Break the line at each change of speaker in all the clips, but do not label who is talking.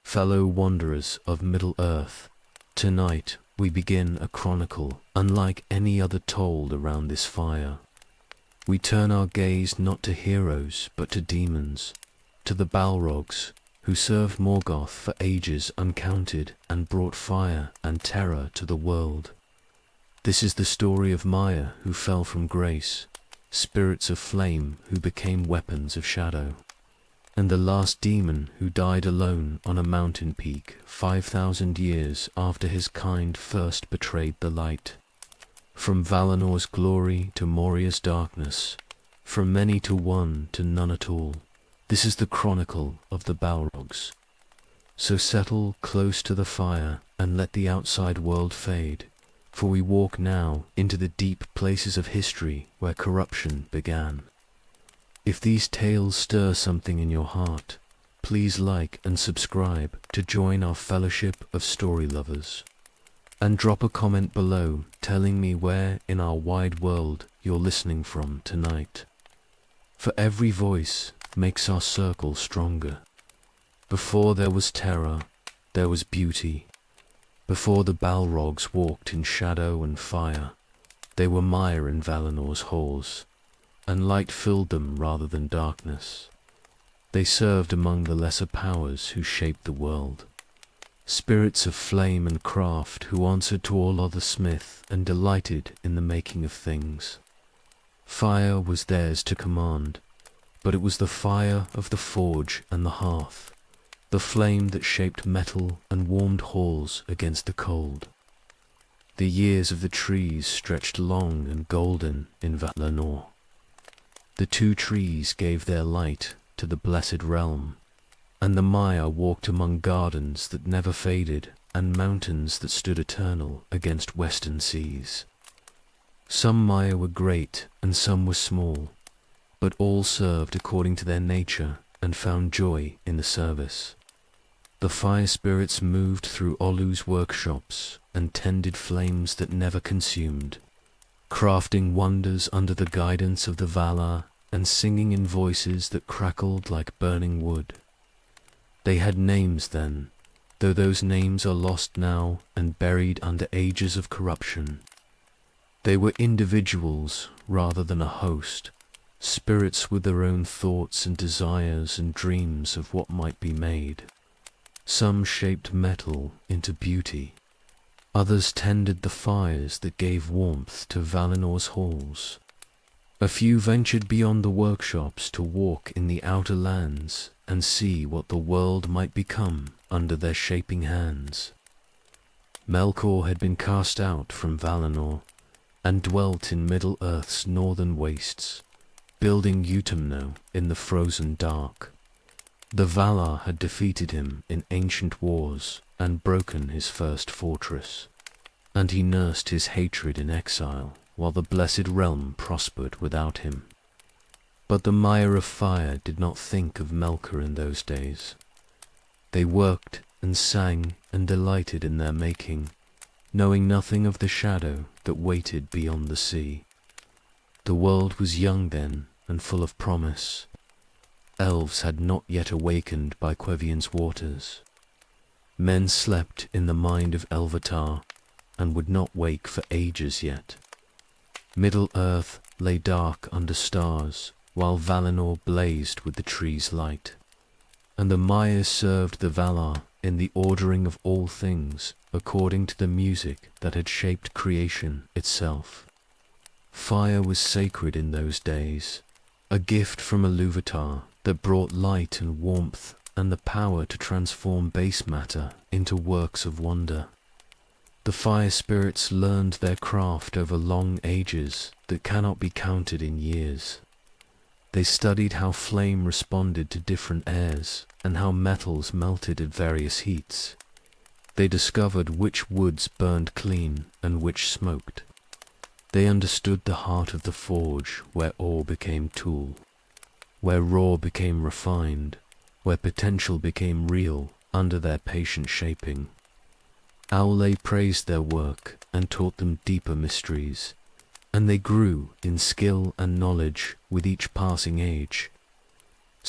fellow wanderers of Middle-earth. Tonight we begin a chronicle unlike any other told around this fire. We turn our gaze not to heroes but to demons, to the Balrogs, who served Morgoth for ages uncounted and brought fire and terror to the world. This is the story of Maya who fell from grace, spirits of flame who became weapons of shadow, and the last demon who died alone on a mountain peak 5,000 years after his kind first betrayed the light. From Valinor's glory to Moria's darkness, from many to one to none at all, this is the chronicle of the Balrogs. So settle close to the fire and let the outside world fade, for we walk now into the deep places of history where corruption began. If these tales stir something in your heart, please like and subscribe to join our fellowship of story lovers. And drop a comment below telling me where in our wide world you're listening from tonight. For every voice makes our circle stronger. Before there was terror, there was beauty. Before the Balrogs walked in shadow and fire, they were Maya in Valinor's halls, and light filled them rather than darkness. They served among the lesser powers who shaped the world, spirits of flame and craft who answered to all other smith and delighted in the making of things. Fire was theirs to command, but it was the fire of the forge and the hearth, the flame that shaped metal and warmed halls against the cold. The years of the trees stretched long and golden in Valinor. The two trees gave their light to the blessed realm, and the Maya walked among gardens that never faded and mountains that stood eternal against western seas. Some Maya were great and some were small, but all served according to their nature and found joy in the service. The fire spirits moved through Olu's workshops and tended flames that never consumed, crafting wonders under the guidance of the Valar and singing in voices that crackled like burning wood. They had names then, though those names are lost now and buried under ages of corruption. They were individuals rather than a host, spirits with their own thoughts and desires and dreams of what might be made. Some shaped metal into beauty. Others tended the fires that gave warmth to Valinor's halls. A few ventured beyond the workshops to walk in the outer lands and see what the world might become under their shaping hands. Melkor had been cast out from Valinor and dwelt in Middle-earth's northern wastes, building Utumno in the frozen dark. The Valar had defeated him in ancient wars and broken his first fortress, and he nursed his hatred in exile while the blessed realm prospered without him. But the Mire of Fire did not think of Melkor in those days. They worked and sang and delighted in their making, knowing nothing of the shadow that waited beyond the sea. The world was young then and full of promise. Elves had not yet awakened by Quevian's waters. Men slept in the mind of Elvatar and would not wake for ages yet. Middle-earth lay dark under stars, while Valinor blazed with the trees' light. And the Maias served the Valar in the ordering of all things according to the music that had shaped creation itself. Fire was sacred in those days, a gift from Iluvatar that brought light and warmth and the power to transform base matter into works of wonder. The fire spirits learned their craft over long ages that cannot be counted in years. They studied how flame responded to different airs and how metals melted at various heats. They discovered which woods burned clean and which smoked. They understood the heart of the forge, where ore became tool, where raw became refined, where potential became real under their patient shaping. Aule praised their work and taught them deeper mysteries, and they grew in skill and knowledge with each passing age.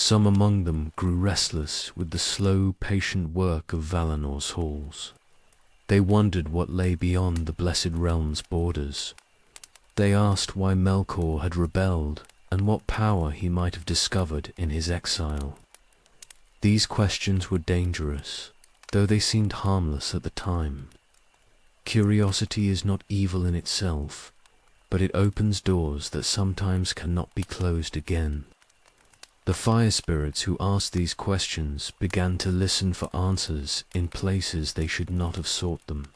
Some among them grew restless with the slow, patient work of Valinor's halls. They wondered what lay beyond the Blessed Realm's borders. They asked why Melkor had rebelled and what power he might have discovered in his exile. These questions were dangerous, though they seemed harmless at the time. Curiosity is not evil in itself, but it opens doors that sometimes cannot be closed again. The fire spirits who asked these questions began to listen for answers in places they should not have sought them.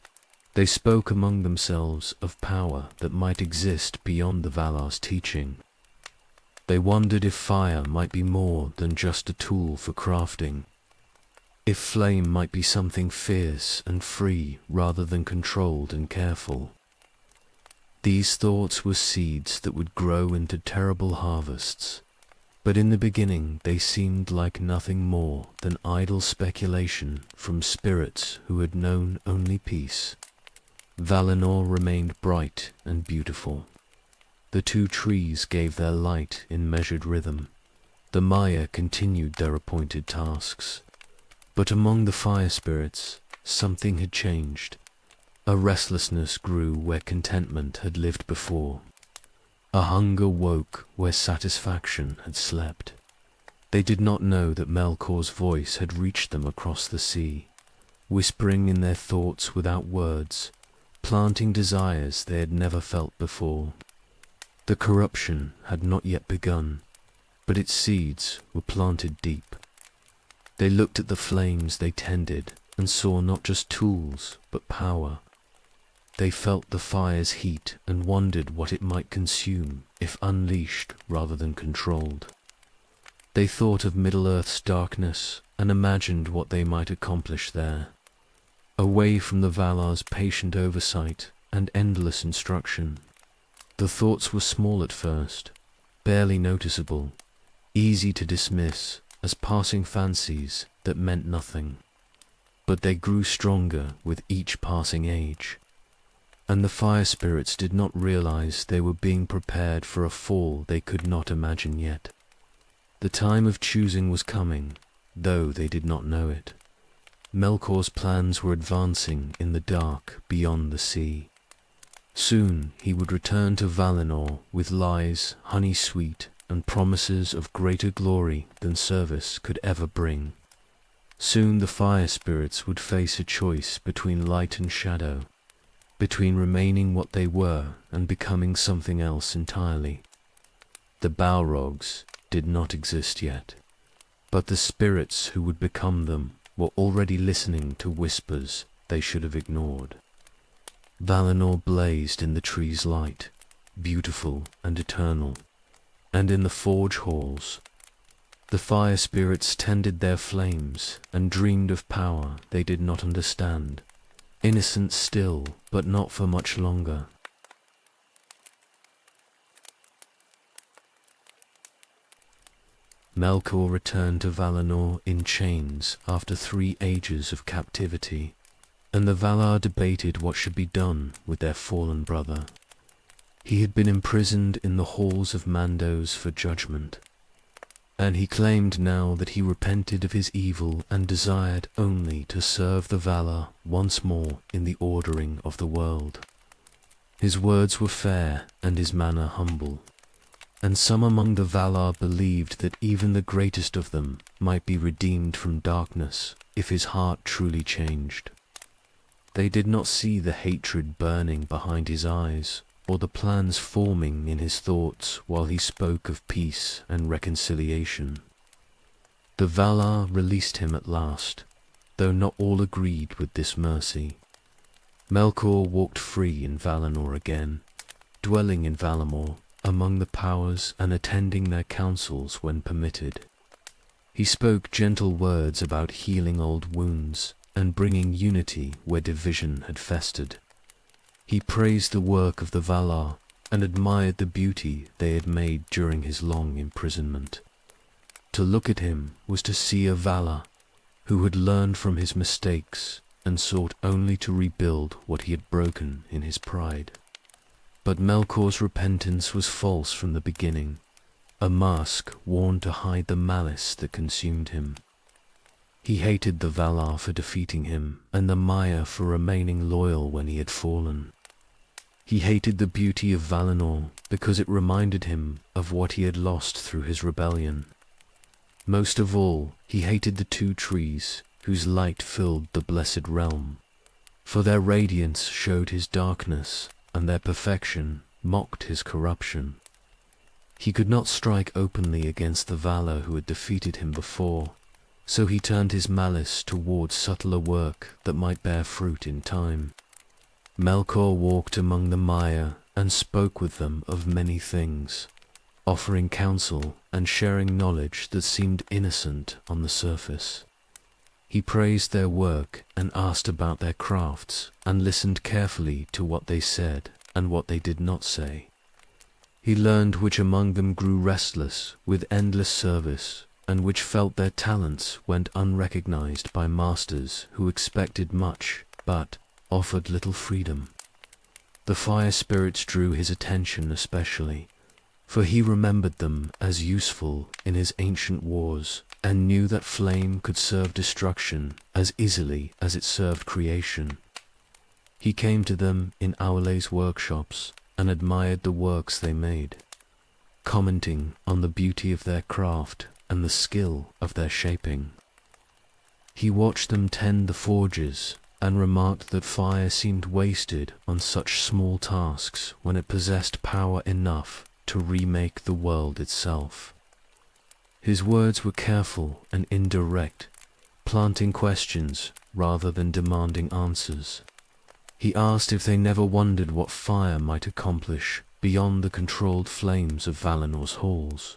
They spoke among themselves of power that might exist beyond the Valar's teaching. They wondered if fire might be more than just a tool for crafting, if flame might be something fierce and free rather than controlled and careful. These thoughts were seeds that would grow into terrible harvests, but in the beginning they seemed like nothing more than idle speculation from spirits who had known only peace. Valinor remained bright and beautiful. The two trees gave their light in measured rhythm. The Maya continued their appointed tasks. But among the fire spirits, something had changed. A restlessness grew where contentment had lived before. A hunger woke where satisfaction had slept. They did not know that Melkor's voice had reached them across the sea, whispering in their thoughts without words, planting desires they had never felt before. The corruption had not yet begun, but its seeds were planted deep. They looked at the flames they tended and saw not just tools, but power. They felt the fire's heat and wondered what it might consume if unleashed rather than controlled. They thought of Middle-earth's darkness and imagined what they might accomplish there. Away from the Valar's patient oversight and endless instruction. The thoughts were small at first, barely noticeable, easy to dismiss as passing fancies that meant nothing. But they grew stronger with each passing age. And the fire spirits did not realize they were being prepared for a fall they could not imagine yet. The time of choosing was coming, though they did not know it. Melkor's plans were advancing in the dark beyond the sea. Soon he would return to Valinor with lies honey-sweet and promises of greater glory than service could ever bring. Soon the fire spirits would face a choice between light and shadow, between remaining what they were and becoming something else entirely. The Balrogs did not exist yet, but the spirits who would become them were already listening to whispers they should have ignored. Valinor blazed in the tree's light, beautiful and eternal, and in the forge halls. The fire spirits tended their flames and dreamed of power they did not understand, innocent still, but not for much longer. Melkor returned to Valinor in chains after 3 ages of captivity, and the Valar debated what should be done with their fallen brother. He had been imprisoned in the halls of Mandos for judgment, and he claimed now that he repented of his evil and desired only to serve the Valar once more in the ordering of the world. His words were fair and his manner humble, and some among the Valar believed that even the greatest of them might be redeemed from darkness if his heart truly changed. They did not see the hatred burning behind his eyes, or the plans forming in his thoughts while he spoke of peace and reconciliation. The Valar released him at last, though not all agreed with this mercy. Melkor walked free in Valinor again, dwelling in Valamor among the powers and attending their councils when permitted. He spoke gentle words about healing old wounds and bringing unity where division had festered. He praised the work of the Valar and admired the beauty they had made during his long imprisonment. To look at him was to see a Valar who had learned from his mistakes and sought only to rebuild what he had broken in his pride. But Melkor's repentance was false from the beginning, a mask worn to hide the malice that consumed him. He hated the Valar for defeating him, and the Maiar for remaining loyal when he had fallen. He hated the beauty of Valinor because it reminded him of what he had lost through his rebellion. Most of all, he hated the two trees whose light filled the blessed realm, for their radiance showed his darkness, and their perfection mocked his corruption. He could not strike openly against the Valar who had defeated him before, so he turned his malice towards subtler work that might bear fruit in time. Melkor walked among the Maiar and spoke with them of many things, offering counsel and sharing knowledge that seemed innocent on the surface. He praised their work and asked about their crafts, and listened carefully to what they said and what they did not say. He learned which among them grew restless with endless service, and which felt their talents went unrecognized by masters who expected much, but offered little freedom. The fire spirits drew his attention especially, for he remembered them as useful in his ancient wars, and knew that flame could serve destruction as easily as it served creation. He came to them in Aule's workshops, and admired the works they made, commenting on the beauty of their craft and the skill of their shaping. He watched them tend the forges, and remarked that fire seemed wasted on such small tasks when it possessed power enough to remake the world itself. His words were careful and indirect, planting questions rather than demanding answers. He asked if they never wondered what fire might accomplish beyond the controlled flames of Valinor's halls,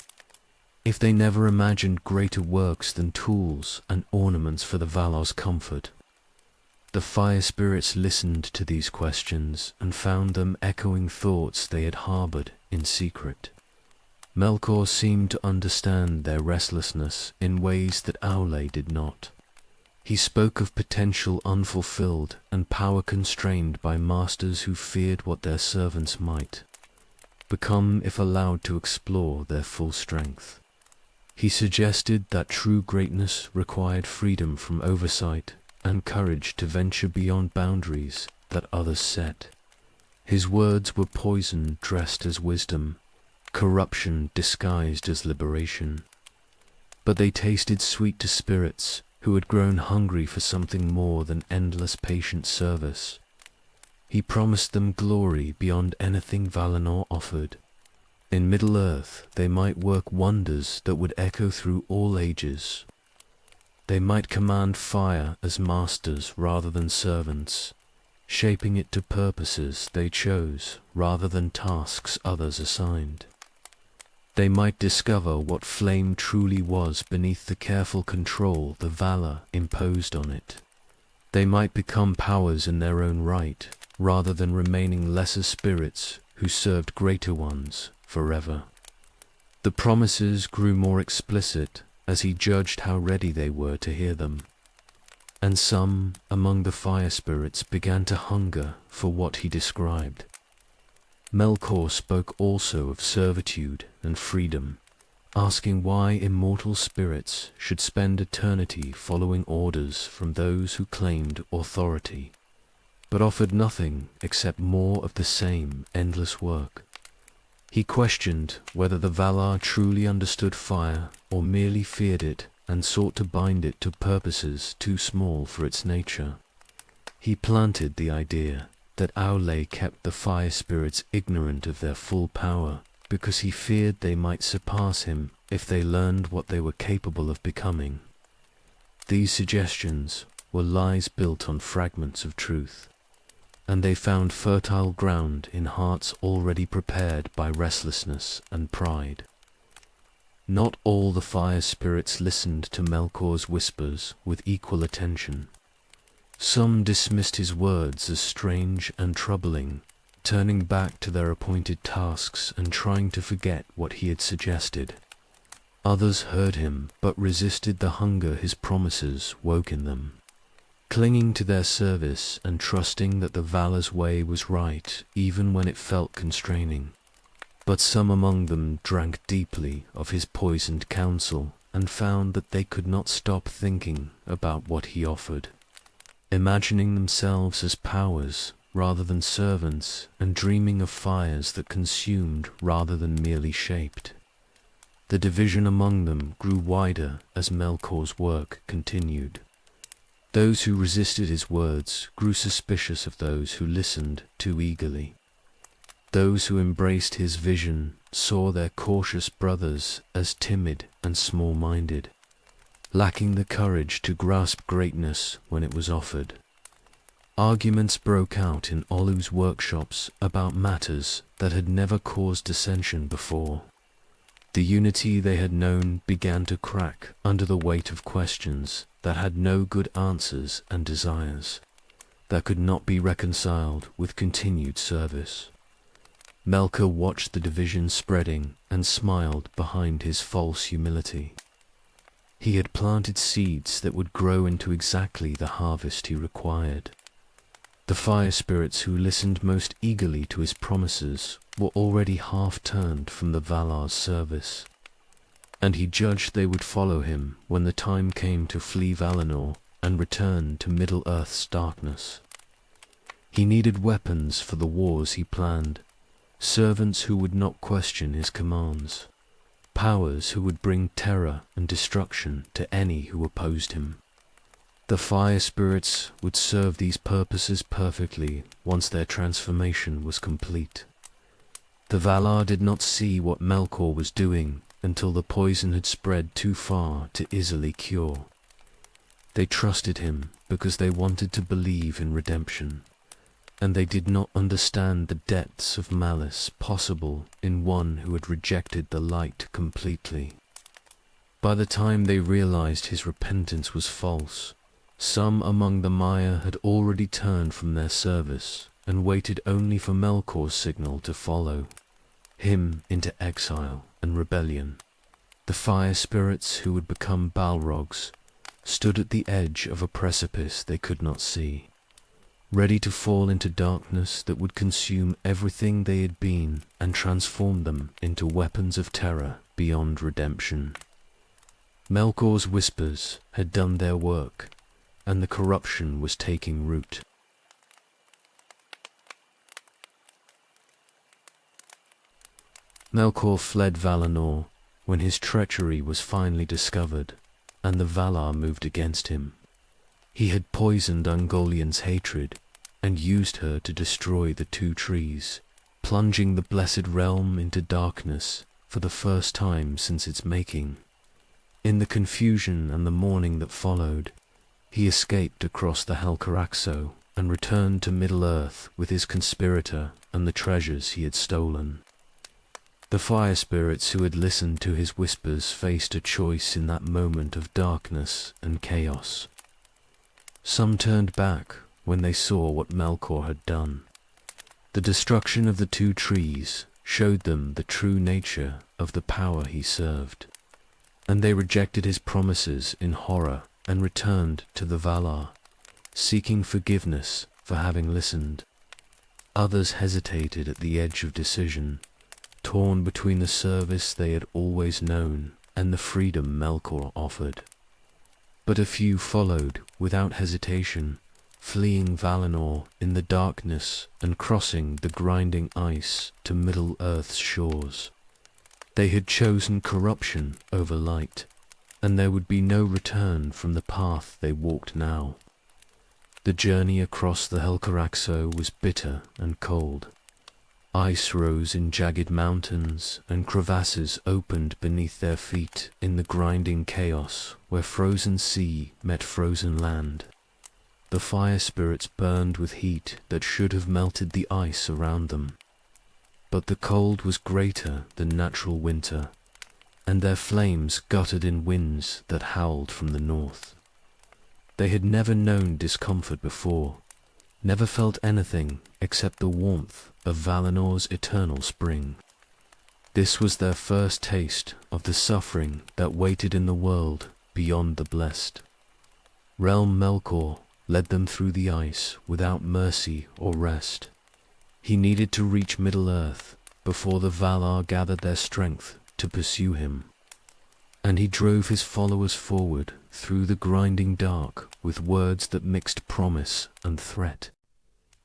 if they never imagined greater works than tools and ornaments for the Valar's comfort. The fire spirits listened to these questions and found them echoing thoughts they had harbored in secret. Melkor seemed to understand their restlessness in ways that Aule did not. He spoke of potential unfulfilled and power constrained by masters who feared what their servants might become if allowed to explore their full strength. He suggested that true greatness required freedom from oversight and courage to venture beyond boundaries that others set. His words were poison dressed as wisdom, corruption disguised as liberation. But they tasted sweet to spirits who had grown hungry for something more than endless patient service. He promised them glory beyond anything Valinor offered. In Middle-earth they might work wonders that would echo through all ages. They might command fire as masters rather than servants, shaping it to purposes they chose rather than tasks others assigned. They might discover what flame truly was beneath the careful control the Valar imposed on it. They might become powers in their own right, rather than remaining lesser spirits who served greater ones forever. The promises grew more explicit as he judged how ready they were to hear them, and some among the fire spirits began to hunger for what he described. Melkor spoke also of servitude and freedom, asking why immortal spirits should spend eternity following orders from those who claimed authority, but offered nothing except more of the same endless work. He questioned whether the Valar truly understood fire or merely feared it and sought to bind it to purposes too small for its nature. He planted the idea that Aule kept the fire spirits ignorant of their full power because he feared they might surpass him if they learned what they were capable of becoming. These suggestions were lies built on fragments of truth, and they found fertile ground in hearts already prepared by restlessness and pride. Not all the fire spirits listened to Melkor's whispers with equal attention. Some dismissed his words as strange and troubling, turning back to their appointed tasks and trying to forget what he had suggested. Others heard him, but resisted the hunger his promises woke in them, clinging to their service and trusting that the Valar's way was right even when it felt constraining. But some among them drank deeply of his poisoned counsel and found that they could not stop thinking about what he offered, imagining themselves as powers rather than servants and dreaming of fires that consumed rather than merely shaped. The division among them grew wider as Melkor's work continued. Those who resisted his words grew suspicious of those who listened too eagerly. Those who embraced his vision saw their cautious brothers as timid and small-minded, lacking the courage to grasp greatness when it was offered. Arguments broke out in Olu's workshops about matters that had never caused dissension before. The unity they had known began to crack under the weight of questions that had no good answers and desires that could not be reconciled with continued service. Melkor watched the division spreading and smiled behind his false humility. He had planted seeds that would grow into exactly the harvest he required. The fire spirits who listened most eagerly to his promises were already half turned from the Valar's service, and he judged they would follow him when the time came to flee Valinor and return to Middle-earth's darkness. He needed weapons for the wars he planned, servants who would not question his commands, powers who would bring terror and destruction to any who opposed him. The fire spirits would serve these purposes perfectly once their transformation was complete. The Valar did not see what Melkor was doing until the poison had spread too far to easily cure. They trusted him because they wanted to believe in redemption, and they did not understand the depths of malice possible in one who had rejected the light completely. By the time they realized his repentance was false, some among the Maya had already turned from their service and waited only for Melkor's signal to follow him into exile and rebellion. The fire spirits who would become Balrogs stood at the edge of a precipice they could not see, ready to fall into darkness that would consume everything they had been and transform them into weapons of terror beyond redemption. Melkor's whispers had done their work, and the corruption was taking root. Melkor fled Valinor when his treachery was finally discovered, and the Valar moved against him. He had poisoned Ungoliant's hatred and used her to destroy the two trees, plunging the blessed realm into darkness for the first time since its making. In the confusion and the mourning that followed, he escaped across the Helcaraxo and returned to Middle-earth with his conspirator and the treasures he had stolen. The fire spirits who had listened to his whispers faced a choice in that moment of darkness and chaos. Some turned back when they saw what Melkor had done. The destruction of the two trees showed them the true nature of the power he served, and they rejected his promises in horror and returned to the Valar, seeking forgiveness for having listened. Others hesitated at the edge of decision, torn between the service they had always known and the freedom Melkor offered. But a few followed without hesitation, fleeing Valinor in the darkness and crossing the grinding ice to Middle-earth's shores. They had chosen corruption over light, and there would be no return from the path they walked now. The journey across the Helcaraxo was bitter and cold. Ice rose in jagged mountains, and crevasses opened beneath their feet in the grinding chaos where frozen sea met frozen land. The fire spirits burned with heat that should have melted the ice around them. But the cold was greater than natural winter, and their flames guttered in winds that howled from the north. They had never known discomfort before, never felt anything except the warmth of Valinor's eternal spring. This was their first taste of the suffering that waited in the world beyond the blessed. Realm Melkor led them through the ice without mercy or rest. He needed to reach Middle-earth, before the Valar gathered their strength to pursue him. And he drove his followers forward through the grinding dark with words that mixed promise and threat.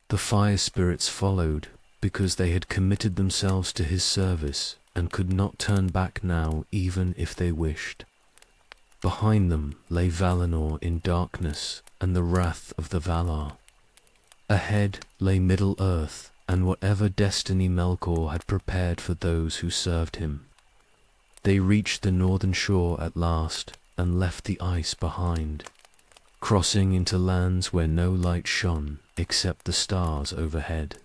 The fire spirits followed because they had committed themselves to his service and could not turn back now even if they wished. Behind them lay Valinor in darkness and the wrath of the Valar. Ahead lay Middle-earth and whatever destiny Melkor had prepared for those who served him. They reached the northern shore at last and left the ice behind, crossing into lands where no light shone except the stars overhead.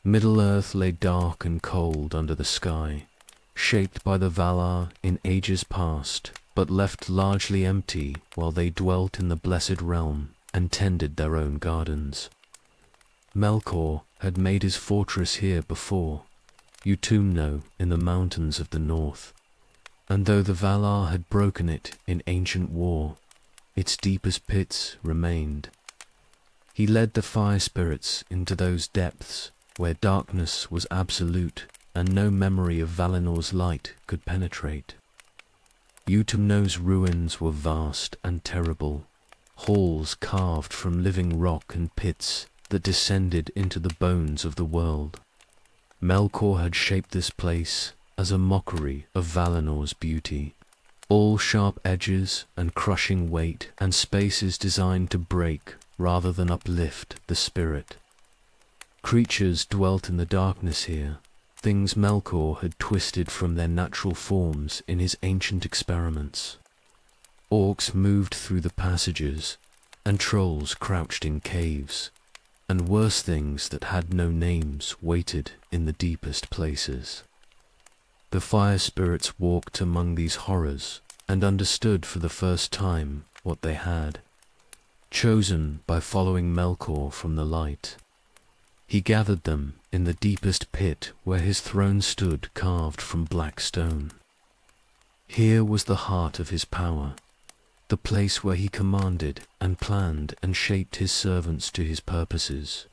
Middle-earth lay dark and cold under the sky, shaped by the Valar in ages past, but left largely empty while they dwelt in the Blessed Realm and tended their own gardens. Melkor had made his fortress here before, Utumno in the mountains of the north, and though the Valar had broken it in ancient war, its deepest pits remained. He led the fire spirits into those depths where darkness was absolute and no memory of Valinor's light could penetrate. Utumno's ruins were vast and terrible, halls carved from living rock and pits that descended into the bones of the world. Melkor had shaped this place as a mockery of Valinor's beauty, all sharp edges and crushing weight and spaces designed to break rather than uplift the spirit. Creatures dwelt in the darkness here, things Melkor had twisted from their natural forms in his ancient experiments. Orcs moved through the passages, and trolls crouched in caves, and worse things that had no names waited in the deepest places. The fire spirits walked among these horrors and understood for the first time what they had, chosen by following Melkor from the light. He gathered them in the deepest pit where his throne stood carved from black stone. Here was the heart of his power, the place where he commanded and planned and shaped his servants to his purposes.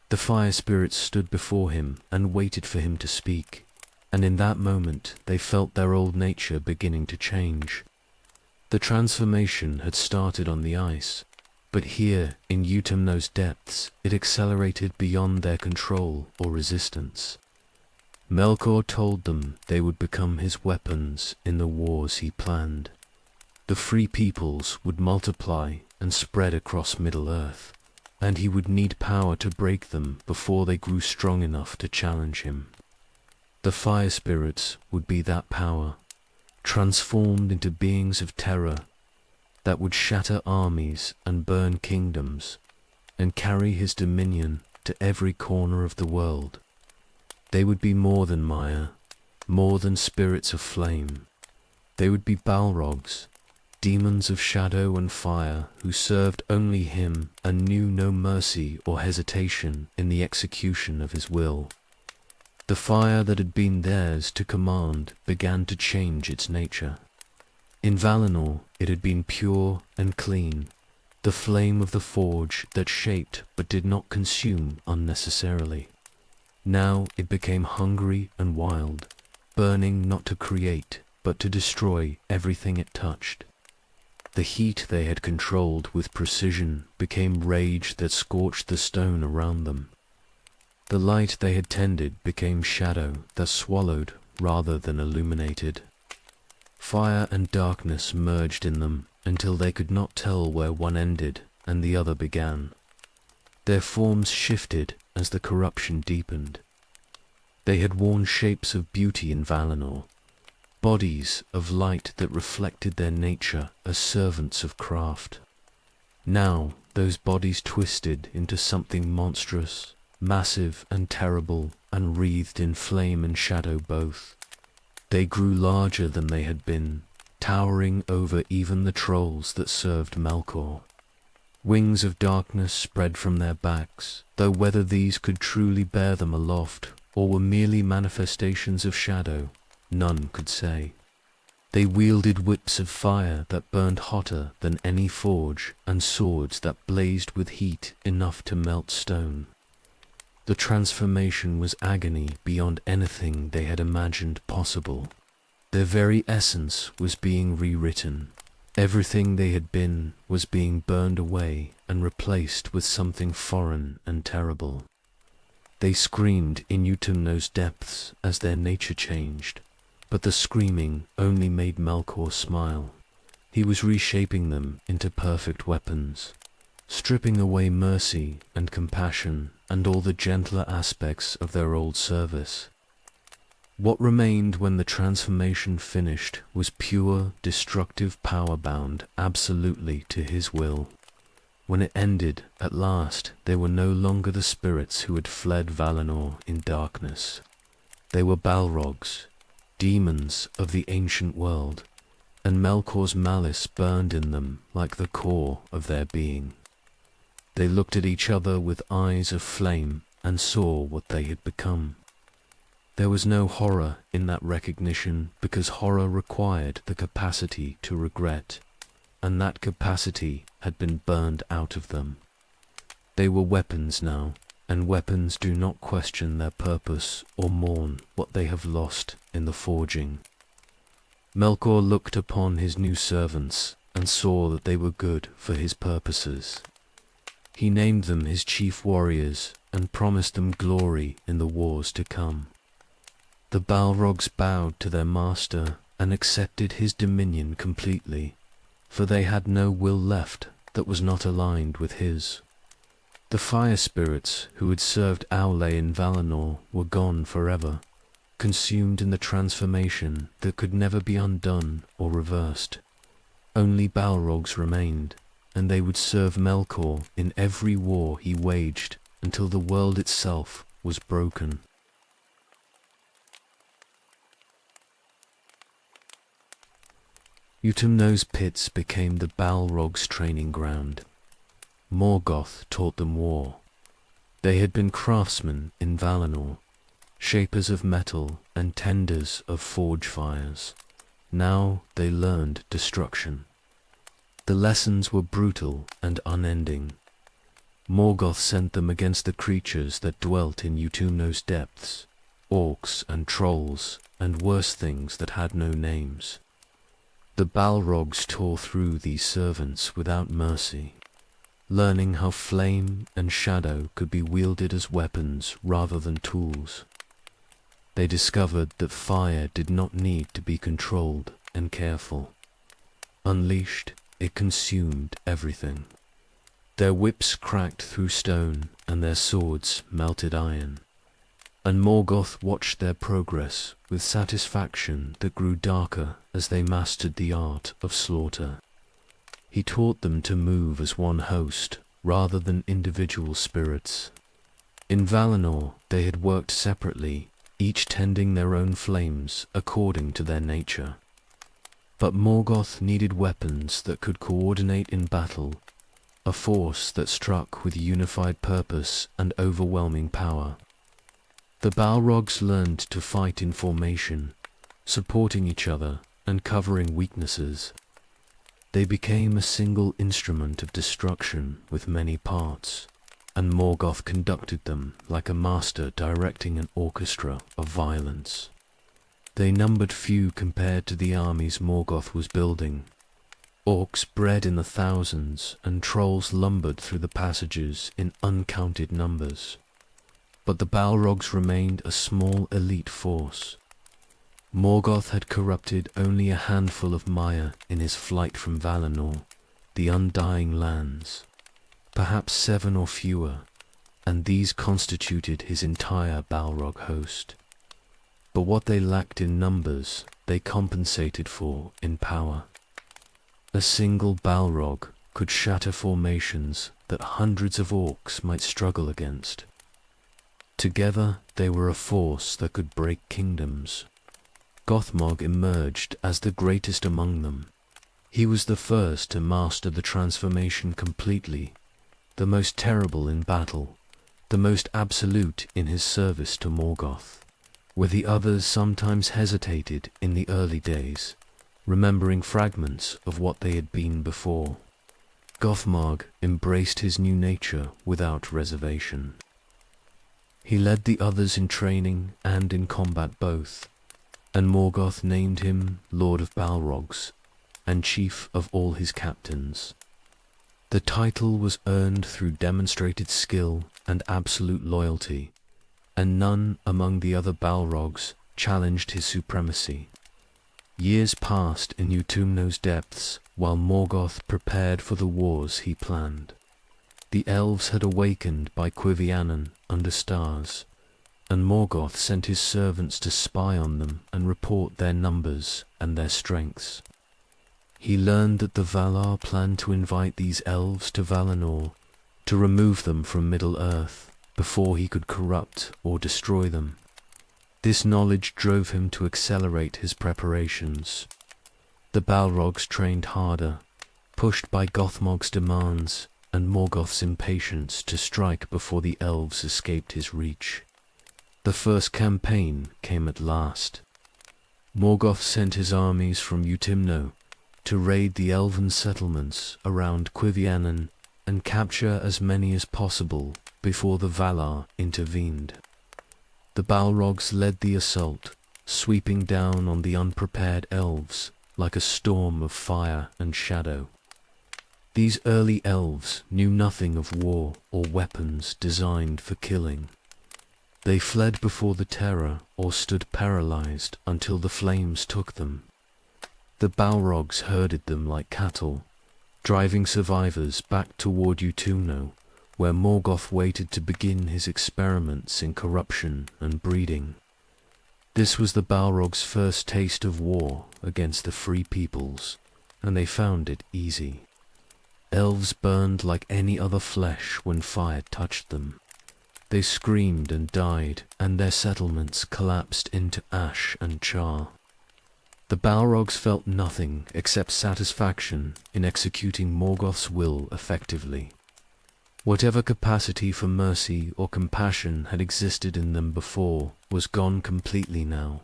The fire spirits stood before him and waited for him to speak, and in that moment they felt their old nature beginning to change. The transformation had started on the ice, but here in Utumno's depths it accelerated beyond their control or resistance. Melkor told them they would become his weapons in the wars he planned. The free peoples would multiply and spread across Middle-earth, and he would need power to break them before they grew strong enough to challenge him. The fire spirits would be that power, transformed into beings of terror that would shatter armies and burn kingdoms and carry his dominion to every corner of the world. They would be more than Maya, more than spirits of flame. They would be Balrogs, demons of shadow and fire who served only him and knew no mercy or hesitation in the execution of his will. The fire that had been theirs to command began to change its nature. In Valinor it had been pure and clean, the flame of the forge that shaped but did not consume unnecessarily. Now it became hungry and wild, burning not to create but to destroy everything it touched. The heat they had controlled with precision became rage that scorched the stone around them. The light they had tended became shadow that swallowed rather than illuminated. Fire and darkness merged in them until they could not tell where one ended and the other began. Their forms shifted as the corruption deepened. They had worn shapes of beauty in Valinor, bodies of light that reflected their nature as servants of craft. Now those bodies twisted into something monstrous, massive and terrible, and wreathed in flame and shadow both. They grew larger than they had been, towering over even the trolls that served Melkor. Wings of darkness spread from their backs, though whether these could truly bear them aloft or were merely manifestations of shadow, none could say. They wielded whips of fire that burned hotter than any forge, and swords that blazed with heat enough to melt stone. The transformation was agony beyond anything they had imagined possible. Their very essence was being rewritten. Everything they had been was being burned away and replaced with something foreign and terrible. They screamed in Utumno's depths as their nature changed, but the screaming only made Melkor smile. He was reshaping them into perfect weapons, stripping away mercy and compassion and all the gentler aspects of their old service. What remained when the transformation finished was pure, destructive power bound absolutely to his will. When it ended, at last, they were no longer the spirits who had fled Valinor in darkness. They were Balrogs, demons of the ancient world, and Melkor's malice burned in them like the core of their being. They looked at each other with eyes of flame and saw what they had become. There was no horror in that recognition because horror required the capacity to regret, and that capacity had been burned out of them. They were weapons now, and weapons do not question their purpose or mourn what they have lost in the forging. Melkor looked upon his new servants and saw that they were good for his purposes. He named them his chief warriors and promised them glory in the wars to come. The Balrogs bowed to their master and accepted his dominion completely, for they had no will left that was not aligned with his. The fire spirits who had served Aule in Valinor were gone forever, consumed in the transformation that could never be undone or reversed. Only Balrogs remained, and they would serve Melkor in every war he waged until the world itself was broken. Utumno's pits became the Balrogs' training ground. Morgoth taught them war. They had been craftsmen in Valinor, shapers of metal and tenders of forge fires. Now they learned destruction. The lessons were brutal and unending. Morgoth sent them against the creatures that dwelt in Utumno's depths, orcs and trolls, and worse things that had no names. The Balrogs tore through these servants without mercy, learning how flame and shadow could be wielded as weapons rather than tools. They discovered that fire did not need to be controlled and careful. Unleashed, it consumed everything. Their whips cracked through stone and their swords melted iron. And Morgoth watched their progress with satisfaction that grew darker as they mastered the art of slaughter. He taught them to move as one host rather than individual spirits. In Valinor they had worked separately, each tending their own flames according to their nature. But Morgoth needed weapons that could coordinate in battle, a force that struck with unified purpose and overwhelming power. The Balrogs learned to fight in formation, supporting each other and covering weaknesses. They became a single instrument of destruction with many parts, and Morgoth conducted them like a master directing an orchestra of violence. They numbered few compared to the armies Morgoth was building. Orcs bred in the thousands, and trolls lumbered through the passages in uncounted numbers. But the Balrogs remained a small elite force. Morgoth had corrupted only a handful of Maya in his flight from Valinor, the Undying Lands, perhaps 7 or fewer, and these constituted his entire Balrog host. But what they lacked in numbers, they compensated for in power. A single Balrog could shatter formations that hundreds of orcs might struggle against. Together they were a force that could break kingdoms. Gothmog emerged as the greatest among them. He was the first to master the transformation completely, the most terrible in battle, the most absolute in his service to Morgoth. Where the others sometimes hesitated in the early days, remembering fragments of what they had been before, Gothmog embraced his new nature without reservation. He led the others in training and in combat both, and Morgoth named him Lord of Balrogs, and chief of all his captains. The title was earned through demonstrated skill and absolute loyalty, and none among the other Balrogs challenged his supremacy. Years passed in Utumno's depths while Morgoth prepared for the wars he planned. The elves had awakened by Quivianan under stars, and Morgoth sent his servants to spy on them and report their numbers and their strengths. He learned that the Valar planned to invite these elves to Valinor to remove them from Middle-earth before he could corrupt or destroy them. This knowledge drove him to accelerate his preparations. The Balrogs trained harder, pushed by Gothmog's demands and Morgoth's impatience to strike before the elves escaped his reach. The first campaign came at last. Morgoth sent his armies from Utumno to raid the elven settlements around Quivianan and capture as many as possible before the Valar intervened. The Balrogs led the assault, sweeping down on the unprepared elves like a storm of fire and shadow. These early elves knew nothing of war or weapons designed for killing. They fled before the terror or stood paralyzed until the flames took them. The Balrogs herded them like cattle, driving survivors back toward Utumno, where Morgoth waited to begin his experiments in corruption and breeding. This was the Balrogs' first taste of war against the free peoples, and they found it easy. Elves burned like any other flesh when fire touched them. They screamed and died, and their settlements collapsed into ash and char. The Balrogs felt nothing except satisfaction in executing Morgoth's will effectively. Whatever capacity for mercy or compassion had existed in them before was gone completely now,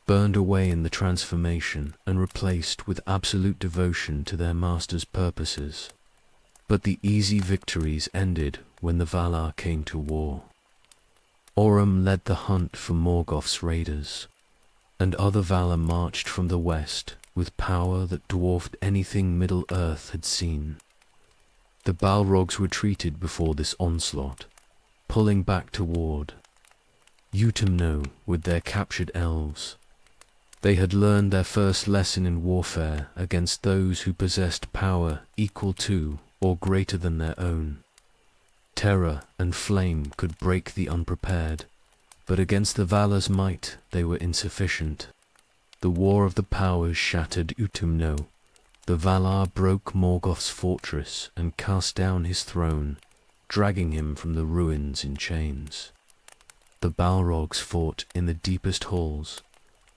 burned away in the transformation and replaced with absolute devotion to their master's purposes. But the easy victories ended when the Valar came to war. Orm led the hunt for Morgoth's raiders, and other Valar marched from the west with power that dwarfed anything Middle-earth had seen. The Balrogs retreated before this onslaught, pulling back toward Utumno with their captured elves. They had learned their first lesson in warfare against those who possessed power equal to or greater than their own. Terror and flame could break the unprepared, but against the Valar's might they were insufficient. The war of the powers shattered Utumno. The Valar broke Morgoth's fortress and cast down his throne, dragging him from the ruins in chains. The Balrogs fought in the deepest halls,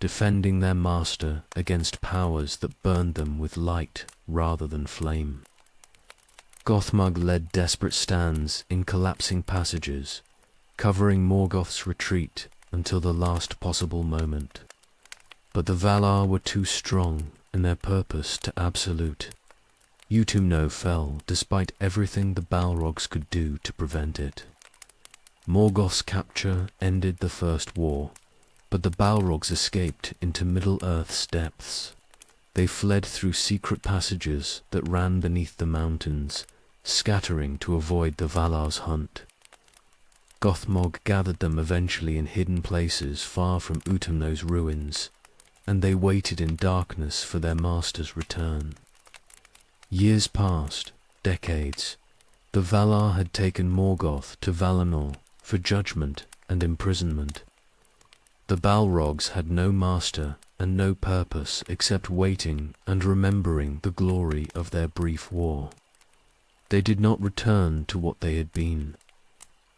defending their master against powers that burned them with light rather than flame. Gothmog led desperate stands in collapsing passages, covering Morgoth's retreat until the last possible moment. But the Valar were too strong and their purpose to absolute. Utumno fell despite everything the Balrogs could do to prevent it. Morgoth's capture ended the First War, but the Balrogs escaped into Middle-earth's depths. They fled through secret passages that ran beneath the mountains, scattering to avoid the Valar's hunt. Gothmog gathered them eventually in hidden places far from Utumno's ruins, and they waited in darkness for their master's return. Years passed, decades. The Valar had taken Morgoth to Valinor for judgment and imprisonment. The Balrogs had no master and no purpose except waiting and remembering the glory of their brief war. They did not return to what they had been.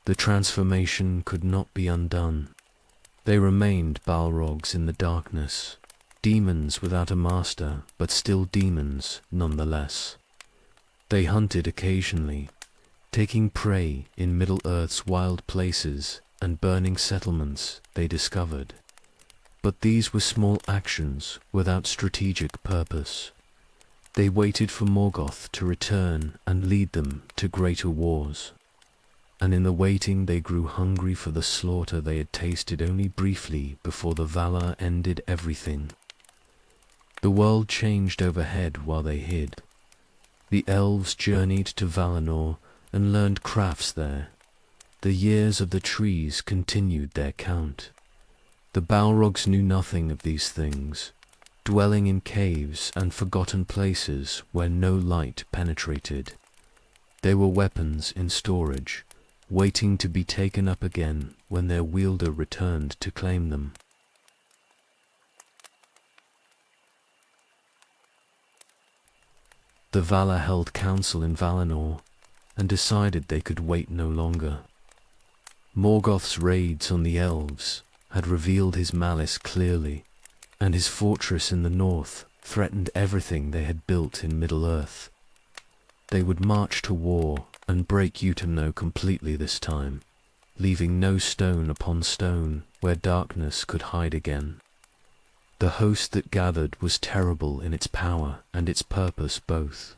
The transformation could not be undone. They remained Balrogs in the darkness, demons without a master, but still demons nonetheless. They hunted occasionally, taking prey in Middle-earth's wild places and burning settlements they discovered. But these were small actions without strategic purpose. They waited for Morgoth to return and lead them to greater wars. and in the waiting they grew hungry for the slaughter they had tasted only briefly before the Valar ended everything. The world changed overhead while they hid. The elves journeyed to Valinor and learned crafts there. The years of the trees continued their count. The Balrogs knew nothing of these things, dwelling in caves and forgotten places where no light penetrated. They were weapons in storage, waiting to be taken up again when their wielder returned to claim them. The Valar held council in Valinor and decided they could wait no longer. Morgoth's raids on the elves had revealed his malice clearly, and his fortress in the north threatened everything they had built in Middle-earth. They would march to war and break Utumno completely this time, leaving no stone upon stone where darkness could hide again. The host that gathered was terrible in its power and its purpose both.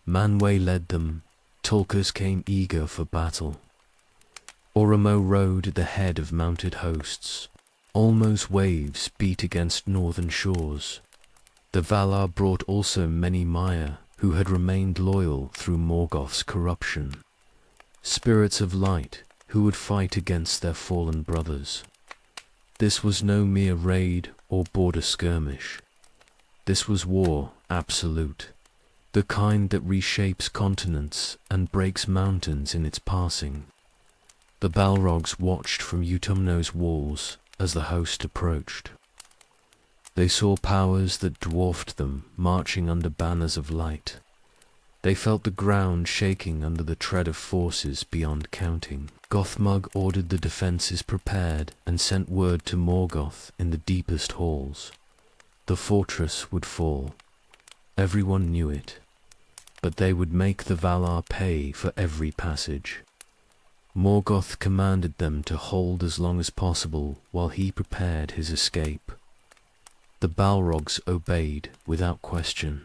Manwë led them, Tulkas came eager for battle. Orimo rode at the head of mounted hosts. Ulmo's waves beat against northern shores. The Valar brought also many Maiar who had remained loyal through Morgoth's corruption. Spirits of light who would fight against their fallen brothers. This was no mere raid or border skirmish. This was war absolute, the kind that reshapes continents and breaks mountains in its passing. The Balrogs watched from Utumno's walls as the host approached. They saw powers that dwarfed them marching under banners of light. They felt the ground shaking under the tread of forces beyond counting. Gothmog ordered the defences prepared and sent word to Morgoth in the deepest halls. The fortress would fall. Everyone knew it. But they would make the Valar pay for every passage. Morgoth commanded them to hold as long as possible while he prepared his escape. The Balrogs obeyed without question.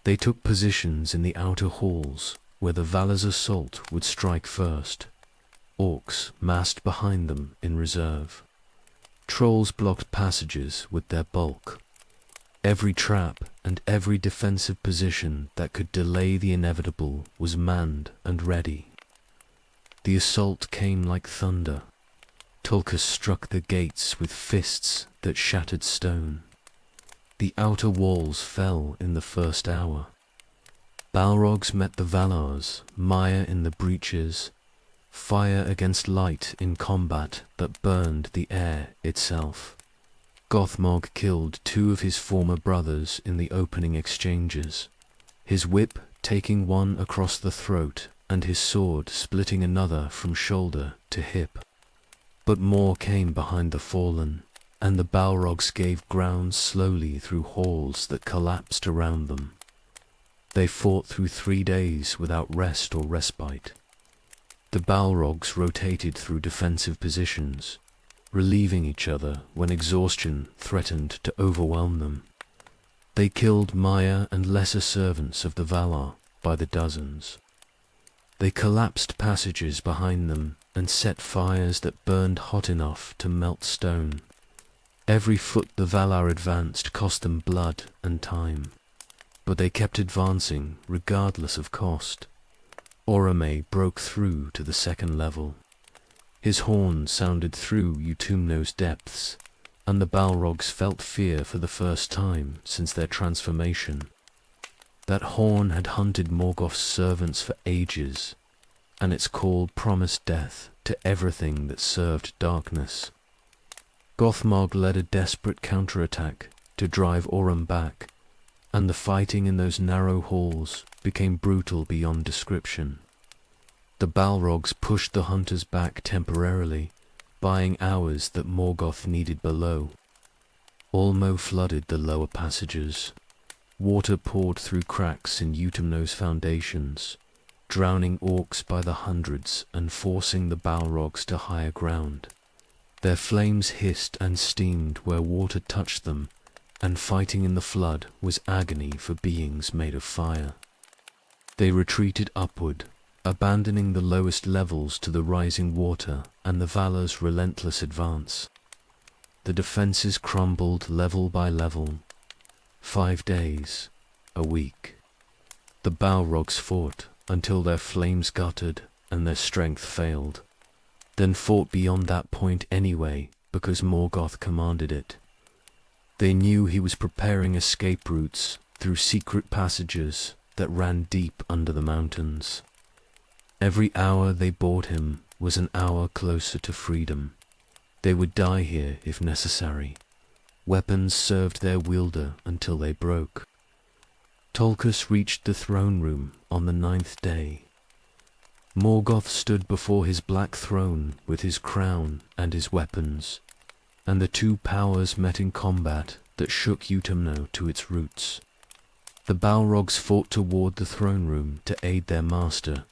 They took positions in the outer halls where the Valar's assault would strike first. Orcs massed behind them in reserve. Trolls blocked passages with their bulk. Every trap and every defensive position that could delay the inevitable was manned and ready. The assault came like thunder. Tulkas struck the gates with fists that shattered stone. The outer walls fell in the first hour. Balrogs met the Valars, Maiar in the breaches, fire against light in combat that burned the air itself. Gothmog killed 2 of his former brothers in the opening exchanges, his whip taking one across the throat and his sword splitting another from shoulder to hip. But more came behind the fallen, and the Balrogs gave ground slowly through halls that collapsed around them. They fought through 3 days without rest or respite. The Balrogs rotated through defensive positions, relieving each other when exhaustion threatened to overwhelm them. They killed Maiar and lesser servants of the Valar by the dozens. They collapsed passages behind them and set fires that burned hot enough to melt stone. Every foot the Valar advanced cost them blood and time, but they kept advancing regardless of cost. Orome broke through to the second level. His horn sounded through Utumno's depths, and the Balrogs felt fear for the first time since their transformation. That horn had hunted Morgoth's servants for ages, and its call promised death to everything that served darkness. Gothmog led a desperate counterattack to drive Orm back, and the fighting in those narrow halls became brutal beyond description. The Balrogs pushed the hunters back temporarily, buying hours that Morgoth needed below. Ulmo flooded the lower passages. Water poured through cracks in Utumno's foundations, drowning orcs by the hundreds and forcing the Balrogs to higher ground. Their flames hissed and steamed where water touched them, and fighting in the flood was agony for beings made of fire. They retreated upward, abandoning the lowest levels to the rising water and the Valar's relentless advance. The defenses crumbled level by level. 5 days, a week. The Balrogs fought until their flames guttered and their strength failed, then fought beyond that point anyway because Morgoth commanded it. They knew he was preparing escape routes through secret passages that ran deep under the mountains. Every hour they bought him was an hour closer to freedom. They would die here if necessary. Weapons served their wielder until they broke. Tolkis reached the throne room on the 9th day. Morgoth stood before his black throne with his crown and his weapons, and the two powers met in combat that shook Utumno to its roots. The Balrogs fought toward the throne room to aid their master,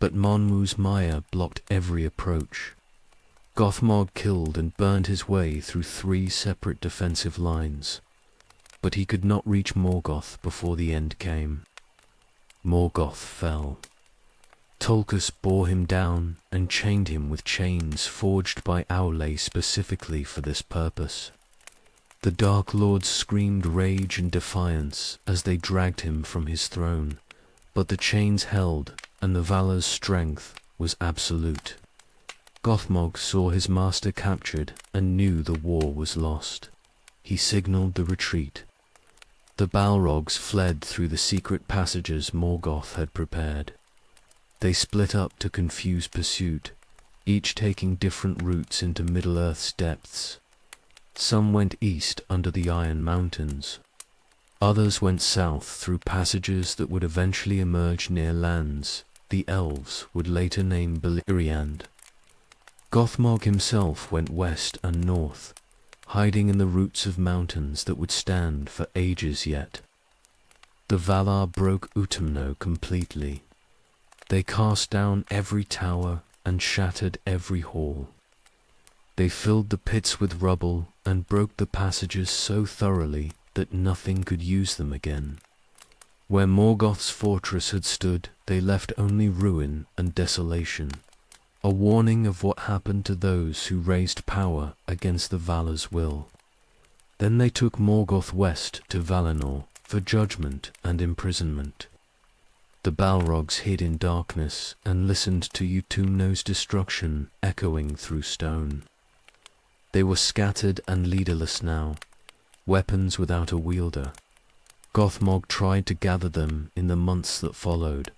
but Monmu's mire blocked every approach. Gothmog killed and burned his way through 3 separate defensive lines, but he could not reach Morgoth before the end came. Morgoth fell. Tolkis bore him down and chained him with chains forged by Aule specifically for this purpose. The Dark Lords screamed rage and defiance as they dragged him from his throne, but the chains held and the Valar's strength was absolute. Gothmog saw his master captured and knew the war was lost. He signaled the retreat. The Balrogs fled through the secret passages Morgoth had prepared. They split up to confuse pursuit, each taking different routes into Middle-earth's depths. Some went east under the Iron Mountains. Others went south through passages that would eventually emerge near lands the Elves would later name Beleriand. Gothmog himself went west and north, hiding in the roots of mountains that would stand for ages yet. The Valar broke Utumno completely. They cast down every tower and shattered every hall. They filled the pits with rubble and broke the passages so thoroughly that nothing could use them again. Where Morgoth's fortress had stood, they left only ruin and desolation, a warning of what happened to those who raised power against the Valar's will. Then they took Morgoth west to Valinor for judgment and imprisonment. The Balrogs hid in darkness and listened to Utumno's destruction echoing through stone. They were scattered and leaderless now, weapons without a wielder. Gothmog tried to gather them in the months that followed,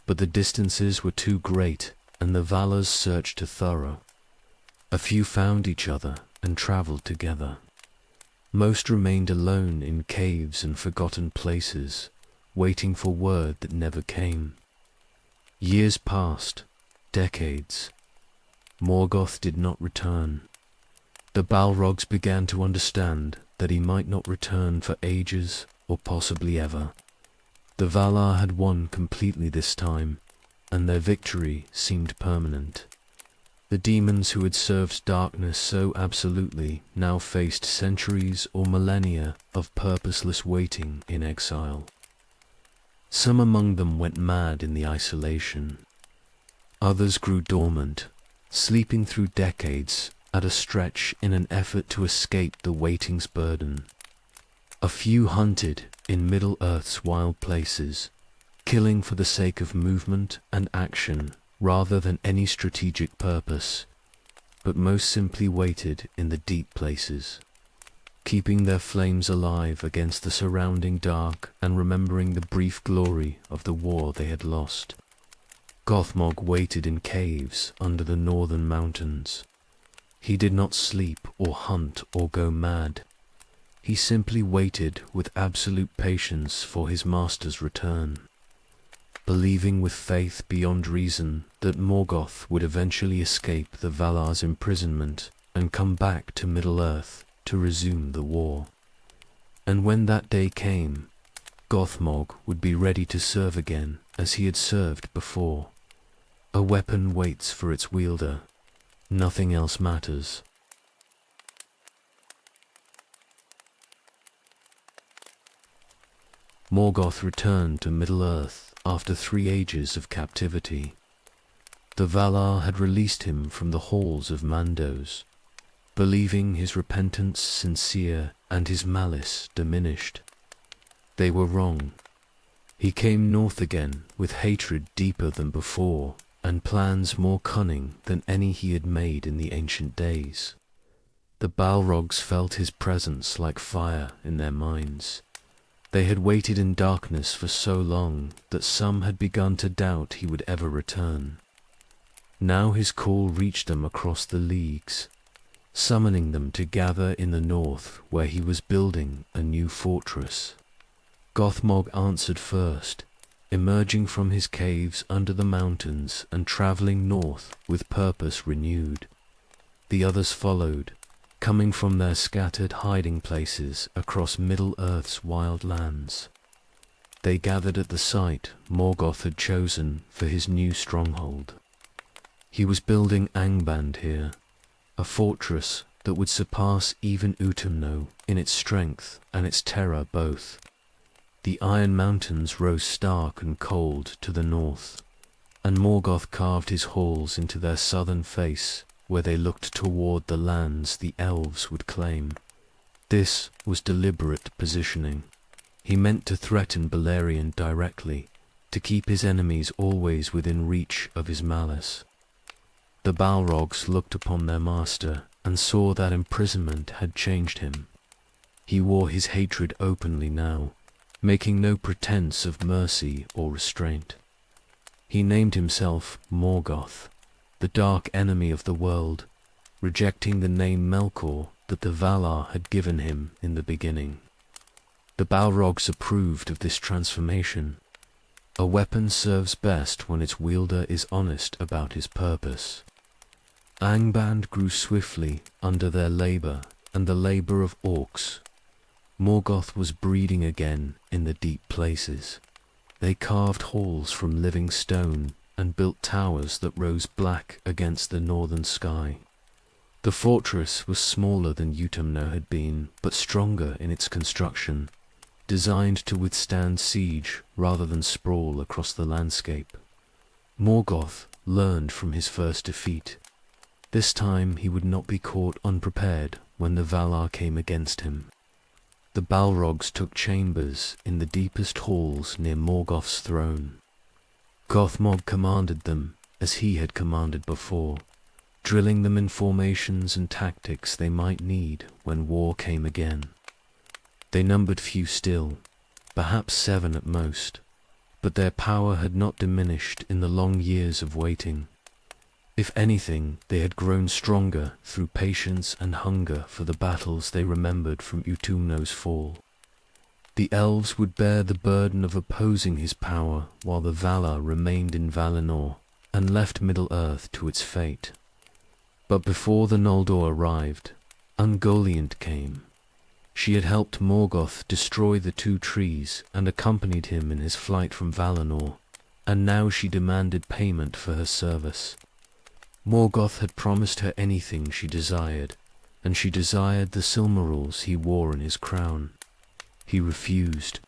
but the distances were too great and the Valars searched too thorough. A few found each other and travelled together. Most remained alone in caves and forgotten places, waiting for word that never came. Years passed, decades. Morgoth did not return. The Balrogs began to understand that he might not return for ages or possibly ever. The Valar had won completely this time, and their victory seemed permanent. The demons who had served darkness so absolutely now faced centuries or millennia of purposeless waiting in exile. Some among them went mad in the isolation. Others grew dormant, sleeping through decades at a stretch in an effort to escape the waiting's burden. A few hunted in Middle-earth's wild places, killing for the sake of movement and action rather than any strategic purpose, but most simply waited in the deep places, keeping their flames alive against the surrounding dark and remembering the brief glory of the war they had lost. Gothmog waited in caves under the northern mountains. He did not sleep or hunt or go mad. He simply waited with absolute patience for his master's return, believing with faith beyond reason that Morgoth would eventually escape the Valar's imprisonment and come back to Middle-earth to resume the war. And when that day came, Gothmog would be ready to serve again as he had served before. A weapon waits for its wielder. Nothing else matters. Morgoth returned to Middle-earth after 3 ages of captivity. The Valar had released him from the halls of Mandos, believing his repentance sincere and his malice diminished. They were wrong. He came north again with hatred deeper than before, and plans more cunning than any he had made in the ancient days. The Balrogs felt his presence like fire in their minds. They had waited in darkness for so long that some had begun to doubt he would ever return. Now his call reached them across the leagues, summoning them to gather in the north where he was building a new fortress. Gothmog answered first, emerging from his caves under the mountains and traveling north with purpose renewed. The others followed, coming from their scattered hiding places across Middle-earth's wild lands. They gathered at the site Morgoth had chosen for his new stronghold. He was building Angband here, a fortress that would surpass even Utumno in its strength and its terror both. The Iron Mountains rose stark and cold to the north, and Morgoth carved his halls into their southern face where they looked toward the lands the elves would claim. This was deliberate positioning. He meant to threaten Beleriand directly, to keep his enemies always within reach of his malice. The Balrogs looked upon their master and saw that imprisonment had changed him. He wore his hatred openly now, making no pretense of mercy or restraint. He named himself Morgoth, the dark enemy of the world, rejecting the name Melkor that the Valar had given him in the beginning. The Balrogs approved of this transformation. A weapon serves best when its wielder is honest about his purpose. Angband grew swiftly under their labor and the labor of orcs. Morgoth was breeding again in the deep places. They carved halls from living stone and built towers that rose black against the northern sky. The fortress was smaller than Utumno had been, but stronger in its construction, designed to withstand siege rather than sprawl across the landscape. Morgoth learned from his first defeat. This time he would not be caught unprepared when the Valar came against him. The Balrogs took chambers in the deepest halls near Morgoth's throne. Gothmog commanded them as he had commanded before, drilling them in formations and tactics they might need when war came again. They numbered few still, perhaps 7 at most, but their power had not diminished in the long years of waiting. If anything, they had grown stronger through patience and hunger for the battles they remembered from Utumno's fall. The elves would bear the burden of opposing his power while the Valar remained in Valinor and left Middle-earth to its fate. But before the Noldor arrived, Ungoliant came. She had helped Morgoth destroy the 2 trees and accompanied him in his flight from Valinor, and now she demanded payment for her service. Morgoth had promised her anything she desired, and she desired the Silmarils he wore in his crown. He refused.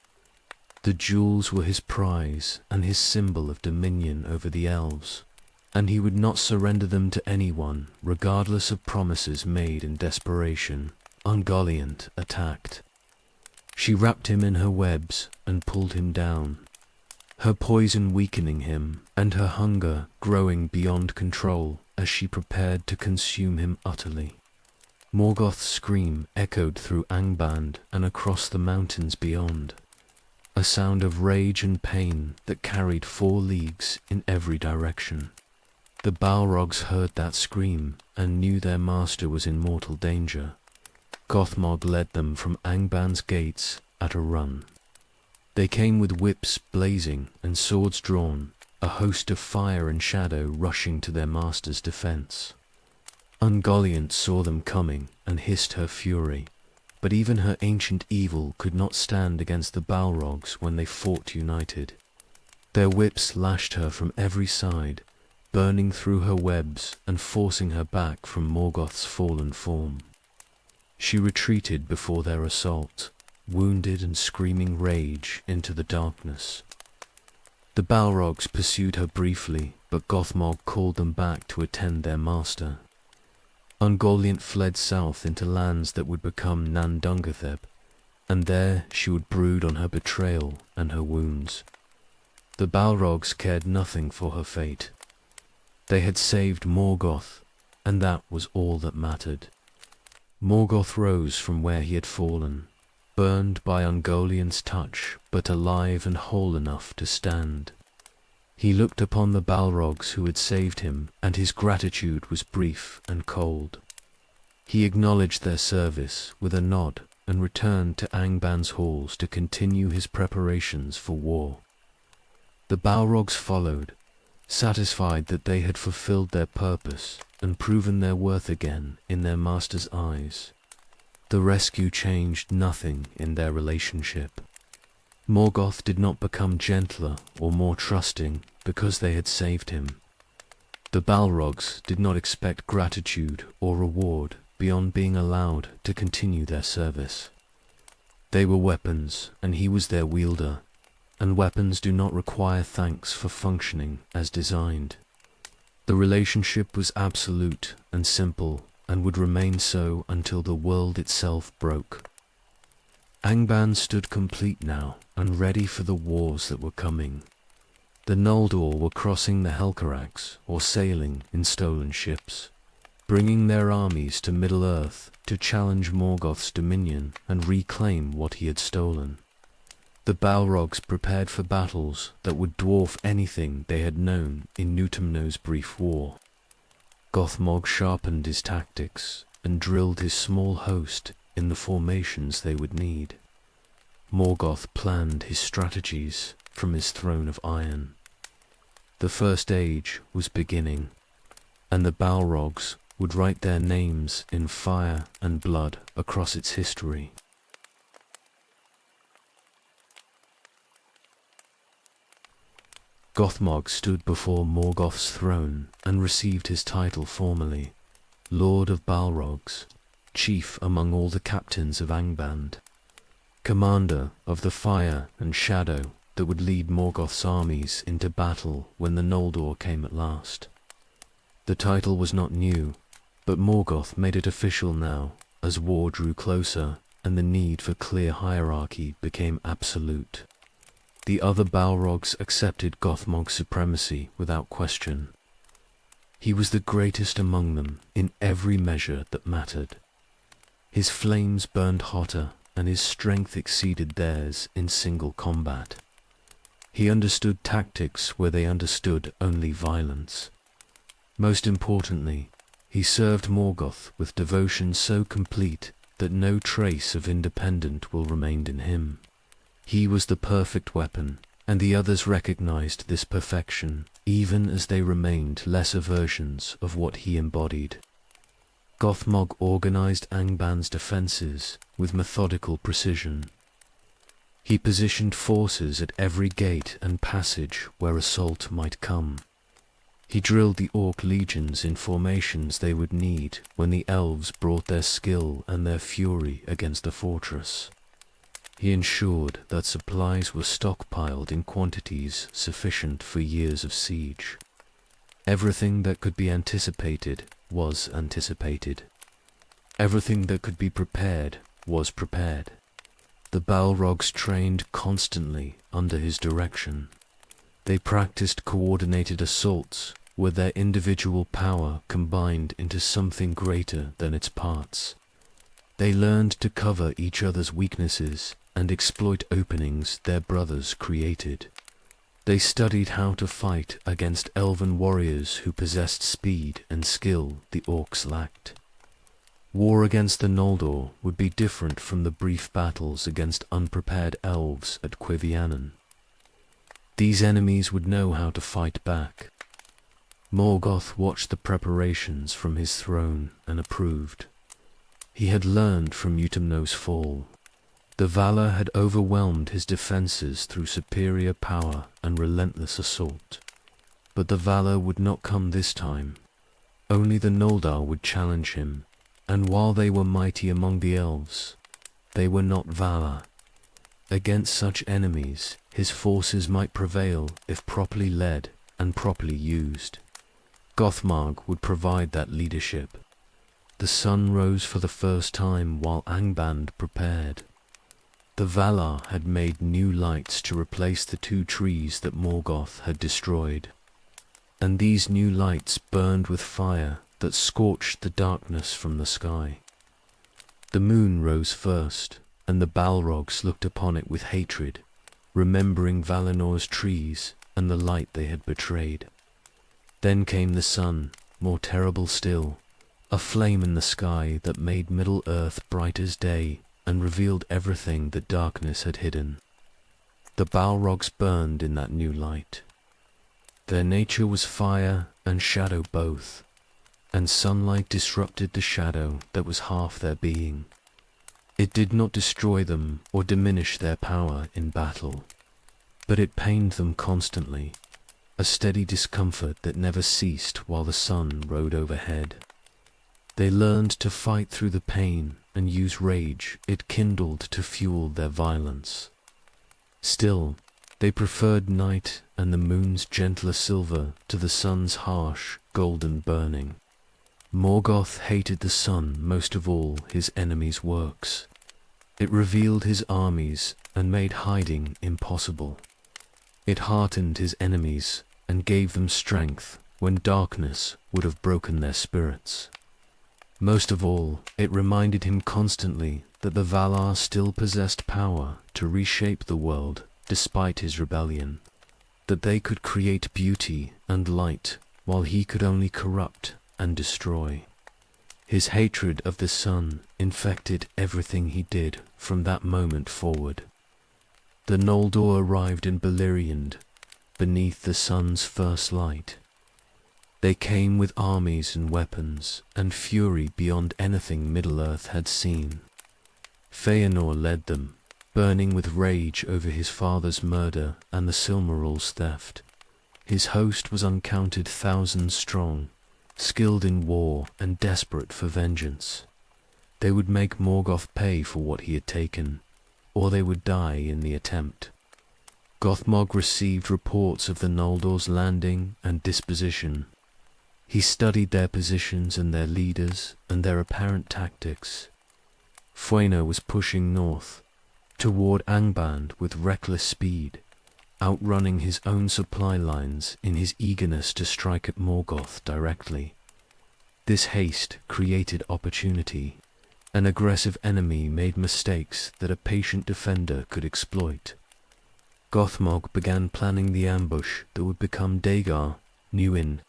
The jewels were his prize and his symbol of dominion over the elves, and he would not surrender them to anyone, regardless of promises made in desperation. Ungoliant attacked. She wrapped him in her webs and pulled him down, her poison weakening him and her hunger growing beyond control as she prepared to consume him utterly. Morgoth's scream echoed through Angband and across the mountains beyond, a sound of rage and pain that carried 4 leagues in every direction. The Balrogs heard that scream and knew their master was in mortal danger. Gothmog led them from Angband's gates at a run. They came with whips blazing and swords drawn, a host of fire and shadow rushing to their master's defense. Ungoliant saw them coming and hissed her fury, but even her ancient evil could not stand against the Balrogs when they fought united. Their whips lashed her from every side, burning through her webs and forcing her back from Morgoth's fallen form. She retreated before their assault, wounded and screaming rage into the darkness. The Balrogs pursued her briefly, but Gothmog called them back to attend their master. Ungoliant fled south into lands that would become Nan Dungatheb, and there she would brood on her betrayal and her wounds. The Balrogs cared nothing for her fate. They had saved Morgoth, and that was all that mattered. Morgoth rose from where he had fallen, burned by Ungoliant's touch, but alive and whole enough to stand. He looked upon the Balrogs who had saved him, and his gratitude was brief and cold. He acknowledged their service with a nod and returned to Angban's halls to continue his preparations for war. The Balrogs followed, satisfied that they had fulfilled their purpose and proven their worth again in their master's eyes. The rescue changed nothing in their relationship. Morgoth did not become gentler or more trusting because they had saved him. The Balrogs did not expect gratitude or reward beyond being allowed to continue their service. They were weapons, and he was their wielder, and weapons do not require thanks for functioning as designed. The relationship was absolute and simple, and would remain so until the world itself broke. Angban stood complete now, and ready for the wars that were coming. The Noldor were crossing the Helcarax, or sailing in stolen ships, bringing their armies to Middle-earth to challenge Morgoth's dominion and reclaim what he had stolen. The Balrogs prepared for battles that would dwarf anything they had known in Nutumno's brief war. Gothmog sharpened his tactics and drilled his small host in the formations they would need. Morgoth planned his strategies from his throne of iron. The First Age was beginning, and the Balrogs would write their names in fire and blood across its history. Gothmog stood before Morgoth's throne and received his title formally, Lord of Balrogs, chief among all the captains of Angband, commander of the fire and shadow that would lead Morgoth's armies into battle when the Noldor came at last. The title was not new, but Morgoth made it official now as war drew closer and the need for clear hierarchy became absolute. The other Balrogs accepted Gothmog's supremacy without question. He was the greatest among them in every measure that mattered. His flames burned hotter, and his strength exceeded theirs in single combat. He understood tactics where they understood only violence. Most importantly, he served Morgoth with devotion so complete that no trace of independent will remain in him. He was the perfect weapon, and the others recognized this perfection, even as they remained lesser versions of what he embodied. Gothmog organized Angban's defenses with methodical precision. He positioned forces at every gate and passage where assault might come. He drilled the Orc legions in formations they would need when the elves brought their skill and their fury against the fortress. He ensured that supplies were stockpiled in quantities sufficient for years of siege. Everything that could be anticipated was anticipated. Everything that could be prepared was prepared. The Balrogs trained constantly under his direction. They practiced coordinated assaults where their individual power combined into something greater than its parts. They learned to cover each other's weaknesses and exploit openings their brothers created. They studied how to fight against elven warriors who possessed speed and skill the Orcs lacked. War against the Noldor would be different from the brief battles against unprepared elves at Quivianen. These enemies would know how to fight back. Morgoth watched the preparations from his throne and approved. He had learned from Utumno's fall. The Valar had overwhelmed his defenses through superior power and relentless assault. But the Valar would not come this time. Only the Noldor would challenge him, and while they were mighty among the elves, they were not Valar. Against such enemies, his forces might prevail if properly led and properly used. Gothmog would provide that leadership. The sun rose for the first time while Angband prepared. The Valar had made new lights to replace the 2 trees that Morgoth had destroyed, and these new lights burned with fire that scorched the darkness from the sky. The moon rose first, and the Balrogs looked upon it with hatred, remembering Valinor's trees and the light they had betrayed. Then came the sun, more terrible still, a flame in the sky that made Middle-earth bright as day and revealed everything that darkness had hidden. The Balrogs burned in that new light. Their nature was fire and shadow both, and sunlight disrupted the shadow that was half their being. It did not destroy them or diminish their power in battle, but it pained them constantly, a steady discomfort that never ceased while the sun rode overhead. They learned to fight through the pain and use rage it kindled to fuel their violence. Still, they preferred night and the moon's gentler silver to the sun's harsh, golden burning. Morgoth hated the sun most of all his enemies' works. It revealed his armies and made hiding impossible. It heartened his enemies and gave them strength when darkness would have broken their spirits. Most of all, it reminded him constantly that the Valar still possessed power to reshape the world despite his rebellion, that they could create beauty and light while he could only corrupt and destroy. His hatred of the sun infected everything he did from that moment forward. The Noldor arrived in Beleriand, beneath the sun's first light. They came with armies and weapons, and fury beyond anything Middle-earth had seen. Feanor led them, burning with rage over his father's murder and the Silmarils' theft. His host was uncounted thousands strong, skilled in war and desperate for vengeance. They would make Morgoth pay for what he had taken, or they would die in the attempt. Gothmog received reports of the Noldor's landing and disposition. He studied their positions and their leaders and their apparent tactics. Fëanor was pushing north, toward Angband with reckless speed, outrunning his own supply lines in his eagerness to strike at Morgoth directly. This haste created opportunity. An aggressive enemy made mistakes that a patient defender could exploit. Gothmog began planning the ambush that would become Dagar, Newin.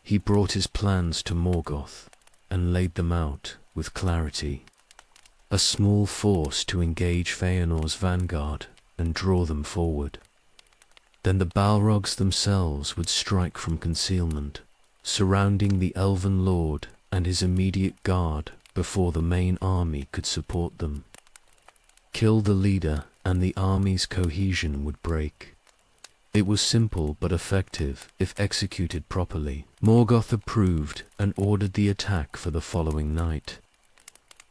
He brought his plans to Morgoth and laid them out with clarity. A small force to engage Feanor's vanguard and draw them forward. Then the Balrogs themselves would strike from concealment, surrounding the Elven Lord and his immediate guard before the main army could support them. Kill the leader and the army's cohesion would break. It was simple but effective if executed properly. Morgoth approved and ordered the attack for the following night.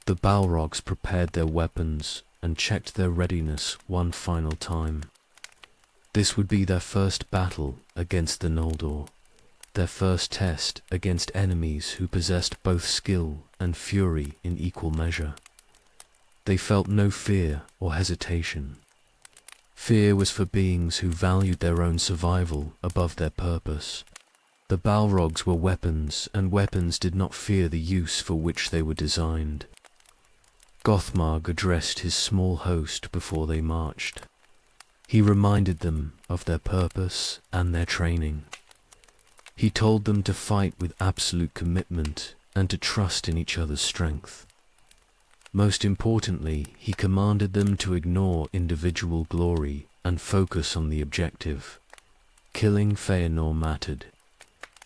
The Balrogs prepared their weapons and checked their readiness one final time. This would be their first battle against the Noldor, their first test against enemies who possessed both skill and fury in equal measure. They felt no fear or hesitation. Fear was for beings who valued their own survival above their purpose. The Balrogs were weapons, and weapons did not fear the use for which they were designed. Gothmog addressed his small host before they marched. He reminded them of their purpose and their training. He told them to fight with absolute commitment and to trust in each other's strength. Most importantly, he commanded them to ignore individual glory and focus on the objective. Killing Feanor mattered.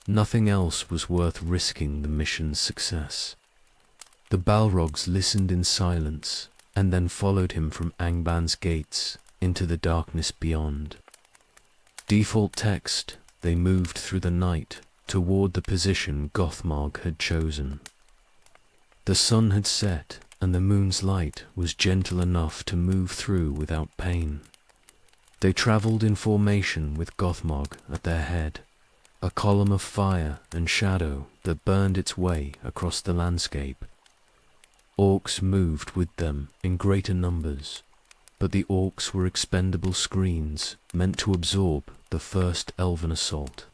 Nothing else was worth risking the mission's success. The Balrogs listened in silence and then followed him from Angband's gates into the darkness beyond. Default text, they moved through the night toward the position Gothmog had chosen. The sun had set, and the moon's light was gentle enough to move through without pain. They travelled in formation with Gothmog at their head, a column of fire and shadow that burned its way across the landscape. Orcs moved with them in greater numbers, but the orcs were expendable screens meant to absorb the first elven assault.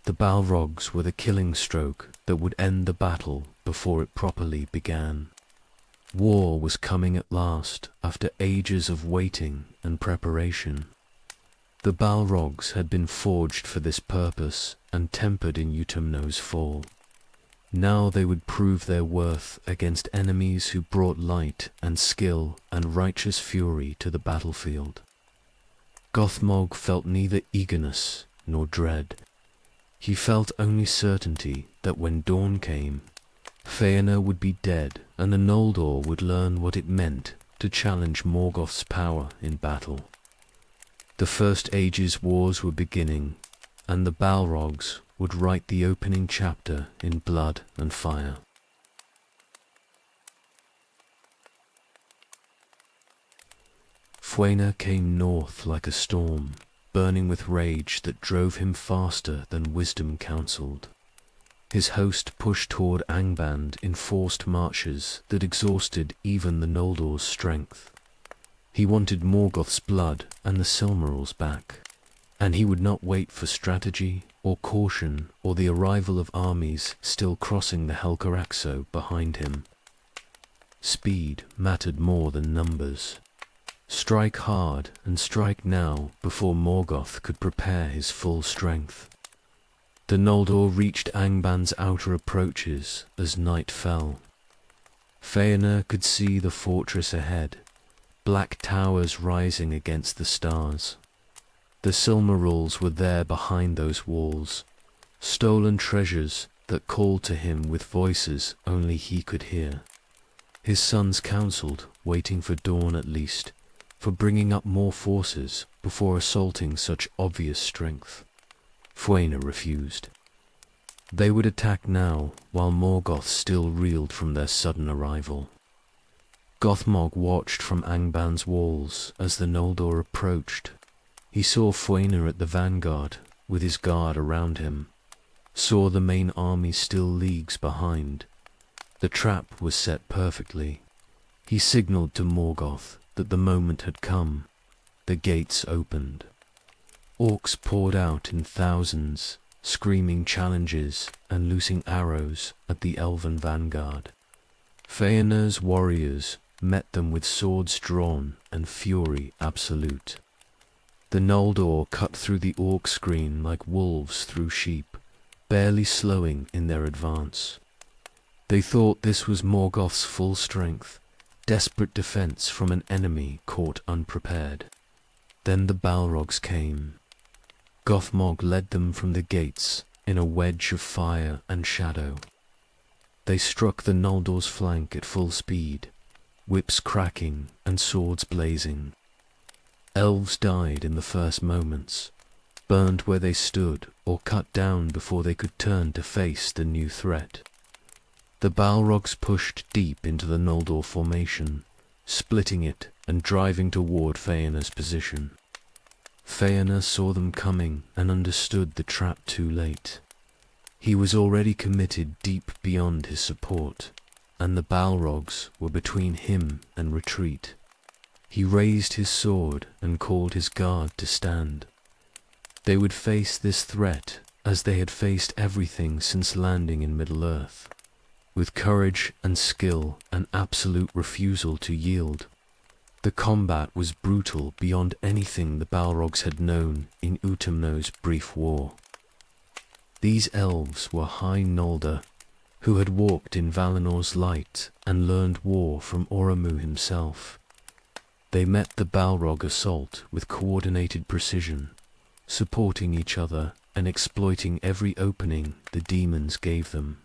The Balrogs were the killing stroke that would end the battle before it properly began. War was coming at last after ages of waiting and preparation. The Balrogs had been forged for this purpose and tempered in Utumno's fall. Now they would prove their worth against enemies who brought light and skill and righteous fury to the battlefield. Gothmog felt neither eagerness nor dread. He felt only certainty that when dawn came, Feanor would be dead and the Noldor would learn what it meant to challenge Morgoth's power in battle. The First Age's wars were beginning, and the Balrogs would write the opening chapter in blood and fire. Feanor came north like a storm, burning with rage that drove him faster than wisdom counselled. His host pushed toward Angband in forced marches that exhausted even the Noldor's strength. He wanted Morgoth's blood and the Silmarils back, and he would not wait for strategy or caution or the arrival of armies still crossing the Helcaraxo behind him. Speed mattered more than numbers. Strike hard and strike now before Morgoth could prepare his full strength. The Noldor reached Angband's outer approaches as night fell. Feanor could see the fortress ahead, black towers rising against the stars. The Silmarils were there behind those walls, stolen treasures that called to him with voices only he could hear. His sons counselled, waiting for dawn at least, for bringing up more forces before assaulting such obvious strength. Feanor refused. They would attack now, while Morgoth still reeled from their sudden arrival. Gothmog watched from Angband's walls as the Noldor approached. He saw Feanor at the vanguard, with his guard around him, saw the main army still leagues behind. The trap was set perfectly. He signalled to Morgoth that the moment had come. The gates opened. Orcs poured out in thousands, screaming challenges and loosing arrows at the elven vanguard. Feanor's warriors met them with swords drawn and fury absolute. The Noldor cut through the orc screen like wolves through sheep, barely slowing in their advance. They thought this was Morgoth's full strength, desperate defense from an enemy caught unprepared. Then the Balrogs came. Gothmog led them from the gates in a wedge of fire and shadow. They struck the Noldor's flank at full speed, whips cracking and swords blazing. Elves died in the first moments, burned where they stood or cut down before they could turn to face the new threat. The Balrogs pushed deep into the Noldor formation, splitting it and driving toward Feanor's position. Feanor saw them coming and understood the trap too late. He was already committed deep beyond his support, and the Balrogs were between him and retreat. He raised his sword and called his guard to stand. They would face this threat as they had faced everything since landing in Middle-earth, with courage and skill and absolute refusal to yield. The combat was brutal beyond anything the Balrogs had known in Utumno's brief war. These elves were High Noldor, who had walked in Valinor's light and learned war from Oromû himself. They met the Balrog assault with coordinated precision, supporting each other and exploiting every opening the demons gave them.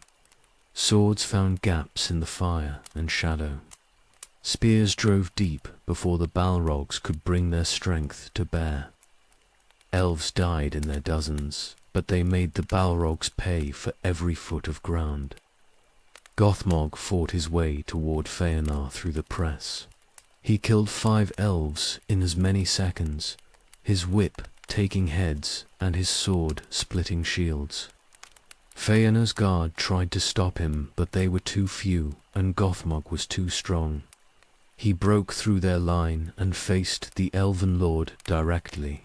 Swords found gaps in the fire and shadow. Spears drove deep before the Balrogs could bring their strength to bear. Elves died in their dozens, but they made the Balrogs pay for every foot of ground. Gothmog fought his way toward Feanor through the press. He killed 5 elves in as many seconds, his whip taking heads and his sword splitting shields. Feanor's guard tried to stop him, but they were too few and Gothmog was too strong. He broke through their line and faced the Elven Lord directly.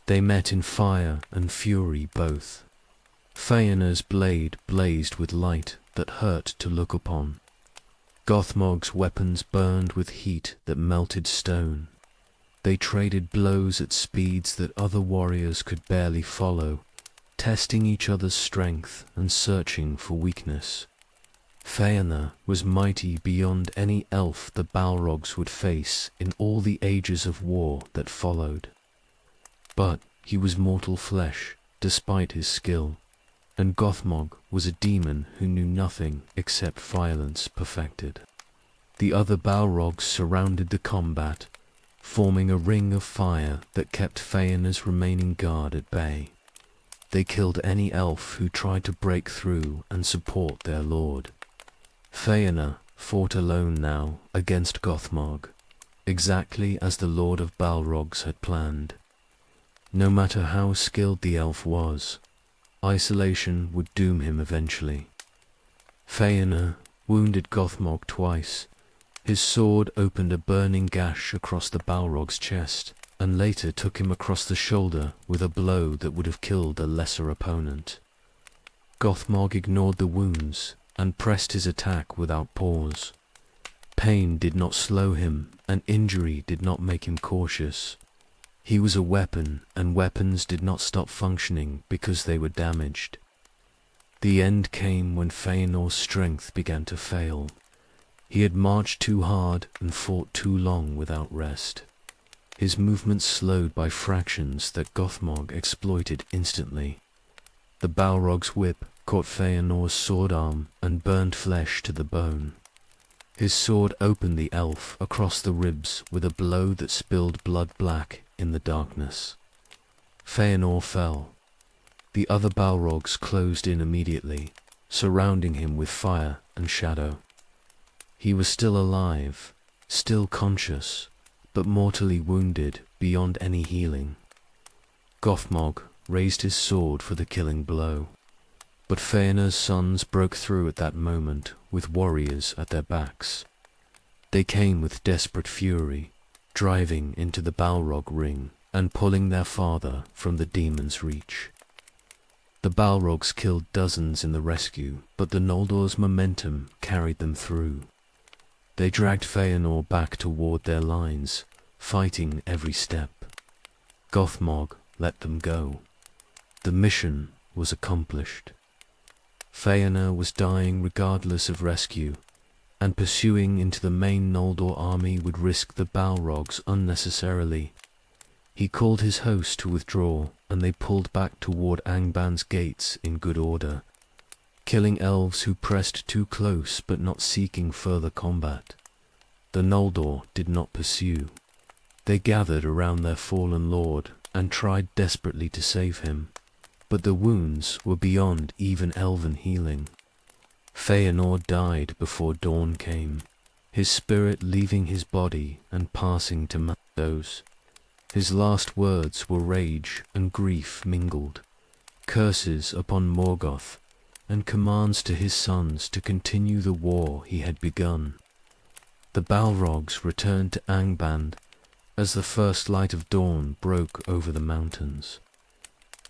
They met in fire and fury both. Feanor's blade blazed with light that hurt to look upon. Gothmog's weapons burned with heat that melted stone. They traded blows at speeds that other warriors could barely follow, testing each other's strength and searching for weakness. Feanor was mighty beyond any elf the Balrogs would face in all the ages of war that followed. But he was mortal flesh, despite his skill, and Gothmog was a demon who knew nothing except violence perfected. The other Balrogs surrounded the combat, forming a ring of fire that kept Feanor's remaining guard at bay. They killed any elf who tried to break through and support their lord. Feanor fought alone now against Gothmog, exactly as the Lord of Balrogs had planned. No matter how skilled the elf was, isolation would doom him eventually. Feanor wounded Gothmog twice. His sword opened a burning gash across the Balrog's chest, and later took him across the shoulder with a blow that would have killed a lesser opponent. Gothmog ignored the wounds and pressed his attack without pause. Pain did not slow him, and injury did not make him cautious. He was a weapon, and weapons did not stop functioning because they were damaged. The end came when Feanor's strength began to fail. He had marched too hard and fought too long without rest. His movements slowed by fractions that Gothmog exploited instantly. The Balrog's whip caught Feanor's sword arm and burned flesh to the bone. His sword opened the elf across the ribs with a blow that spilled blood black in the darkness. Feanor fell. The other Balrogs closed in immediately, surrounding him with fire and shadow. He was still alive, still conscious, but mortally wounded beyond any healing. Gothmog raised his sword for the killing blow, but Feanor's sons broke through at that moment with warriors at their backs. They came with desperate fury, driving into the Balrog ring and pulling their father from the demon's reach. The Balrogs killed dozens in the rescue, but the Noldor's momentum carried them through. They dragged Feanor back toward their lines, fighting every step. Gothmog let them go. The mission was accomplished. Feanor was dying regardless of rescue, and pursuing into the main Noldor army would risk the Balrogs unnecessarily. He called his host to withdraw, and they pulled back toward Angban's gates in good order, killing elves who pressed too close but not seeking further combat. The Noldor did not pursue. They gathered around their fallen lord and tried desperately to save him, but the wounds were beyond even elven healing. Feanor died before dawn came, his spirit leaving his body and passing to Mandos. His last words were rage and grief mingled, curses upon Morgoth, and commands to his sons to continue the war he had begun. The Balrogs returned to Angband as the first light of dawn broke over the mountains.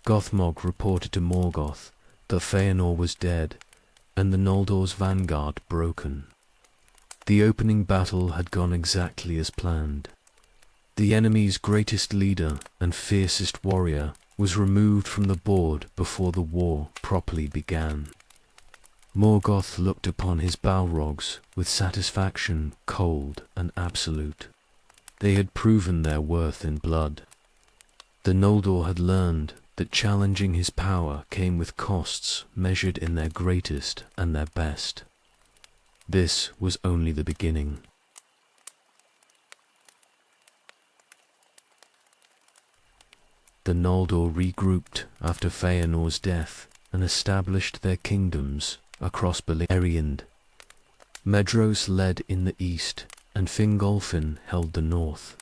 Gothmog reported to Morgoth that Feanor was dead and the Noldor's vanguard broken. The opening battle had gone exactly as planned. The enemy's greatest leader and fiercest warrior was removed from the board before the war properly began. Morgoth looked upon his Balrogs with satisfaction cold and absolute. They had proven their worth in blood. The Noldor had learned that challenging his power came with costs measured in their greatest and their best. This was only the beginning. The Noldor regrouped after Feanor's death and established their kingdoms across Beleriand. Medros led in the east, and Fingolfin held the north.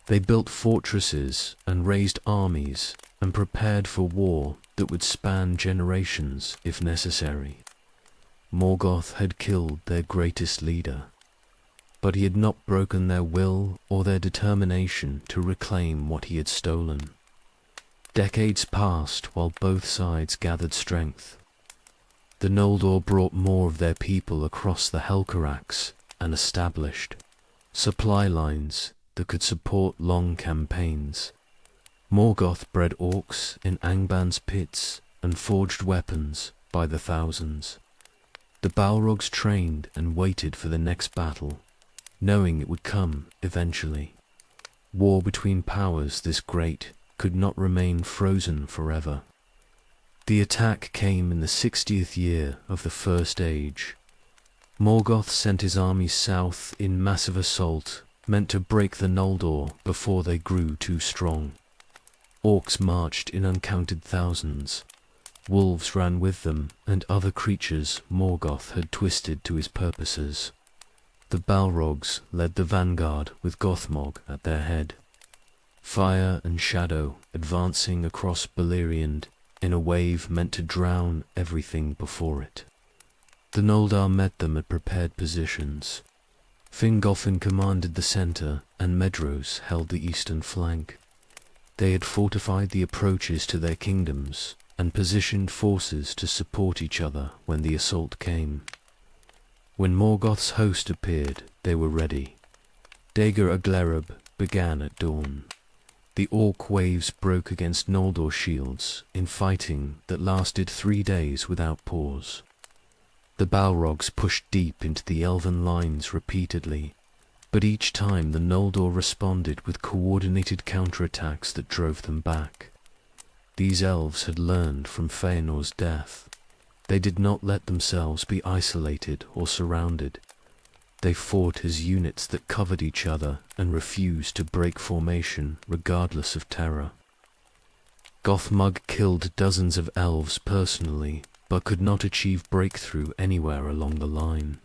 They built fortresses and raised armies and prepared for war that would span generations if necessary. Morgoth had killed their greatest leader, but he had not broken their will or their determination to reclaim what he had stolen. Decades passed while both sides gathered strength. The Noldor brought more of their people across the Helcarax and established supply lines that could support long campaigns. Morgoth bred orcs in Angban's pits and forged weapons by the thousands. The Balrogs trained and waited for the next battle, knowing it would come eventually. War between powers this great could not remain frozen forever. The attack came in the 60th year of the First Age. Morgoth sent his armies south in massive assault, meant to break the Noldor before they grew too strong. Orcs marched in uncounted thousands. Wolves ran with them, and other creatures Morgoth had twisted to his purposes. The Balrogs led the vanguard with Gothmog at their head. Fire and shadow advancing across Beleriand in a wave meant to drown everything before it. The Noldor met them at prepared positions. Fingolfin commanded the centre, and Medros held the eastern flank. They had fortified the approaches to their kingdoms, and positioned forces to support each other when the assault came. When Morgoth's host appeared, they were ready. Dagor Aglereb began at dawn. The orc waves broke against Noldor shields in fighting that lasted 3 days without pause. The Balrogs pushed deep into the elven lines repeatedly, but each time the Noldor responded with coordinated counterattacks that drove them back. These elves had learned from Feanor's death. They did not let themselves be isolated or surrounded. They fought as units that covered each other and refused to break formation regardless of terror. Gothmog killed dozens of elves personally, but could not achieve breakthrough anywhere along the line.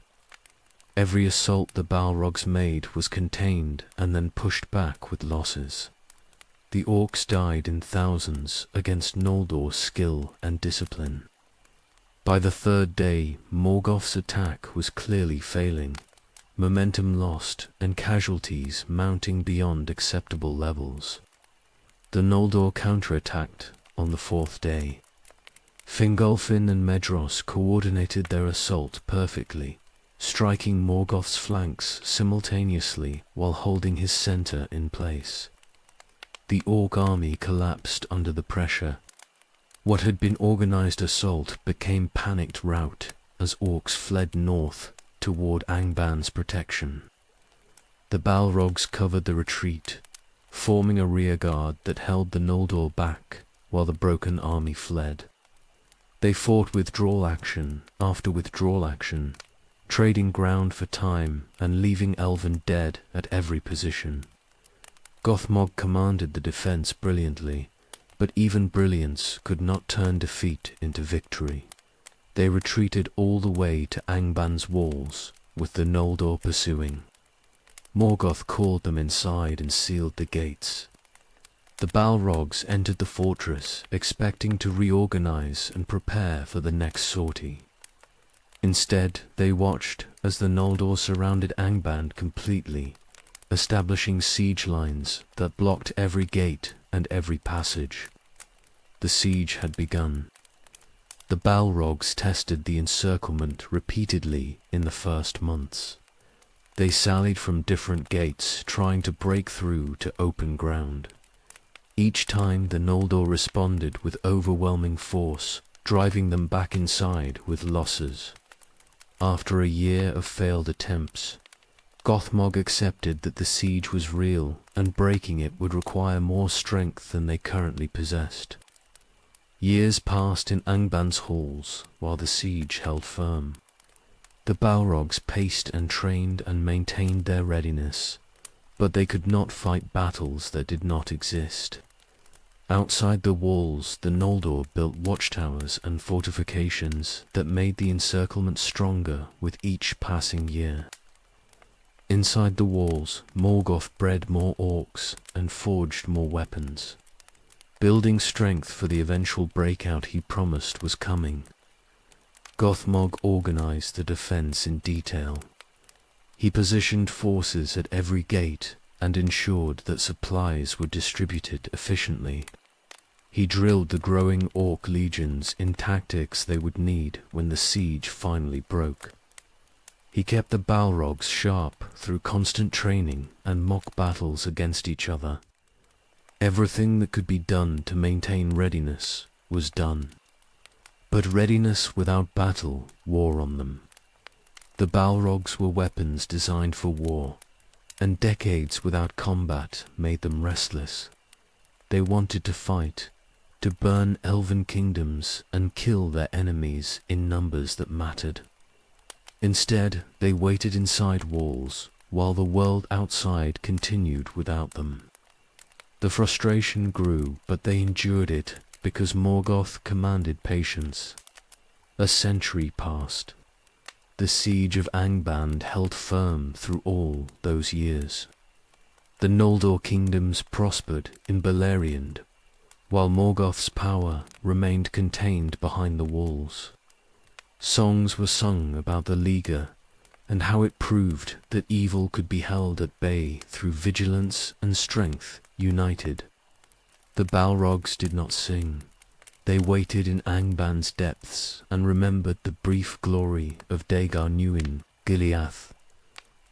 Every assault the Balrogs made was contained and then pushed back with losses. The orcs died in thousands against Noldor's skill and discipline. By the 3rd day, Morgoth's attack was clearly failing, momentum lost and casualties mounting beyond acceptable levels. The Noldor counterattacked on the 4th day. Fingolfin and Medros coordinated their assault perfectly, striking Morgoth's flanks simultaneously while holding his center in place. The orc army collapsed under the pressure. What had been organized assault became panicked rout as orcs fled north toward Angban's protection. The Balrogs covered the retreat, forming a rearguard that held the Noldor back while the broken army fled. They fought withdrawal action after withdrawal action, trading ground for time and leaving elven dead at every position. Gothmog commanded the defense brilliantly, but even brilliance could not turn defeat into victory. They retreated all the way to Angban's walls, with the Noldor pursuing. Morgoth called them inside and sealed the gates. The Balrogs entered the fortress, expecting to reorganize and prepare for the next sortie. Instead, they watched as the Noldor surrounded Angban completely, establishing siege lines that blocked every gate and every passage. The siege had begun. The Balrogs tested the encirclement repeatedly in the first months. They sallied from different gates, trying to break through to open ground. Each time the Noldor responded with overwhelming force, driving them back inside with losses. After a year of failed attempts, Gothmog accepted that the siege was real and breaking it would require more strength than they currently possessed. Years passed in Angban's halls while the siege held firm. The Balrogs paced and trained and maintained their readiness, but they could not fight battles that did not exist. Outside the walls, the Noldor built watchtowers and fortifications that made the encirclement stronger with each passing year. Inside the walls, Morgoth bred more orcs and forged more weapons. Building strength for the eventual breakout he promised was coming. Gothmog organized the defense in detail. He positioned forces at every gate and ensured that supplies were distributed efficiently. He drilled the growing orc legions in tactics they would need when the siege finally broke. He kept the Balrogs sharp through constant training and mock battles against each other. Everything that could be done to maintain readiness was done. But readiness without battle wore on them. The Balrogs were weapons designed for war, and decades without combat made them restless. They wanted to fight, to burn elven kingdoms and kill their enemies in numbers that mattered. Instead, they waited inside walls, while the world outside continued without them. The frustration grew, but they endured it because Morgoth commanded patience. A century passed. The siege of Angband held firm through all those years. The Noldor kingdoms prospered in Beleriand, while Morgoth's power remained contained behind the walls. Songs were sung about the Liga and how it proved that evil could be held at bay through vigilance and strength united. The Balrogs did not sing. They waited in Angband's depths and remembered the brief glory of Dagar Nuin, Gileath.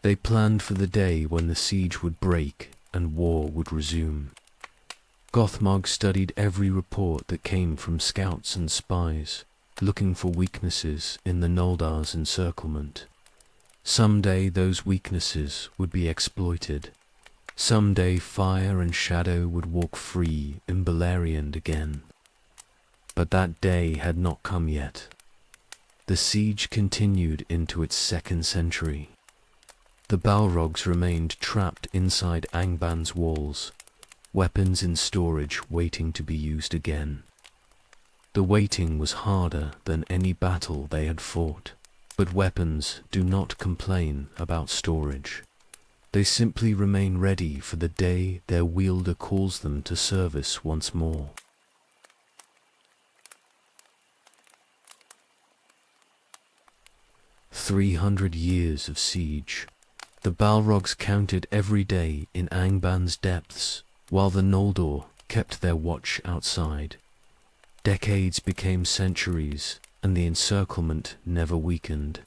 They planned for the day when the siege would break and war would resume. Gothmog studied every report that came from scouts and spies, looking for weaknesses in the Noldar's encirclement. Someday those weaknesses would be exploited. Someday fire and shadow would walk free in Beleriand again. But that day had not come yet. The siege continued into its second century. The Balrogs remained trapped inside Angband's walls, weapons in storage waiting to be used again. The waiting was harder than any battle they had fought, but weapons do not complain about storage. They simply remain ready for the day their wielder calls them to service once more. 300 years of siege. The Balrogs counted every day in Angband's depths, while the Noldor kept their watch outside. Decades became centuries, and the encirclement never weakened.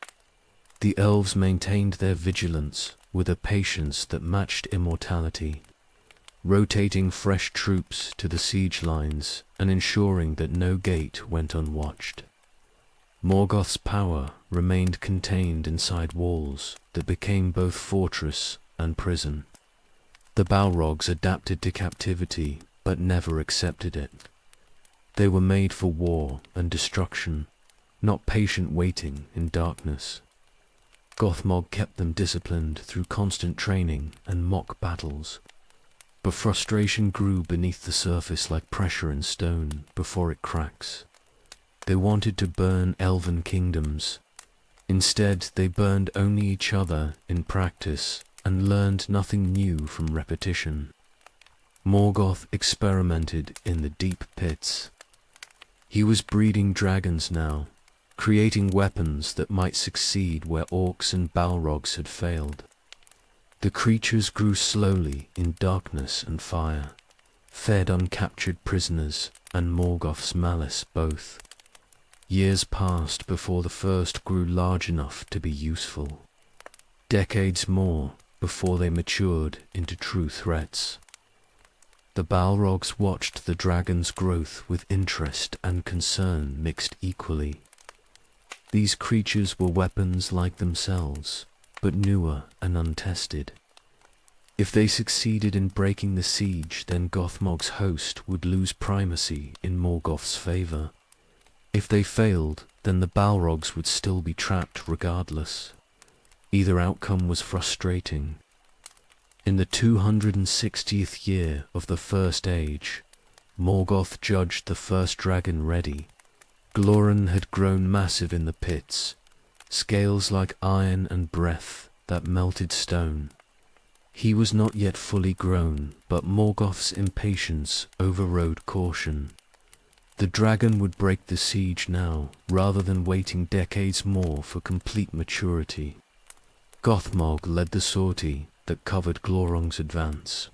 The elves maintained their vigilance with a patience that matched immortality, rotating fresh troops to the siege lines and ensuring that no gate went unwatched. Morgoth's power remained contained inside walls that became both fortress and prison. The Balrogs adapted to captivity but never accepted it. They were made for war and destruction, not patient waiting in darkness. Gothmog kept them disciplined through constant training and mock battles. But frustration grew beneath the surface like pressure in stone before it cracks. They wanted to burn elven kingdoms. Instead, they burned only each other in practice and learned nothing new from repetition. Morgoth experimented in the deep pits. He was breeding dragons now, creating weapons that might succeed where orcs and Balrogs had failed. The creatures grew slowly in darkness and fire, fed on captured prisoners and Morgoth's malice both. Years passed before the first grew large enough to be useful. Decades more before they matured into true threats. The Balrogs watched the dragon's growth with interest and concern mixed equally. These creatures were weapons like themselves, but newer and untested. If they succeeded in breaking the siege, then Gothmog's host would lose primacy in Morgoth's favor. If they failed, then the Balrogs would still be trapped regardless. Either outcome was frustrating. In the 260th year of the First Age, Morgoth judged the first dragon ready. Glorren had grown massive in the pits, scales like iron and breath that melted stone. He was not yet fully grown, but Morgoth's impatience overrode caution. The dragon would break the siege now, rather than waiting decades more for complete maturity. Gothmog led the sortie that covered Glorung's advance.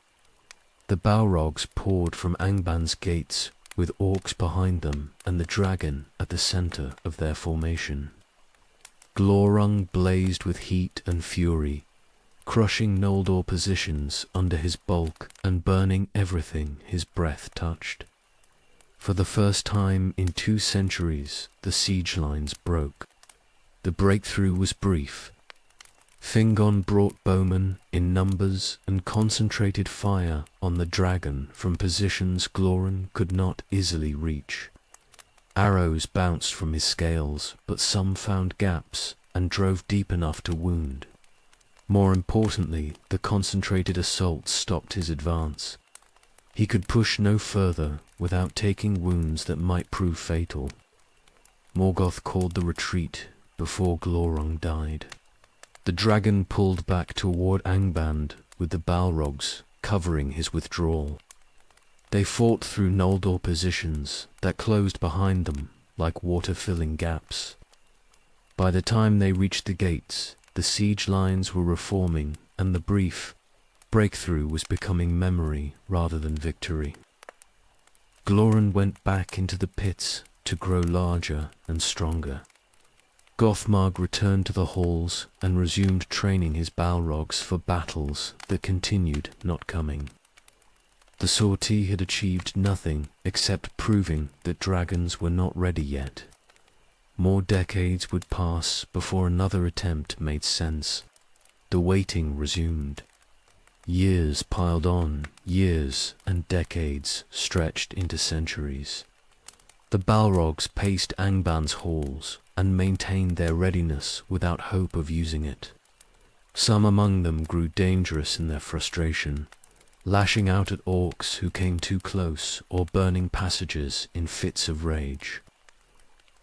The Balrogs poured from Angban's gates, with orcs behind them and the dragon at the center of their formation. Glorung blazed with heat and fury, crushing Noldor positions under his bulk and burning everything his breath touched. For the first time in 2 centuries, the siege lines broke. The breakthrough was brief. Fingon brought bowmen in numbers and concentrated fire on the dragon from positions Glorren could not easily reach. Arrows bounced from his scales, but some found gaps and drove deep enough to wound. More importantly, the concentrated assault stopped his advance. He could push no further without taking wounds that might prove fatal. Morgoth called the retreat before Glorung died. The dragon pulled back toward Angband, with the Balrogs covering his withdrawal. They fought through Noldor positions that closed behind them like water-filling gaps. By the time they reached the gates, the siege lines were reforming, and the brief breakthrough was becoming memory rather than victory. Glorren went back into the pits to grow larger and stronger. Gothmog returned to the halls and resumed training his Balrogs for battles that continued not coming. The sortie had achieved nothing except proving that dragons were not ready yet. More decades would pass before another attempt made sense. The waiting resumed. Years piled on, years and decades stretched into centuries. The Balrogs paced Angban's halls and maintained their readiness without hope of using it. Some among them grew dangerous in their frustration, lashing out at orcs who came too close or burning passages in fits of rage.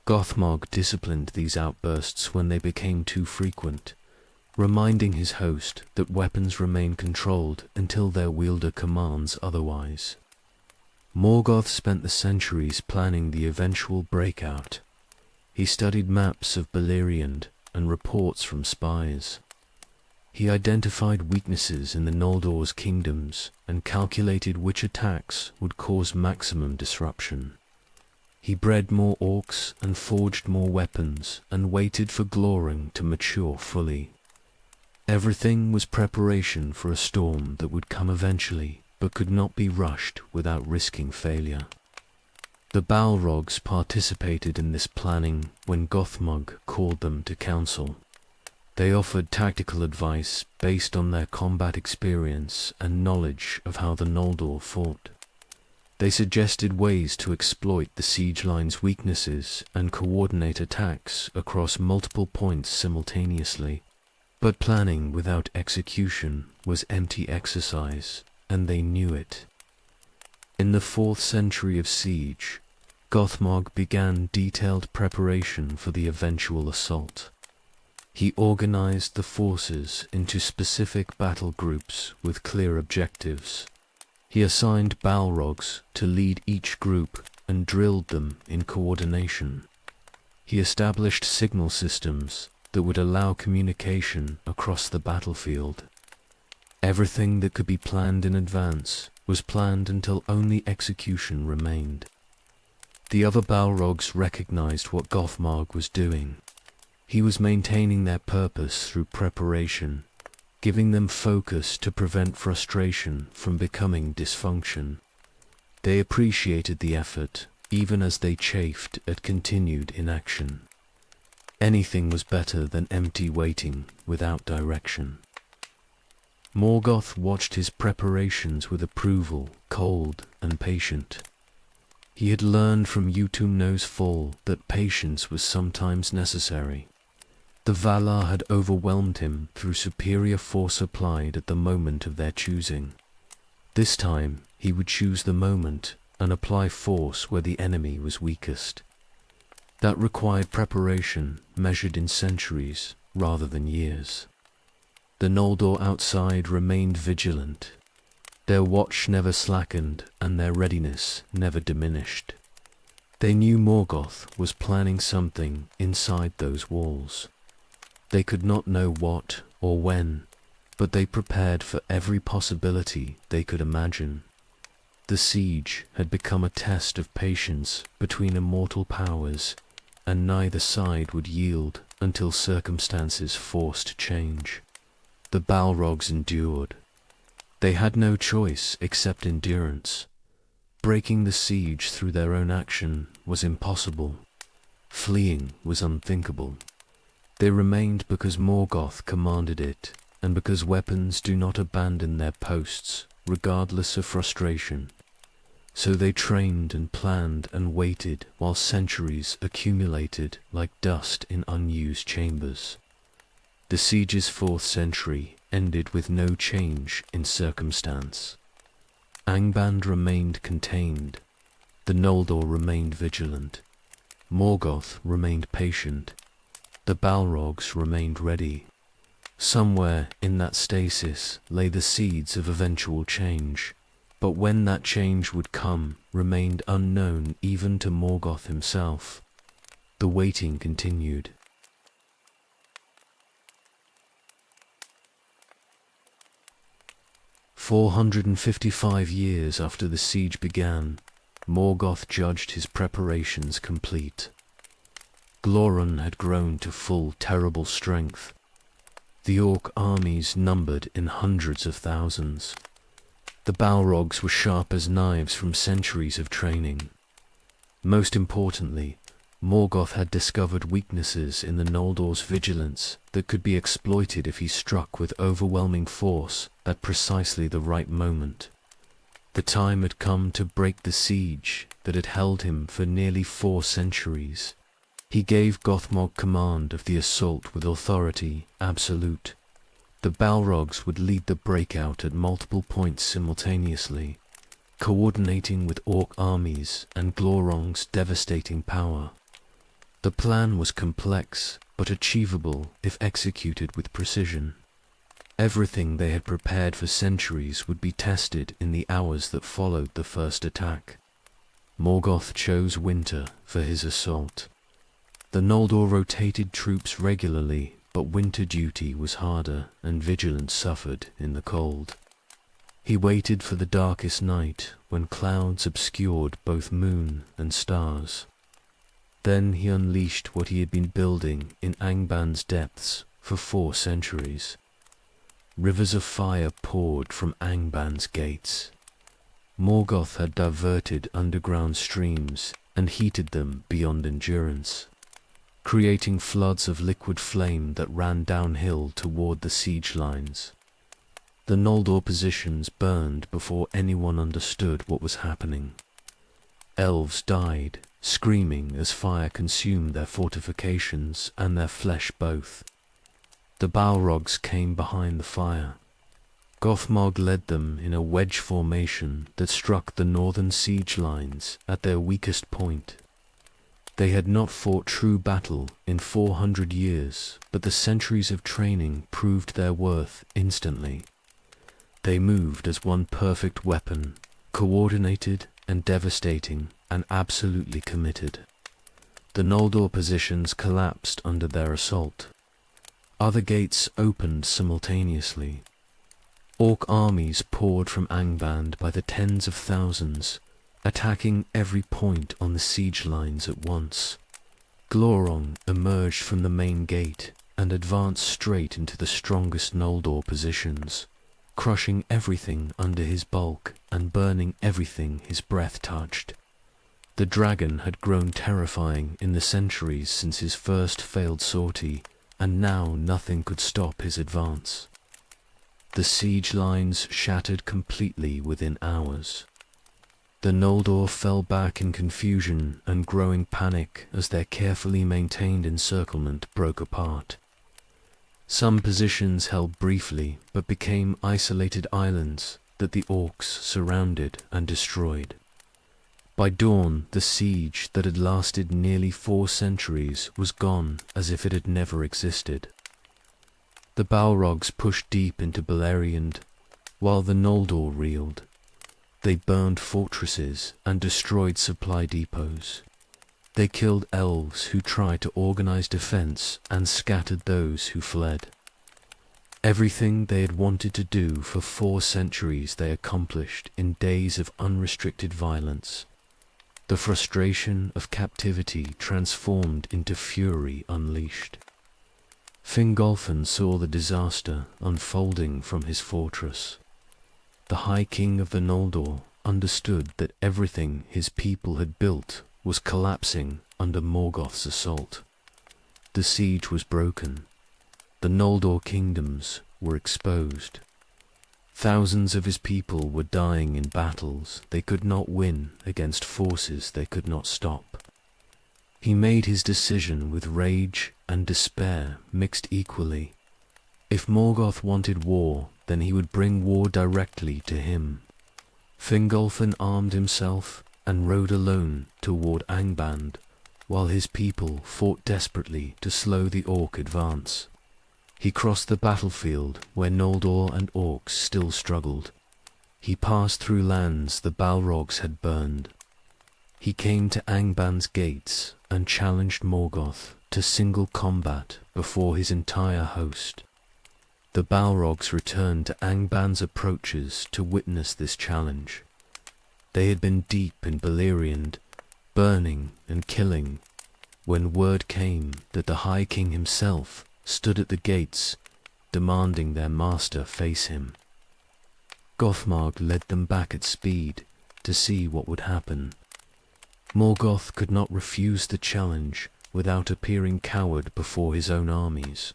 Gothmog disciplined these outbursts when they became too frequent, reminding his host that weapons remain controlled until their wielder commands otherwise. Morgoth spent the centuries planning the eventual breakout. He studied maps of Beleriand and reports from spies. He identified weaknesses in the Noldor's kingdoms and calculated which attacks would cause maximum disruption. He bred more orcs and forged more weapons and waited for Glorung to mature fully. Everything was preparation for a storm that would come eventually, but could not be rushed without risking failure. The Balrogs participated in this planning when Gothmog called them to council. They offered tactical advice based on their combat experience and knowledge of how the Noldor fought. They suggested ways to exploit the siege line's weaknesses and coordinate attacks across multiple points simultaneously. But planning without execution was empty exercise, and they knew it. In the 4th century of siege, Gothmog began detailed preparation for the eventual assault. He organized the forces into specific battle groups with clear objectives. He assigned Balrogs to lead each group and drilled them in coordination. He established signal systems that would allow communication across the battlefield. Everything that could be planned in advance was planned until only execution remained. The other Balrogs recognized what Gothmog was doing. He was maintaining their purpose through preparation, giving them focus to prevent frustration from becoming dysfunction. They appreciated the effort, even as they chafed at continued inaction. Anything was better than empty waiting without direction. Morgoth watched his preparations with approval, cold and patient. He had learned from Utumno's fall that patience was sometimes necessary. The Valar had overwhelmed him through superior force applied at the moment of their choosing. This time he would choose the moment and apply force where the enemy was weakest. That required preparation measured in centuries rather than years. The Noldor outside remained vigilant. Their watch never slackened and their readiness never diminished. They knew Morgoth was planning something inside those walls. They could not know what or when, but they prepared for every possibility they could imagine. The siege had become a test of patience between immortal powers, and neither side would yield until circumstances forced change. The Balrogs endured. They had no choice except endurance. Breaking the siege through their own action was impossible. Fleeing was unthinkable. They remained because Morgoth commanded it, and because weapons do not abandon their posts, regardless of frustration. So they trained and planned and waited while centuries accumulated like dust in unused chambers. The siege's 4th century ended with no change in circumstance. Angband remained contained. The Noldor remained vigilant. Morgoth remained patient. The Balrogs remained ready. Somewhere in that stasis lay the seeds of eventual change, but when that change would come remained unknown even to Morgoth himself. The waiting continued. "455 years after the siege began, Morgoth judged his preparations complete. Glorun had grown to full terrible strength. The Orc armies numbered in hundreds of thousands. The Balrogs were sharp as knives from centuries of training. Most importantly, Morgoth had discovered weaknesses in the Noldor's vigilance that could be exploited if he struck with overwhelming force at precisely the right moment. The time had come to break the siege that had held him for nearly 4 centuries. He gave Gothmog command of the assault with authority absolute. The Balrogs would lead the breakout at multiple points simultaneously, coordinating with Orc armies and Glorong's devastating power. The plan was complex, but achievable if executed with precision. Everything they had prepared for centuries would be tested in the hours that followed the first attack. Morgoth chose winter for his assault. The Noldor rotated troops regularly, but winter duty was harder and vigilance suffered in the cold. He waited for the darkest night when clouds obscured both moon and stars. Then he unleashed what he had been building in Angband's depths for 4 centuries. Rivers of fire poured from Angband's gates. Morgoth had diverted underground streams and heated them beyond endurance, creating floods of liquid flame that ran downhill toward the siege lines. The Noldor positions burned before anyone understood what was happening. Elves died, screaming as fire consumed their fortifications and their flesh both. The Balrogs came behind the fire. Gothmog led them in a wedge formation that struck the northern siege lines at their weakest point. They had not fought true battle in 400 years, but the centuries of training proved their worth instantly. They moved as one perfect weapon, coordinated and devastating and absolutely committed. The Noldor positions collapsed under their assault. Other gates opened simultaneously. Orc armies poured from Angband by the tens of thousands, attacking every point on the siege lines at once. Glorong emerged from the main gate and advanced straight into the strongest Noldor positions, crushing everything under his bulk and burning everything his breath touched. The dragon had grown terrifying in the centuries since his first failed sortie, and now nothing could stop his advance. The siege lines shattered completely within hours. The Noldor fell back in confusion and growing panic as their carefully maintained encirclement broke apart. Some positions held briefly, but became isolated islands that the Orcs surrounded and destroyed. By dawn, the siege that had lasted nearly 4 centuries was gone as if it had never existed. The Balrogs pushed deep into Beleriand, while the Noldor reeled. They burned fortresses and destroyed supply depots. They killed elves who tried to organize defense and scattered those who fled. Everything they had wanted to do for 4 centuries they accomplished in days of unrestricted violence. The frustration of captivity transformed into fury unleashed. Fingolfin saw the disaster unfolding from his fortress. The High King of the Noldor understood that everything his people had built was collapsing under Morgoth's assault. The siege was broken. The Noldor kingdoms were exposed. Thousands of his people were dying in battles they could not win against forces they could not stop. He made his decision with rage and despair mixed equally. If Morgoth wanted war, then he would bring war directly to him. Fingolfin armed himself and rode alone toward Angband, while his people fought desperately to slow the Orc advance. He crossed the battlefield where Noldor and Orcs still struggled. He passed through lands the Balrogs had burned. He came to Angband's gates and challenged Morgoth to single combat before his entire host. The Balrogs returned to Angband's approaches to witness this challenge. They had been deep in Beleriand, burning and killing, when word came that the High King himself stood at the gates, demanding their master face him. Gothmog led them back at speed to see what would happen. Morgoth could not refuse the challenge without appearing coward before his own armies.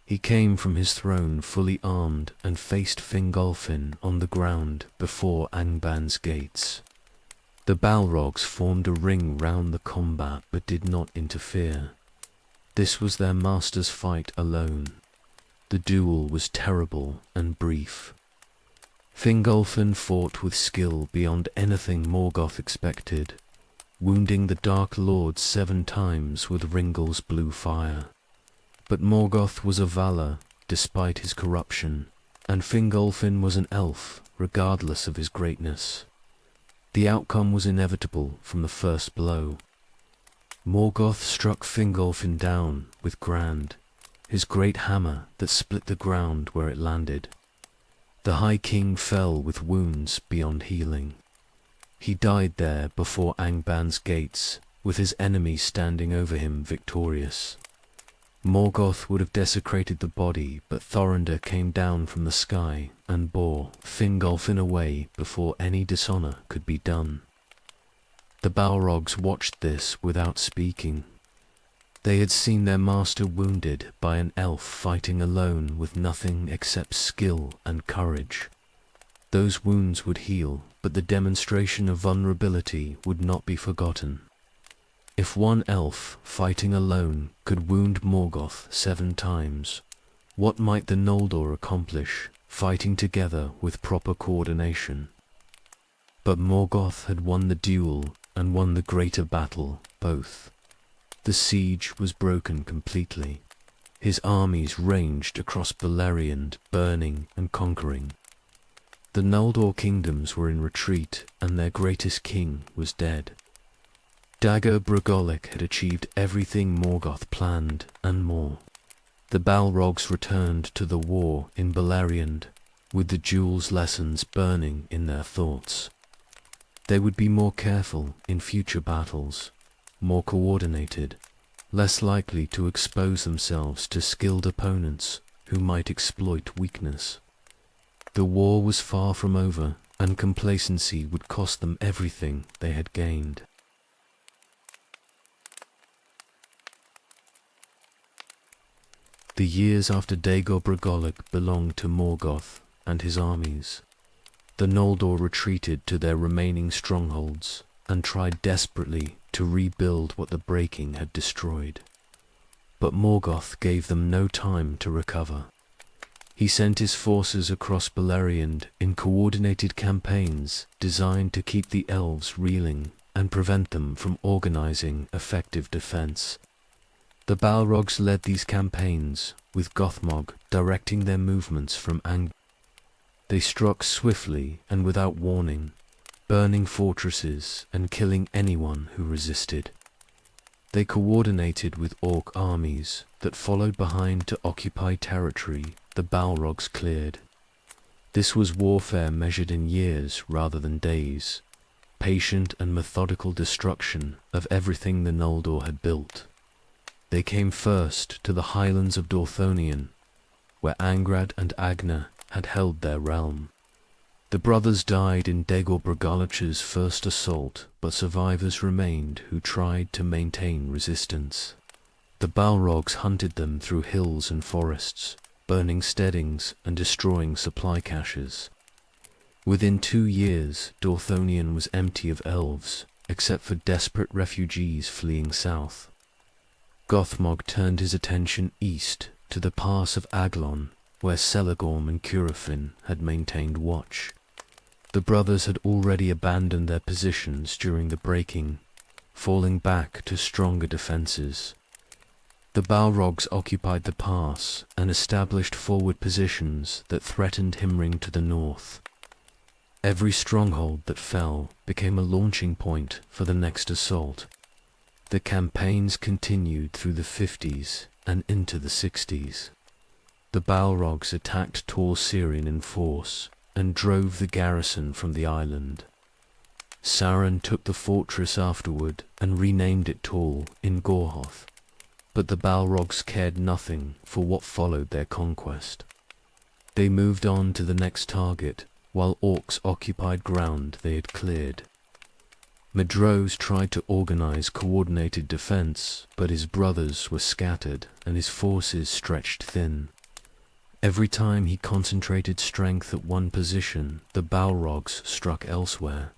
He came from his throne fully armed and faced Fingolfin on the ground before Angband's gates. The Balrogs formed a ring round the combat but did not interfere. This was their master's fight alone. The duel was terrible and brief. Fingolfin fought with skill beyond anything Morgoth expected, wounding the Dark Lord 7 times with Ringle's blue fire. But Morgoth was a valor despite his corruption, and Fingolfin was an elf regardless of his greatness. The outcome was inevitable from the first blow. Morgoth struck Fingolfin down with Grand, his great hammer that split the ground where it landed. The High King fell with wounds beyond healing. He died there before Angband's gates, with his enemy standing over him victorious. Morgoth would have desecrated the body, but Thorondor came down from the sky and bore Fingolfin away before any dishonor could be done. The Balrogs watched this without speaking. They had seen their master wounded by an elf fighting alone with nothing except skill and courage. Those wounds would heal, but the demonstration of vulnerability would not be forgotten. If one elf fighting alone could wound Morgoth 7 times, what might the Noldor accomplish fighting together with proper coordination? But Morgoth had won the duel and won the greater battle, both. The siege was broken completely. His armies ranged across Beleriand, burning and conquering. The Noldor kingdoms were in retreat, and their greatest king was dead. Dagor Bragollach had achieved everything Morgoth planned, and more. The Balrogs returned to the war in Beleriand, with the duel's lessons burning in their thoughts. They would be more careful in future battles, more coordinated, less likely to expose themselves to skilled opponents who might exploit weakness. The war was far from over, and complacency would cost them everything they had gained. The years after Dagor Bragollach belonged to Morgoth and his armies. The Noldor retreated to their remaining strongholds and tried desperately to rebuild what the breaking had destroyed. But Morgoth gave them no time to recover. He sent his forces across Beleriand in coordinated campaigns designed to keep the elves reeling and prevent them from organizing effective defense. The Balrogs led these campaigns, with Gothmog directing their movements from Ang. They struck swiftly and without warning, burning fortresses and killing anyone who resisted. They coordinated with Orc armies that followed behind to occupy territory the Balrogs cleared. This was warfare measured in years rather than days, patient and methodical destruction of everything the Noldor had built. They came first to the highlands of Dorthonion, where Angrad and Agna had held their realm. The brothers died in Dagor Bragalich's first assault, but survivors remained who tried to maintain resistance. The Balrogs hunted them through hills and forests, burning steadings and destroying supply caches. Within 2 years, Dorthonion was empty of elves, except for desperate refugees fleeing south. Gothmog turned his attention east to the pass of Aglon, where Celagorm and Curufin had maintained watch. The brothers had already abandoned their positions during the breaking, falling back to stronger defenses. The Balrogs occupied the pass and established forward positions that threatened Himring to the north. Every stronghold that fell became a launching point for the next assault. The campaigns continued through the 50s and into the 60s. The Balrogs attacked Tor Cirin in force and drove the garrison from the island. Sauron took the fortress afterward and renamed it Tall in Gorhoth, but the Balrogs cared nothing for what followed their conquest. They moved on to the next target, while Orcs occupied ground they had cleared. Medrose tried to organize coordinated defense, but his brothers were scattered and his forces stretched thin. Every time he concentrated strength at one position, the Balrogs struck elsewhere.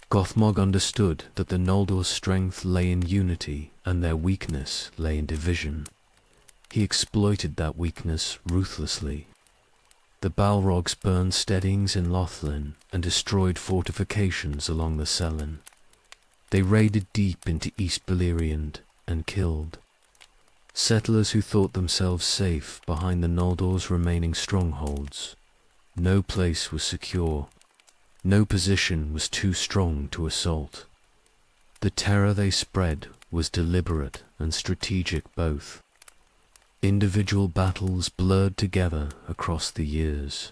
Gothmog understood that the Noldor's strength lay in unity and their weakness lay in division. He exploited that weakness ruthlessly. The Balrogs burned steadings in Lothlin and destroyed fortifications along the Sellen. They raided deep into East Beleriand and killed settlers who thought themselves safe behind the Noldor's remaining strongholds. No place was secure. No position was too strong to assault. The terror they spread was deliberate and strategic both. Individual battles blurred together across the years.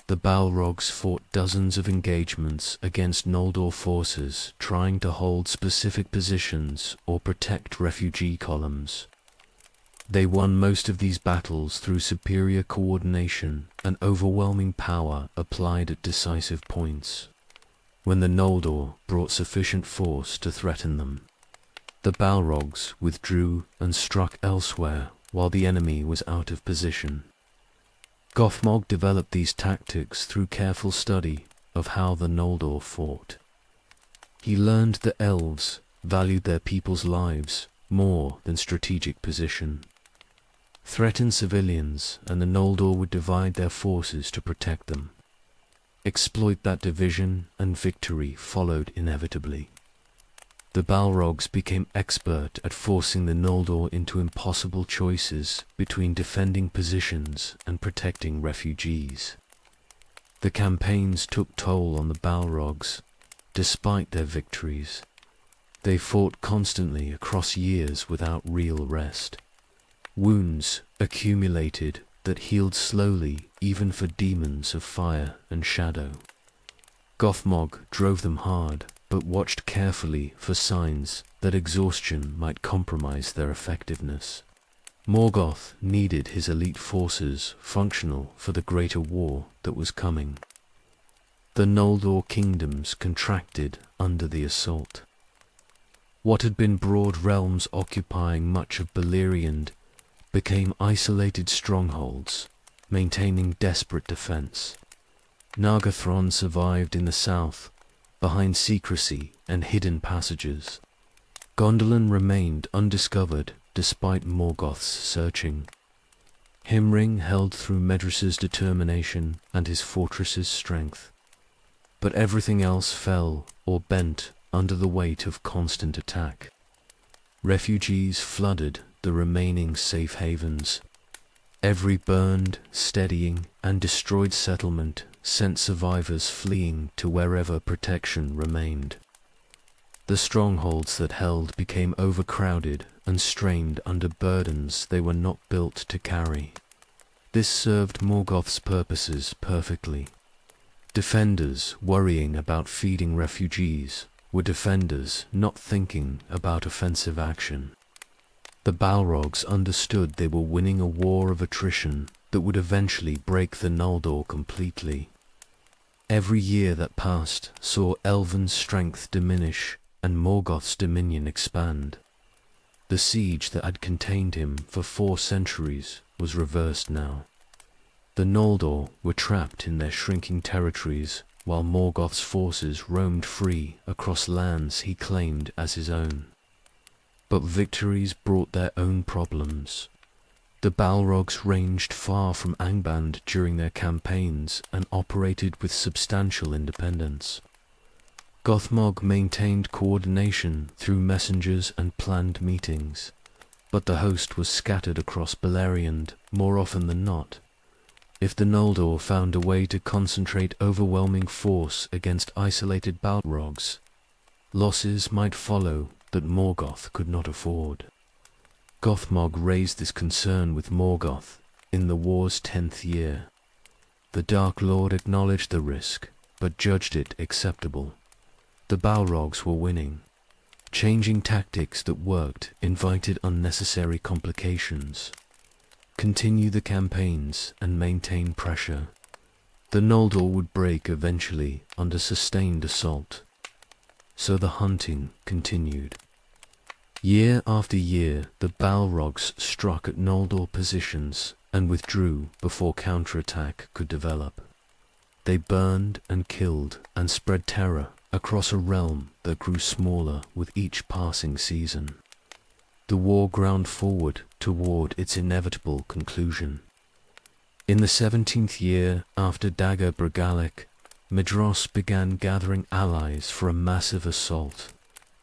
The Balrogs fought dozens of engagements against Noldor forces trying to hold specific positions or protect refugee columns. They won most of these battles through superior coordination and overwhelming power applied at decisive points. When the Noldor brought sufficient force to threaten them, the Balrogs withdrew and struck elsewhere while the enemy was out of position. Gothmog developed these tactics through careful study of how the Noldor fought. He learned that elves valued their people's lives more than strategic position. Threaten civilians, and the Noldor would divide their forces to protect them. Exploit that division, and victory followed inevitably. The Balrogs became expert at forcing the Noldor into impossible choices between defending positions and protecting refugees. The campaigns took toll on the Balrogs, despite their victories. They fought constantly across years without real rest. Wounds accumulated that healed slowly even for demons of fire and shadow. Gothmog drove them hard, but watched carefully for signs that exhaustion might compromise their effectiveness. Morgoth needed his elite forces functional for the greater war that was coming. The Noldor kingdoms contracted under the assault. What had been broad realms occupying much of Beleriand became isolated strongholds, maintaining desperate defense. Nargothrond survived in the south, behind secrecy and hidden passages. Gondolin remained undiscovered despite Morgoth's searching. Himring held through Medras's determination and his fortress's strength. But everything else fell or bent under the weight of constant attack. Refugees flooded the remaining safe havens. Every burned, steadying, and destroyed settlement sent survivors fleeing to wherever protection remained. The strongholds that held became overcrowded and strained under burdens they were not built to carry. This served Morgoth's purposes perfectly. Defenders worrying about feeding refugees were defenders not thinking about offensive action. The Balrogs understood they were winning a war of attrition that would eventually break the Noldor completely. Every year that passed saw Elven's strength diminish and Morgoth's dominion expand. The siege that had contained him for 4 centuries was reversed now. The Noldor were trapped in their shrinking territories, while Morgoth's forces roamed free across lands he claimed as his own. But victories brought their own problems. The Balrogs ranged far from Angband during their campaigns and operated with substantial independence. Gothmog maintained coordination through messengers and planned meetings, but the host was scattered across Beleriand more often than not. If the Noldor found a way to concentrate overwhelming force against isolated Balrogs, losses might follow that Morgoth could not afford. Gothmog raised this concern with Morgoth in the war's 10th year. The Dark Lord acknowledged the risk, but judged it acceptable. The Balrogs were winning. Changing tactics that worked invited unnecessary complications. Continue the campaigns and maintain pressure. The Noldor would break eventually under sustained assault. So the hunting continued. Year after year, the Balrogs struck at Noldor positions and withdrew before counterattack could develop. They burned and killed and spread terror across a realm that grew smaller with each passing season. The war ground forward toward its inevitable conclusion. In the 17th year after Dagor Bragalek, Medros began gathering allies for a massive assault.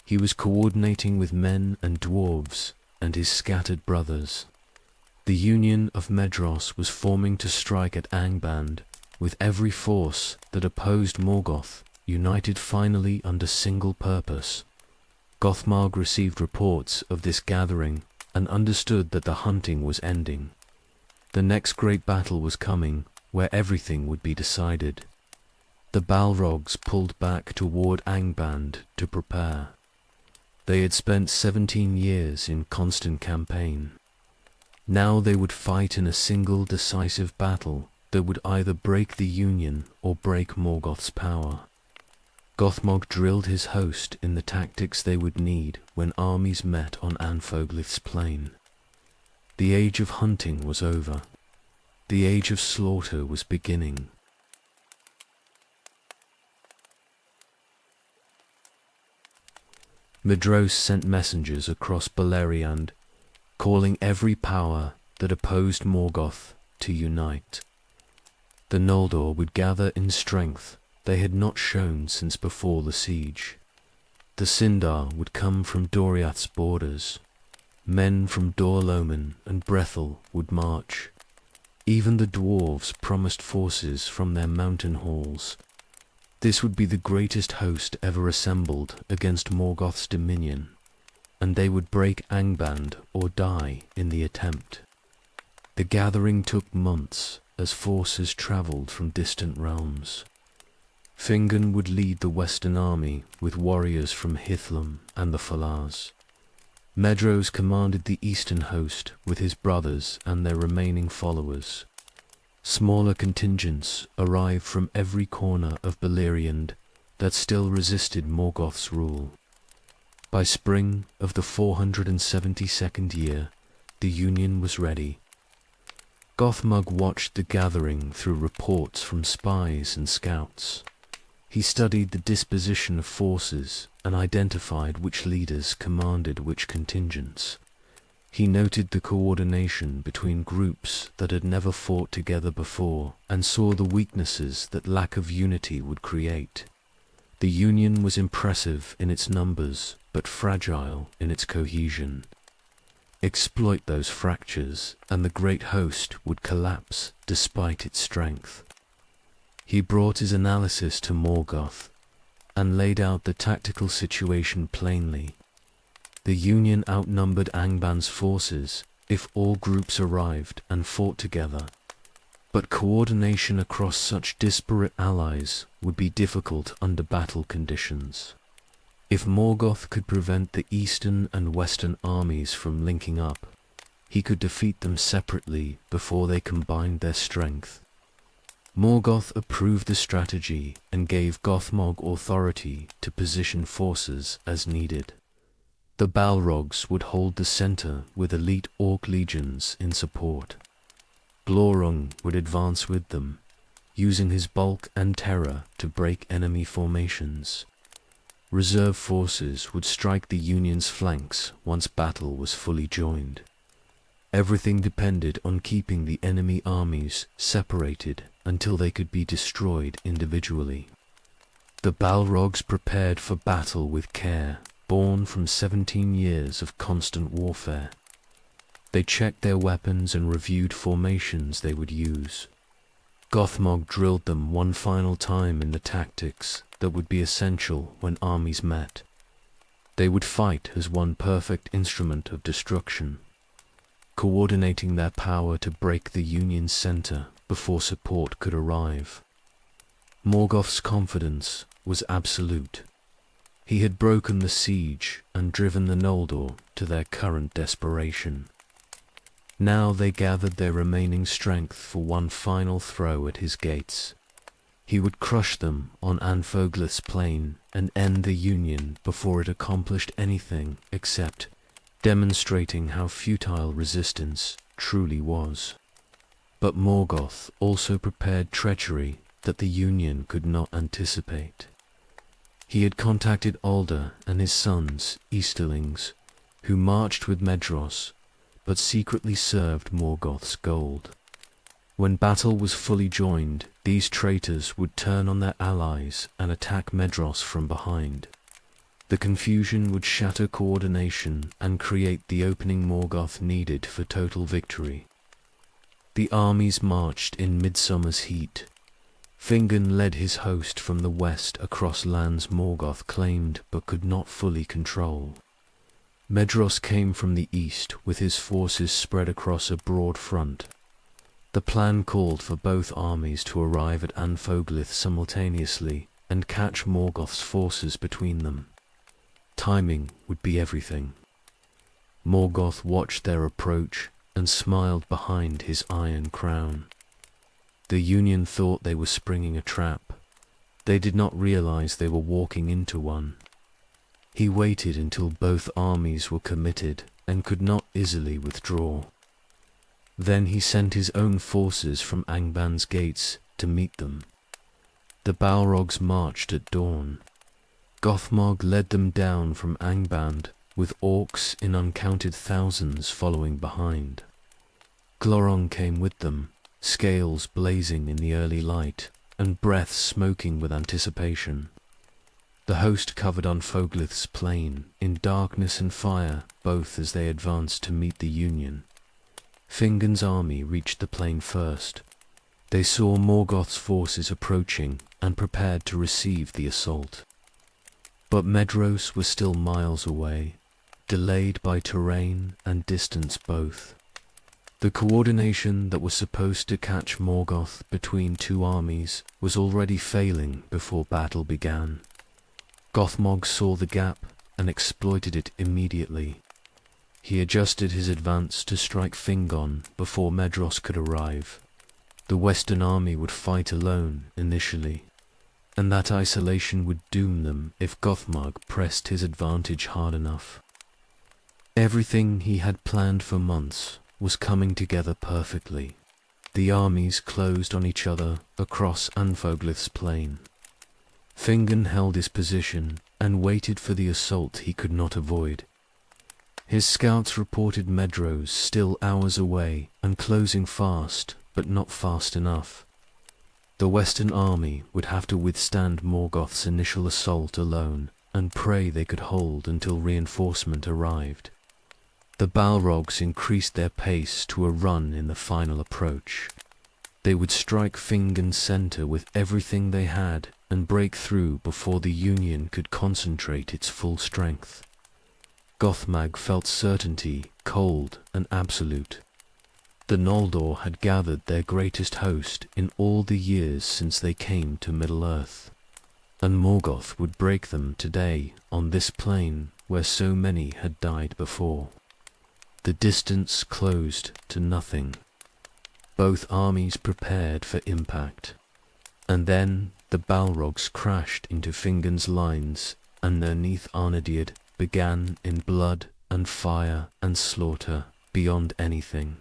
He was coordinating with men and dwarves and his scattered brothers. The Union of Medros was forming to strike at Angband, with every force that opposed Morgoth united finally under single purpose. Gothmog received reports of this gathering and understood that the hunting was ending. The next great battle was coming, where everything would be decided. The Balrogs pulled back toward Angband to prepare. They had spent 17 years in constant campaign. Now they would fight in a single decisive battle that would either break the Union or break Morgoth's power. Gothmog drilled his host in the tactics they would need when armies met on Anfoglith's plain. The age of hunting was over. The age of slaughter was beginning. Medros sent messengers across Beleriand, calling every power that opposed Morgoth to unite. The Noldor would gather in strength they had not shown since before the siege. The Sindar would come from Doriath's borders. Men from Dor-Lomin and Brethil would march. Even the dwarves promised forces from their mountain halls. This would be the greatest host ever assembled against Morgoth's dominion, and they would break Angband or die in the attempt. The gathering took months as forces travelled from distant realms. Fingon would lead the western army with warriors from Hithlum and the Falars. Medros commanded the eastern host with his brothers and their remaining followers. Smaller contingents arrived from every corner of Beleriand that still resisted Morgoth's rule. By spring of the 472nd year, the Union was ready. Gothmog watched the gathering through reports from spies and scouts. He studied the disposition of forces and identified which leaders commanded which contingents. He noted the coordination between groups that had never fought together before and saw the weaknesses that lack of unity would create. The Union was impressive in its numbers, but fragile in its cohesion. Exploit those fractures, and the great host would collapse despite its strength. He brought his analysis to Morgoth and laid out the tactical situation plainly. The Union outnumbered Angban's forces if all groups arrived and fought together, but coordination across such disparate allies would be difficult under battle conditions. If Morgoth could prevent the eastern and western armies from linking up, he could defeat them separately before they combined their strength. Morgoth approved the strategy and gave Gothmog authority to position forces as needed. The Balrogs would hold the center with elite orc legions in support. Glorung would advance with them, using his bulk and terror to break enemy formations. Reserve forces would strike the Union's flanks once battle was fully joined. Everything depended on keeping the enemy armies separated until they could be destroyed individually. The Balrogs prepared for battle with care, born from 17 years of constant warfare. They checked their weapons and reviewed formations they would use. Gothmog drilled them one final time in the tactics that would be essential when armies met. They would fight as one perfect instrument of destruction, coordinating their power to break the Union's center before support could arrive. Morgoth's confidence was absolute. He had broken the siege and driven the Noldor to their current desperation. Now they gathered their remaining strength for one final throw at his gates. He would crush them on Anfoglith's plain and end the Union before it accomplished anything except demonstrating how futile resistance truly was. But Morgoth also prepared treachery that the Union could not anticipate. He had contacted Alder and his sons, Easterlings, who marched with Medros, but secretly served Morgoth's gold. When battle was fully joined, these traitors would turn on their allies and attack Medros from behind. The confusion would shatter coordination and create the opening Morgoth needed for total victory. The armies marched in midsummer's heat. Fingon led his host from the west across lands Morgoth claimed but could not fully control. Medros came from the east with his forces spread across a broad front. The plan called for both armies to arrive at Anfoglith simultaneously and catch Morgoth's forces between them. Timing would be everything. Morgoth watched their approach and smiled behind his iron crown. The Union thought they were springing a trap. They did not realize they were walking into one. He waited until both armies were committed and could not easily withdraw. Then he sent his own forces from Angban's gates to meet them. The Balrogs marched at dawn. Gothmog led them down from Angband, with orcs in uncounted thousands following behind. Glorung came with them, scales blazing in the early light, and breath smoking with anticipation. The host covered Anfoglith's plain, in darkness and fire, both as they advanced to meet the Union. Fingon's army reached the plain first. They saw Morgoth's forces approaching and prepared to receive the assault. But Medros was still miles away, delayed by terrain and distance both. The coordination that was supposed to catch Morgoth between two armies was already failing before battle began. Gothmog saw the gap and exploited it immediately. He adjusted his advance to strike Fingon before Medros could arrive. The Western army would fight alone initially, and that isolation would doom them if Gothmog pressed his advantage hard enough. Everything he had planned for months was coming together perfectly. The armies closed on each other across Anfoglith's plain. Fingon held his position and waited for the assault he could not avoid. His scouts reported Medros still hours away and closing fast, but not fast enough. The Western army would have to withstand Morgoth's initial assault alone and pray they could hold until reinforcement arrived. The Balrogs increased their pace to a run in the final approach. They would strike Fingon's center with everything they had and break through before the Union could concentrate its full strength. Gothmog felt certainty, cold and absolute. The Noldor had gathered their greatest host in all the years since they came to Middle-earth, and Morgoth would break them today on this plain where so many had died before. The distance closed to nothing. Both armies prepared for impact, and then the Balrogs crashed into Fingon's lines, and their Neath Arnediad began in blood and fire and slaughter beyond anything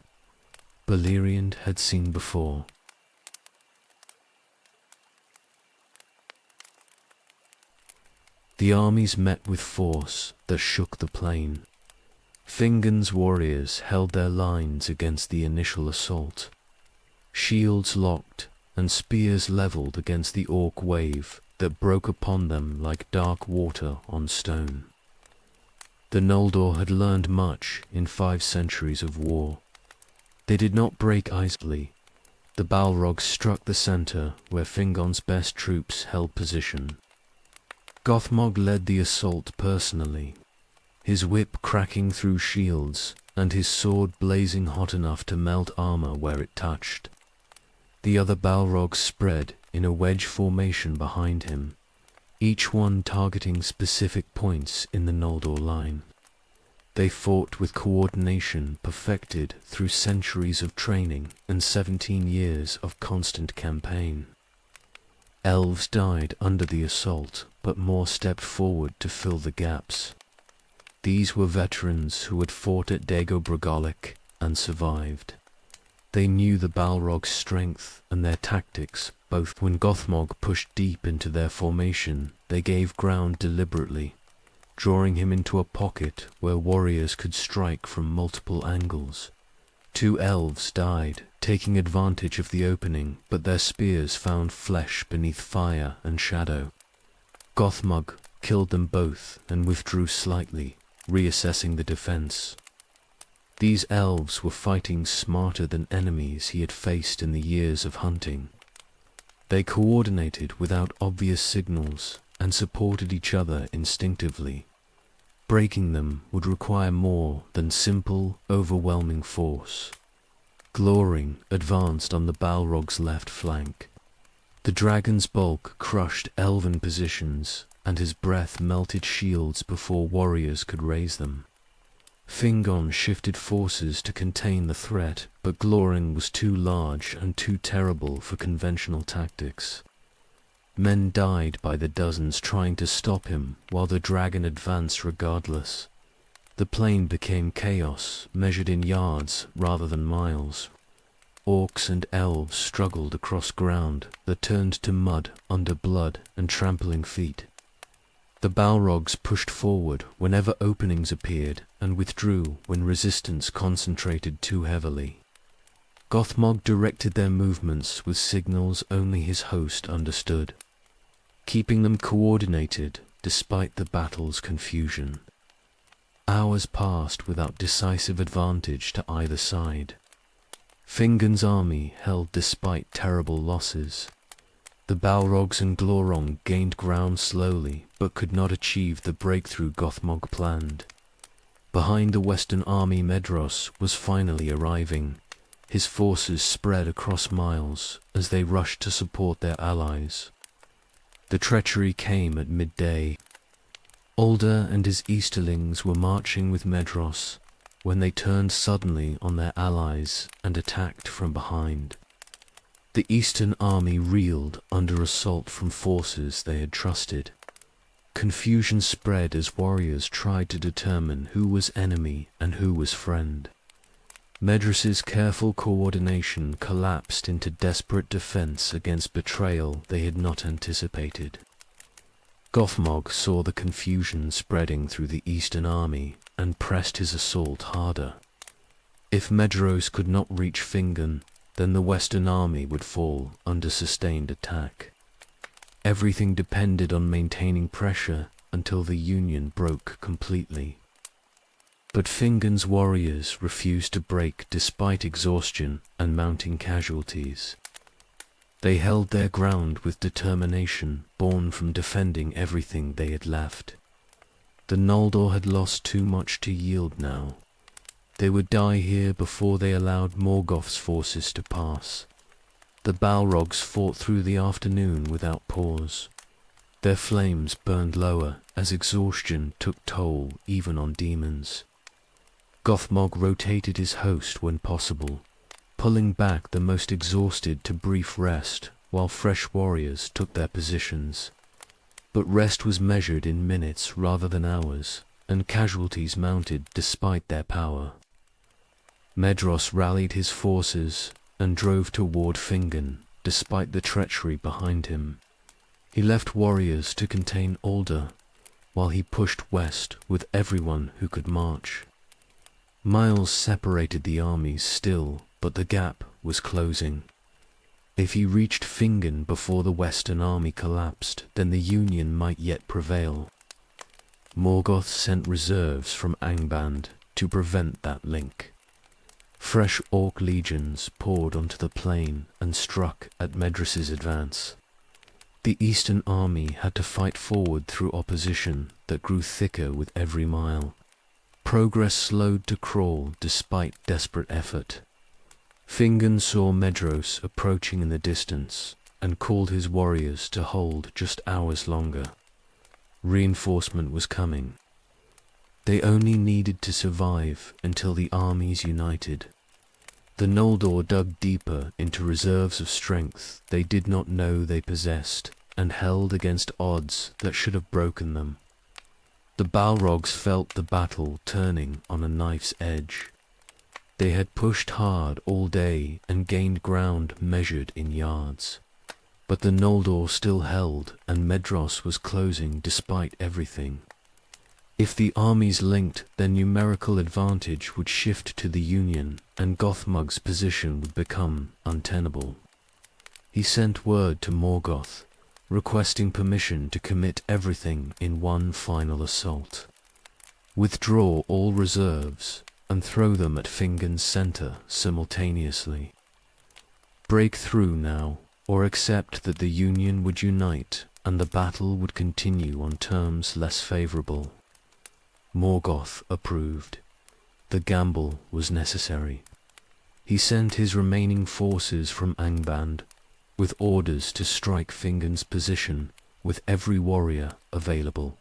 Beleriand had seen before. The armies met with force that shook the plain. Fingon's warriors held their lines against the initial assault. Shields locked and spears leveled against the orc wave that broke upon them like dark water on stone. The Noldor had learned much in 5 centuries of war. They did not break easily. The Balrogs struck the center where Fingon's best troops held position. Gothmog led the assault personally, his whip cracking through shields and his sword blazing hot enough to melt armor where it touched. The other Balrogs spread in a wedge formation behind him, each one targeting specific points in the Noldor line. They fought with coordination perfected through centuries of training and 17 years of constant campaign. Elves died under the assault, but more stepped forward to fill the gaps. These were veterans who had fought at Dagobrogolik and survived. They knew the Balrog's strength and their tactics, both when Gothmog pushed deep into their formation. They gave ground deliberately, drawing him into a pocket where warriors could strike from multiple angles. 2 elves died, taking advantage of the opening, but their spears found flesh beneath fire and shadow. Gothmog killed them both and withdrew slightly, reassessing the defense. These elves were fighting smarter than enemies he had faced in the years of hunting. They coordinated without obvious signals and supported each other instinctively. Breaking them would require more than simple, overwhelming force. Glorring advanced on the Balrog's left flank. The dragon's bulk crushed elven positions, and his breath melted shields before warriors could raise them. Fingon shifted forces to contain the threat, but Glorring was too large and too terrible for conventional tactics. Men died by the dozens trying to stop him, while the dragon advanced regardless. The plain became chaos, measured in yards rather than miles. Orcs and elves struggled across ground that turned to mud under blood and trampling feet. The Balrogs pushed forward whenever openings appeared and withdrew when resistance concentrated too heavily. Gothmog directed their movements with signals only his host understood, keeping them coordinated despite the battle's confusion. Hours passed without decisive advantage to either side. Fingon's army held despite terrible losses. The Balrogs and Glorong gained ground slowly, but could not achieve the breakthrough Gothmog planned. Behind the Western army Medros was finally arriving. His forces spread across miles as they rushed to support their allies. The treachery came at midday. Ulder and his Easterlings were marching with Medros when they turned suddenly on their allies and attacked from behind. The Eastern army reeled under assault from forces they had trusted. Confusion spread as warriors tried to determine who was enemy and who was friend. Medros's careful coordination collapsed into desperate defense against betrayal they had not anticipated. Gothmog saw the confusion spreading through the Eastern army and pressed his assault harder. If Medros could not reach Fingon, then the Western army would fall under sustained attack. Everything depended on maintaining pressure until the Union broke completely. But Fingon's warriors refused to break despite exhaustion and mounting casualties. They held their ground with determination born from defending everything they had left. The Noldor had lost too much to yield now. They would die here before they allowed Morgoth's forces to pass. The Balrogs fought through the afternoon without pause. Their flames burned lower as exhaustion took toll even on demons. Gothmog rotated his host when possible, pulling back the most exhausted to brief rest while fresh warriors took their positions. But rest was measured in minutes rather than hours, and casualties mounted despite their power. Medros rallied his forces and drove toward Fingon, despite the treachery behind him. He left warriors to contain Alder, while he pushed west with everyone who could march. Miles separated the armies still, but the gap was closing. If he reached Fingon before the Western army collapsed, then the Union might yet prevail. Morgoth sent reserves from Angband to prevent that link. Fresh Orc legions poured onto the plain and struck at Medros's advance. The Eastern army had to fight forward through opposition that grew thicker with every mile. Progress slowed to crawl despite desperate effort. Fingon saw Medros approaching in the distance and called his warriors to hold just hours longer. Reinforcement was coming. They only needed to survive until the armies united. The Noldor dug deeper into reserves of strength they did not know they possessed and held against odds that should have broken them. The Balrogs felt the battle turning on a knife's edge. They had pushed hard all day and gained ground measured in yards. But the Noldor still held, and Medros was closing despite everything. If the armies linked, their numerical advantage would shift to the Union, and Gothmog's position would become untenable. He sent word to Morgoth, requesting permission to commit everything in one final assault. Withdraw all reserves, and throw them at Fingon's center simultaneously. Break through now, or accept that the Union would unite, and the battle would continue on terms less favorable. Morgoth approved. The gamble was necessary. He sent his remaining forces from Angband, with orders to strike Fingon's position with every warrior available.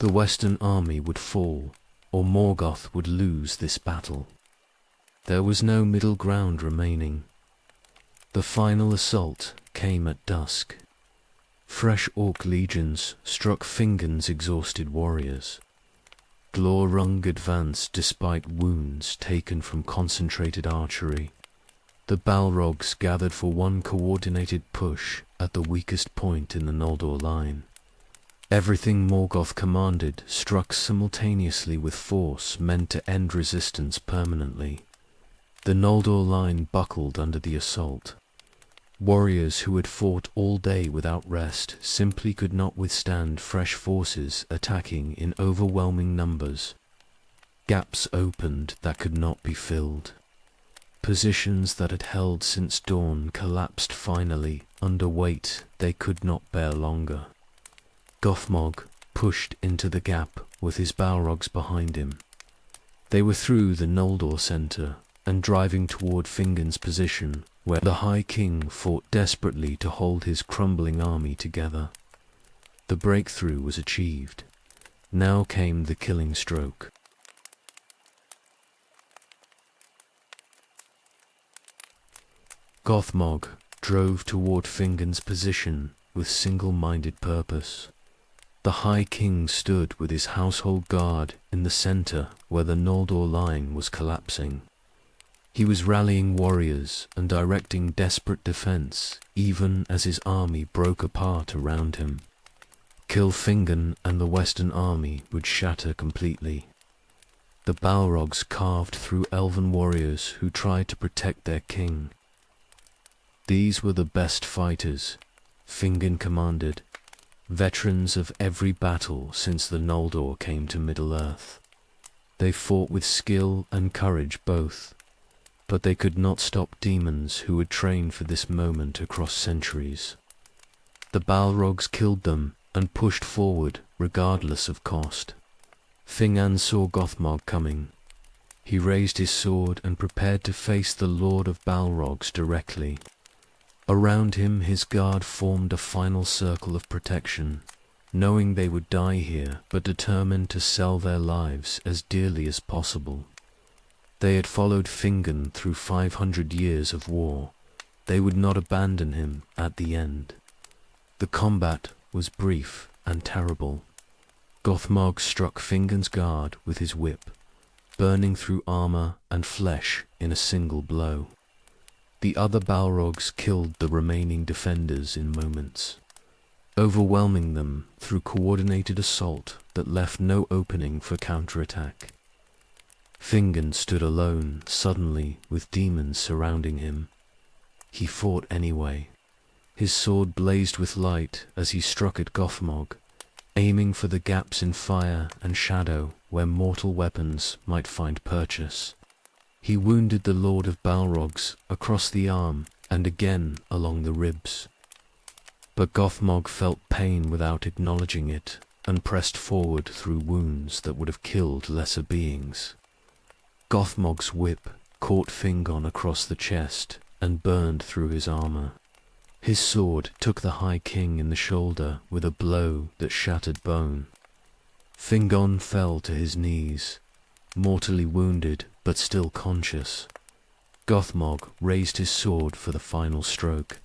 The Western army would fall, or Morgoth would lose this battle. There was no middle ground remaining. The final assault came at dusk. Fresh Orc legions struck Fingon's exhausted warriors. Glorung advanced despite wounds taken from concentrated archery. The Balrogs gathered for one coordinated push at the weakest point in the Noldor line. Everything Morgoth commanded struck simultaneously with force meant to end resistance permanently. The Noldor line buckled under the assault. Warriors who had fought all day without rest simply could not withstand fresh forces attacking in overwhelming numbers. Gaps opened that could not be filled. Positions that had held since dawn collapsed finally under weight they could not bear longer. Gothmog pushed into the gap with his Balrogs behind him. They were through the Noldor center and driving toward Fingon's position, where the High King fought desperately to hold his crumbling army together. The breakthrough was achieved. Now came the killing stroke. Gothmog drove toward Fingon's position with single-minded purpose. The High King stood with his household guard in the center where the Noldor line was collapsing. He was rallying warriors and directing desperate defense, even as his army broke apart around him. Kill Fingon and the Western army would shatter completely. The Balrogs carved through elven warriors who tried to protect their king. These were the best fighters, Fingon commanded, veterans of every battle since the Noldor came to Middle-earth. They fought with skill and courage both, but they could not stop demons who had trained for this moment across centuries. The Balrogs killed them and pushed forward regardless of cost. Fingon saw Gothmog coming. He raised his sword and prepared to face the Lord of Balrogs directly. Around him his guard formed a final circle of protection, knowing they would die here but determined to sell their lives as dearly as possible. They had followed Fingon through 500 years of war. They would not abandon him at the end. The combat was brief and terrible. Gothmog struck Fingon's guard with his whip, burning through armor and flesh in a single blow. The other Balrogs killed the remaining defenders in moments, overwhelming them through coordinated assault that left no opening for counterattack. Fingon stood alone, suddenly, with demons surrounding him. He fought anyway. His sword blazed with light as he struck at Gothmog, aiming for the gaps in fire and shadow where mortal weapons might find purchase. He wounded the Lord of Balrogs across the arm and again along the ribs. But Gothmog felt pain without acknowledging it and pressed forward through wounds that would have killed lesser beings. Gothmog's whip caught Fingon across the chest and burned through his armor. His sword took the High King in the shoulder with a blow that shattered bone. Fingon fell to his knees, mortally wounded but still conscious. Gothmog raised his sword for the final stroke.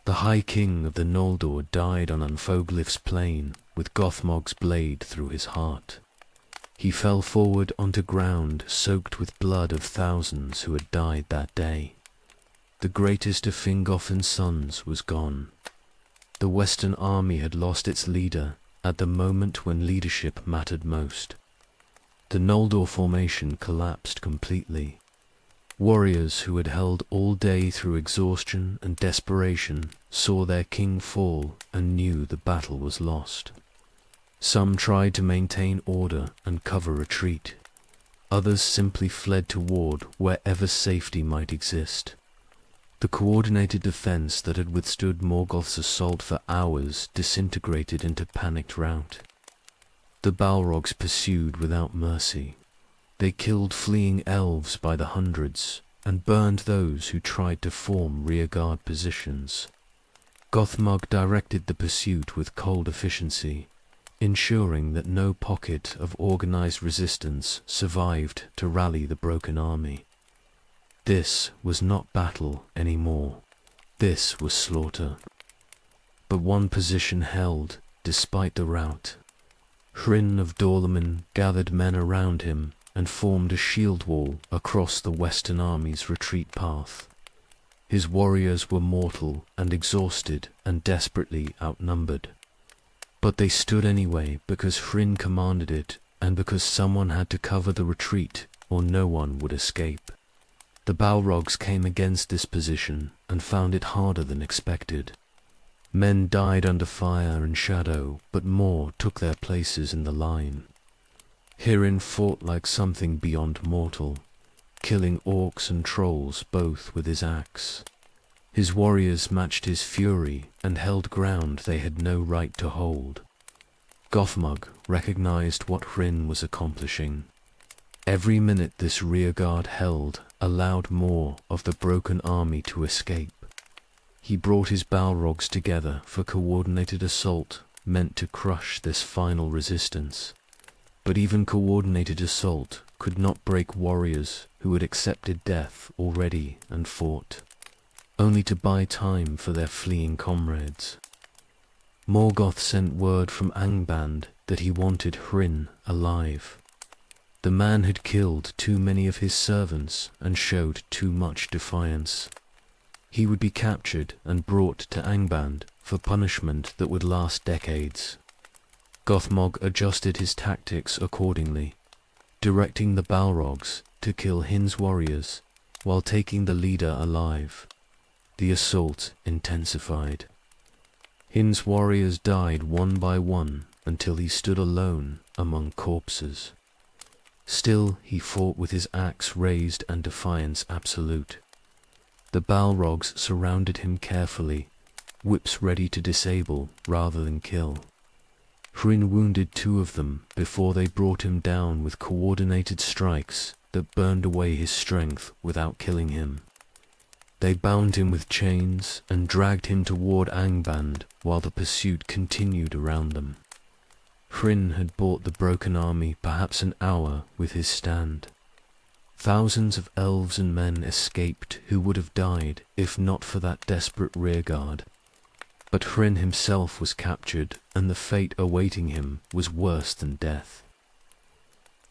The High King of the Noldor died on Unfoglif's plain with Gothmog's blade through his heart. He fell forward onto ground soaked with blood of thousands who had died that day. The greatest of Fingolfin's sons was gone. The Western army had lost its leader at the moment when leadership mattered most. The Noldor formation collapsed completely. Warriors who had held all day through exhaustion and desperation saw their king fall and knew the battle was lost. Some tried to maintain order and cover retreat. Others simply fled toward wherever safety might exist. The coordinated defense that had withstood Morgoth's assault for hours disintegrated into panicked rout. The Balrogs pursued without mercy. They killed fleeing elves by the hundreds and burned those who tried to form rearguard positions. Gothmog directed the pursuit with cold efficiency, ensuring that no pocket of organized resistance survived to rally the broken army. This was not battle anymore. This was slaughter. But one position held, despite the rout. Hryn of Dorlomin gathered men around him and formed a shield wall across the Western army's retreat path. His warriors were mortal and exhausted and desperately outnumbered. But they stood anyway because Hryn commanded it and because someone had to cover the retreat or no one would escape. The Balrogs came against this position and found it harder than expected. Men died under fire and shadow, but more took their places in the line. Hyrrin fought like something beyond mortal, killing orcs and trolls both with his axe. His warriors matched his fury and held ground they had no right to hold. Gothmog recognized what Hryn was accomplishing. Every minute this rearguard held allowed more of the broken army to escape. He brought his Balrogs together for coordinated assault meant to crush this final resistance. But even coordinated assault could not break warriors who had accepted death already and fought, only to buy time for their fleeing comrades. Morgoth sent word from Angband that he wanted Hryn alive. The man had killed too many of his servants and showed too much defiance. He would be captured and brought to Angband for punishment that would last decades. Gothmog adjusted his tactics accordingly. directing the Balrogs to kill Hin's warriors while taking the leader alive. The assault intensified. Hin's warriors died one by one until he stood alone among corpses. Still he fought with his axe raised and defiance absolute. The Balrogs surrounded him carefully, whips ready to disable rather than kill. Hrin wounded 2 of them before they brought him down with coordinated strikes that burned away his strength without killing him. They bound him with chains and dragged him toward Angband while the pursuit continued around them. Hrin had bought the broken army perhaps an hour with his stand. Thousands of elves and men escaped who would have died if not for that desperate rearguard. But Hrin himself was captured, and the fate awaiting him was worse than death.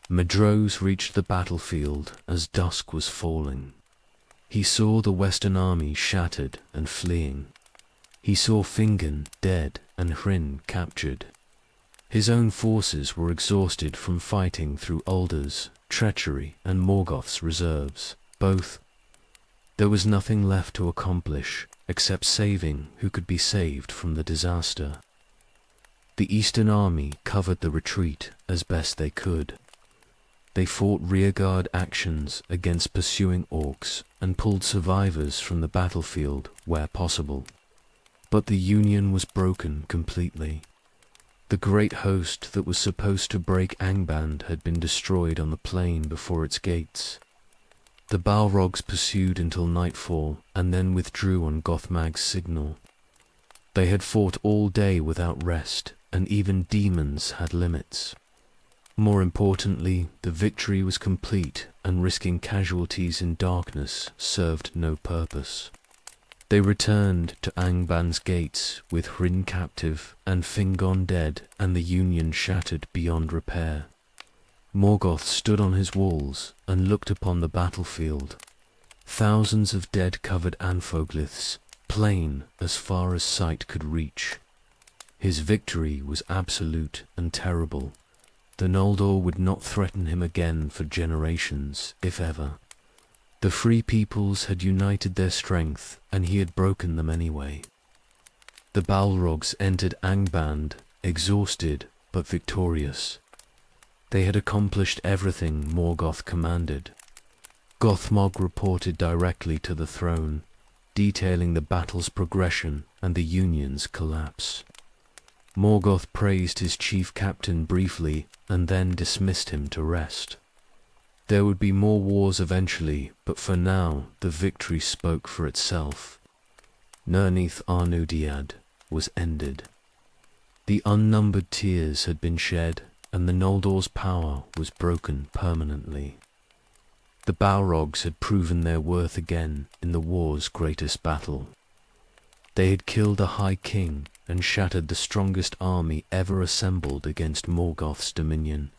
Medrose reached the battlefield as dusk was falling. He saw the Western army shattered and fleeing. He saw Fingon dead and Hrin captured. His own forces were exhausted from fighting through Ulder's treachery and Morgoth's reserves, both. There was nothing left to accomplish except saving who could be saved from the disaster. The Eastern army covered the retreat as best they could. They fought rearguard actions against pursuing orcs and pulled survivors from the battlefield where possible. But the Union was broken completely. The great host that was supposed to break Angband had been destroyed on the plain before its gates. The Balrogs pursued until nightfall and then withdrew on Gothmag's signal. They had fought all day without rest, and even demons had limits. More importantly, the victory was complete, and risking casualties in darkness served no purpose. They returned to Angband's gates with Hrin captive and Fingon dead and the Union shattered beyond repair. Morgoth stood on his walls and looked upon the battlefield. Thousands of dead-covered anphoglyphs, plain as far as sight could reach. His victory was absolute and terrible. The Noldor would not threaten him again for generations, if ever. The Free Peoples had united their strength, and he had broken them anyway. The Balrogs entered Angband, exhausted but victorious. They had accomplished everything Morgoth commanded. Gothmog reported directly to the throne, detailing the battle's progression and the Union's collapse. Morgoth praised his chief captain briefly and then dismissed him to rest. There would be more wars eventually, but for now the victory spoke for itself. Nirnith Arnudiad was ended. The unnumbered tears had been shed, and the Noldor's power was broken permanently. The Balrogs had proven their worth again in the war's greatest battle. They had killed a High King and shattered the strongest army ever assembled against Morgoth's dominion.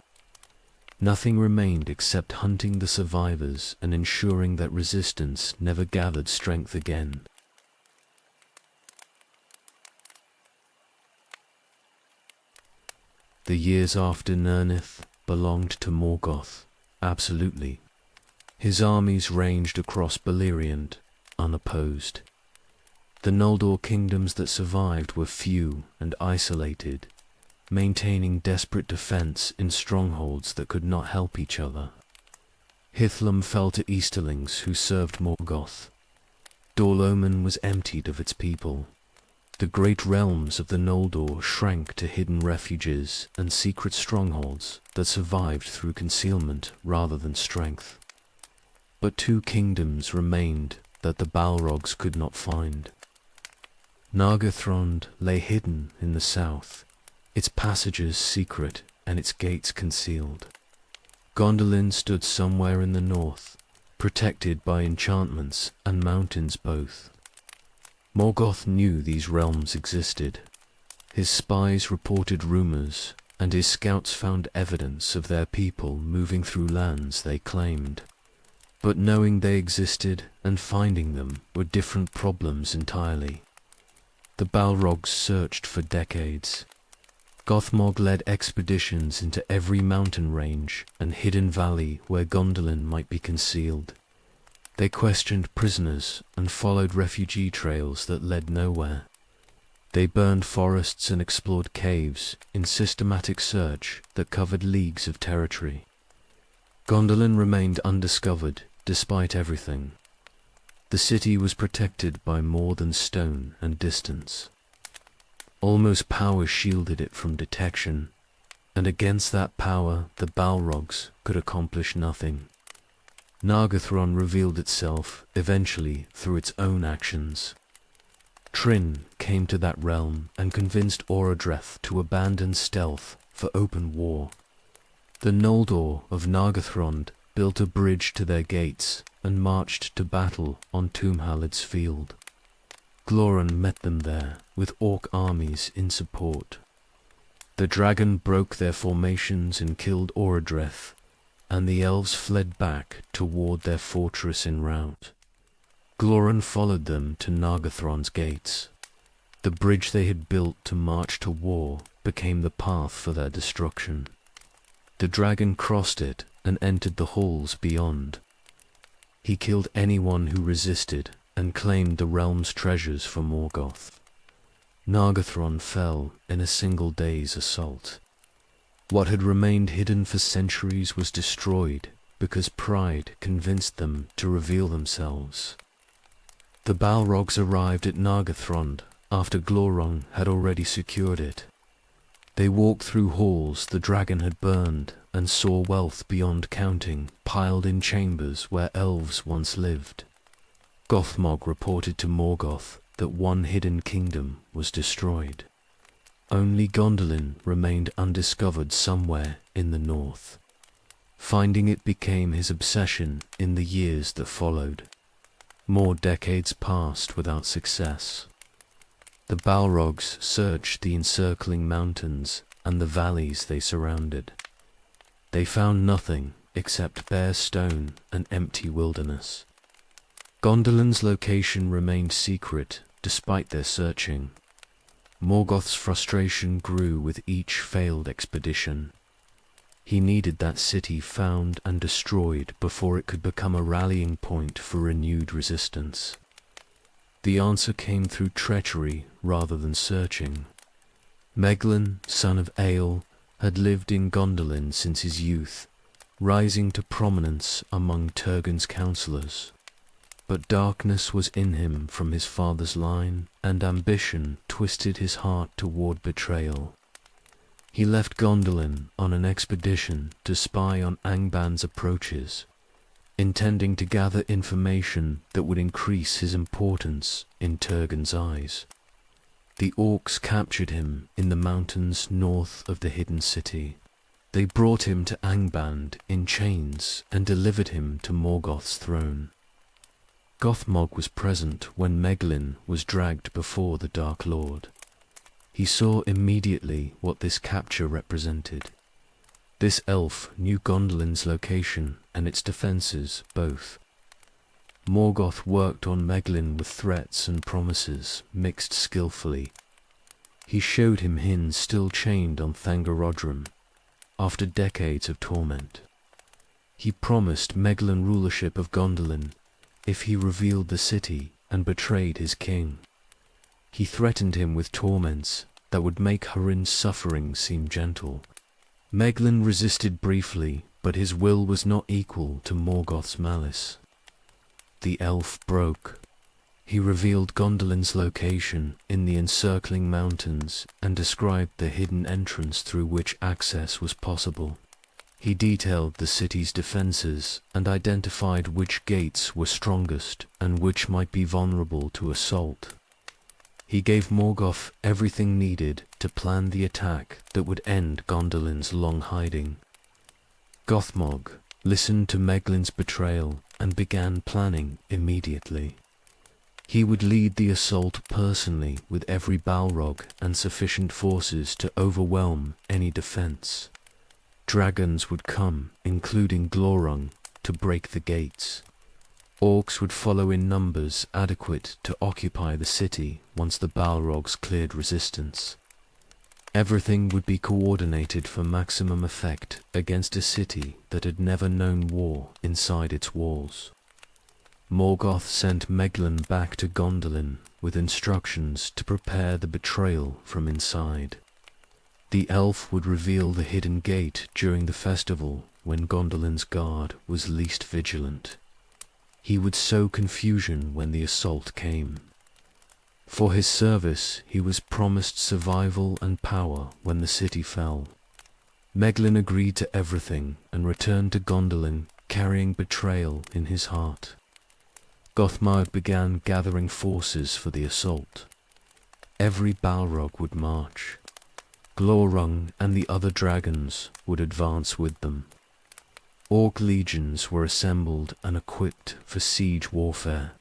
Nothing remained except hunting the survivors and ensuring that resistance never gathered strength again. The years after Nirnith belonged to Morgoth, absolutely. His armies ranged across Beleriand, unopposed. The Noldor kingdoms that survived were few and isolated, maintaining desperate defense in strongholds that could not help each other. Hithlum fell to Easterlings who served Morgoth. Dor-lómin was emptied of its people. The great realms of the Noldor shrank to hidden refuges and secret strongholds that survived through concealment rather than strength. But 2 kingdoms remained that the Balrogs could not find. Nargothrond lay hidden in the south, its passages secret and its gates concealed. Gondolin stood somewhere in the north, protected by enchantments and mountains both. Morgoth knew these realms existed. His spies reported rumors, and his scouts found evidence of their people moving through lands they claimed. But knowing they existed and finding them were different problems entirely. The Balrogs searched for decades. Gothmog led expeditions into every mountain range and hidden valley where Gondolin might be concealed. They questioned prisoners and followed refugee trails that led nowhere. They burned forests and explored caves in systematic search that covered leagues of territory. Gondolin remained undiscovered despite everything. The city was protected by more than stone and distance. Olmo's power shielded it from detection, and against that power the Balrogs could accomplish nothing. Nargothrond revealed itself eventually through its own actions. Trin came to that realm and convinced Orodreth to abandon stealth for open war. The Noldor of Nargothrond built a bridge to their gates and marched to battle on Toomhaled's field. Glóran met them there with orc armies in support. The dragon broke their formations and killed Orodreth, and the elves fled back toward their fortress en route. Glóran followed them to Nargothrond's gates. The bridge they had built to march to war became the path for their destruction. The dragon crossed it and entered the halls beyond. He killed anyone who resisted and claimed the realm's treasures for Morgoth. Nargothrond fell in a single day's assault. What had remained hidden for centuries was destroyed because pride convinced them to reveal themselves. The Balrogs arrived at Nargothrond after Glóran had already secured it. They walked through halls the dragon had burned and saw wealth beyond counting piled in chambers where elves once lived. Gothmog reported to Morgoth that one hidden kingdom was destroyed. Only Gondolin remained undiscovered somewhere in the north. Finding it became his obsession in the years that followed. More decades passed without success. The Balrogs searched the encircling mountains and the valleys they surrounded. They found nothing except bare stone and empty wilderness. Gondolin's location remained secret despite their searching. Morgoth's frustration grew with each failed expedition. He needed that city found and destroyed before it could become a rallying point for renewed resistance. The answer came through treachery rather than searching. Meglin, son of Eöl, had lived in Gondolin since his youth, rising to prominence among Turgon's counselors. But darkness was in him from his father's line, and ambition twisted his heart toward betrayal. He left Gondolin on an expedition to spy on Angban's approaches, intending to gather information that would increase his importance in Turgon's eyes. The orcs captured him in the mountains north of the hidden city. They brought him to Angband in chains and delivered him to Morgoth's throne. Gothmog was present when Meglin was dragged before the Dark Lord. He saw immediately what this capture represented. This elf knew Gondolin's location and its defenses both. Morgoth worked on Meglin with threats and promises mixed skillfully. He showed him Hin still chained on Thangorodrim after decades of torment. He promised Meglin rulership of Gondolin if he revealed the city and betrayed his king. He threatened him with torments that would make Hurin's suffering seem gentle. Meglin resisted briefly, but his will was not equal to Morgoth's malice. The elf broke. He revealed Gondolin's location in the encircling mountains and described the hidden entrance through which access was possible. He detailed the city's defenses and identified which gates were strongest and which might be vulnerable to assault. He gave Morgoth everything needed to plan the attack that would end Gondolin's long hiding. Gothmog listened to Meglin's betrayal and began planning immediately. He would lead the assault personally with every Balrog and sufficient forces to overwhelm any defense. Dragons would come, including Glórung, to break the gates. Orcs would follow in numbers adequate to occupy the city once the Balrogs cleared resistance. Everything would be coordinated for maximum effect against a city that had never known war inside its walls. Morgoth sent Meglin back to Gondolin with instructions to prepare the betrayal from inside. The elf would reveal the hidden gate during the festival when Gondolin's guard was least vigilant. He would sow confusion when the assault came. For his service, he was promised survival and power when the city fell. Meglin agreed to everything and returned to Gondolin carrying betrayal in his heart. Gothmog began gathering forces for the assault. Every Balrog would march. Glorung and the other dragons would advance with them. Orc legions were assembled and equipped for siege warfare.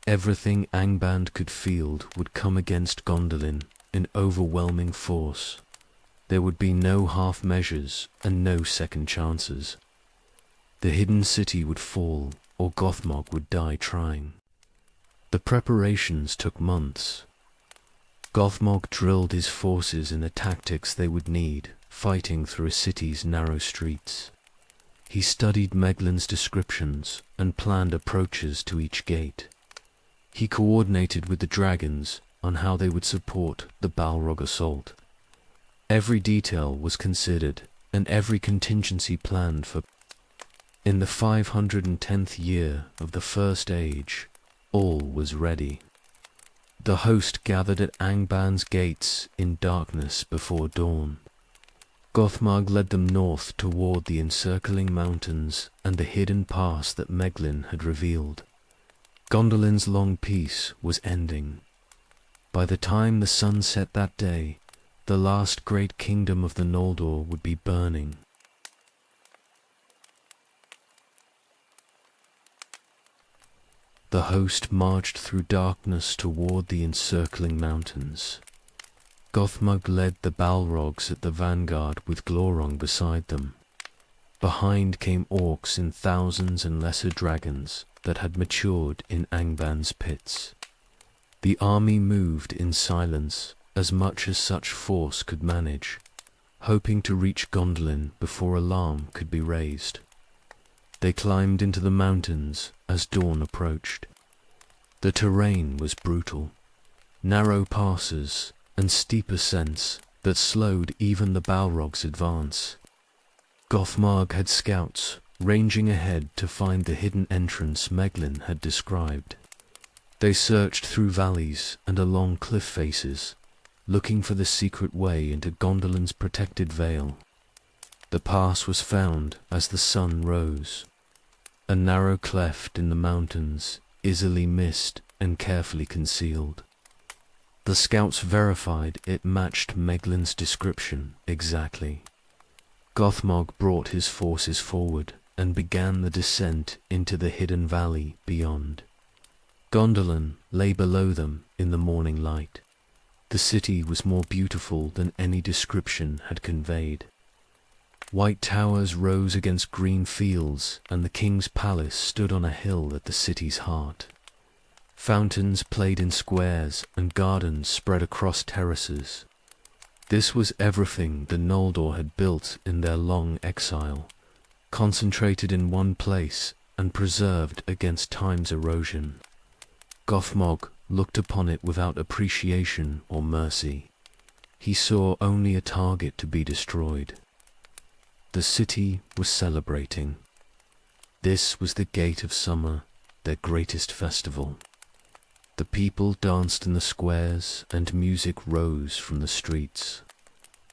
Everything Angband could field would come against Gondolin in overwhelming force. There would be no half measures and no second chances. The hidden city would fall, or Gothmog would die trying. The preparations took months. Gothmog drilled his forces in the tactics they would need, fighting through a city's narrow streets. He studied Meglin's descriptions and planned approaches to each gate. He coordinated with the dragons on how they would support the Balrog assault. Every detail was considered and every contingency planned for. In the 510th year of the First Age, all was ready. The host gathered at Angband's gates in darkness before dawn. Gothmog led them north toward the encircling mountains and the hidden pass that Meglin had revealed. Gondolin's long peace was ending. By the time the sun set that day, the last great kingdom of the Noldor would be burning. The host marched through darkness toward the encircling mountains. Gothmog led the Balrogs at the vanguard with Glorung beside them. Behind came orcs in thousands and lesser dragons that had matured in Angband's pits. The army moved in silence, as much as such force could manage, hoping to reach Gondolin before alarm could be raised. They climbed into the mountains as dawn approached. The terrain was brutal, narrow passes and steep ascents that slowed even the Balrog's advance. Gothmog had scouts ranging ahead to find the hidden entrance Meglin had described. They searched through valleys and along cliff faces, looking for the secret way into Gondolin's protected vale. The pass was found as the sun rose. A narrow cleft in the mountains, easily missed and carefully concealed. The scouts verified it matched Meglin's description exactly. Gothmog brought his forces forward and began the descent into the hidden valley beyond. Gondolin lay below them in the morning light. The city was more beautiful than any description had conveyed. White towers rose against green fields, and the king's palace stood on a hill at the city's heart. Fountains played in squares, and gardens spread across terraces. This was everything the Noldor had built in their long exile, concentrated in one place and preserved against time's erosion. Gothmog looked upon it without appreciation or mercy. He saw only a target to be destroyed. The city was celebrating. This was the gate of summer, their greatest festival. The people danced in the squares and music rose from the streets.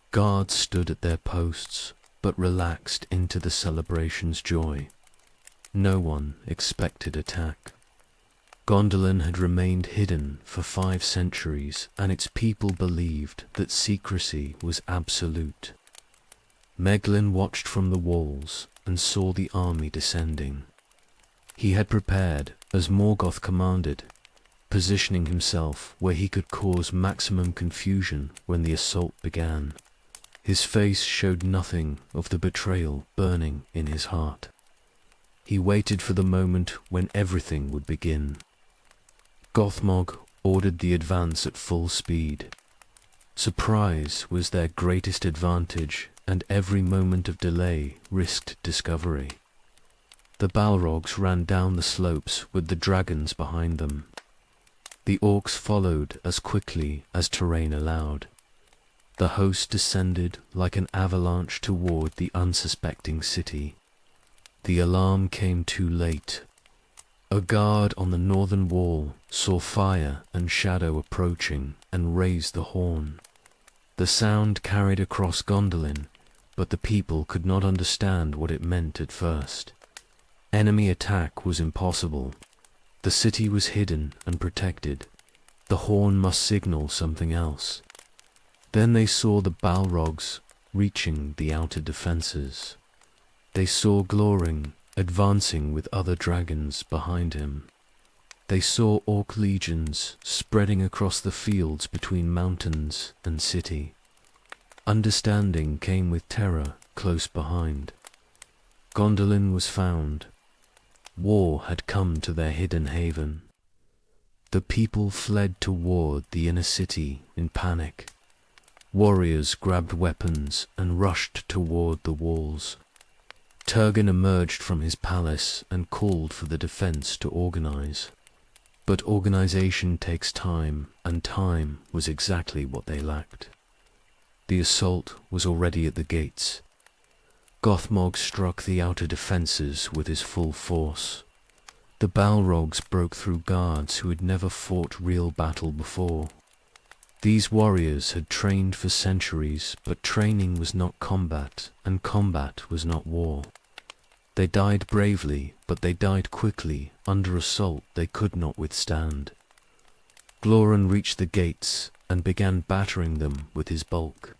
Guards stood at their posts, but relaxed into the celebration's joy. No one expected attack. Gondolin had remained hidden for 5 centuries, and its people believed that secrecy was absolute. Meglin watched from the walls and saw the army descending. He had prepared, as Morgoth commanded, positioning himself where he could cause maximum confusion when the assault began. His face showed nothing of the betrayal burning in his heart. He waited for the moment when everything would begin. Gothmog ordered the advance at full speed. Surprise was their greatest advantage, and every moment of delay risked discovery. The Balrogs ran down the slopes with the dragons behind them. The orcs followed as quickly as terrain allowed. The host descended like an avalanche toward the unsuspecting city. The alarm came too late. A guard on the northern wall saw fire and shadow approaching and raised the horn. The sound carried across Gondolin, but the people could not understand what it meant at first. Enemy attack was impossible. The city was hidden and protected. The horn must signal something else. Then they saw the Balrogs reaching the outer defenses. They saw Glorin advancing with other dragons behind him. They saw orc legions spreading across the fields between mountains and city. Understanding came with terror close behind. Gondolin was found. War had come to their hidden haven. The people fled toward the inner city in panic. Warriors grabbed weapons and rushed toward the walls. Turgon emerged from his palace and called for the defense to organize. But organization takes time, and time was exactly what they lacked. The assault was already at the gates. Gothmog struck the outer defenses with his full force. The Balrogs broke through guards who had never fought real battle before. These warriors had trained for centuries, but training was not combat, and combat was not war. They died bravely, but they died quickly, under assault they could not withstand. Glorin reached the gates and began battering them with his bulk.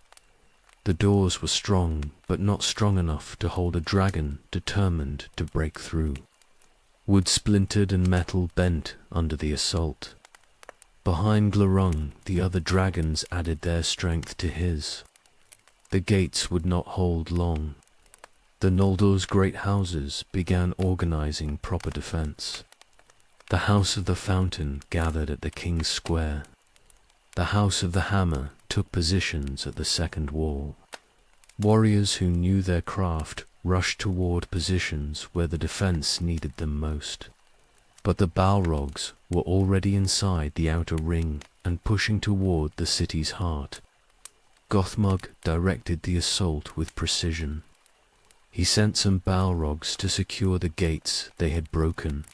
The doors were strong, but not strong enough to hold a dragon determined to break through. Wood splintered and metal bent under the assault. Behind Glorung, the other dragons added their strength to his. The gates would not hold long. The Noldor's great houses began organizing proper defense. The House of the Fountain gathered at the King's Square. The House of the Hammer took positions at the second wall. Warriors who knew their craft rushed toward positions where the defense needed them most. But the Balrogs were already inside the outer ring and pushing toward the city's heart. Gothmog directed the assault with precision. He sent some Balrogs to secure the gates they had broken.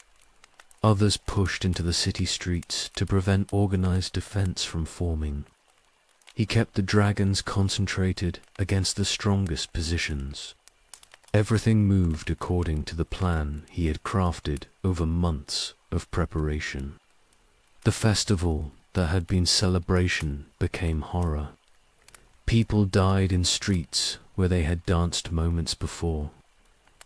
Others pushed into the city streets to prevent organized defense from forming. He kept the dragons concentrated against the strongest positions. Everything moved according to the plan he had crafted over months of preparation. The festival that had been celebration became horror. People died in streets where they had danced moments before.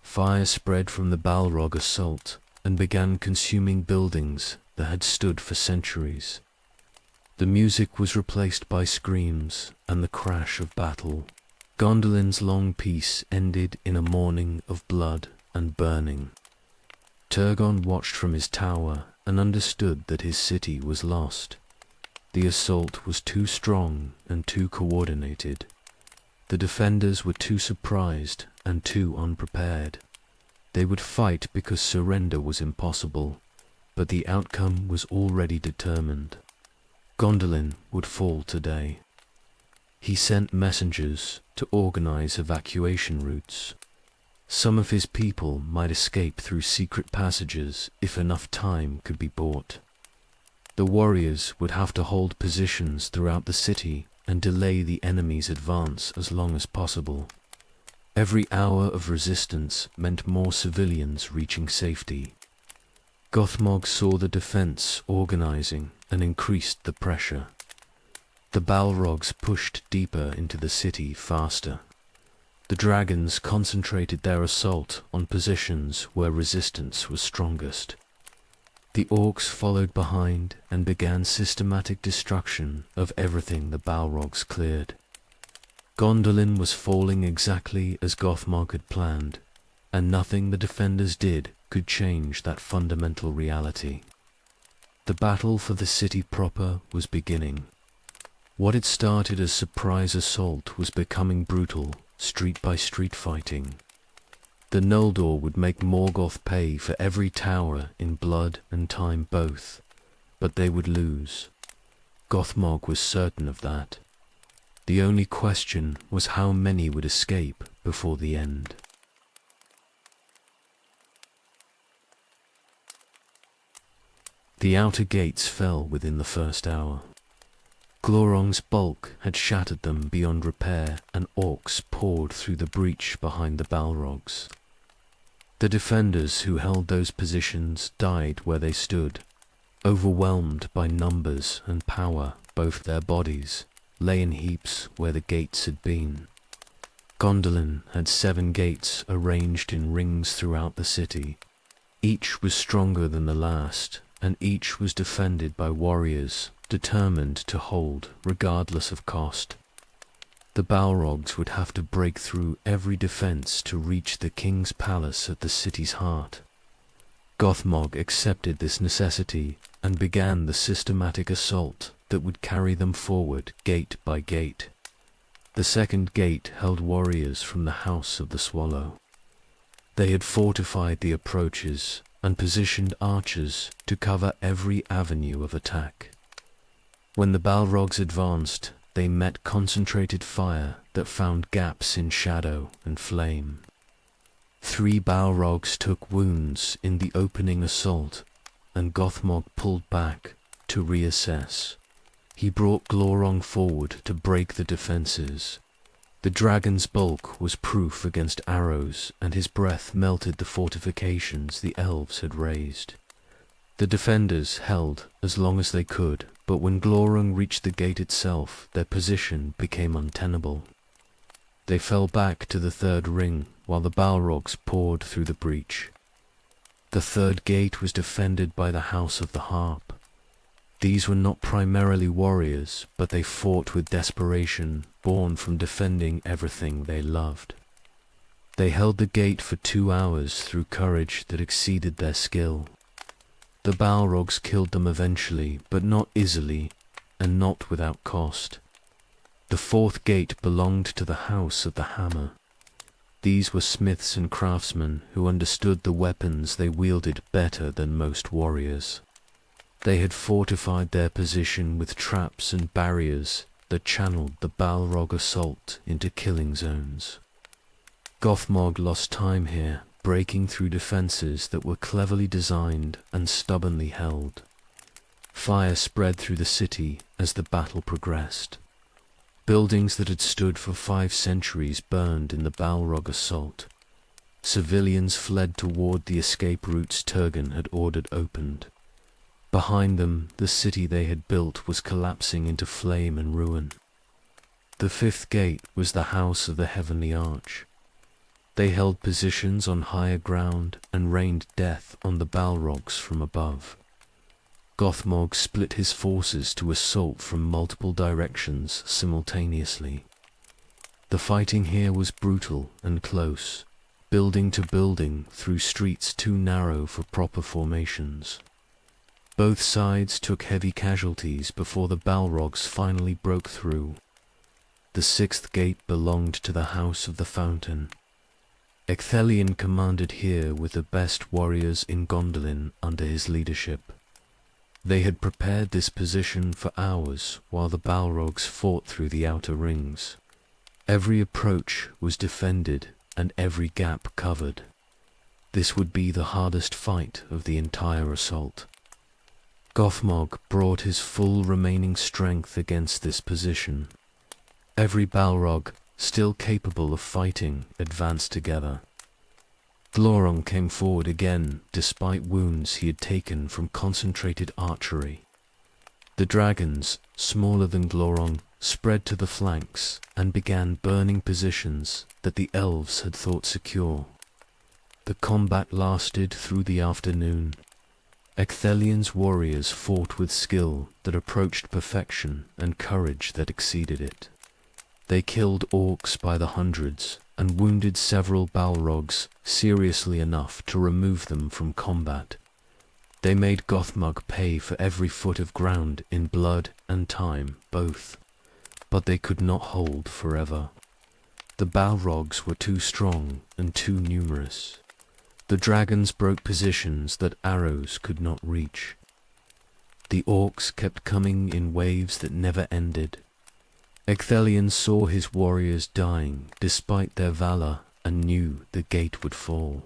Fire spread from the Balrog assault and began consuming buildings that had stood for centuries. The music was replaced by screams and the crash of battle. Gondolin's long peace ended in a morning of blood and burning. Turgon watched from his tower and understood that his city was lost. The assault was too strong and too coordinated. The defenders were too surprised and too unprepared. They would fight because surrender was impossible, but the outcome was already determined. Gondolin would fall today. He sent messengers to organize evacuation routes. Some of his people might escape through secret passages if enough time could be bought. The warriors would have to hold positions throughout the city and delay the enemy's advance as long as possible. Every hour of resistance meant more civilians reaching safety. Gothmog saw the defense organizing and increased the pressure. The Balrogs pushed deeper into the city faster. The dragons concentrated their assault on positions where resistance was strongest. The orcs followed behind and began systematic destruction of everything the Balrogs cleared. Gondolin was falling exactly as Gothmog had planned, and nothing the defenders did could change that fundamental reality. The battle for the city proper was beginning. What had started as surprise assault was becoming brutal, street-by-street fighting. The Noldor would make Morgoth pay for every tower in blood and time both, but they would lose. Gothmog was certain of that. The only question was how many would escape before the end. The outer gates fell within the first hour. Glorong's bulk had shattered them beyond repair, and orcs poured through the breach behind the Balrogs. The defenders who held those positions died where they stood, overwhelmed by numbers and power. Both their bodies lay in heaps where the gates had been. Gondolin had 7 gates arranged in rings throughout the city. Each was stronger than the last, and each was defended by warriors determined to hold regardless of cost. The Balrogs would have to break through every defense to reach the king's palace at the city's heart. Gothmog accepted this necessity and began the systematic assault that would carry them forward gate by gate. The second gate held warriors from the House of the Swallow. They had fortified the approaches and positioned archers to cover every avenue of attack. When the Balrogs advanced, they met concentrated fire that found gaps in shadow and flame. 3 Balrogs took wounds in the opening assault, and Gothmog pulled back to reassess. He brought Glorong forward to break the defenses. The dragon's bulk was proof against arrows, and his breath melted the fortifications the elves had raised. The defenders held as long as they could, but when Glorong reached the gate itself, their position became untenable. They fell back to the third ring, while the Balrogs poured through the breach. The third gate was defended by the House of the Harp. These were not primarily warriors, but they fought with desperation, born from defending everything they loved. They held the gate for 2 hours through courage that exceeded their skill. The Balrogs killed them eventually, but not easily, and not without cost. The fourth gate belonged to the House of the Hammer. These were smiths and craftsmen who understood the weapons they wielded better than most warriors. They had fortified their position with traps and barriers that channeled the Balrog assault into killing zones. Gothmog lost time here, breaking through defenses that were cleverly designed and stubbornly held. Fire spread through the city as the battle progressed. Buildings that had stood for 5 centuries burned in the Balrog assault. Civilians fled toward the escape routes Turgon had ordered opened. Behind them, the city they had built was collapsing into flame and ruin. The 5th gate was the House of the Heavenly Arch. They held positions on higher ground and rained death on the Balrogs from above. Gothmog split his forces to assault from multiple directions simultaneously. The fighting here was brutal and close, building to building through streets too narrow for proper formations. Both sides took heavy casualties before the Balrogs finally broke through. The 6th gate belonged to the House of the Fountain. Ecthelion commanded here with the best warriors in Gondolin under his leadership. They had prepared this position for hours while the Balrogs fought through the outer rings. Every approach was defended and every gap covered. This would be the hardest fight of the entire assault. Gothmog brought his full remaining strength against this position. Every Balrog, still capable of fighting, advanced together. Glorong came forward again, despite wounds he had taken from concentrated archery. The dragons, smaller than Glorong, spread to the flanks and began burning positions that the elves had thought secure. The combat lasted through the afternoon. Ecthelion's warriors fought with skill that approached perfection and courage that exceeded it. They killed orcs by the hundreds and wounded several Balrogs seriously enough to remove them from combat. They made Gothmog pay for every foot of ground in blood and time both. but they could not hold forever. The Balrogs were too strong and too numerous. The dragons broke positions that arrows could not reach. The orcs kept coming in waves that never ended. Ecthelion saw his warriors dying despite their valor and knew the gate would fall.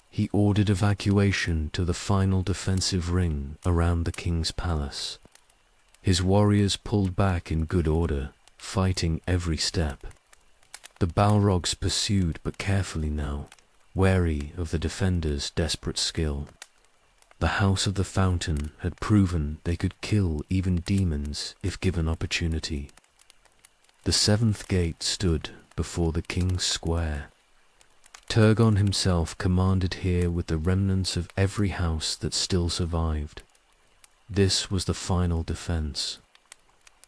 He ordered evacuation to the final defensive ring around the king's palace. His warriors pulled back in good order, fighting every step. The Balrogs pursued but carefully now, wary of the defenders' desperate skill. The House of the Fountain had proven they could kill even demons if given opportunity. The seventh gate stood before the king's square. Turgon himself commanded here with the remnants of every house that still survived. This was the final defense.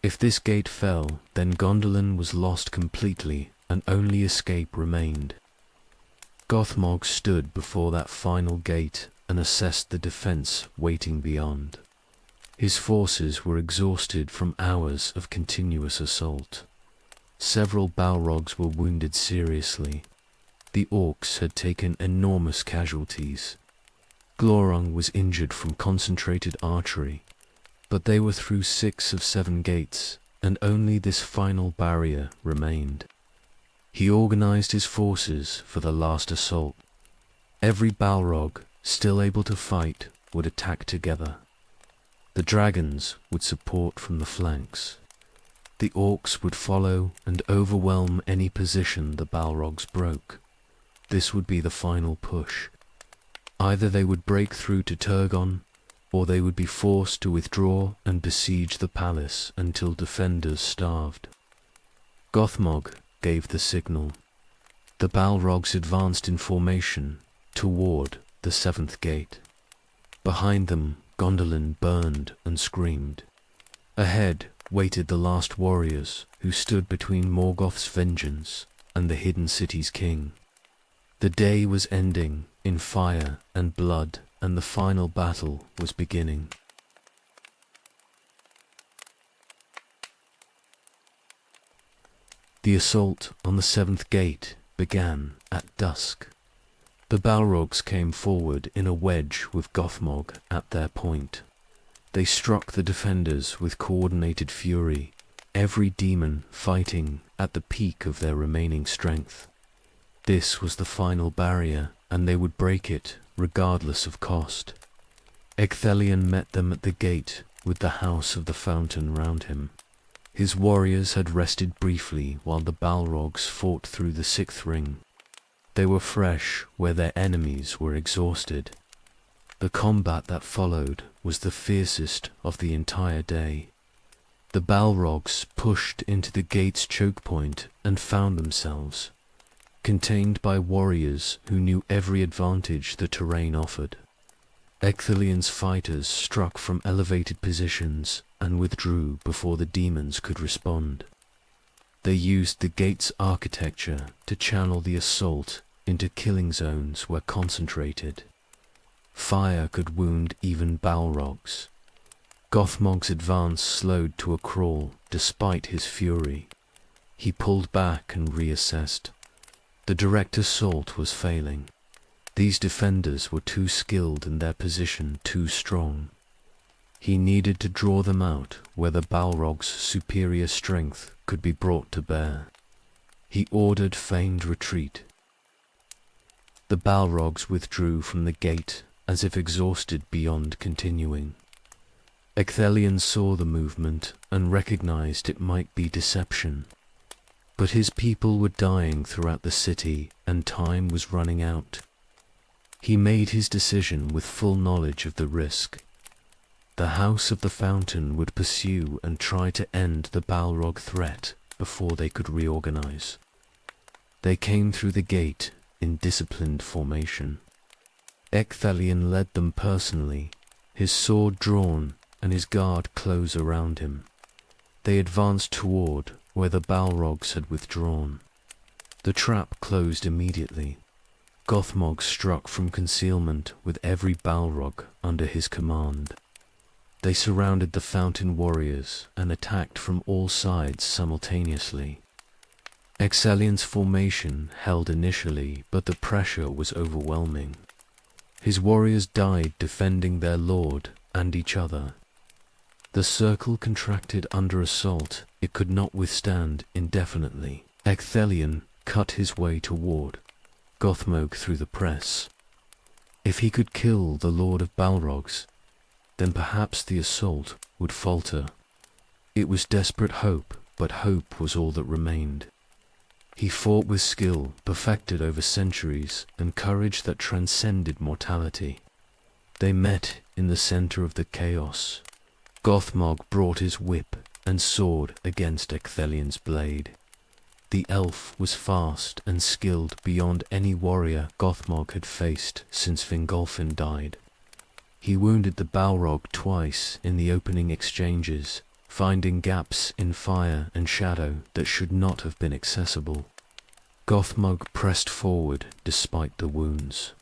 If this gate fell, then Gondolin was lost completely and only escape remained. Gothmog stood before that final gate and assessed the defense waiting beyond. His forces were exhausted from hours of continuous assault. Several Balrogs were wounded seriously. The orcs had taken enormous casualties. Glorung was injured from concentrated archery, but they were through 6 of 7 gates, and only this final barrier remained. He organized his forces for the last assault. Every Balrog, still able to fight, would attack together. The dragons would support from the flanks. The orcs would follow and overwhelm any position the Balrogs broke. This would be the final push. Either they would break through to Turgon, or they would be forced to withdraw and besiege the palace until defenders starved. Gothmog gave the signal. The Balrogs advanced in formation toward the seventh gate. Behind them, Gondolin burned and screamed. Ahead waited the last warriors who stood between Morgoth's vengeance and the hidden city's king. The day was ending in fire and blood, and the final battle was beginning. The assault on the seventh gate began at dusk. The Balrogs came forward in a wedge with Gothmog at their point. They struck the defenders with coordinated fury, every demon fighting at the peak of their remaining strength. This was the final barrier, and they would break it regardless of cost. Ecthelion met them at the gate with the House of the Fountain round him. His warriors had rested briefly while the Balrogs fought through the sixth ring. They were fresh where their enemies were exhausted. The combat that followed was the fiercest of the entire day. The Balrogs pushed into the gate's choke point and found themselves contained by warriors who knew every advantage the terrain offered. Ecthelion's fighters struck from elevated positions and withdrew before the demons could respond. They used the gate's architecture to channel the assault into killing zones where concentrated. Fire could wound even Balrogs. Gothmog's advance slowed to a crawl despite his fury. He pulled back and reassessed. The direct assault was failing. These defenders were too skilled and their position too strong. He needed to draw them out where the Balrogs' superior strength could be brought to bear. He ordered feigned retreat. The Balrogs withdrew from the gate as if exhausted beyond continuing. Ecthelion saw the movement and recognized it might be deception. But his people were dying throughout the city and time was running out. He made his decision with full knowledge of the risk. The House of the Fountain would pursue and try to end the Balrog threat before they could reorganize. They came through the gate in disciplined formation. Ecthelion led them personally, his sword drawn and his guard close around him. They advanced toward where the Balrogs had withdrawn. The trap closed immediately. Gothmog struck from concealment with every Balrog under his command. They surrounded the fountain warriors and attacked from all sides simultaneously. Excelion's formation held initially, but the pressure was overwhelming. His warriors died defending their lord and each other. The circle contracted under assault. It could not withstand indefinitely. Ecthelion cut his way toward Gothmog through the press. If he could kill the Lord of Balrogs, then perhaps the assault would falter. It was desperate hope, but hope was all that remained. He fought with skill perfected over centuries and courage that transcended mortality. They met in the center of the chaos. Gothmog brought his whip and sword against Ecthelion's blade. The elf was fast and skilled beyond any warrior Gothmog had faced since Fingolfin died. He wounded the Balrog twice in the opening exchanges, finding gaps in fire and shadow that should not have been accessible. Gothmog pressed forward despite the wounds.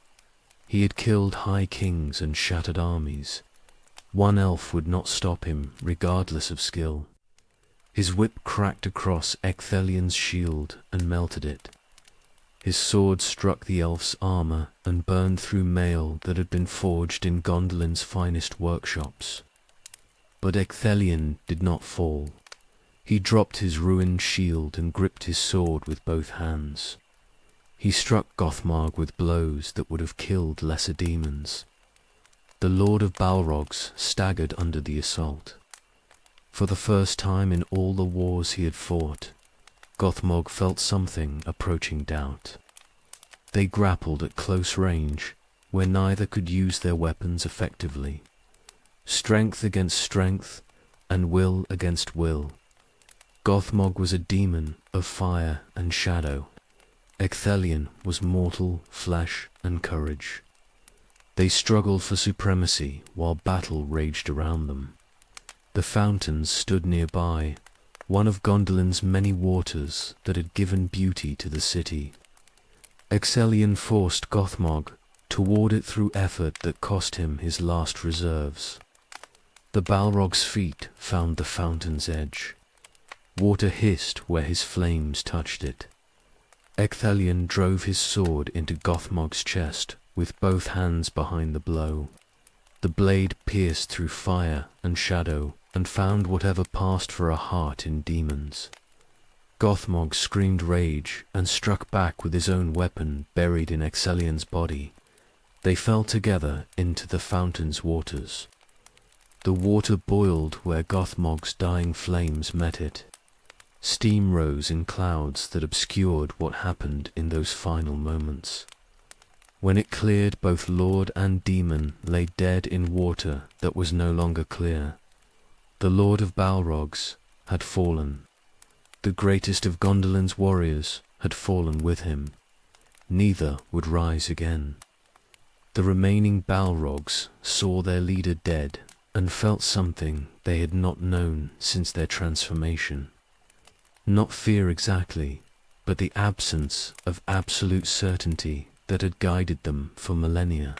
He had killed high kings and shattered armies. One elf would not stop him, regardless of skill. His whip cracked across Ecthelion's shield and melted it. His sword struck the elf's armor and burned through mail that had been forged in Gondolin's finest workshops. But Ecthelion did not fall. He dropped his ruined shield and gripped his sword with both hands. He struck Gothmog with blows that would have killed lesser demons. The Lord of Balrogs staggered under the assault. For the first time in all the wars he had fought, Gothmog felt something approaching doubt. They grappled at close range, where neither could use their weapons effectively. Strength against strength, and will against will. Gothmog was a demon of fire and shadow. Ecthelion was mortal flesh and courage. They struggled for supremacy while battle raged around them. The fountains stood nearby, one of Gondolin's many waters that had given beauty to the city. Ecthelion forced Gothmog toward it through effort that cost him his last reserves. The Balrog's feet found the fountain's edge. Water hissed where his flames touched it. Ecthelion drove his sword into Gothmog's chest with both hands behind the blow. The blade pierced through fire and shadow and found whatever passed for a heart in demons. Gothmog screamed rage and struck back with his own weapon buried in Ecthelion's body. They fell together into the fountain's waters. The water boiled where Gothmog's dying flames met it. Steam rose in clouds that obscured what happened in those final moments. When it cleared, both lord and demon lay dead in water that was no longer clear. The Lord of Balrogs had fallen. The greatest of Gondolin's warriors had fallen with him. Neither would rise again. The remaining Balrogs saw their leader dead and felt something they had not known since their transformation. Not fear exactly, but the absence of absolute certainty that had guided them for millennia.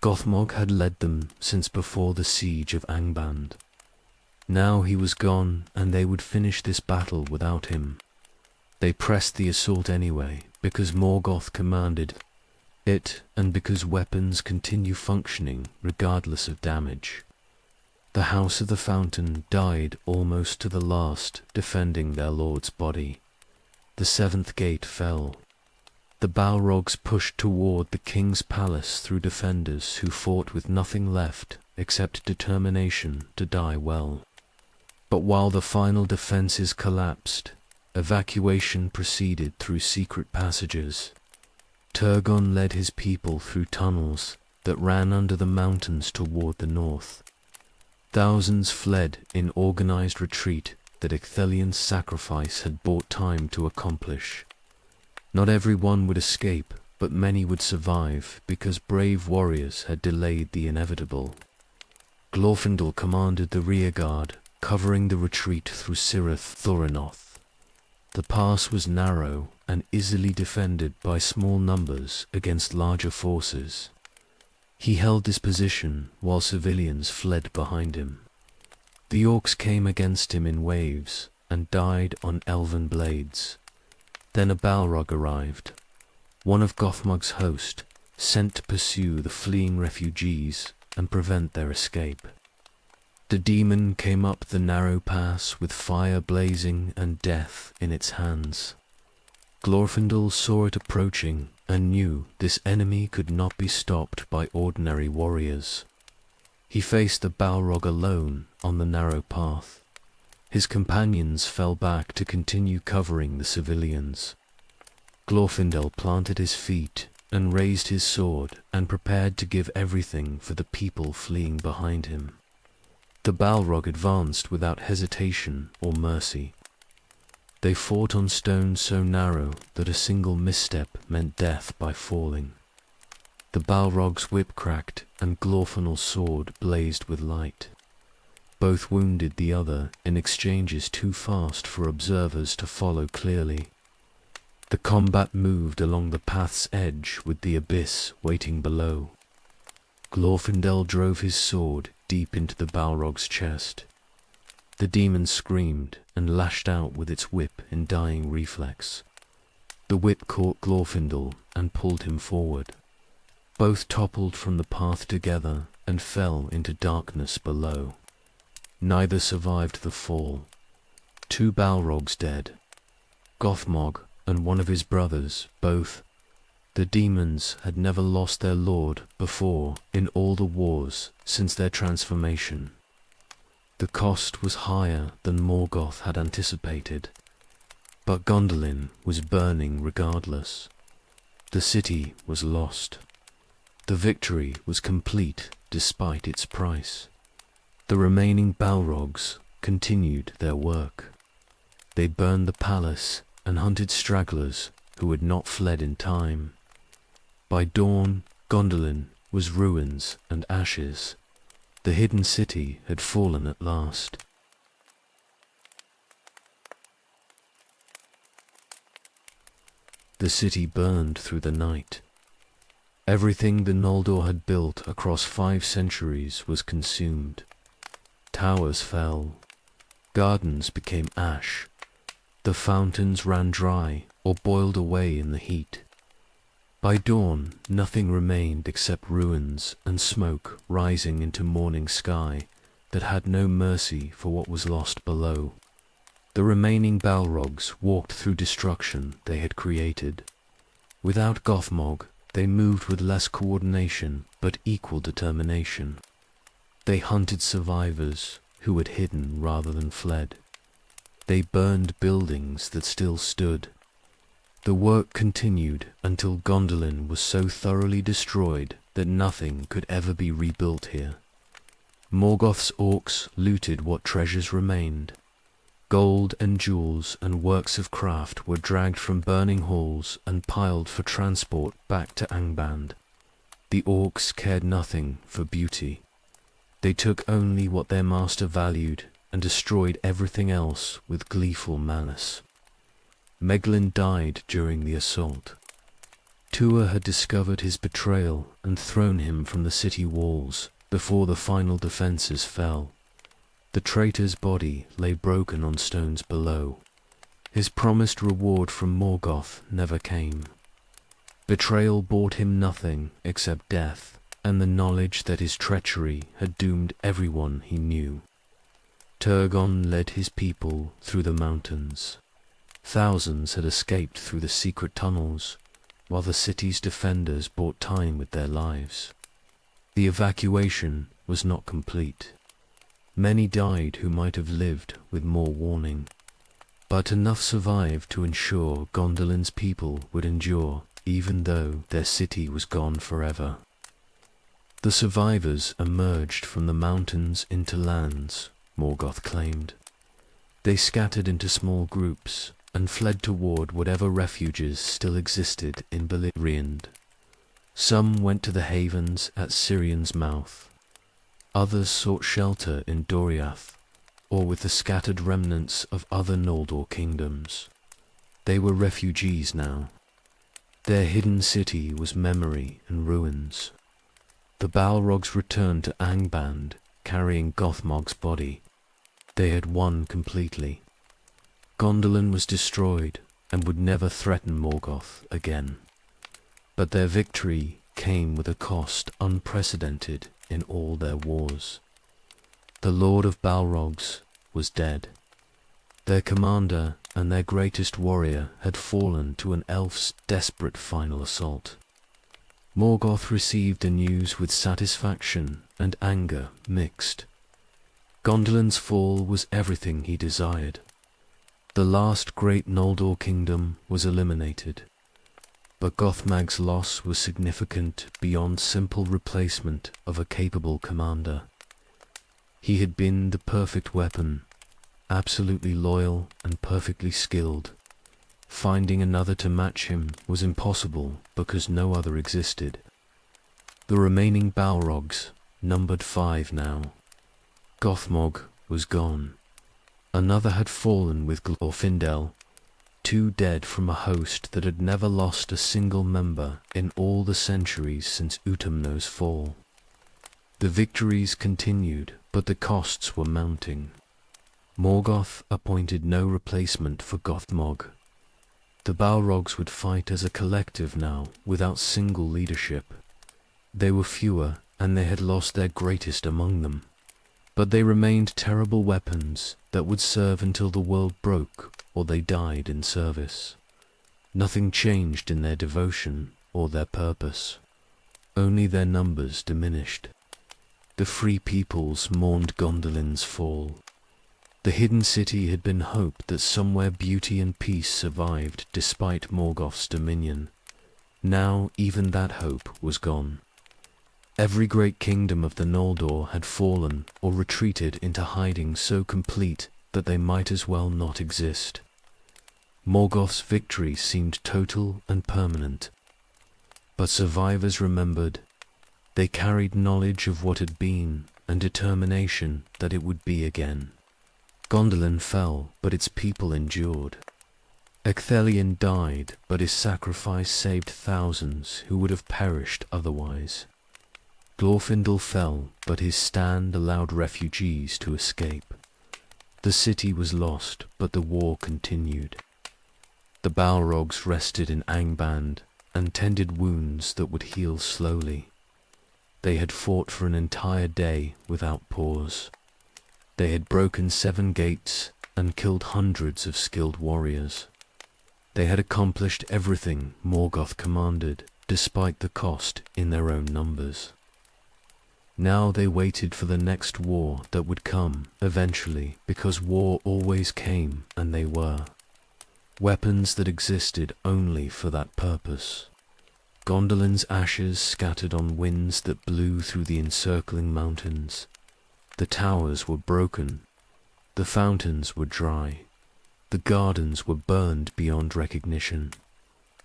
Gothmog had led them since before the siege of Angband. Now he was gone, and they would finish this battle without him. They pressed the assault anyway, because Morgoth commanded it, and because weapons continue functioning regardless of damage. The House of the Fountain died almost to the last, defending their lord's body. The seventh gate fell. The Balrogs pushed toward the king's palace through defenders who fought with nothing left except determination to die well. But while the final defenses collapsed, evacuation proceeded through secret passages. Turgon led his people through tunnels that ran under the mountains toward the north. Thousands fled in organized retreat that Ecthelion's sacrifice had bought time to accomplish. Not everyone would escape, but many would survive because brave warriors had delayed the inevitable. Glorfindel commanded the rearguard, covering the retreat through Cirith Thorinoth. The pass was narrow and easily defended by small numbers against larger forces. He held this position while civilians fled behind him. The orcs came against him in waves and died on elven blades. Then a Balrog arrived, one of Gothmog's host, sent to pursue the fleeing refugees and prevent their escape. The demon came up the narrow pass with fire blazing and death in its hands. Glorfindel saw it approaching and knew this enemy could not be stopped by ordinary warriors. He faced the Balrog alone on the narrow path. His companions fell back to continue covering the civilians. Glorfindel planted his feet and raised his sword and prepared to give everything for the people fleeing behind him. The Balrog advanced without hesitation or mercy. They fought on stones so narrow that a single misstep meant death by falling. The Balrog's whip cracked and Glorfindel's sword blazed with light. Both wounded the other in exchanges too fast for observers to follow clearly. The combat moved along the path's edge with the abyss waiting below. Glorfindel drove his sword deep into the Balrog's chest. The demon screamed and lashed out with its whip in dying reflex. The whip caught Glorfindel and pulled him forward. Both toppled from the path together and fell into darkness below. Neither survived the fall. 2 Balrogs dead. Gothmog and one of his brothers, both. The demons had never lost their lord before in all the wars since their transformation. The cost was higher than Morgoth had anticipated, but Gondolin was burning regardless. The city was lost. The victory was complete despite its price. The remaining Balrogs continued their work. They burned the palace and hunted stragglers who had not fled in time. By dawn, Gondolin was ruins and ashes. The hidden city had fallen at last. The city burned through the night. Everything the Noldor had built across 5 centuries was consumed. Towers fell. Gardens became ash. The fountains ran dry or boiled away in the heat. By dawn, nothing remained except ruins and smoke rising into morning sky that had no mercy for what was lost below. The remaining Balrogs walked through destruction they had created. Without Gothmog, they moved with less coordination but equal determination. They hunted survivors who had hidden rather than fled. They burned buildings that still stood. The work continued until Gondolin was so thoroughly destroyed that nothing could ever be rebuilt here. Morgoth's orcs looted what treasures remained. Gold and jewels and works of craft were dragged from burning halls and piled for transport back to Angband. The orcs cared nothing for beauty. They took only what their master valued and destroyed everything else with gleeful malice. Meglin died during the assault. Tuor had discovered his betrayal and thrown him from the city walls before the final defenses fell. The traitor's body lay broken on stones below. His promised reward from Morgoth never came. Betrayal brought him nothing except death and the knowledge that his treachery had doomed everyone he knew. Turgon led his people through the mountains. Thousands had escaped through the secret tunnels, while the city's defenders bought time with their lives. The evacuation was not complete. Many died who might have lived with more warning, but enough survived to ensure Gondolin's people would endure even though their city was gone forever. The survivors emerged from the mountains into lands, Morgoth claimed. They scattered into small groups and fled toward whatever refuges still existed in Beleriand. Some went to the havens at Sirian's mouth. Others sought shelter in Doriath, or with the scattered remnants of other Noldor kingdoms. They were refugees now. Their hidden city was memory and ruins. The Balrogs returned to Angband, carrying Gothmog's body. They had won completely. Gondolin was destroyed and would never threaten Morgoth again. But their victory came with a cost unprecedented in all their wars. The Lord of Balrogs was dead. Their commander and their greatest warrior had fallen to an elf's desperate final assault. Morgoth received the news with satisfaction and anger mixed. Gondolin's fall was everything he desired. The last great Noldor kingdom was eliminated, but Gothmag's loss was significant beyond simple replacement of a capable commander. He had been the perfect weapon, absolutely loyal and perfectly skilled. Finding another to match him was impossible because no other existed. The remaining Balrogs numbered 5 now. Gothmog was gone. Another had fallen with Glorfindel, 2 dead from a host that had never lost a single member in all the centuries since Utumno's fall. The victories continued, but the costs were mounting. Morgoth appointed no replacement for Gothmog. The Balrogs would fight as a collective now, without single leadership. They were fewer, and they had lost their greatest among them. But they remained terrible weapons that would serve until the world broke, or they died in service. Nothing changed in their devotion or their purpose. Only their numbers diminished. The free peoples mourned Gondolin's fall. The hidden city had been hoped that somewhere beauty and peace survived despite Morgoth's dominion. Now even that hope was gone. Every great kingdom of the Noldor had fallen or retreated into hiding so complete that they might as well not exist. Morgoth's victory seemed total and permanent. But survivors remembered. They carried knowledge of what had been and determination that it would be again. Gondolin fell, but its people endured. Ecthelion died, but his sacrifice saved thousands who would have perished otherwise. Glorfindel fell, but his stand allowed refugees to escape. The city was lost, but the war continued. The Balrogs rested in Angband and tended wounds that would heal slowly. They had fought for an entire day without pause. They had broken 7 gates and killed hundreds of skilled warriors. They had accomplished everything Morgoth commanded, despite the cost in their own numbers. Now they waited for the next war that would come eventually, because war always came, and they were. Weapons that existed only for that purpose. Gondolin's ashes scattered on winds that blew through the encircling mountains. The towers were broken. The fountains were dry. The gardens were burned beyond recognition.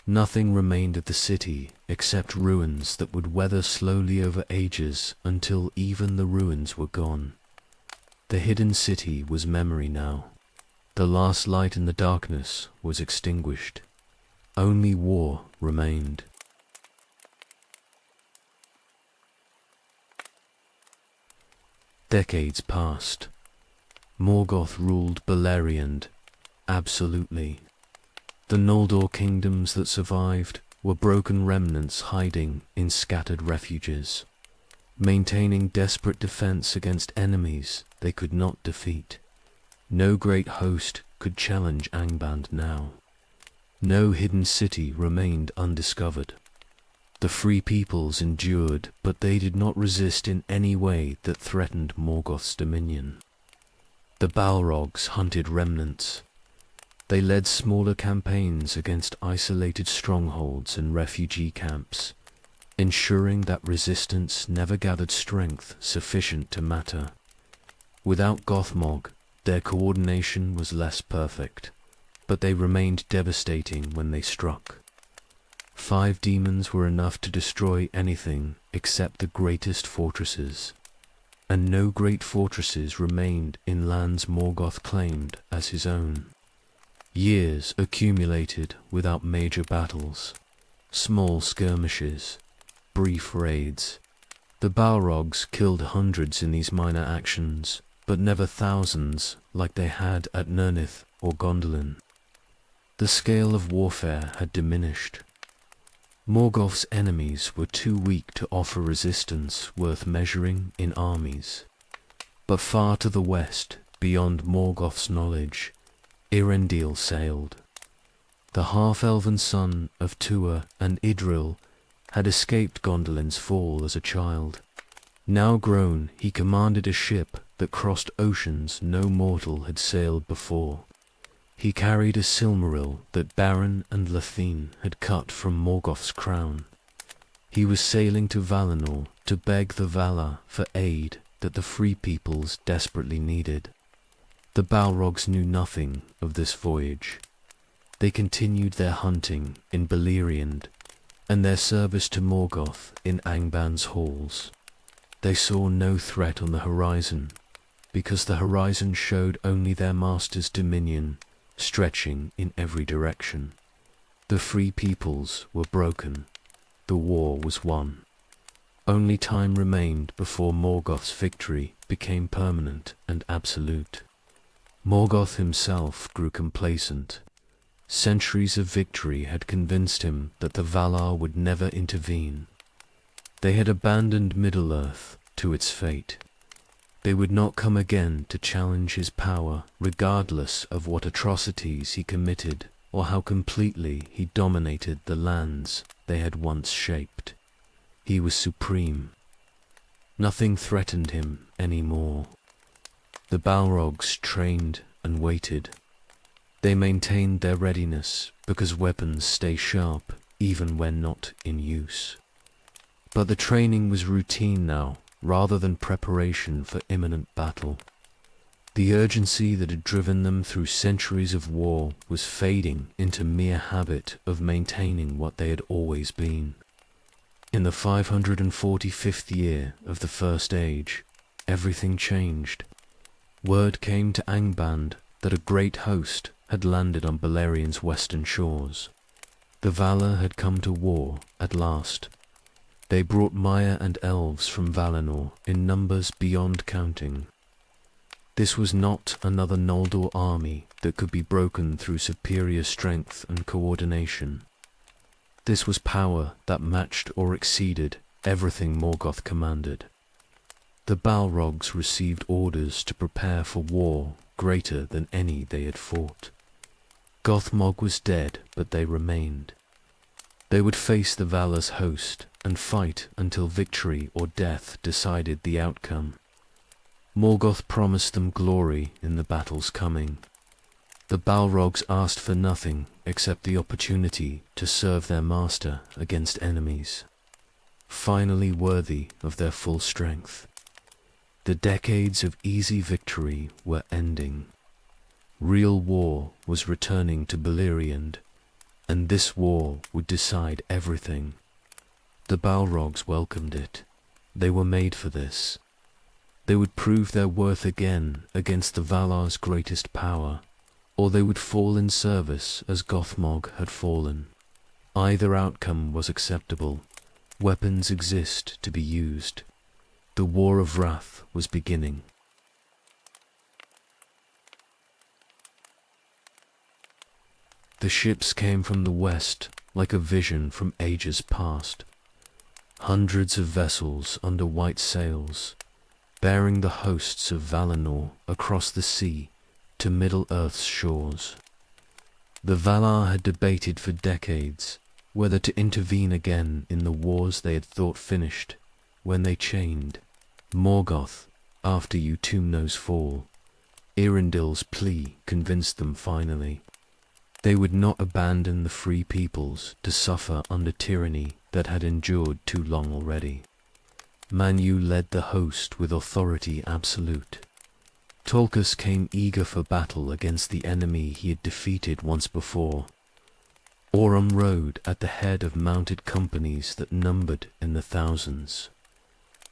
Nothing remained of the city except ruins that would weather slowly over ages until even the ruins were gone. The hidden city was memory now. The last light in the darkness was extinguished. Only war remained. Decades passed. Morgoth ruled Beleriand absolutely. The Noldor kingdoms that survived were broken remnants hiding in scattered refuges, maintaining desperate defense against enemies they could not defeat. No great host could challenge Angband now. No hidden city remained undiscovered. The free peoples endured, but they did not resist in any way that threatened Morgoth's dominion. The Balrogs hunted remnants. They led smaller campaigns against isolated strongholds and refugee camps, ensuring that resistance never gathered strength sufficient to matter. Without Gothmog, their coordination was less perfect, but they remained devastating when they struck. 5 demons were enough to destroy anything except the greatest fortresses, and no great fortresses remained in lands Morgoth claimed as his own. Years accumulated without major battles, small skirmishes, brief raids. The Balrogs killed hundreds in these minor actions, but never thousands like they had at Nirnith or Gondolin. The scale of warfare had diminished. Morgoth's enemies were too weak to offer resistance worth measuring in armies. But far to the west, beyond Morgoth's knowledge, Eärendil sailed. The half-elven son of Tuatha and Idril had escaped Gondolin's fall as a child. Now grown, he commanded a ship that crossed oceans no mortal had sailed before. He carried a Silmaril that Beren and Lúthien had cut from Morgoth's crown. He was sailing to Valinor to beg the Valar for aid that the Free Peoples desperately needed. The Balrogs knew nothing of this voyage. They continued their hunting in Beleriand and their service to Morgoth in Angband's halls. They saw no threat on the horizon, because the horizon showed only their master's dominion stretching in every direction. The Free Peoples were broken. The war was won. Only time remained before Morgoth's victory became permanent and absolute. Morgoth himself grew complacent. Centuries of victory had convinced him that the Valar would never intervene. They had abandoned Middle-earth to its fate. They would not come again to challenge his power, regardless of what atrocities he committed or how completely he dominated the lands they had once shaped. He was supreme. Nothing threatened him anymore. The Balrogs trained and waited. They maintained their readiness because weapons stay sharp even when not in use. But the training was routine now, rather than preparation for imminent battle. The urgency that had driven them through centuries of war was fading into mere habit of maintaining what they had always been. In the 545th year of the First Age, everything changed. Word came to Angband that a great host had landed on Beleriand's western shores. The Valar had come to war at last. They brought Maiar and elves from Valinor in numbers beyond counting. This was not another Noldor army that could be broken through superior strength and coordination. This was power that matched or exceeded everything Morgoth commanded. The Balrogs received orders to prepare for war greater than any they had fought. Gothmog was dead, but they remained. They would face the Valar's host and fight until victory or death decided the outcome. Morgoth promised them glory in the battles coming. The Balrogs asked for nothing except the opportunity to serve their master against enemies, finally worthy of their full strength. The decades of easy victory were ending. Real war was returning to Beleriand, and this war would decide everything. The Balrogs welcomed it. They were made for this. They would prove their worth again against the Valar's greatest power, or they would fall in service as Gothmog had fallen. Either outcome was acceptable. Weapons exist to be used. The War of Wrath was beginning. The ships came from the west like a vision from ages past. Hundreds of vessels under white sails, bearing the hosts of Valinor across the sea to Middle-earth's shores. The Valar had debated for decades whether to intervene again in the wars they had thought finished when they chained Morgoth after Utumno's fall. Eärendil's plea convinced them finally. They would not abandon the Free Peoples to suffer under tyranny that had endured too long already. Manwë led the host with authority absolute. Tolkas came eager for battle against the enemy he had defeated once before. Aurum rode at the head of mounted companies that numbered in the thousands.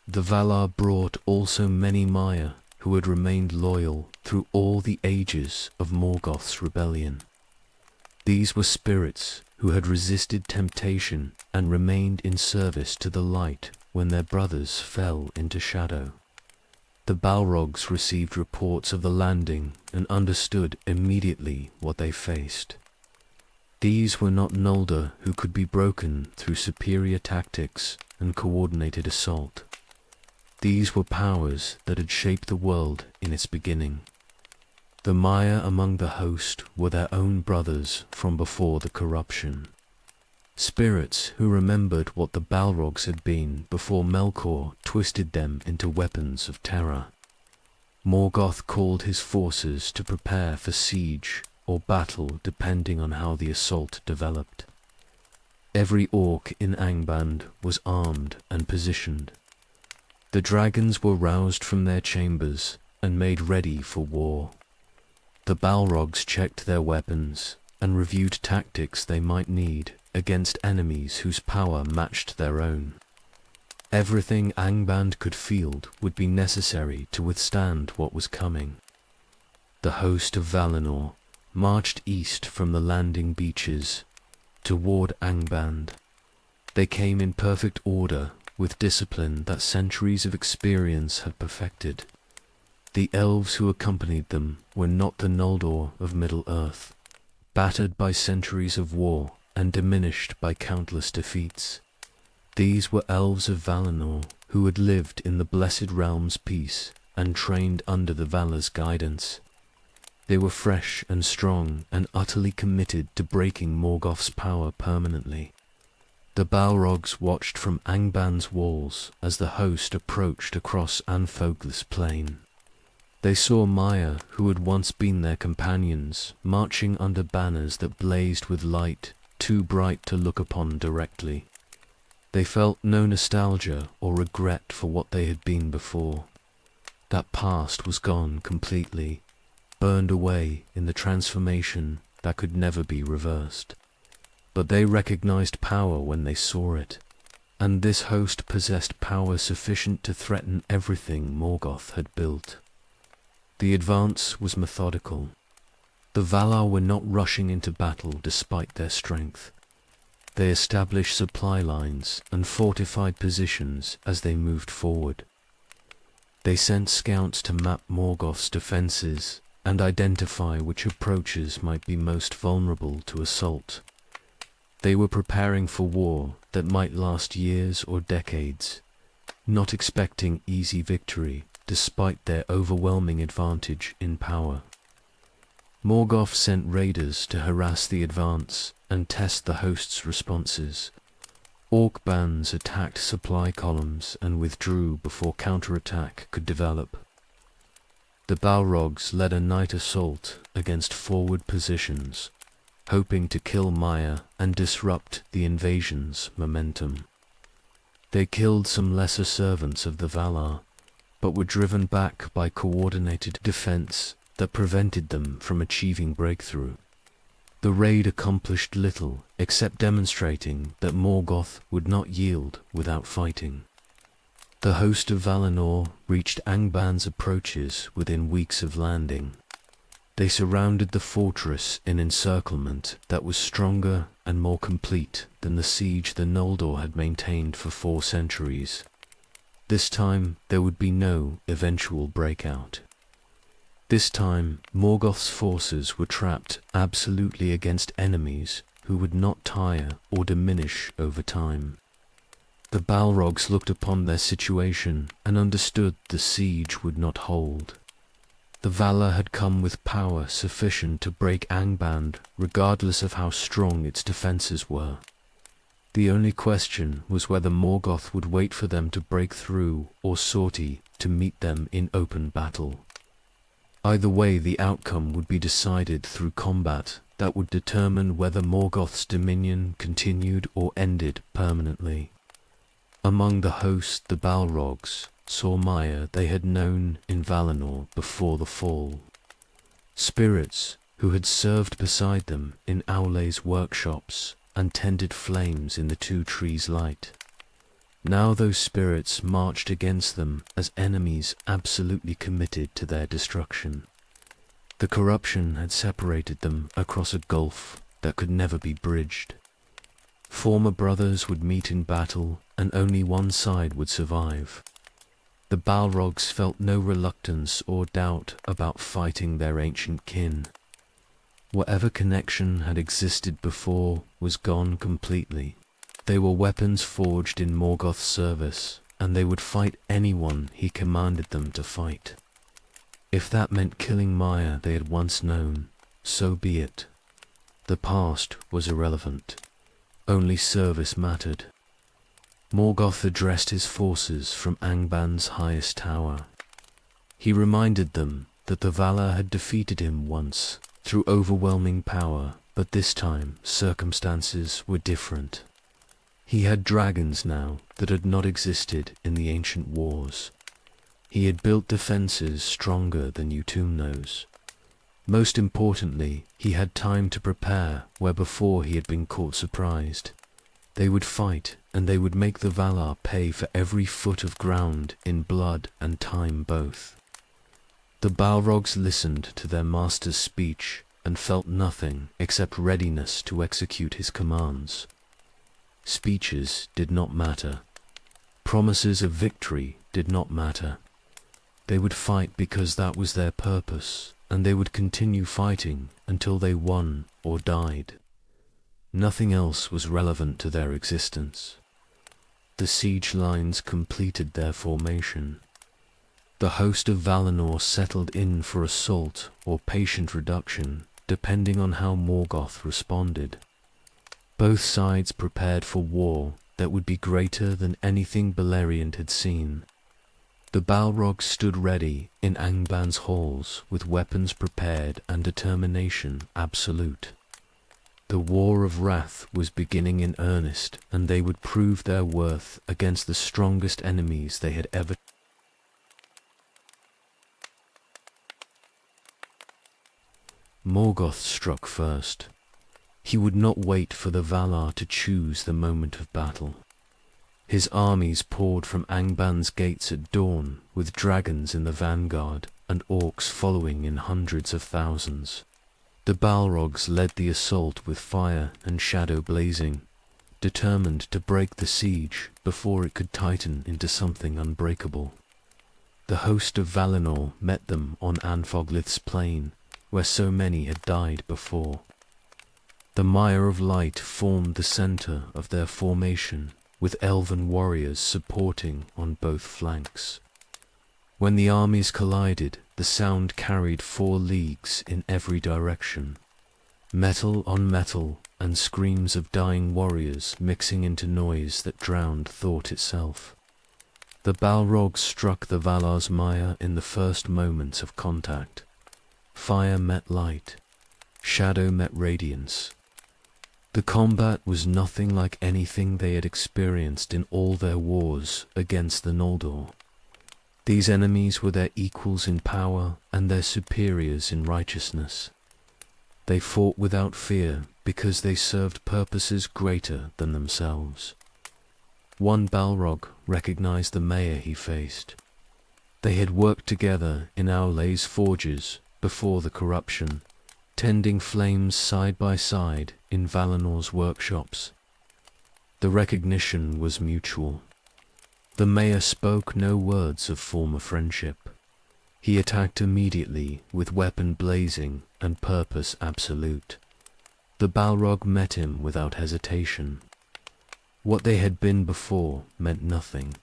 The Valar brought also many Maiar who had remained loyal through all the ages of Morgoth's rebellion. These were spirits who had resisted temptation and remained in service to the light when their brothers fell into shadow. The Balrogs received reports of the landing and understood immediately what they faced. These were not Noldor who could be broken through superior tactics and coordinated assault. These were powers that had shaped the world in its beginning. The Maya among the host were their own brothers from before the corruption. Spirits who remembered what the Balrogs had been before Melkor twisted them into weapons of terror. Morgoth called his forces to prepare for siege or battle depending on how the assault developed. Every orc in Angband was armed and positioned. The dragons were roused from their chambers and made ready for war. The Balrogs checked their weapons and reviewed tactics they might need against enemies whose power matched their own. Everything Angband could field would be necessary to withstand what was coming. The host of Valinor marched east from the landing beaches toward Angband. They came in perfect order with discipline that centuries of experience had perfected. The elves who accompanied them were not the Noldor of Middle-earth, battered by centuries of war and diminished by countless defeats. These were elves of Valinor who had lived in the Blessed Realm's peace and trained under the Valar's guidance. They were fresh and strong and utterly committed to breaking Morgoth's power permanently. The Balrogs watched from Angband's walls as the host approached across Anfoglis plain. They saw Maya, who had once been their companions, marching under banners that blazed with light too bright to look upon directly. They felt no nostalgia or regret for what they had been before. That past was gone completely, burned away in the transformation that could never be reversed. But they recognized power when they saw it, and this host possessed power sufficient to threaten everything Morgoth had built. The advance was methodical. The Valar were not rushing into battle despite their strength. They established supply lines and fortified positions as they moved forward. They sent scouts to map Morgoth's defenses and identify which approaches might be most vulnerable to assault. They were preparing for war that might last years or decades, not expecting easy victory despite their overwhelming advantage in power. Morgoth sent raiders to harass the advance and test the host's responses. Orc bands attacked supply columns and withdrew before counterattack could develop. The Balrogs led a night assault against forward positions, hoping to kill Maya and disrupt the invasion's momentum. They killed some lesser servants of the Valar, but were driven back by coordinated defense that prevented them from achieving breakthrough. The raid accomplished little except demonstrating that Morgoth would not yield without fighting. The host of Valinor reached Angband's approaches within weeks of landing. They surrounded the fortress in encirclement that was stronger and more complete than the siege the Noldor had maintained for 4 centuries. This time there would be no eventual breakout. This time Morgoth's forces were trapped absolutely against enemies who would not tire or diminish over time. The Balrogs looked upon their situation and understood the siege would not hold. The Valar had come with power sufficient to break Angband regardless of how strong its defenses were. The only question was whether Morgoth would wait for them to break through or sortie to meet them in open battle. Either way, the outcome would be decided through combat that would determine whether Morgoth's dominion continued or ended permanently. Among the host, the Balrogs saw Maya they had known in Valinor before the fall. Spirits who had served beside them in Aule's workshops and tended flames in the 2 trees' light. Now those spirits marched against them as enemies absolutely committed to their destruction. The corruption had separated them across a gulf that could never be bridged. Former brothers would meet in battle and only one side would survive. The Balrogs felt no reluctance or doubt about fighting their ancient kin. Whatever connection had existed before was gone completely. They were weapons forged in Morgoth's service, and they would fight anyone he commanded them to fight. If that meant killing Maya they had once known, so be it. The past was irrelevant. Only service mattered. Morgoth addressed his forces from Angban's highest tower. He reminded them that the Valar had defeated him once through overwhelming power, but this time circumstances were different. He had dragons now that had not existed in the ancient wars. He had built defenses stronger than Utumno's. Most importantly, he had time to prepare where before he had been caught surprised. They would fight, and they would make the Valar pay for every foot of ground in blood and time both. The Balrogs listened to their master's speech and felt nothing except readiness to execute his commands. Speeches did not matter. Promises of victory did not matter. They would fight because that was their purpose, and they would continue fighting until they won or died. Nothing else was relevant to their existence. The siege lines completed their formation. The host of Valinor settled in for assault or patient reduction, depending on how Morgoth responded. Both sides prepared for war that would be greater than anything Beleriand had seen. The Balrogs stood ready in Angban's halls with weapons prepared and determination absolute. The War of Wrath was beginning in earnest, and they would prove their worth against the strongest enemies they had ever. Morgoth struck first. He would not wait for the Valar to choose the moment of battle. His armies poured from Angban's gates at dawn, with dragons in the vanguard and orcs following in hundreds of thousands. The Balrogs led the assault with fire and shadow blazing, determined to break the siege before it could tighten into something unbreakable. The host of Valinor met them on Anfoglith's plain, where so many had died before. The Mire of Light formed the center of their formation, with elven warriors supporting on both flanks. When the armies collided, the sound carried 4 leagues in every direction. Metal on metal, and screams of dying warriors mixing into noise that drowned thought itself. The Balrogs struck the Valar's mire in the first moments of contact. Fire met light. Shadow met radiance. The combat was nothing like anything they had experienced in all their wars against the Noldor. These enemies were their equals in power and their superiors in righteousness. They fought without fear because they served purposes greater than themselves. One Balrog recognized the mayor he faced. They had worked together in Aule's forges before the corruption, tending flames side by side in Valinor's workshops. The recognition was mutual. The mayor spoke no words of former friendship. He attacked immediately with weapon blazing and purpose absolute. The Balrog met him without hesitation. What they had been before meant nothing.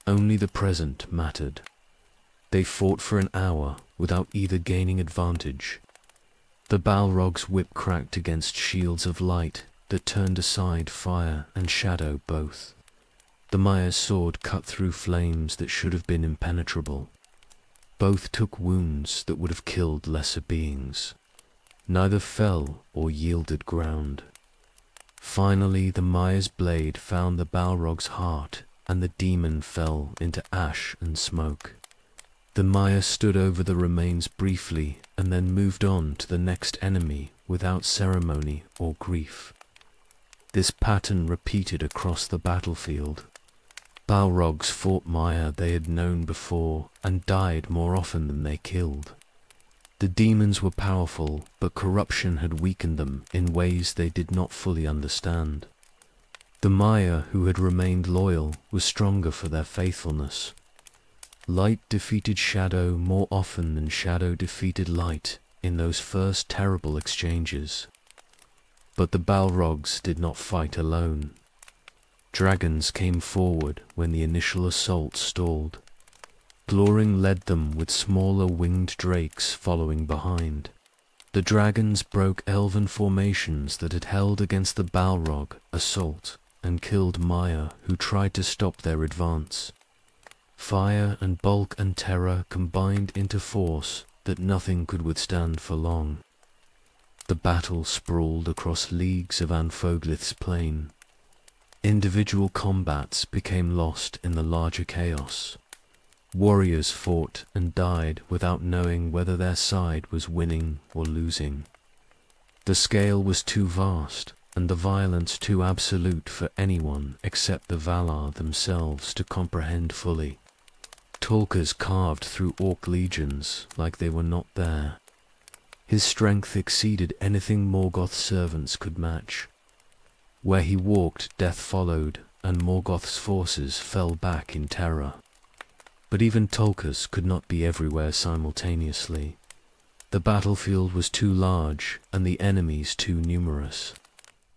Only the present mattered. They fought for an hour without either gaining advantage. The Balrog's whip cracked against shields of light that turned aside fire and shadow both. The Maya's sword cut through flames that should have been impenetrable. Both took wounds that would have killed lesser beings. Neither fell or yielded ground. Finally, the Maya's blade found the Balrog's heart, and the demon fell into ash and smoke. The Maya stood over the remains briefly and then moved on to the next enemy without ceremony or grief. This pattern repeated across the battlefield. Balrogs fought Maya they had known before and died more often than they killed. The demons were powerful, but corruption had weakened them in ways they did not fully understand. The Maya who had remained loyal was stronger for their faithfulness. Light defeated shadow more often than shadow defeated light in those first terrible exchanges. But the Balrogs did not fight alone. Dragons came forward when the initial assault stalled. Gloring led them with smaller winged drakes following behind. The dragons broke elven formations that had held against the Balrog assault and killed Maya who tried to stop their advance. Fire and bulk and terror combined into force that nothing could withstand for long. The battle sprawled across leagues of Anfoglith's plain. Individual combats became lost in the larger chaos. Warriors fought and died without knowing whether their side was winning or losing. The scale was too vast, and the violence too absolute for anyone except the Valar themselves to comprehend fully. Tulkas carved through orc legions like they were not there. His strength exceeded anything Morgoth's servants could match. Where he walked, death followed, and Morgoth's forces fell back in terror. But even Tulkas could not be everywhere simultaneously. The battlefield was too large, and the enemies too numerous.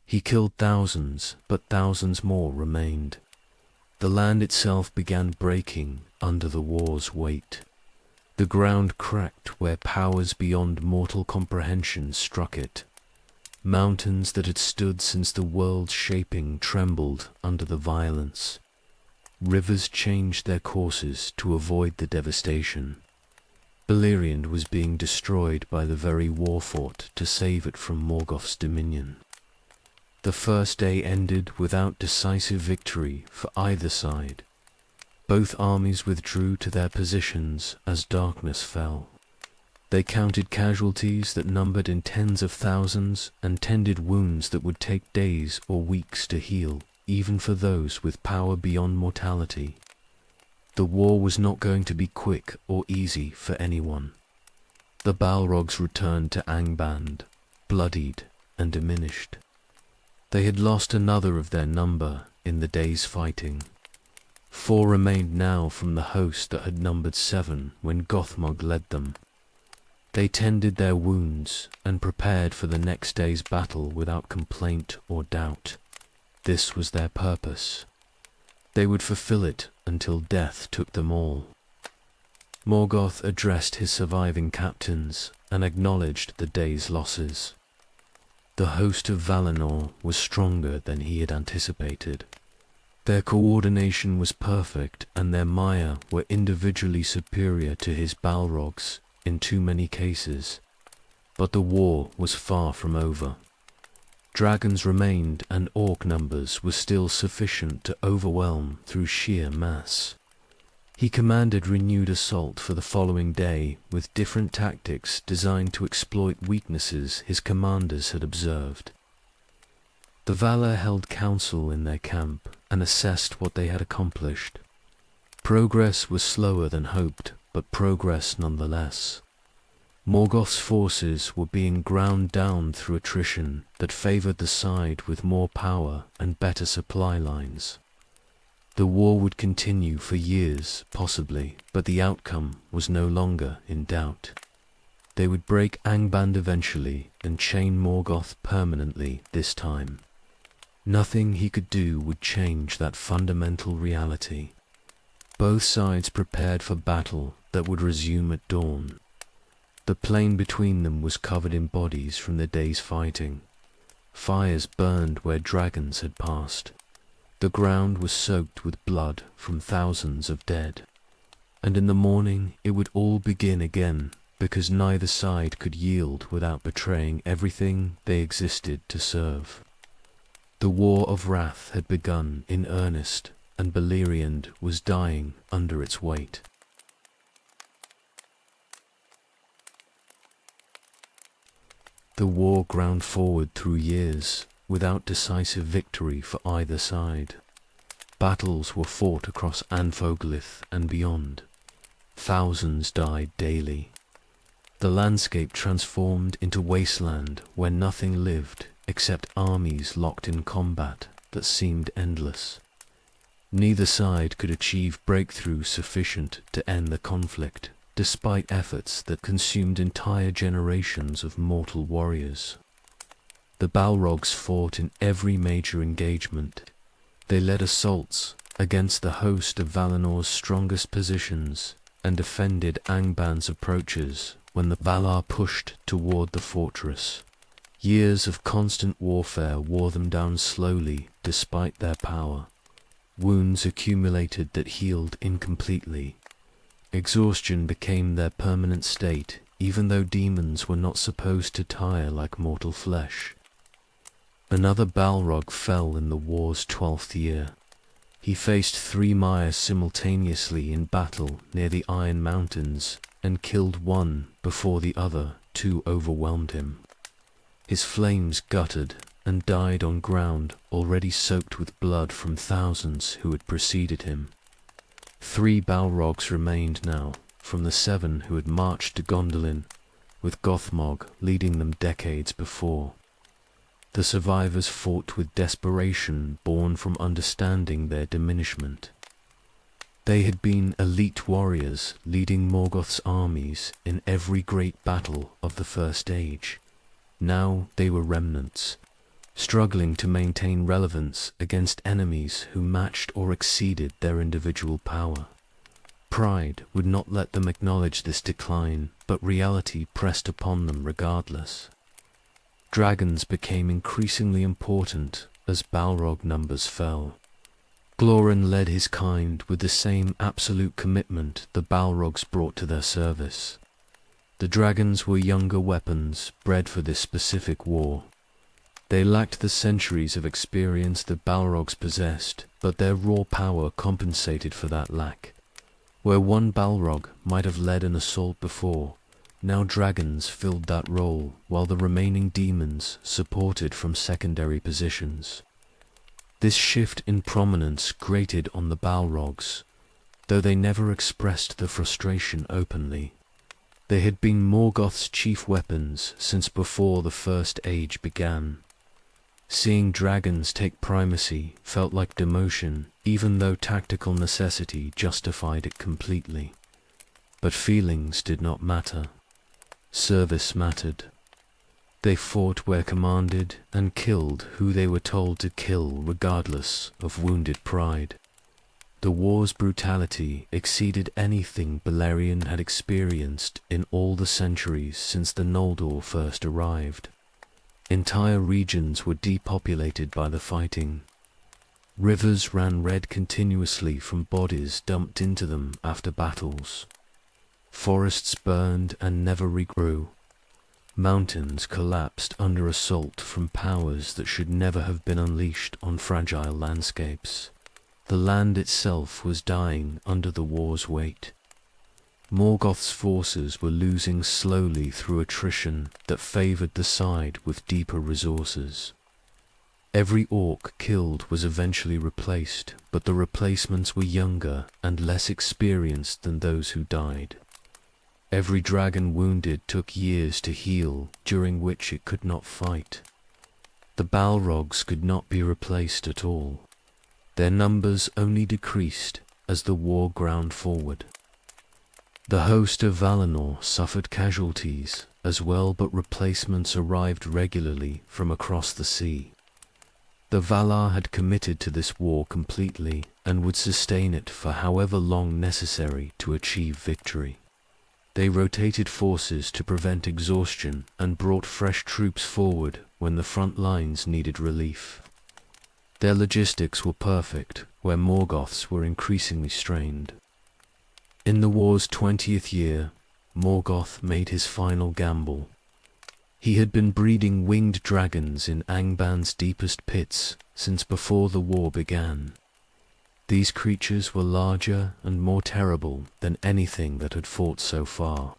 He killed thousands, but thousands more remained. The land itself began breaking under the war's weight. The ground cracked where powers beyond mortal comprehension struck it. Mountains that had stood since the world's shaping trembled under the violence. Rivers changed their courses to avoid the devastation. Beleriand was being destroyed by the very war fought to save it from Morgoth's dominion. The first day ended without decisive victory for either side. Both armies withdrew to their positions as darkness fell. They counted casualties that numbered in tens of thousands and tended wounds that would take days or weeks to heal, even for those with power beyond mortality. The war was not going to be quick or easy for anyone. The Balrogs returned to Angband, bloodied and diminished. They had lost another of their number in the day's fighting. 4 remained now from the host that had numbered 7 when Gothmog led them. They tended their wounds and prepared for the next day's battle without complaint or doubt. This was their purpose. They would fulfill it until death took them all. Morgoth addressed his surviving captains and acknowledged the day's losses. The host of Valinor was stronger than he had anticipated. Their coordination was perfect, and their Maya were individually superior to his Balrogs in too many cases. But the war was far from over. Dragons remained, and orc numbers were still sufficient to overwhelm through sheer mass. He commanded renewed assault for the following day with different tactics designed to exploit weaknesses his commanders had observed. The Valar held council in their camp and assessed what they had accomplished. Progress was slower than hoped, but progress nonetheless. Morgoth's forces were being ground down through attrition that favored the side with more power and better supply lines. The war would continue for years, possibly, but the outcome was no longer in doubt. They would break Angband eventually and chain Morgoth permanently this time. Nothing he could do would change that fundamental reality. Both sides prepared for battle that would resume at dawn. The plain between them was covered in bodies from the day's fighting. Fires burned where dragons had passed. The ground was soaked with blood from thousands of dead. And in the morning it would all begin again, because neither side could yield without betraying everything they existed to serve. The War of Wrath had begun in earnest, and Beleriand was dying under its weight. The war ground forward through years, without decisive victory for either side. Battles were fought across Anfoglith and beyond. Thousands died daily. The landscape transformed into wasteland where nothing lived except armies locked in combat that seemed endless. Neither side could achieve breakthrough sufficient to end the conflict, despite efforts that consumed entire generations of mortal warriors. The Balrogs fought in every major engagement. They led assaults against the host of Valinor's strongest positions and defended Angban's approaches when the Valar pushed toward the fortress. Years of constant warfare wore them down slowly despite their power. Wounds accumulated that healed incompletely. Exhaustion became their permanent state, even though demons were not supposed to tire like mortal flesh. Another Balrog fell in the war's 12th year. He faced 3 Maiar simultaneously in battle near the Iron Mountains and killed one before the other 2 overwhelmed him. His flames guttered and died on ground already soaked with blood from thousands who had preceded him. 3 Balrogs remained now, from the 7 who had marched to Gondolin, with Gothmog leading them decades before. The survivors fought with desperation born from understanding their diminishment. They had been elite warriors leading Morgoth's armies in every great battle of the First Age. Now they were remnants, struggling to maintain relevance against enemies who matched or exceeded their individual power. Pride would not let them acknowledge this decline, but reality pressed upon them regardless. Dragons became increasingly important as Balrog numbers fell. Glóran led his kind with the same absolute commitment the Balrogs brought to their service. The dragons were younger weapons bred for this specific war. They lacked the centuries of experience the Balrogs possessed, but their raw power compensated for that lack. Where one Balrog might have led an assault before, now dragons filled that role, while the remaining demons supported from secondary positions. This shift in prominence grated on the Balrogs, though they never expressed the frustration openly. They had been Morgoth's chief weapons since before the First Age began. Seeing dragons take primacy felt like demotion, even though tactical necessity justified it completely. But feelings did not matter. Service mattered. They fought where commanded and killed who they were told to kill regardless of wounded pride. The war's brutality exceeded anything Beleriand had experienced in all the centuries since the Noldor first arrived. Entire regions were depopulated by the fighting. Rivers ran red continuously from bodies dumped into them after battles. Forests burned and never regrew. Mountains collapsed under assault from powers that should never have been unleashed on fragile landscapes. The land itself was dying under the war's weight. Morgoth's forces were losing slowly through attrition that favored the side with deeper resources. Every orc killed was eventually replaced, but the replacements were younger and less experienced than those who died. Every dragon wounded took years to heal, during which it could not fight. The Balrogs could not be replaced at all. Their numbers only decreased as the war ground forward. The host of Valinor suffered casualties as well, but replacements arrived regularly from across the sea. The Valar had committed to this war completely and would sustain it for however long necessary to achieve victory. They rotated forces to prevent exhaustion and brought fresh troops forward when the front lines needed relief. Their logistics were perfect, where Morgoth's were increasingly strained. In the war's 20th year, Morgoth made his final gamble. He had been breeding winged dragons in Angban's deepest pits since before the war began. These creatures were larger and more terrible than anything that had fought so far.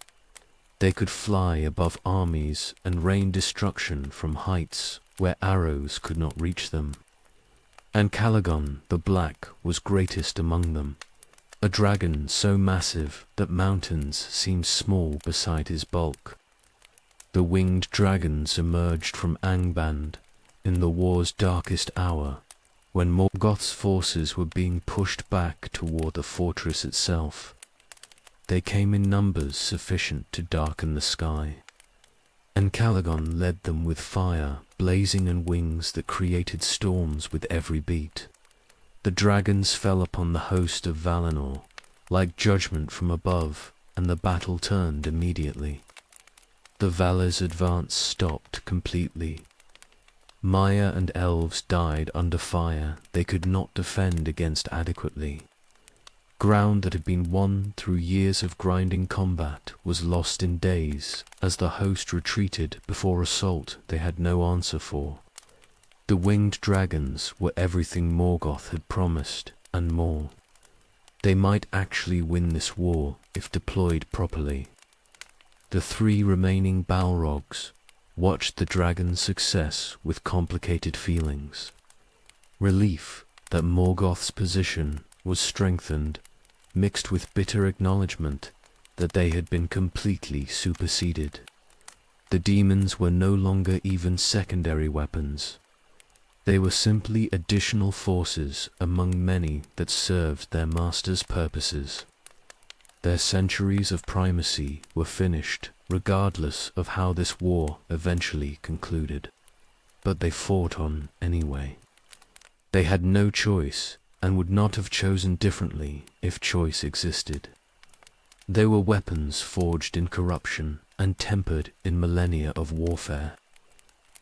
They could fly above armies and rain destruction from heights where arrows could not reach them. And Calagon the Black was greatest among them, a dragon so massive that mountains seemed small beside his bulk. The winged dragons emerged from Angband in the war's darkest hour, when Morgoth's forces were being pushed back toward the fortress itself. They came in numbers sufficient to darken the sky, and Calagon led them with fire blazing and wings that created storms with every beat. The dragons fell upon the host of Valinor like judgment from above, and the battle turned immediately. The Valar's advance stopped completely. Maya and elves died under fire they could not defend against adequately. Ground that had been won through years of grinding combat was lost in days as the host retreated before assault they had no answer for. The winged dragons were everything Morgoth had promised, and more. They might actually win this war if deployed properly. The 3 remaining Balrogs watched the dragon's success with complicated feelings. Relief that Morgoth's position was strengthened, mixed with bitter acknowledgement that they had been completely superseded. The demons were no longer even secondary weapons. They were simply additional forces among many that served their master's purposes. Their centuries of primacy were finished, regardless of how this war eventually concluded. But they fought on anyway. They had no choice, and would not have chosen differently if choice existed. They were weapons forged in corruption and tempered in millennia of warfare.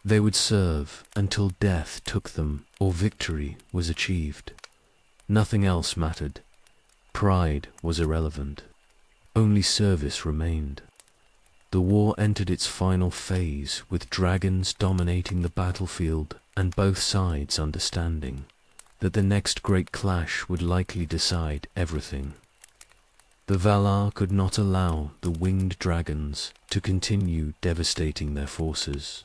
They would serve until death took them or victory was achieved. Nothing else mattered. Pride was irrelevant. Only service remained. The war entered its final phase with dragons dominating the battlefield and both sides understanding that the next great clash would likely decide everything. The Valar could not allow the winged dragons to continue devastating their forces.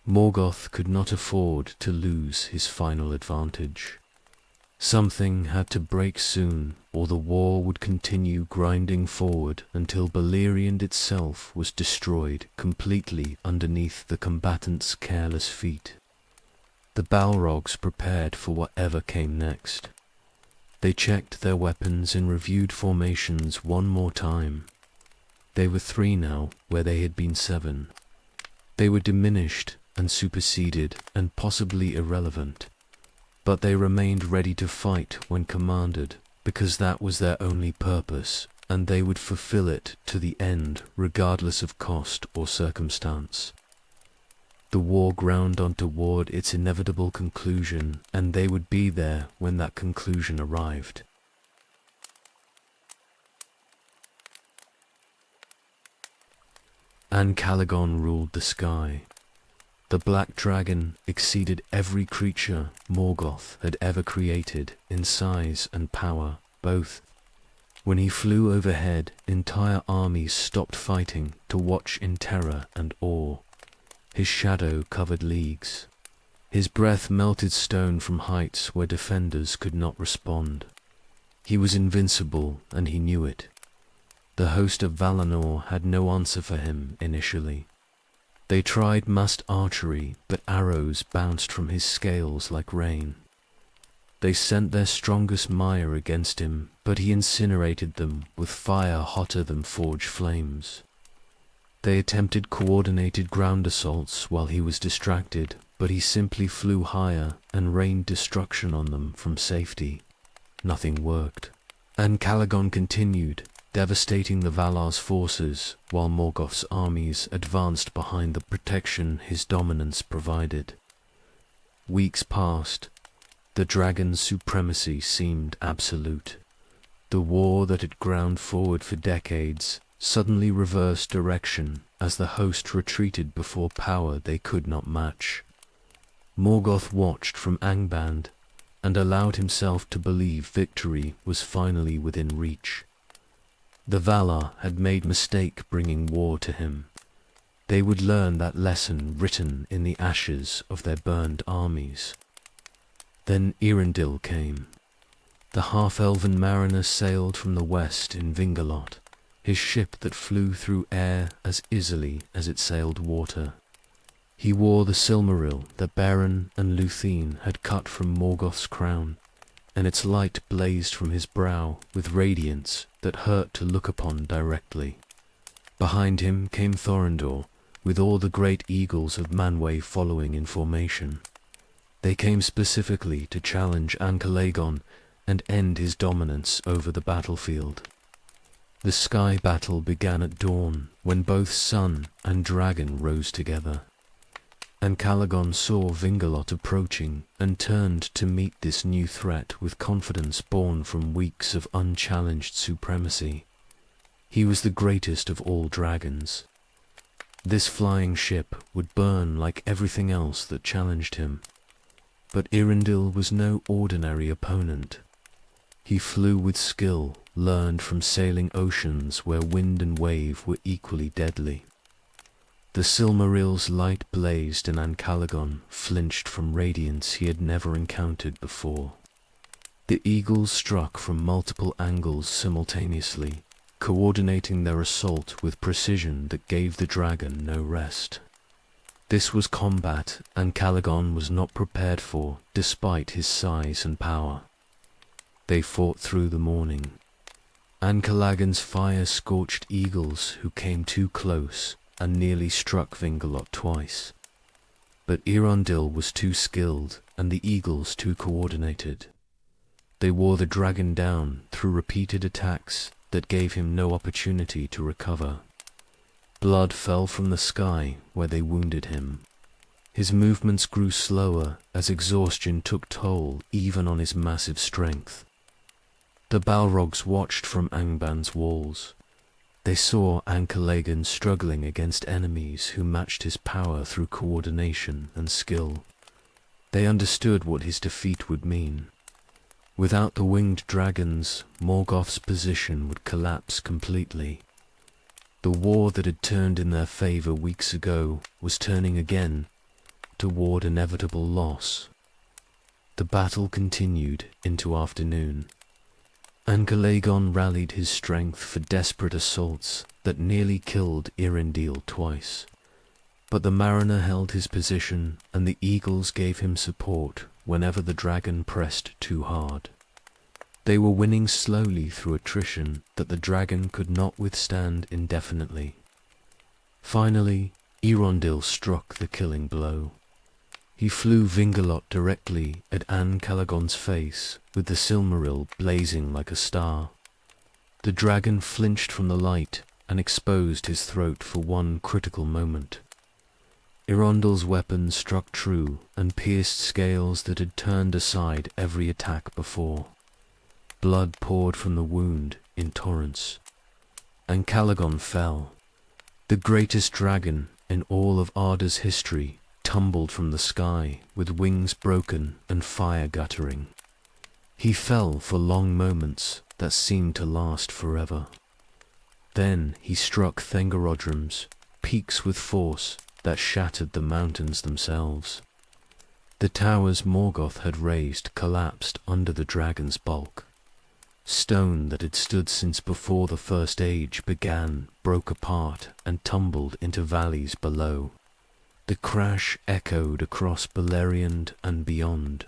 Morgoth could not afford to lose his final advantage. Something had to break soon, or the war would continue grinding forward until Beleriand itself was destroyed completely underneath the combatants' careless feet. The Balrogs prepared for whatever came next. They checked their weapons in reviewed formations one more time. They were 3 now, where they had been 7. They were diminished and superseded and possibly irrelevant, but they remained ready to fight when commanded, because that was their only purpose, and they would fulfill it to the end regardless of cost or circumstance. The war ground on toward its inevitable conclusion, and they would be there when that conclusion arrived. And Calagon ruled the sky. The black dragon exceeded every creature Morgoth had ever created in size and power, both. When he flew overhead, entire armies stopped fighting to watch in terror and awe. His shadow covered leagues. His breath melted stone from heights where defenders could not respond. He was invincible, and he knew it. The host of Valinor had no answer for him initially. They tried massed archery, but arrows bounced from his scales like rain. They sent their strongest mire against him, but he incinerated them with fire hotter than forged flames. They attempted coordinated ground assaults while he was distracted, but he simply flew higher and rained destruction on them from safety. Nothing worked. And Calagon continued, devastating the Valar's forces, while Morgoth's armies advanced behind the protection his dominance provided. Weeks passed. The dragon's supremacy seemed absolute. The war that had ground forward for decades suddenly reversed direction as the host retreated before power they could not match. Morgoth watched from Angband and allowed himself to believe victory was finally within reach. The Valar had made mistake bringing war to him. They would learn that lesson written in the ashes of their burned armies. Then Eärendil came. The half-elven mariner sailed from the west in Vingalot, his ship that flew through air as easily as it sailed water. He wore the silmaril that Beren and Luthien had cut from Morgoth's crown, and its light blazed from his brow with radiance that hurt to look upon directly. Behind him came Thorondor, with all the great eagles of Manwë following in formation. They came specifically to challenge Ancalagon and end his dominance over the battlefield. The sky battle began at dawn, when both sun and dragon rose together. Ancalagon saw Vingalot approaching and turned to meet this new threat with confidence born from weeks of unchallenged supremacy. He was the greatest of all dragons. This flying ship would burn like everything else that challenged him. But Irindil was no ordinary opponent. He flew with skill, learned from sailing oceans where wind and wave were equally deadly. The Silmaril's light blazed and Ancalagon flinched from radiance he had never encountered before. The eagles struck from multiple angles simultaneously, coordinating their assault with precision that gave the dragon no rest. This was combat Ancalagon was not prepared for despite his size and power. They fought through the morning. Ancalagon's fire-scorched eagles who came too close and nearly struck Vingalot twice. But Irondil was too skilled and the eagles too coordinated. They wore the dragon down through repeated attacks that gave him no opportunity to recover. Blood fell from the sky where they wounded him. His movements grew slower as exhaustion took toll even on his massive strength. The Balrogs watched from Angban's walls. They saw Ancalagon struggling against enemies who matched his power through coordination and skill. They understood what his defeat would mean. Without the winged dragons, Morgoth's position would collapse completely. The war that had turned in their favor weeks ago was turning again toward inevitable loss. The battle continued into afternoon. Ancalagon rallied his strength for desperate assaults that nearly killed Irindil twice. But the mariner held his position and the eagles gave him support whenever the dragon pressed too hard. They were winning slowly through attrition that the dragon could not withstand indefinitely. Finally, Irondil struck the killing blow. He flew Vingalot directly at Ancalagon's face, with the Silmaril blazing like a star. The dragon flinched from the light and exposed his throat for one critical moment. Irondil's weapon struck true and pierced scales that had turned aside every attack before. Blood poured from the wound in torrents. Ancalagon fell. The greatest dragon in all of Arda's history tumbled from the sky with wings broken and fire guttering. He fell for long moments that seemed to last forever. Then he struck Thengarodrums, peaks with force that shattered the mountains themselves. The towers Morgoth had raised collapsed under the dragon's bulk. Stone that had stood since before the First Age began, broke apart, and tumbled into valleys below. The crash echoed across Beleriand and beyond.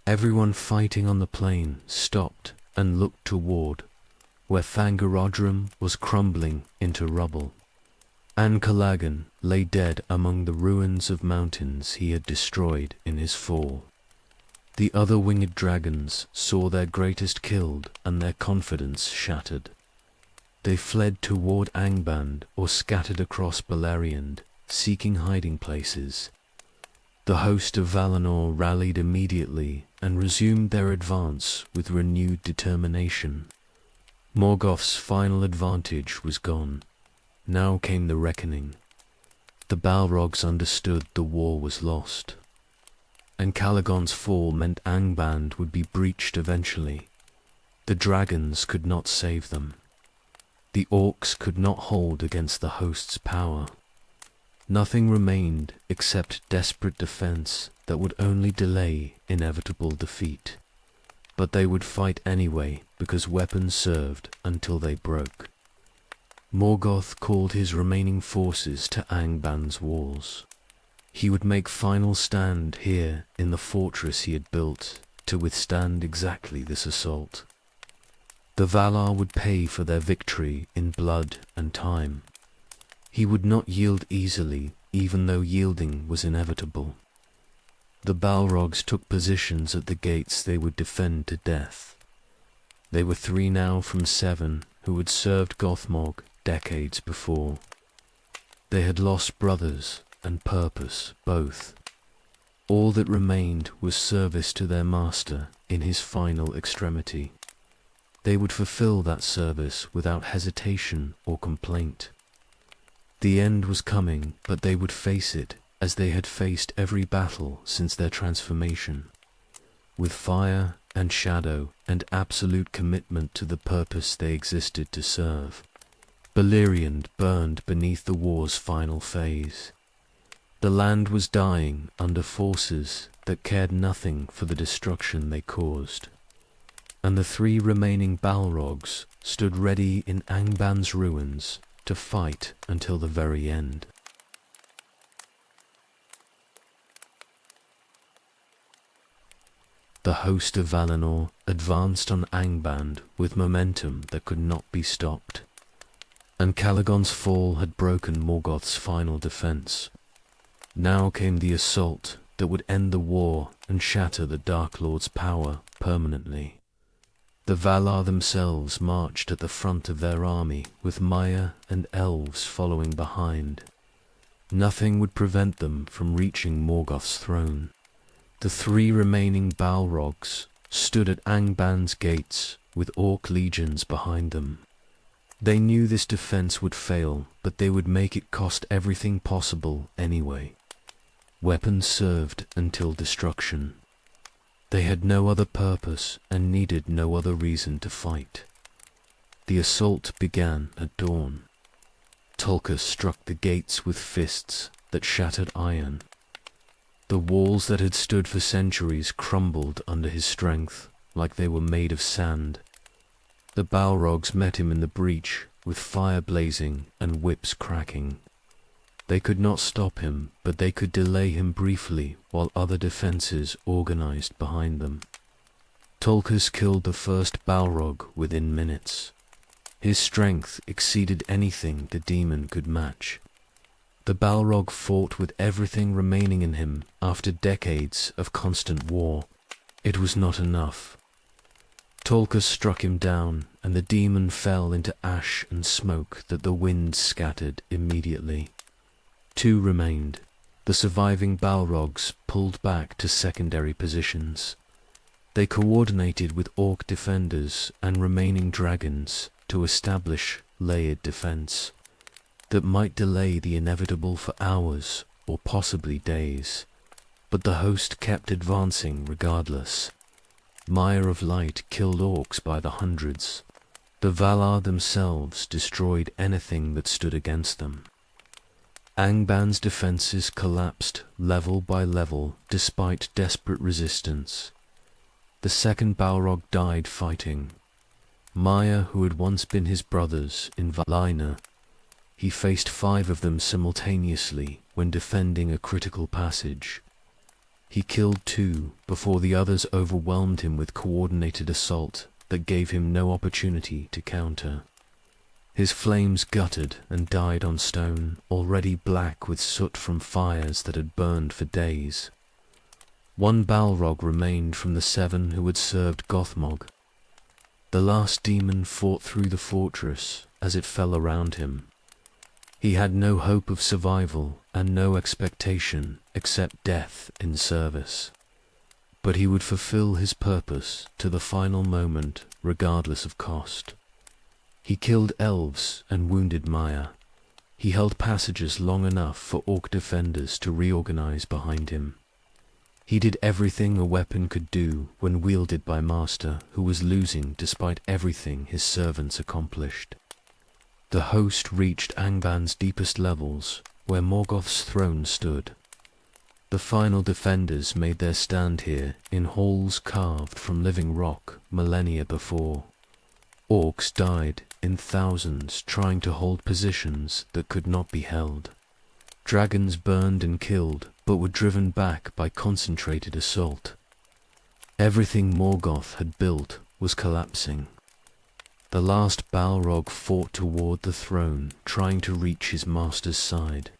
Everyone fighting on the plain stopped and looked toward where Thangarodrim was crumbling into rubble. Ancalagon lay dead among the ruins of mountains he had destroyed in his fall. The other winged dragons saw their greatest killed and their confidence shattered. They fled toward Angband or scattered across Beleriand, seeking hiding places. The host of Valinor rallied immediately and resumed their advance with renewed determination. Morgoth's final advantage was gone. Now came the reckoning. The Balrogs understood the war was lost. Ancalagon's fall meant Angband would be breached eventually. The dragons could not save them. The orcs could not hold against the host's power. Nothing remained except desperate defense that would only delay inevitable defeat. But they would fight anyway because weapons served until they broke. Morgoth called his remaining forces to Angband's walls. He would make final stand here in the fortress he had built to withstand exactly this assault. The Valar would pay for their victory in blood and time. He would not yield easily, even though yielding was inevitable. The Balrogs took positions at the gates they would defend to death. They were 3 now from 7 who had served Gothmog decades before. They had lost brothers and purpose both. All that remained was service to their master in his final extremity. They would fulfill that service without hesitation or complaint. The end was coming, but they would face it as they had faced every battle since their transformation, with fire and shadow and absolute commitment to the purpose they existed to serve. Beleriand burned beneath the war's final phase. The land was dying under forces that cared nothing for the destruction they caused. And the 3 remaining Balrogs stood ready in Angban's ruins to fight until the very end. The host of Valinor advanced on Angband with momentum that could not be stopped, and Calagon's fall had broken Morgoth's final defense. Now came the assault that would end the war and shatter the Dark Lord's power permanently. The Valar themselves marched at the front of their army, with Maiar and elves following behind. Nothing would prevent them from reaching Morgoth's throne. The 3 remaining Balrogs stood at Angband's gates, with orc legions behind them. They knew this defense would fail, but they would make it cost everything possible anyway. Weapons served until destruction. They had no other purpose and needed no other reason to fight. The assault began at dawn. Tulkas struck the gates with fists that shattered iron. The walls that had stood for centuries crumbled under his strength like they were made of sand. The Balrogs met him in the breach with fire blazing and whips cracking. They could not stop him, but they could delay him briefly while other defenses organized behind them. Tulkas killed the first Balrog within minutes. His strength exceeded anything the demon could match. The Balrog fought with everything remaining in him after decades of constant war. It was not enough. Tulkas struck him down, and the demon fell into ash and smoke that the wind scattered immediately. 2 remained. The surviving Balrogs pulled back to secondary positions. They coordinated with orc defenders and remaining dragons to establish layered defense that might delay the inevitable for hours or possibly days. But the host kept advancing regardless. Maiar of Light killed orcs by the hundreds. The Valar themselves destroyed anything that stood against them. Angband's defenses collapsed level by level despite desperate resistance. The second Balrog died fighting. Maiar, who had once been his brothers in Valinor, he faced 5 of them simultaneously when defending a critical passage. He killed 2 before the others overwhelmed him with coordinated assault that gave him no opportunity to counter. His flames guttered and died on stone, already black with soot from fires that had burned for days. 1 Balrog remained from the 7 who had served Gothmog. The last demon fought through the fortress as it fell around him. He had no hope of survival and no expectation except death in service. But he would fulfill his purpose to the final moment regardless of cost. He killed elves and wounded Maiar. He held passages long enough for orc defenders to reorganize behind him. He did everything a weapon could do when wielded by Master, who was losing despite everything his servants accomplished. The host reached Angband's deepest levels, where Morgoth's throne stood. The final defenders made their stand here in halls carved from living rock millennia before. Orcs died in thousands trying to hold positions that could not be held. Dragons burned and killed, but were driven back by concentrated assault. Everything Morgoth had built was collapsing. The last Balrog fought toward the throne, trying to reach his master's side.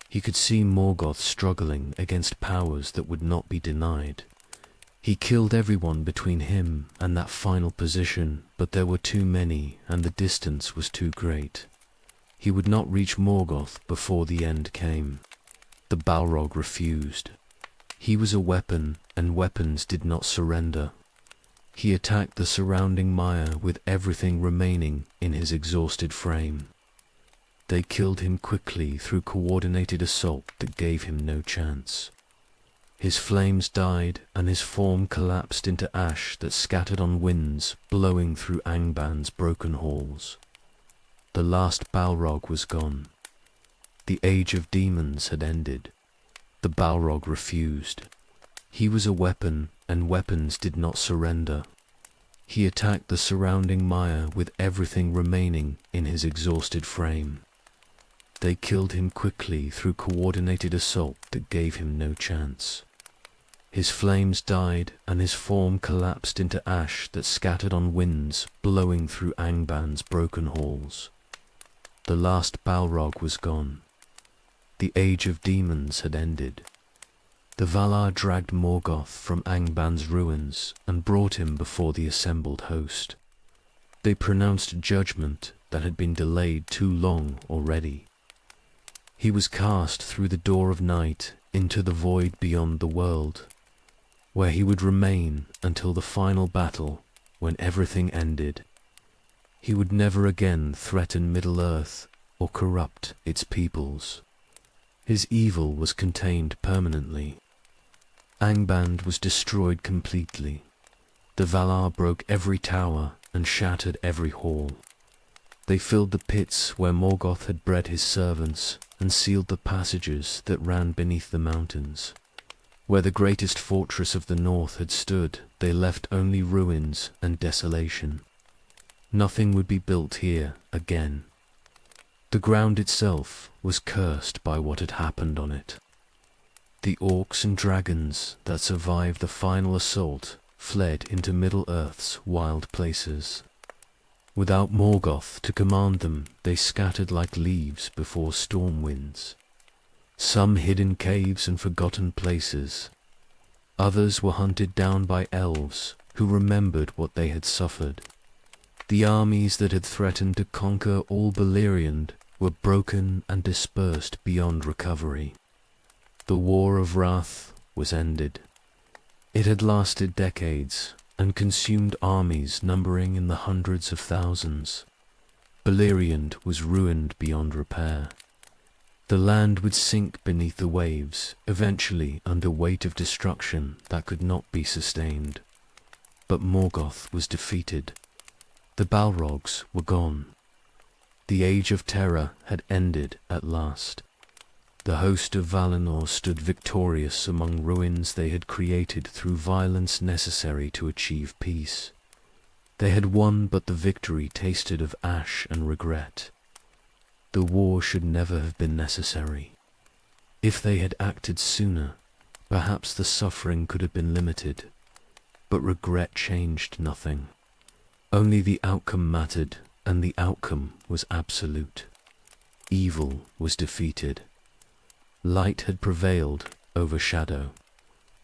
He could see Morgoth struggling against powers that would not be denied. He killed everyone between him and that final position, but there were too many and the distance was too great. He would not reach Morgoth before the end came. The Balrog refused. He was a weapon, and weapons did not surrender. He attacked the surrounding mire with everything remaining in his exhausted frame. They killed him quickly through coordinated assault that gave him no chance. His flames died, and his form collapsed into ash that scattered on winds, blowing through Angban's broken halls. The last Balrog was gone. The age of demons had ended. The Balrog refused. He was a weapon, and weapons did not surrender. He attacked the surrounding mire with everything remaining in his exhausted frame. They killed him quickly through coordinated assault that gave him no chance. His flames died, and his form collapsed into ash that scattered on winds, blowing through Angban's broken halls. The last Balrog was gone. The age of demons had ended. The Valar dragged Morgoth from Angban's ruins and brought him before the assembled host. They pronounced judgment that had been delayed too long already. He was cast through the door of night into the void beyond the world, where he would remain until the final battle, when everything ended. He would never again threaten Middle-earth or corrupt its peoples. His evil was contained permanently. Angband was destroyed completely. The Valar broke every tower and shattered every hall. They filled the pits where Morgoth had bred his servants and sealed the passages that ran beneath the mountains. Where the greatest fortress of the north had stood, they left only ruins and desolation. Nothing would be built here again. The ground itself was cursed by what had happened on it. The orcs and dragons that survived the final assault fled into Middle-earth's wild places. Without Morgoth to command them, they scattered like leaves before storm winds. Some hid in caves and forgotten places. Others were hunted down by elves who remembered what they had suffered. The armies that had threatened to conquer all Beleriand were broken and dispersed beyond recovery. The War of Wrath was ended. It had lasted decades and consumed armies numbering in the hundreds of thousands. Beleriand was ruined beyond repair. The land would sink beneath the waves, eventually under weight of destruction that could not be sustained. But Morgoth was defeated. The Balrogs were gone. The Age of Terror had ended at last. The host of Valinor stood victorious among ruins they had created through violence necessary to achieve peace. They had won, but the victory tasted of ash and regret. The war should never have been necessary. If they had acted sooner, perhaps the suffering could have been limited. But regret changed nothing. Only the outcome mattered, and the outcome was absolute. Evil was defeated. Light had prevailed over shadow.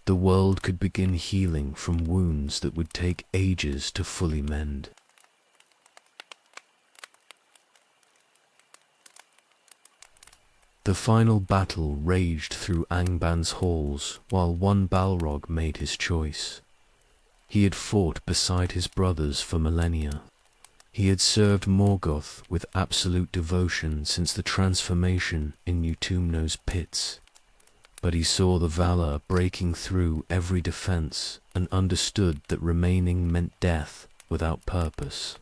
The world could begin healing from wounds that would take ages to fully mend. The final battle raged through Angban's halls while one Balrog made his choice. He had fought beside his brothers for millennia. He had served Morgoth with absolute devotion since the transformation in Utumno's pits. But he saw the Valar breaking through every defense and understood that remaining meant death without purpose.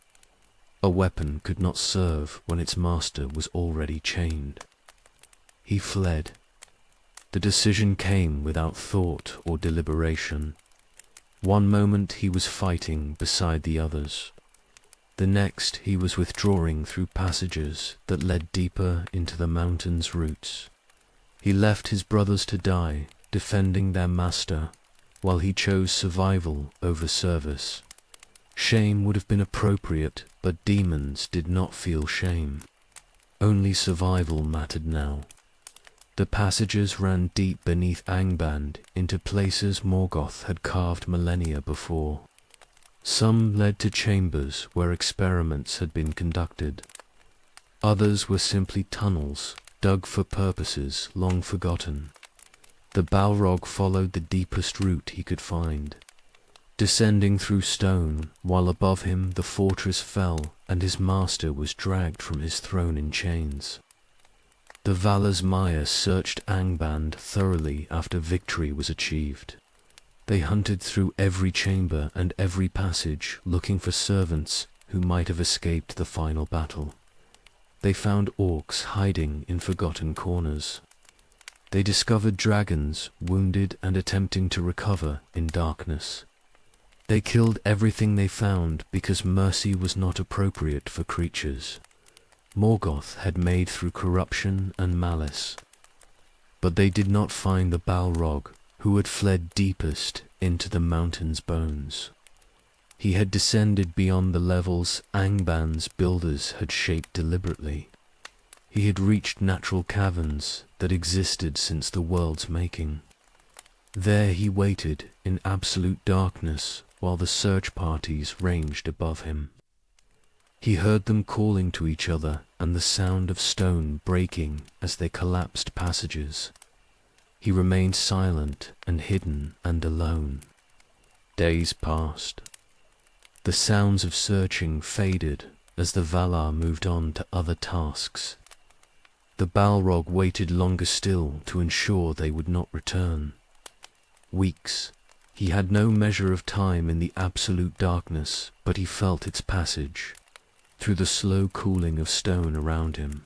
A weapon could not serve when its master was already chained. He fled. The decision came without thought or deliberation. One moment he was fighting beside the others. The next he was withdrawing through passages that led deeper into the mountain's roots. He left his brothers to die, defending their master, while he chose survival over service. Shame would have been appropriate, but demons did not feel shame. Only survival mattered now. The passages ran deep beneath Angband into places Morgoth had carved millennia before. Some led to chambers where experiments had been conducted. Others were simply tunnels, dug for purposes long forgotten. The Balrog followed the deepest route he could find, descending through stone, while above him the fortress fell and his master was dragged from his throne in chains. The Valar's Maya searched Angband thoroughly after victory was achieved. They hunted through every chamber and every passage, looking for servants who might have escaped the final battle. They found orcs hiding in forgotten corners. They discovered dragons, wounded and attempting to recover in darkness. They killed everything they found because mercy was not appropriate for creatures Morgoth had made through corruption and malice. But they did not find the Balrog, who had fled deepest into the mountain's bones. He had descended beyond the levels Angband's builders had shaped deliberately. He had reached natural caverns that existed since the world's making. There he waited in absolute darkness while the search parties ranged above him. He heard them calling to each other and the sound of stone breaking as they collapsed passages. He remained silent and hidden and alone. Days passed. The sounds of searching faded as the Valar moved on to other tasks. The Balrog waited longer still to ensure they would not return. Weeks. He had no measure of time in the absolute darkness, but he felt its passage, through the slow cooling of stone around him.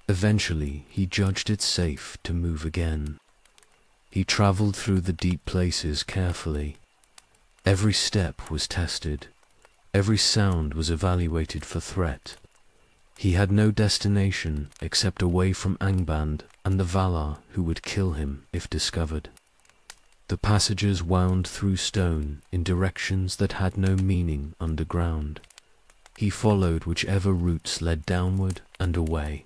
Eventually he judged it safe to move again. He travelled through the deep places carefully. Every step was tested. Every sound was evaluated for threat. He had no destination except away from Angband and the Valar who would kill him if discovered. The passages wound through stone in directions that had no meaning underground. He followed whichever routes led downward and away.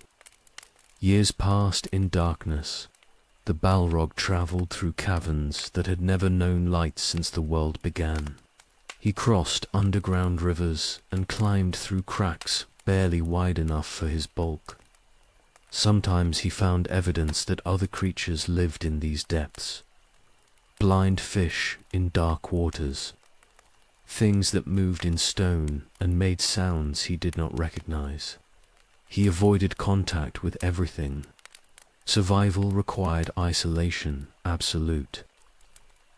Years passed in darkness. The Balrog travelled through caverns that had never known light since the world began. He crossed underground rivers and climbed through cracks barely wide enough for his bulk. Sometimes he found evidence that other creatures lived in these depths. Blind fish in dark waters. Things that moved in stone and made sounds he did not recognize. He avoided contact with everything. Survival required isolation, absolute.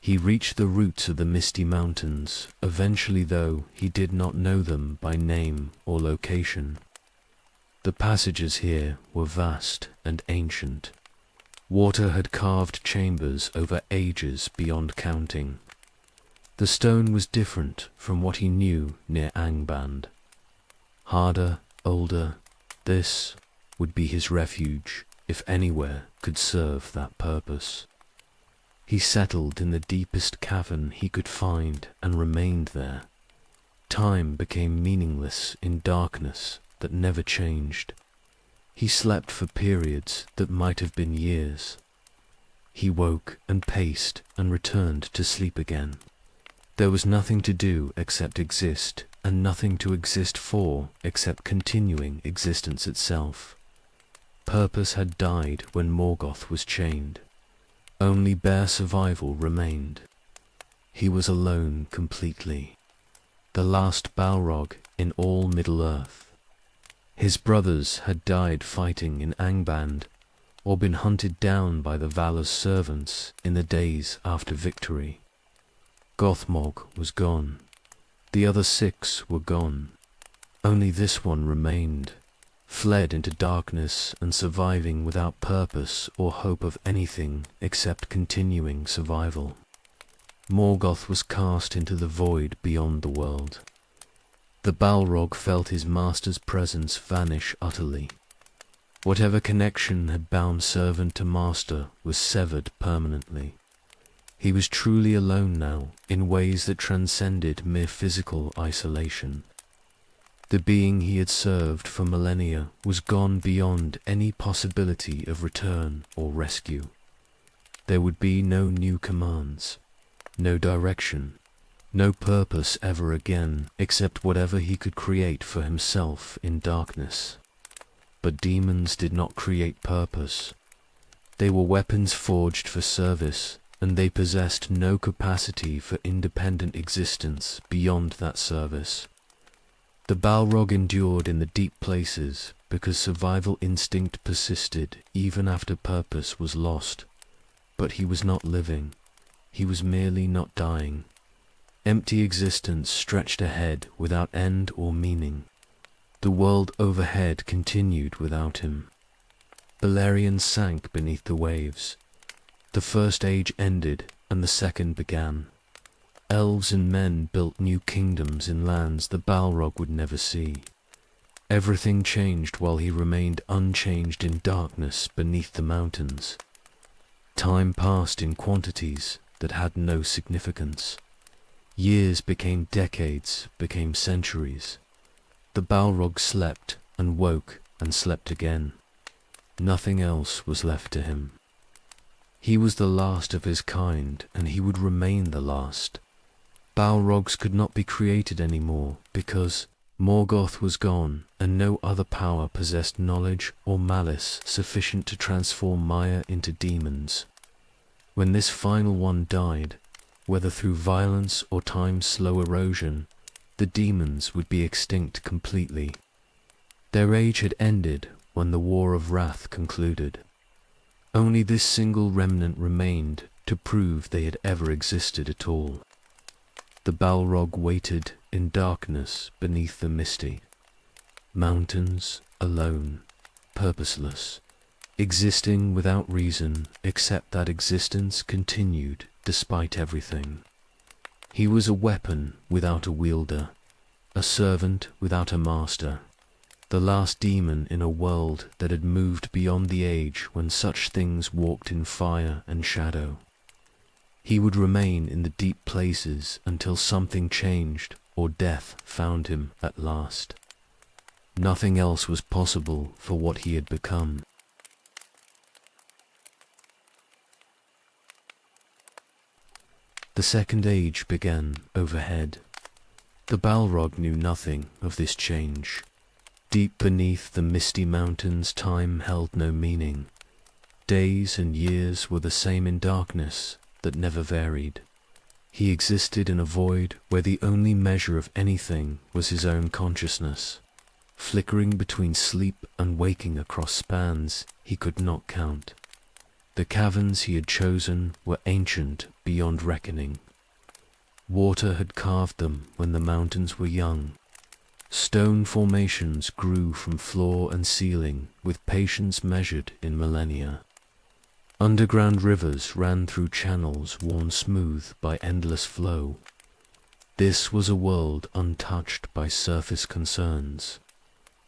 He reached the roots of the misty mountains, eventually, though he did not know them by name or location. The passages here were vast and ancient. Water had carved chambers over ages beyond counting. The stone was different from what he knew near Angband. Harder, older, this would be his refuge, if anywhere could serve that purpose. He settled in the deepest cavern he could find and remained there. Time became meaningless in darkness that never changed. He slept for periods that might have been years. He woke and paced and returned to sleep again. There was nothing to do except exist, and nothing to exist for except continuing existence itself. Purpose had died when Morgoth was chained. Only bare survival remained. He was alone completely. The last Balrog in all Middle-earth. His brothers had died fighting in Angband, or been hunted down by the Valar's servants in the days after victory. Gothmog was gone. The other 6 were gone. Only this one remained, fled into darkness and surviving without purpose or hope of anything except continuing survival. Morgoth was cast into the void beyond the world. The Balrog felt his master's presence vanish utterly. Whatever connection had bound servant to master was severed permanently. He was truly alone now, in ways that transcended mere physical isolation. The being he had served for millennia was gone beyond any possibility of return or rescue. There would be no new commands, no direction, no purpose ever again except whatever he could create for himself in darkness. But demons did not create purpose. They were weapons forged for service, and they possessed no capacity for independent existence beyond that service. The Balrog endured in the deep places because survival instinct persisted even after purpose was lost. But he was not living. He was merely not dying. Empty existence stretched ahead without end or meaning. The world overhead continued without him. Beleriand sank beneath the waves. The first age ended and the second began. Elves and men built new kingdoms in lands the Balrog would never see. Everything changed while he remained unchanged in darkness beneath the mountains. Time passed in quantities that had no significance. Years became decades, became centuries. The Balrog slept and woke and slept again. Nothing else was left to him. He was the last of his kind, and he would remain the last. Balrogs could not be created anymore because Morgoth was gone, and no other power possessed knowledge or malice sufficient to transform Maya into demons. When this final one died, whether through violence or time's slow erosion, the demons would be extinct completely. Their age had ended when the War of Wrath concluded. Only this single remnant remained to prove they had ever existed at all. The Balrog waited in darkness beneath the misty. Mountains, alone, purposeless, existing without reason except that existence continued despite everything. He was a weapon without a wielder, a servant without a master, the last demon in a world that had moved beyond the age when such things walked in fire and shadow. He would remain in the deep places until something changed or death found him at last. Nothing else was possible for what he had become. The second age began overhead. The Balrog knew nothing of this change. Deep beneath the misty mountains, time held no meaning. Days and years were the same in darkness that never varied. He existed in a void where the only measure of anything was his own consciousness, flickering between sleep and waking across spans he could not count. The caverns he had chosen were ancient beyond reckoning. Water had carved them when the mountains were young. Stone formations grew from floor and ceiling with patience measured in millennia. Underground rivers ran through channels worn smooth by endless flow. This was a world untouched by surface concerns.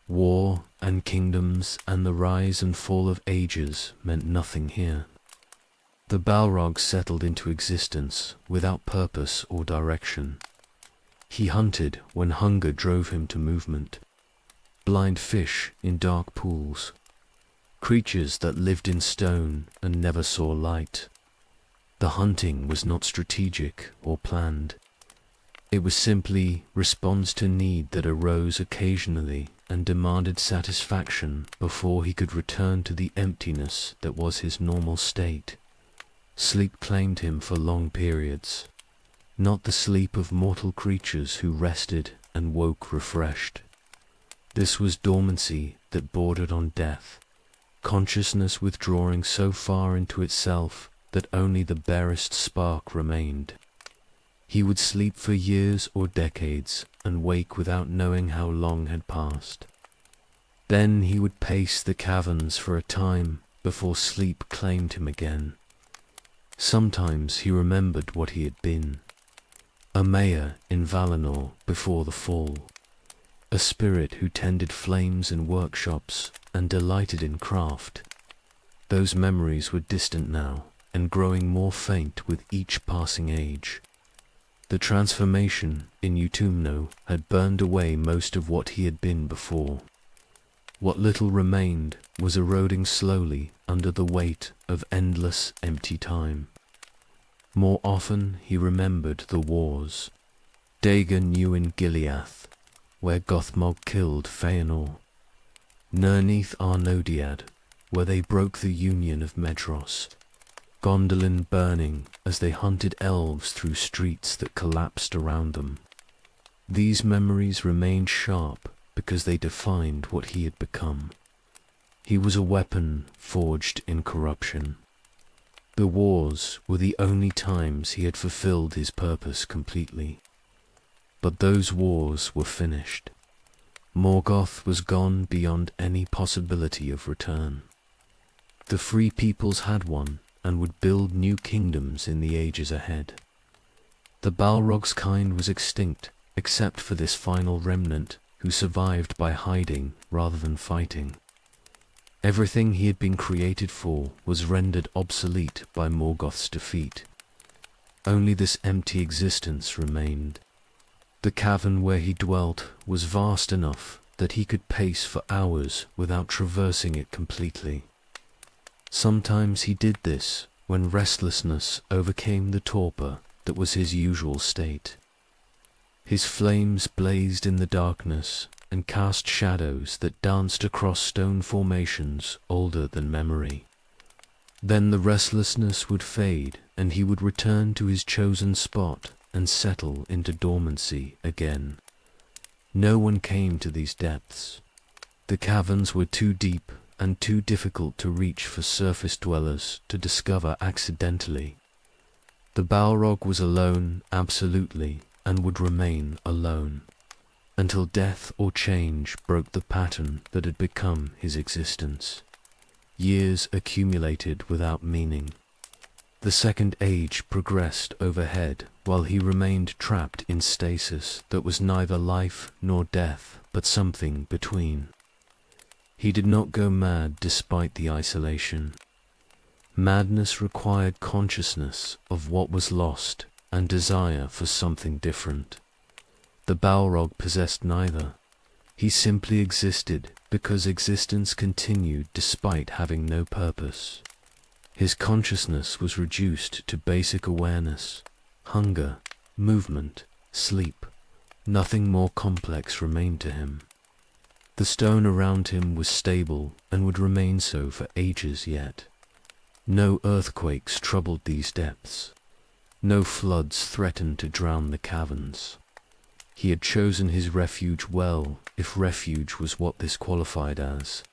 War and kingdoms and the rise and fall of ages meant nothing here. The Balrog settled into existence without purpose or direction. He hunted when hunger drove him to movement. Blind fish in dark pools. Creatures that lived in stone and never saw light. The hunting was not strategic or planned. It was simply response to need that arose occasionally and demanded satisfaction before he could return to the emptiness that was his normal state. Sleep claimed him for long periods, not the sleep of mortal creatures who rested and woke refreshed. This was dormancy that bordered on death, consciousness withdrawing so far into itself that only the barest spark remained. He would sleep for years or decades and wake without knowing how long had passed. Then he would pace the caverns for a time before sleep claimed him again. Sometimes he remembered what he had been, a mayor in Valinor before the fall. a spirit who tended flames in workshops and delighted in craft. Those memories were distant now, and growing more faint with each passing age. The transformation in Utumno had burned away most of what he had been before. What little remained was eroding slowly under the weight of endless empty time. More often he remembered the wars. Dagon knew in Gileath, where Gothmog killed Feanor. Nerneath Arnodiad, where they broke the union of Medros. Gondolin burning as they hunted elves through streets that collapsed around them. These memories remained sharp because they defined what he had become. He was a weapon forged in corruption. The wars were the only times he had fulfilled his purpose completely. But those wars were finished. Morgoth was gone beyond any possibility of return. The free peoples had won and would build new kingdoms in the ages ahead. The Balrogs' kind was extinct, except for this final remnant who survived by hiding rather than fighting. Everything he had been created for was rendered obsolete by Morgoth's defeat. Only this empty existence remained. The cavern where he dwelt was vast enough that he could pace for hours without traversing it completely. Sometimes he did this when restlessness overcame the torpor that was his usual state. His flames blazed in the darkness and cast shadows that danced across stone formations older than memory. Then the restlessness would fade and he would return to his chosen spot and settle into dormancy again. No one came to these depths. The caverns were too deep and too difficult to reach for surface dwellers to discover accidentally. The Balrog was alone absolutely and would remain alone, until death or change broke the pattern that had become his existence. Years accumulated without meaning. The Second Age progressed overhead while he remained trapped in stasis that was neither life nor death, but something between. He did not go mad despite the isolation. Madness required consciousness of what was lost and desire for something different. The Balrog possessed neither. He simply existed because existence continued despite having no purpose. His consciousness was reduced to basic awareness, hunger, movement, sleep. Nothing more complex remained to him. The stone around him was stable and would remain so for ages yet. No earthquakes troubled these depths. No floods threatened to drown the caverns. He had chosen his refuge well, if refuge was what this qualified as.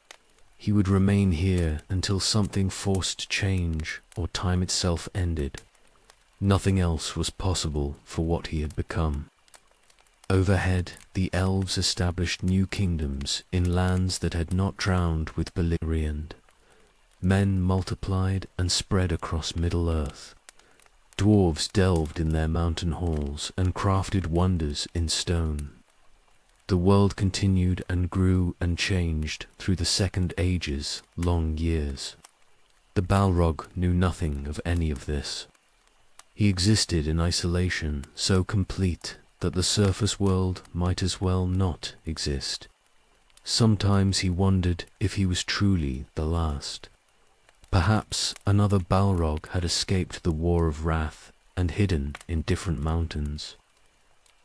He would remain here until something forced change or time itself ended. Nothing else was possible for what he had become. Overhead, the elves established new kingdoms in lands that had not drowned with Beleriand. Men multiplied and spread across Middle-earth. Dwarves delved in their mountain halls and crafted wonders in stone. The world continued and grew and changed through the Second Age's long years. The Balrog knew nothing of any of this. He existed in isolation so complete that the surface world might as well not exist. Sometimes he wondered if he was truly the last. Perhaps another Balrog had escaped the War of Wrath and hidden in different mountains.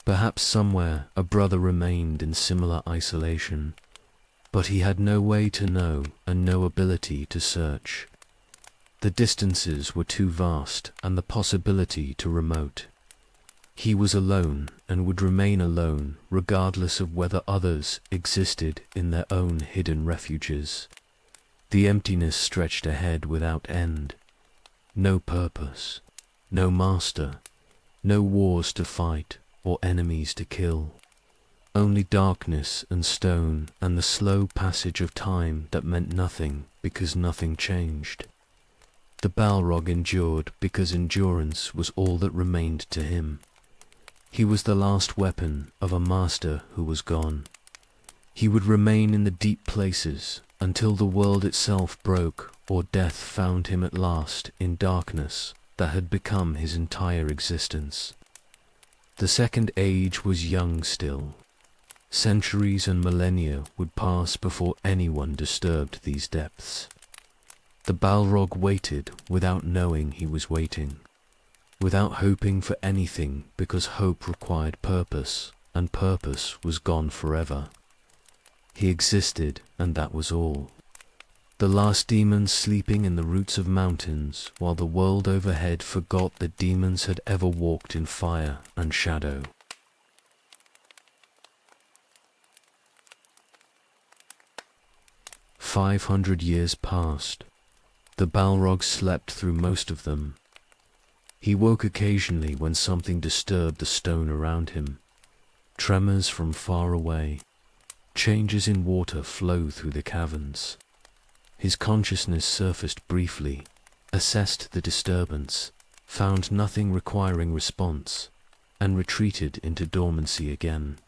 Perhaps somewhere a brother remained in similar isolation, but he had no way to know and no ability to search. The distances were too vast and the possibility too remote. He was alone and would remain alone regardless of whether others existed in their own hidden refuges. The emptiness stretched ahead without end. No purpose, no master, no wars to fight or enemies to kill. Only darkness and stone and the slow passage of time that meant nothing because nothing changed. The Balrog endured because endurance was all that remained to him. He was the last weapon of a master who was gone. He would remain in the deep places until the world itself broke or death found him at last in darkness that had become his entire existence. The second age was young still. Centuries and millennia would pass before anyone disturbed these depths. The Balrog waited without knowing he was waiting, without hoping for anything, because hope required purpose, and purpose was gone forever. He existed, and that was all. The last demons sleeping in the roots of mountains, while the world overhead forgot that demons had ever walked in fire and shadow. 500 years passed. The Balrog slept through most of them. He woke occasionally when something disturbed the stone around him. Tremors from far away. Changes in water flow through the caverns. His consciousness surfaced briefly, assessed the disturbance, found nothing requiring response, and retreated into dormancy again.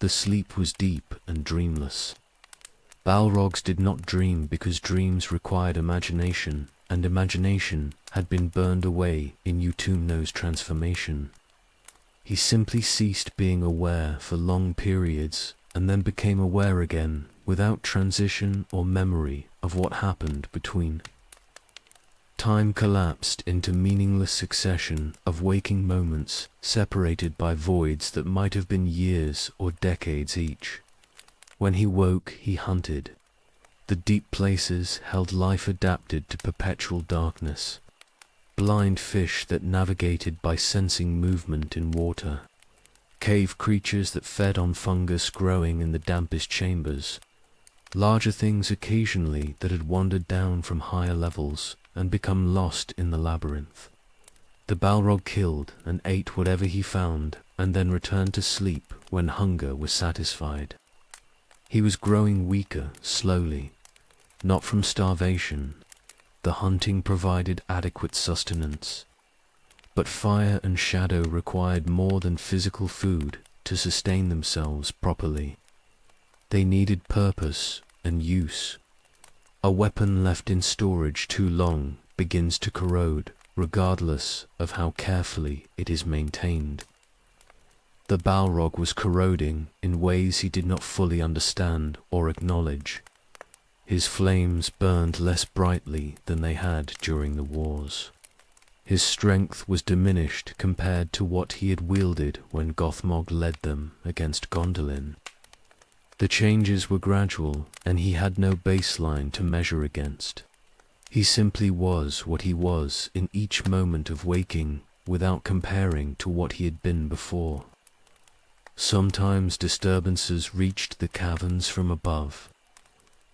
The sleep was deep and dreamless. Balrogs did not dream because dreams required imagination, and imagination had been burned away in Utumno's transformation. He simply ceased being aware for long periods, and then became aware again, without transition or memory of what happened between. Time collapsed into meaningless succession of waking moments separated by voids that might have been years or decades each. When he woke, he hunted. The deep places held life adapted to perpetual darkness. Blind fish that navigated by sensing movement in water. Cave creatures that fed on fungus growing in the dampest chambers. Larger things occasionally that had wandered down from higher levels and become lost in the labyrinth. The Balrog killed and ate whatever he found, and then returned to sleep when hunger was satisfied. He was growing weaker slowly, not from starvation. The hunting provided adequate sustenance. But fire and shadow required more than physical food to sustain themselves properly. They needed purpose and use. A weapon left in storage too long begins to corrode, regardless of how carefully it is maintained. The Balrog was corroding in ways he did not fully understand or acknowledge. His flames burned less brightly than they had during the wars. His strength was diminished compared to what he had wielded when Gothmog led them against Gondolin. The changes were gradual, and he had no baseline to measure against. He simply was what he was in each moment of waking, without comparing to what he had been before. Sometimes disturbances reached the caverns from above.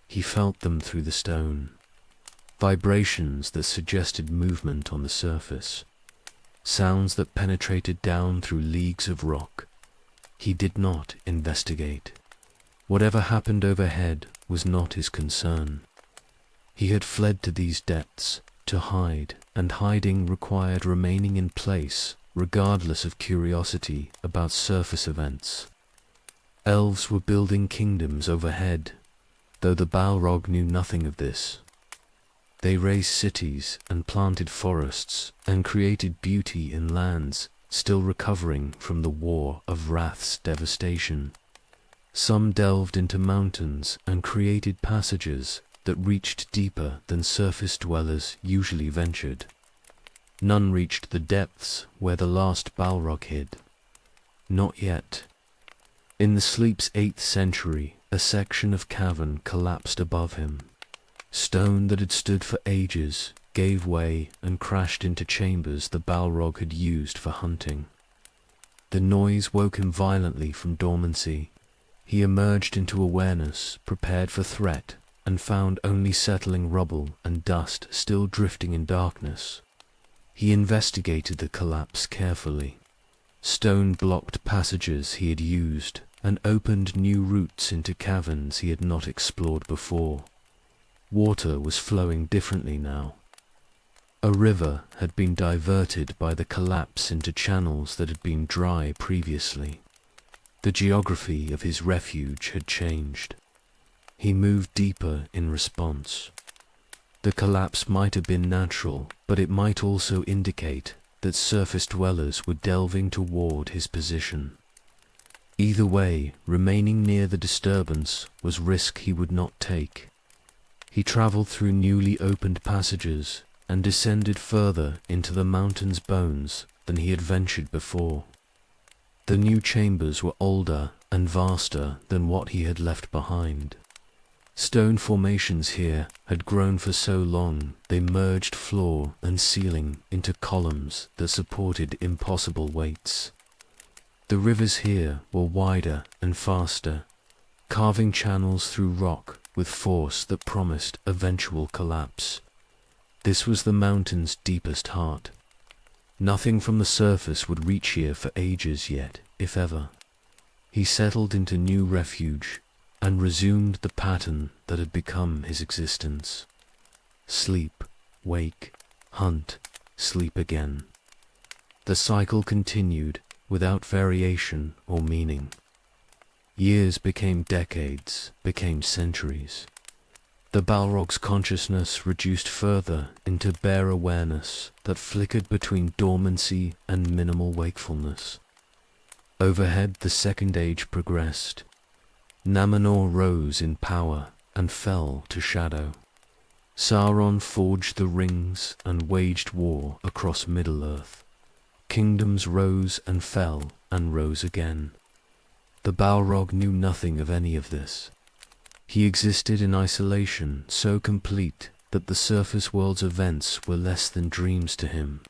He felt them through the stone. Vibrations that suggested movement on the surface. Sounds that penetrated down through leagues of rock. He did not investigate. Whatever happened overhead was not his concern. He had fled to these depths to hide, and hiding required remaining in place, regardless of curiosity about surface events. Elves were building kingdoms overhead, though the Balrog knew nothing of this. They raised cities and planted forests and created beauty in lands still recovering from the War of Wrath's devastation. Some delved into mountains and created passages that reached deeper than surface dwellers usually ventured. None reached the depths where the last Balrog hid. Not yet. In the sleep's 8th century, a section of cavern collapsed above him. Stone that had stood for ages gave way and crashed into chambers the Balrog had used for hunting. The noise woke him violently from dormancy. He emerged into awareness, prepared for threat, and found only settling rubble and dust still drifting in darkness. He investigated the collapse carefully. Stone blocked passages he had used and opened new routes into caverns he had not explored before. Water was flowing differently now. A river had been diverted by the collapse into channels that had been dry previously. The geography of his refuge had changed. He moved deeper in response. The collapse might have been natural, but it might also indicate that surface dwellers were delving toward his position. Either way, remaining near the disturbance was risk he would not take. He traveled through newly opened passages and descended further into the mountain's bones than he had ventured before. The new chambers were older and vaster than what he had left behind. Stone formations here had grown for so long they merged floor and ceiling into columns that supported impossible weights. The rivers here were wider and faster, carving channels through rock with force that promised eventual collapse. This was the mountain's deepest heart. Nothing from the surface would reach here for ages yet, if ever. He settled into new refuge and resumed the pattern that had become his existence. Sleep, wake, hunt, sleep again. The cycle continued without variation or meaning. Years became decades, became centuries. The Balrog's consciousness reduced further into bare awareness that flickered between dormancy and minimal wakefulness. Overhead the Second Age progressed. Numenor rose in power and fell to shadow. Sauron forged the rings and waged war across Middle-earth. Kingdoms rose and fell and rose again. The Balrog knew nothing of any of this. He existed in isolation so complete that the surface world's events were less than dreams to him.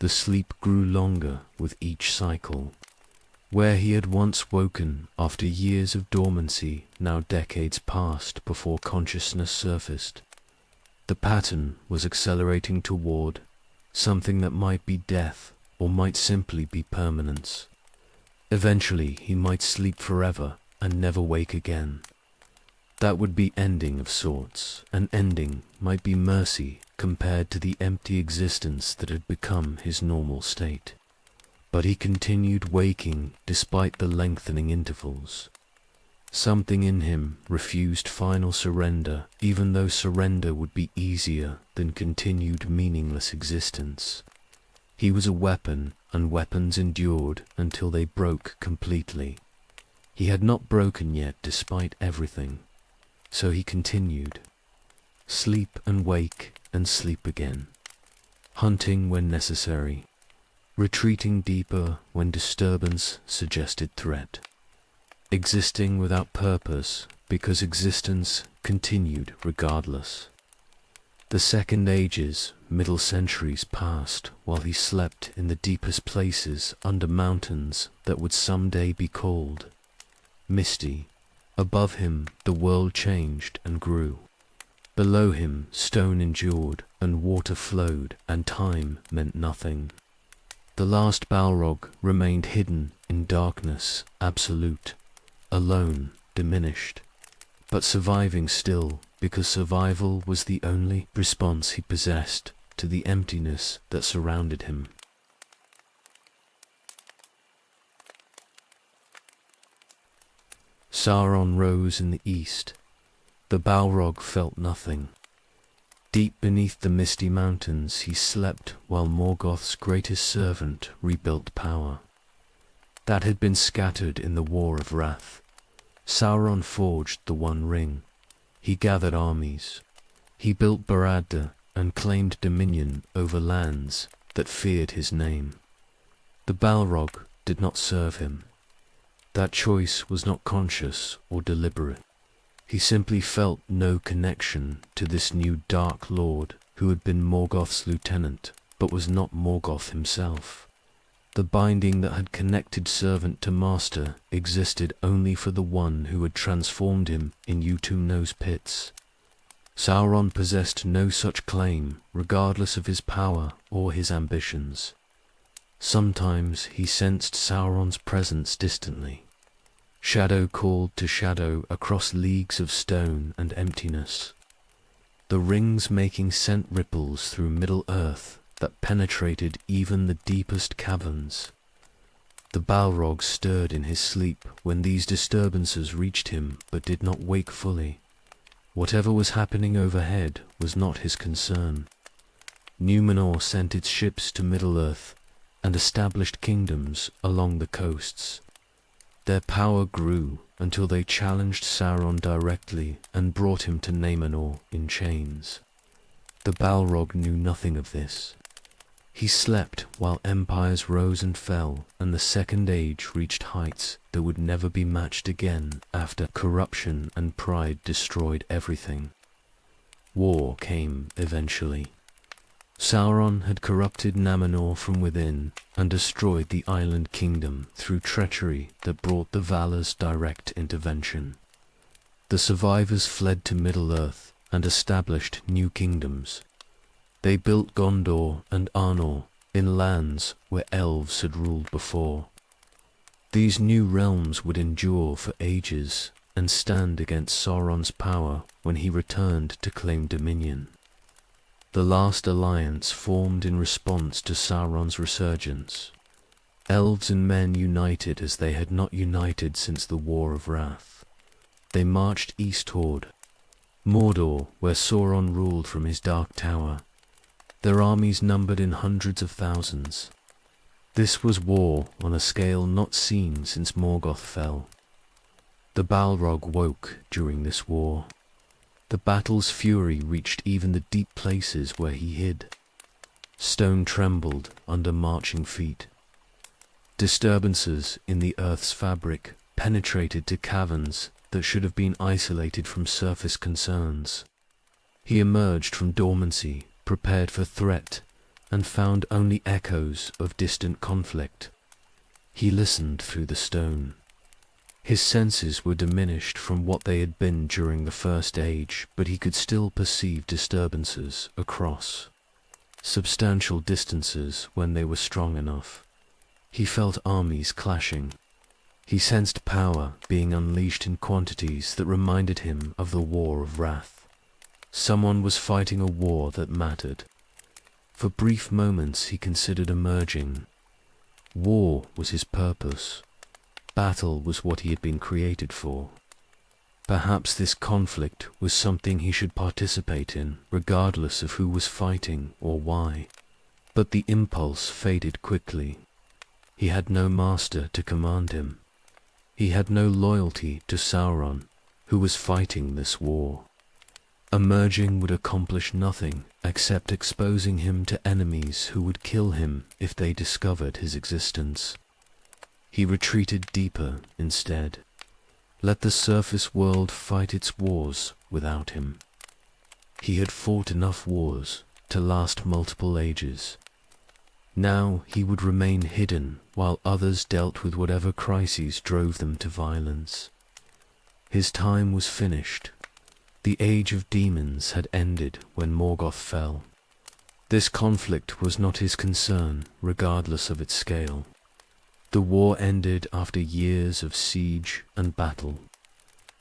The sleep grew longer with each cycle. Where he had once woken after years of dormancy, now decades passed before consciousness surfaced. The pattern was accelerating toward something that might be death or might simply be permanence. Eventually he might sleep forever and never wake again. That would be ending of sorts. An ending might be mercy compared to the empty existence that had become his normal state. But he continued waking despite the lengthening intervals. Something in him refused final surrender, even though surrender would be easier than continued meaningless existence. He was a weapon, and weapons endured until they broke completely. He had not broken yet despite everything, so he continued. Sleep and wake and sleep again. Hunting when necessary. Retreating deeper when disturbance suggested threat. Existing without purpose because existence continued regardless. The Second Ages, middle centuries passed while he slept in the deepest places under mountains that would someday be called misty. Above him the world changed and grew. Below him stone endured and water flowed and time meant nothing. The last Balrog remained hidden in darkness, absolute, alone, diminished, but surviving still because survival was the only response he possessed to the emptiness that surrounded him. Sauron rose in the east. The Balrog felt nothing. Deep beneath the misty mountains he slept while Morgoth's greatest servant rebuilt power. That had been scattered in the War of Wrath. Sauron forged the One Ring. He gathered armies. He built Barad-dûr and claimed dominion over lands that feared his name. The Balrog did not serve him. That choice was not conscious or deliberate. He simply felt no connection to this new Dark Lord who had been Morgoth's lieutenant, but was not Morgoth himself. The binding that had connected servant to master existed only for the one who had transformed him in Utumno's pits. Sauron possessed no such claim, regardless of his power or his ambitions. Sometimes he sensed Sauron's presence distantly. Shadow called to shadow across leagues of stone and emptiness. The rings making scent ripples through Middle-earth that penetrated even the deepest caverns. The Balrog stirred in his sleep when these disturbances reached him, but did not wake fully. Whatever was happening overhead was not his concern. Numenor sent its ships to Middle-earth and established kingdoms along the coasts. Their power grew until they challenged Sauron directly and brought him to Numenor in chains. The Balrog knew nothing of this. He slept while empires rose and fell, and the Second Age reached heights that would never be matched again after corruption and pride destroyed everything. War came eventually. Sauron had corrupted Numenor from within and destroyed the island kingdom through treachery that brought the Valar's direct intervention. The survivors fled to Middle-earth and established new kingdoms. They built Gondor and Arnor in lands where elves had ruled before. These new realms would endure for ages and stand against Sauron's power when he returned to claim dominion. The last alliance formed in response to Sauron's resurgence. Elves and men united as they had not united since the War of Wrath. They marched eastward, Mordor, where Sauron ruled from his dark tower. Their armies numbered in hundreds of thousands. This was war on a scale not seen since Morgoth fell. The Balrog woke during this war. The battle's fury reached even the deep places where he hid. Stone trembled under marching feet. Disturbances in the earth's fabric penetrated to caverns that should have been isolated from surface concerns. He emerged from dormancy, prepared for threat, and found only echoes of distant conflict. He listened through the stone. His senses were diminished from what they had been during the First Age, but he could still perceive disturbances across substantial distances when they were strong enough. He felt armies clashing. He sensed power being unleashed in quantities that reminded him of the War of Wrath. Someone was fighting a war that mattered. For brief moments he considered emerging. War was his purpose. Battle was what he had been created for. Perhaps this conflict was something he should participate in, regardless of who was fighting or why. But the impulse faded quickly. He had no master to command him. He had no loyalty to Sauron, who was fighting this war. Emerging would accomplish nothing except exposing him to enemies who would kill him if they discovered his existence. He retreated deeper instead. Let the surface world fight its wars without him. He had fought enough wars to last multiple ages. Now he would remain hidden while others dealt with whatever crises drove them to violence. His time was finished. The age of demons had ended when Morgoth fell. This conflict was not his concern, regardless of its scale. The war ended after years of siege and battle.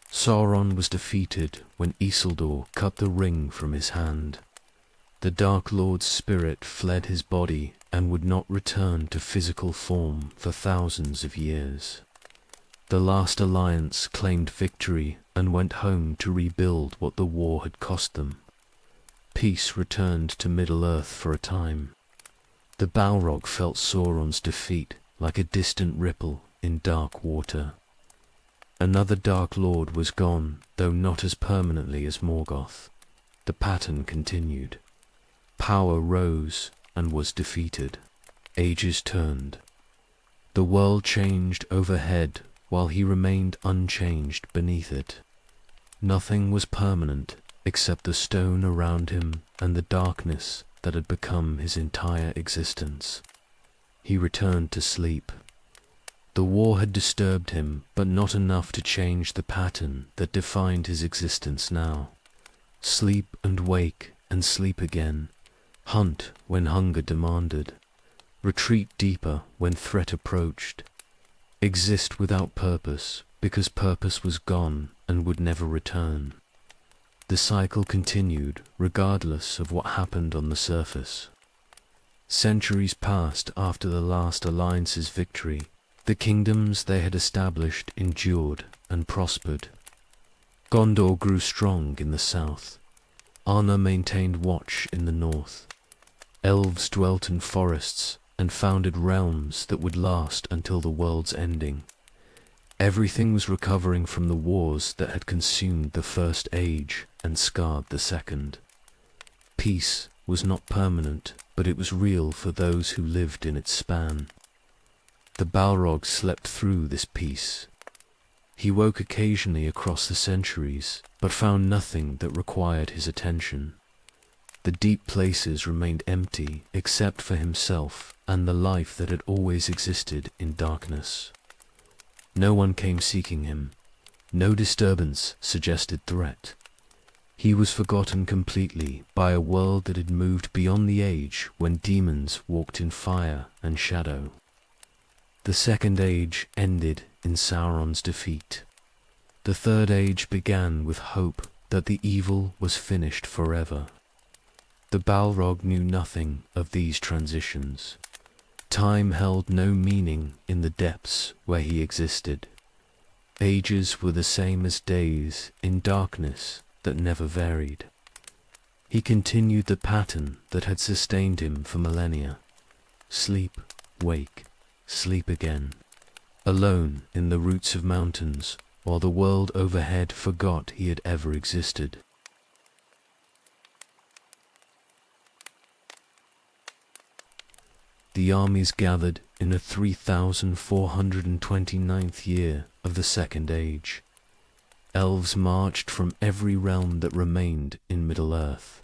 Sauron was defeated when Isildur cut the ring from his hand. The Dark Lord's spirit fled his body and would not return to physical form for thousands of years. The last alliance claimed victory and went home to rebuild what the war had cost them. Peace returned to Middle-earth for a time. The Balrog felt Sauron's defeat like a distant ripple in dark water. Another Dark Lord was gone, though not as permanently as Morgoth. The pattern continued. Power rose and was defeated. Ages turned. The world changed overhead while he remained unchanged beneath it. Nothing was permanent except the stone around him and the darkness that had become his entire existence. He returned to sleep. The war had disturbed him, but not enough to change the pattern that defined his existence now. Sleep and wake and sleep again. Hunt when hunger demanded. Retreat deeper when threat approached. Exist without purpose because purpose was gone and would never return. The cycle continued regardless of what happened on the surface. Centuries passed after the last alliance's victory, The kingdoms they had established endured and prospered. Gondor grew strong in the south. Arnor maintained watch in the north. Elves dwelt in forests and founded realms that would last until the world's ending. Everything was recovering from the wars that had consumed the First Age and scarred the Second. Peace was not permanent, but it was real for those who lived in its span. The Balrogs slept through this peace. He woke occasionally across the centuries, but found nothing that required his attention. The deep places remained empty except for himself and the life that had always existed in darkness. No one came seeking him. No disturbance suggested threat. He was forgotten completely by a world that had moved beyond the age when demons walked in fire and shadow. The Second Age ended in Sauron's defeat. The Third Age began with hope that the evil was finished forever. The Balrog knew nothing of these transitions. Time held no meaning in the depths where he existed. Ages were the same as days in darkness that never varied. He continued the pattern that had sustained him for millennia. Sleep, wake, sleep again. Alone in the roots of mountains, while the world overhead forgot he had ever existed. The armies gathered in the 3,429th year of the Second Age. Elves marched from every realm that remained in Middle-earth.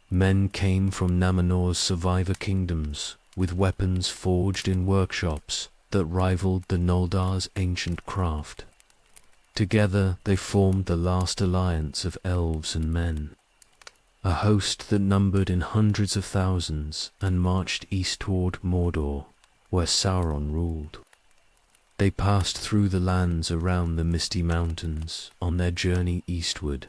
Men came from Namenor's survivor kingdoms with weapons forged in workshops that rivaled the Noldar's ancient craft. Together they formed the last alliance of elves and men, a host that numbered in hundreds of thousands and marched east toward Mordor, where Sauron ruled. They passed through the lands around the Misty Mountains on their journey eastward.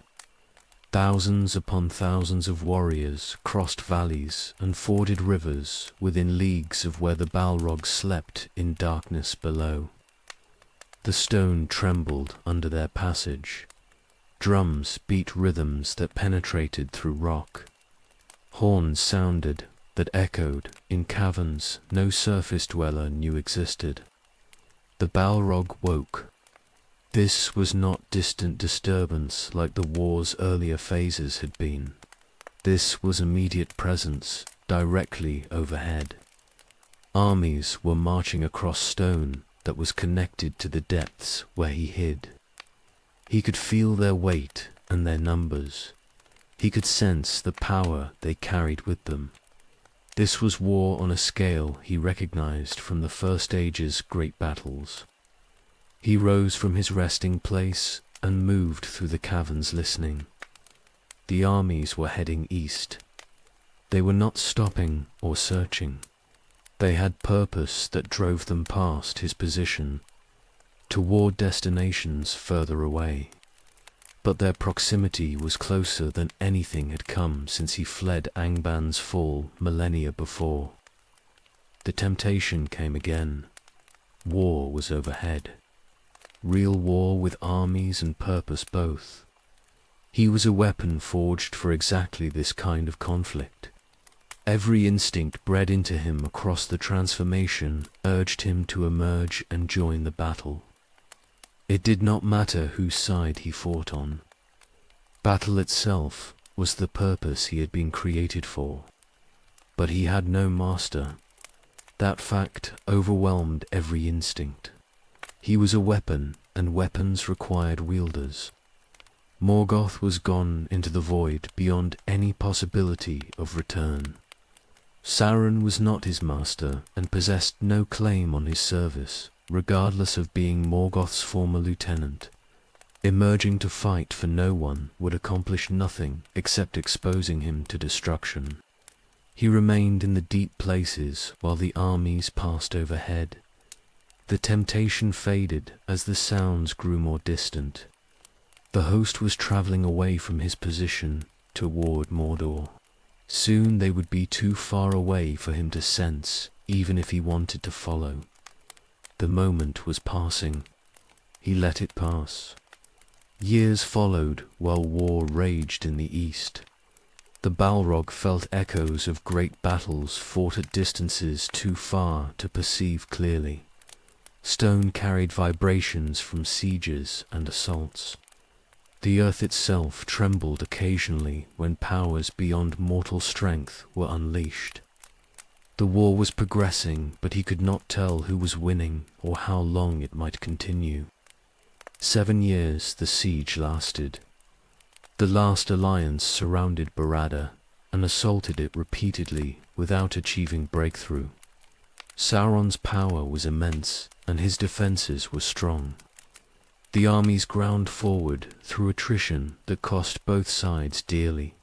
Thousands upon thousands of warriors crossed valleys and forded rivers within leagues of where the Balrogs slept in darkness below. The stone trembled under their passage. Drums beat rhythms that penetrated through rock. Horns sounded that echoed in caverns no surface dweller knew existed. The Balrog woke. This was not distant disturbance like the war's earlier phases had been. This was immediate presence directly overhead. Armies were marching across stone that was connected to the depths where he hid. He could feel their weight and their numbers. He could sense the power they carried with them. This was war on a scale he recognized from the First Age's great battles. He rose from his resting place and moved through the caverns listening. The armies were heading east. They were not stopping or searching. They had purpose that drove them past his position, toward destinations further away. But their proximity was closer than anything had come since he fled Angban's fall millennia before. The temptation came again. War was overhead. Real war with armies and purpose both. He was a weapon forged for exactly this kind of conflict. Every instinct bred into him across the transformation urged him to emerge and join the battle. It did not matter whose side he fought on. Battle itself was the purpose he had been created for. But he had no master. That fact overwhelmed every instinct. He was a weapon, and weapons required wielders. Morgoth was gone into the void beyond any possibility of return. Sauron was not his master and possessed no claim on his service, regardless of being Morgoth's former lieutenant. Emerging to fight for no one would accomplish nothing except exposing him to destruction. He remained in the deep places while the armies passed overhead. The temptation faded as the sounds grew more distant. The host was traveling away from his position toward Mordor. Soon they would be too far away for him to sense, even if he wanted to follow. The moment was passing. He let it pass. Years followed while war raged in the east. The Balrog felt echoes of great battles fought at distances too far to perceive clearly. Stone carried vibrations from sieges and assaults. The earth itself trembled occasionally when powers beyond mortal strength were unleashed. The war was progressing, but he could not tell who was winning or how long it might continue. 7 years the siege lasted. The last alliance surrounded Barada and assaulted it repeatedly without achieving breakthrough. Sauron's power was immense and his defenses were strong. The armies ground forward through attrition that cost both sides dearly.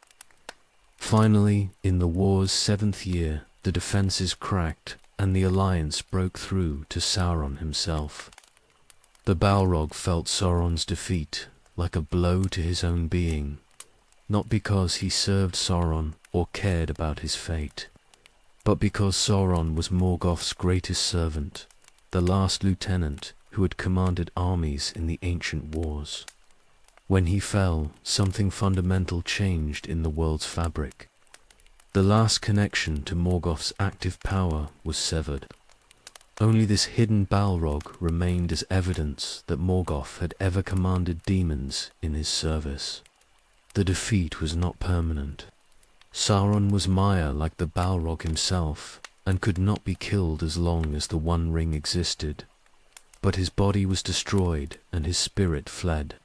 Finally, in the war's 7th year, the defenses cracked and the alliance broke through to Sauron himself. The Balrog felt Sauron's defeat like a blow to his own being, not because he served Sauron or cared about his fate, but because Sauron was Morgoth's greatest servant, the last lieutenant who had commanded armies in the ancient wars. When he fell, something fundamental changed in the world's fabric. The last connection to Morgoth's active power was severed. Only this hidden Balrog remained as evidence that Morgoth had ever commanded demons in his service. The defeat was not permanent. Sauron was Maya like the Balrog himself, and could not be killed as long as the One Ring existed. But his body was destroyed and his spirit fled.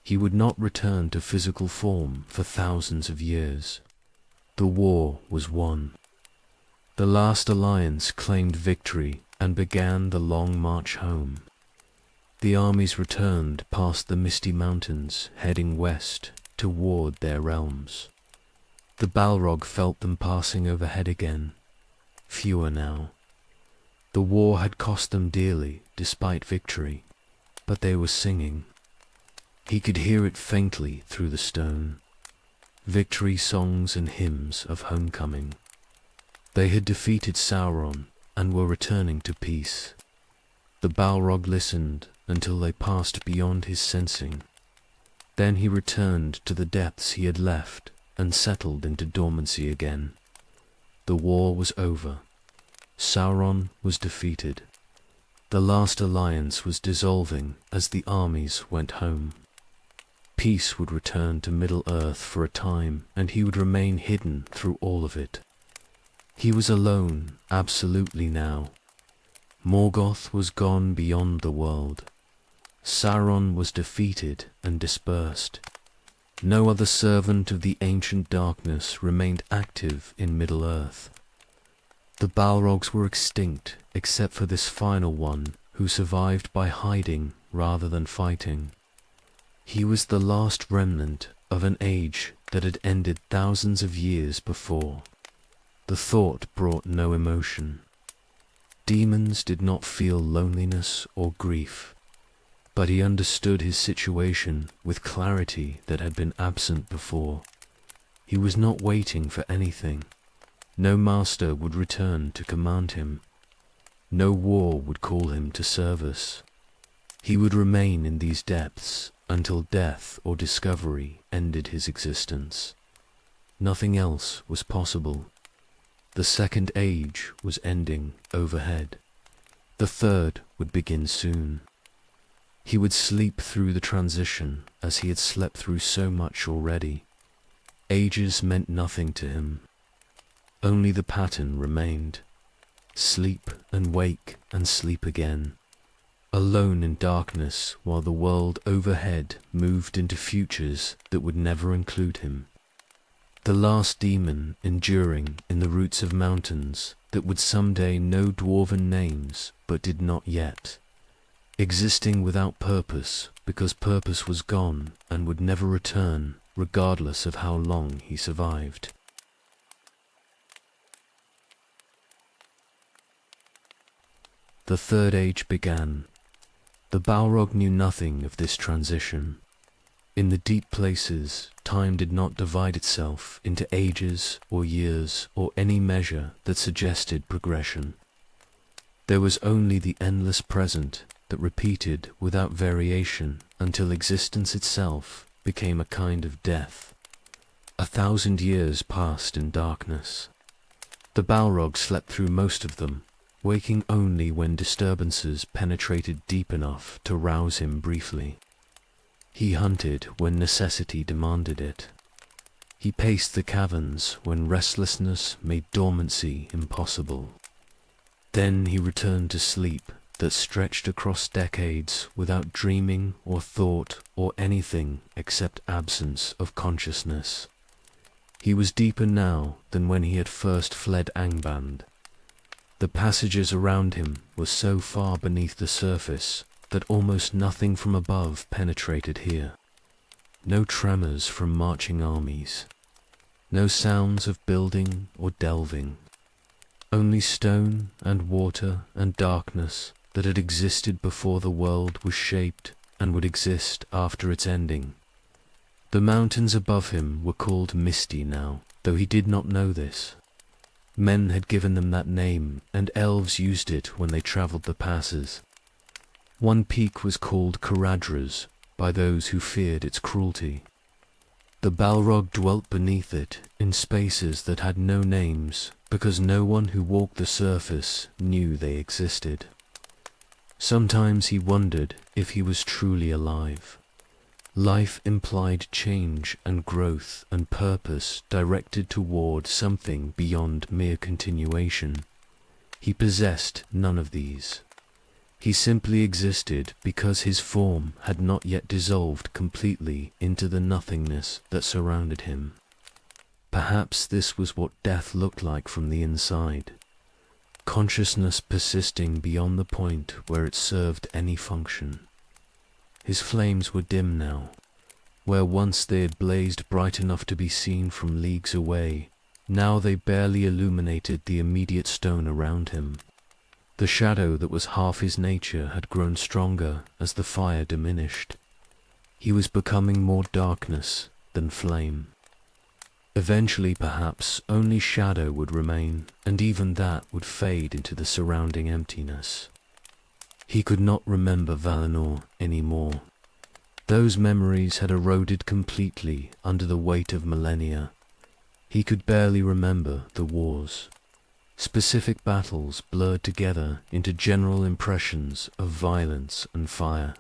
He would not return to physical form for thousands of years. The war was won. The last alliance claimed victory and began the long march home. The armies returned past the misty mountains, heading west toward their realms. The Balrog felt them passing overhead again, fewer now. The war had cost them dearly, despite victory, but they were singing. He could hear it faintly through the stone. Victory songs and hymns of homecoming. They had defeated Sauron and were returning to peace. The Balrog listened until they passed beyond his sensing. Then he returned to the depths he had left and settled into dormancy again. The war was over. Sauron was defeated. The last alliance was dissolving as the armies went home. Peace would return to Middle-earth for a time, and he would remain hidden through all of it. He was alone, absolutely now. Morgoth was gone beyond the world. Sauron was defeated and dispersed. No other servant of the ancient darkness remained active in Middle-earth. The Balrogs were extinct, except for this final one, who survived by hiding rather than fighting. He was the last remnant of an age that had ended thousands of years before. The thought brought no emotion. Demons did not feel loneliness or grief, but he understood his situation with clarity that had been absent before. He was not waiting for anything. No master would return to command him. No war would call him to service. He would remain in these depths until death or discovery ended his existence. Nothing else was possible. The second age was ending overhead. The third would begin soon. He would sleep through the transition as he had slept through so much already. Ages meant nothing to him. Only the pattern remained. Sleep and wake and sleep again. Alone in darkness while the world overhead moved into futures that would never include him. The last demon enduring in the roots of mountains that would someday know dwarven names but did not yet. Existing without purpose because purpose was gone and would never return regardless of how long he survived. The third age began. The Balrog knew nothing of this transition. In the deep places, time did not divide itself into ages or years or any measure that suggested progression. There was only the endless present that repeated without variation until existence itself became a kind of death. 1,000 years passed in darkness. The Balrog slept through most of them, waking only when disturbances penetrated deep enough to rouse him briefly. He hunted when necessity demanded it. He paced the caverns when restlessness made dormancy impossible. Then he returned to sleep that stretched across decades without dreaming or thought or anything except absence of consciousness. He was deeper now than when he had first fled Angband. The passages around him were so far beneath the surface that almost nothing from above penetrated here. No tremors from marching armies. No sounds of building or delving. Only stone and water and darkness that had existed before the world was shaped and would exist after its ending. The mountains above him were called Misty now, though he did not know this. Men had given them that name, and elves used it when they travelled the passes. One peak was called Caradhras by those who feared its cruelty. The Balrog dwelt beneath it in spaces that had no names, because no one who walked the surface knew they existed. Sometimes he wondered if he was truly alive. Life implied change and growth and purpose directed toward something beyond mere continuation. He possessed none of these. He simply existed because his form had not yet dissolved completely into the nothingness that surrounded him. Perhaps this was what death looked like from the inside. Consciousness persisting beyond the point where it served any function. His flames were dim now. Where once they had blazed bright enough to be seen from leagues away, now they barely illuminated the immediate stone around him. The shadow that was half his nature had grown stronger as the fire diminished. He was becoming more darkness than flame. Eventually, perhaps, only shadow would remain, and even that would fade into the surrounding emptiness. He could not remember Valinor anymore. Those memories had eroded completely under the weight of millennia. He could barely remember the wars. Specific battles blurred together into general impressions of violence and fire.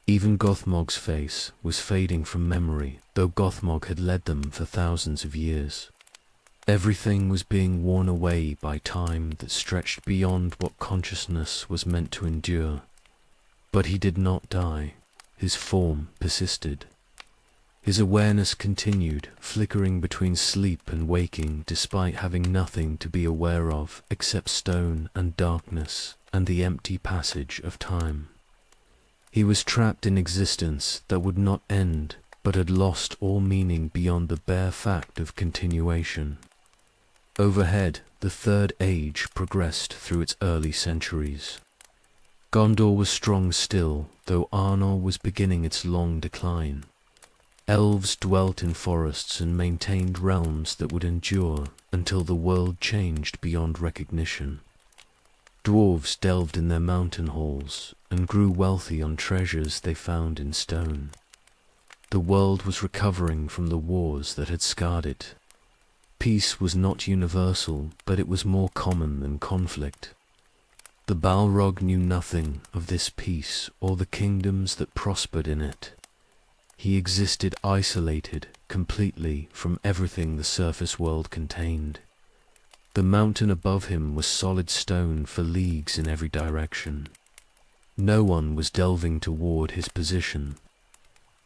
Even Gothmog's face was fading from memory, though Gothmog had led them for thousands of years. Everything was being worn away by time that stretched beyond what consciousness was meant to endure. But he did not die. His form persisted. His awareness continued, flickering between sleep and waking despite having nothing to be aware of except stone and darkness and the empty passage of time. He was trapped in existence that would not end, but had lost all meaning beyond the bare fact of continuation. Overhead, the Third Age progressed through its early centuries. Gondor was strong still, though Arnor was beginning its long decline. Elves dwelt in forests and maintained realms that would endure until the world changed beyond recognition. Dwarves delved in their mountain halls and grew wealthy on treasures they found in stone. The world was recovering from the wars that had scarred it. Peace was not universal, but it was more common than conflict. The Balrog knew nothing of this peace or the kingdoms that prospered in it. He existed isolated completely from everything the surface world contained. The mountain above him was solid stone for leagues in every direction. No one was delving toward his position.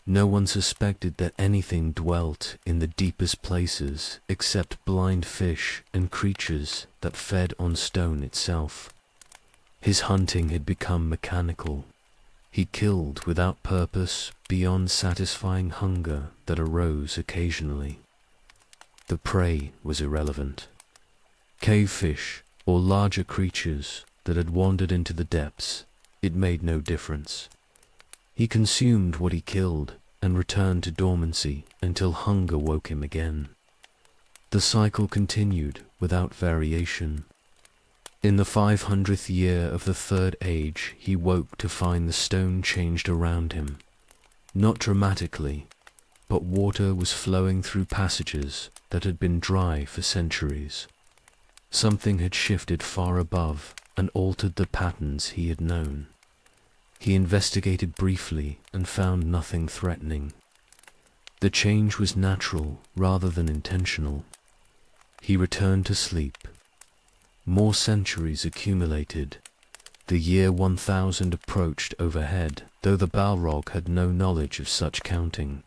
No one suspected that anything dwelt in the deepest places except blind fish and creatures that fed on stone itself. His hunting had become mechanical. He killed without purpose beyond satisfying hunger that arose occasionally. The prey was irrelevant. Cave fish or larger creatures that had wandered into the depths, it made no difference. He consumed what he killed and returned to dormancy until hunger woke him again. The cycle continued without variation. In the 500th year of the Third Age, he woke to find the stone changed around him. Not dramatically, but water was flowing through passages that had been dry for centuries. Something had shifted far above and altered the patterns he had known. He investigated briefly and found nothing threatening. The change was natural rather than intentional. He returned to sleep. More centuries accumulated. The year 1000 approached overhead, though the Balrog had no knowledge of such counting.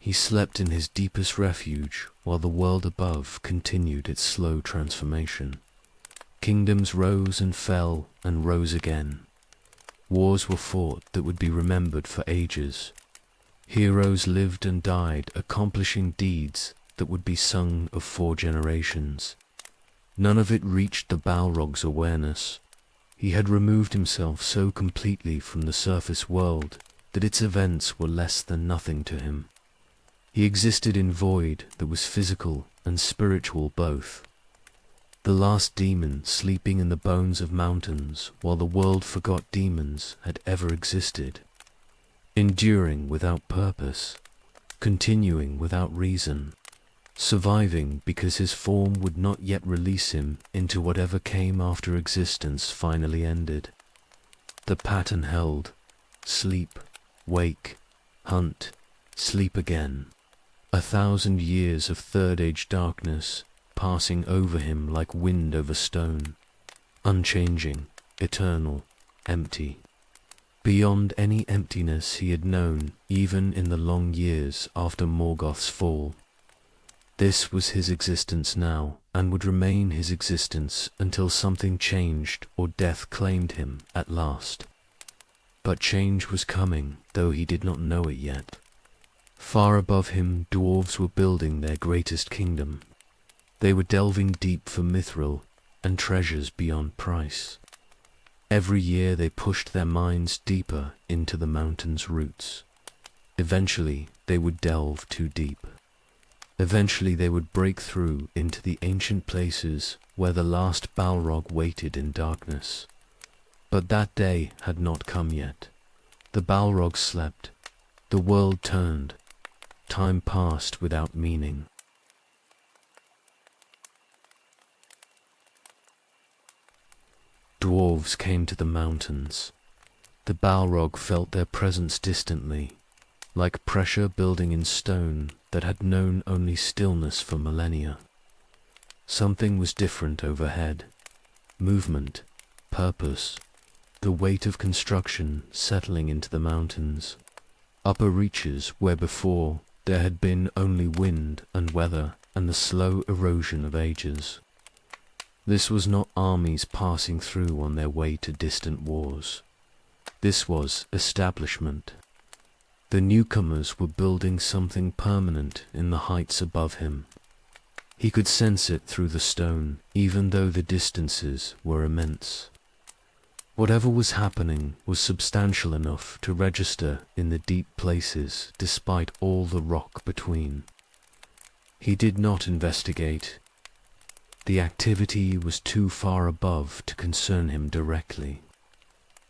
He slept in his deepest refuge while the world above continued its slow transformation. Kingdoms rose and fell and rose again. Wars were fought that would be remembered for ages. Heroes lived and died, accomplishing deeds that would be sung of 4 generations. None of it reached the Balrog's awareness. He had removed himself so completely from the surface world that its events were less than nothing to him. He existed in void that was physical and spiritual both. The last demon sleeping in the bones of mountains while the world forgot demons had ever existed. Enduring without purpose, continuing without reason, surviving because his form would not yet release him into whatever came after existence finally ended. The pattern held: sleep, wake, hunt, sleep again. 1,000 years of Third Age darkness passing over him like wind over stone, unchanging, eternal, empty. Beyond any emptiness he had known even in the long years after Morgoth's fall. This was his existence now, and would remain his existence until something changed or death claimed him at last. But change was coming, though he did not know it yet. Far above him, dwarves were building their greatest kingdom. They were delving deep for mithril and treasures beyond price. Every year they pushed their minds deeper into the mountain's roots. Eventually they would delve too deep. Eventually they would break through into the ancient places where the last Balrog waited in darkness. But that day had not come yet. The Balrog slept. The world turned. Time passed without meaning. Dwarves came to the mountains. The Balrog felt their presence distantly, like pressure building in stone that had known only stillness for millennia. Something was different overhead. Movement, purpose, the weight of construction settling into the mountains. Upper reaches where before there had been only wind and weather and the slow erosion of ages. This was not armies passing through on their way to distant wars. This was establishment. The newcomers were building something permanent in the heights above him. He could sense it through the stone, even though the distances were immense. Whatever was happening was substantial enough to register in the deep places despite all the rock between. He did not investigate. The activity was too far above to concern him directly.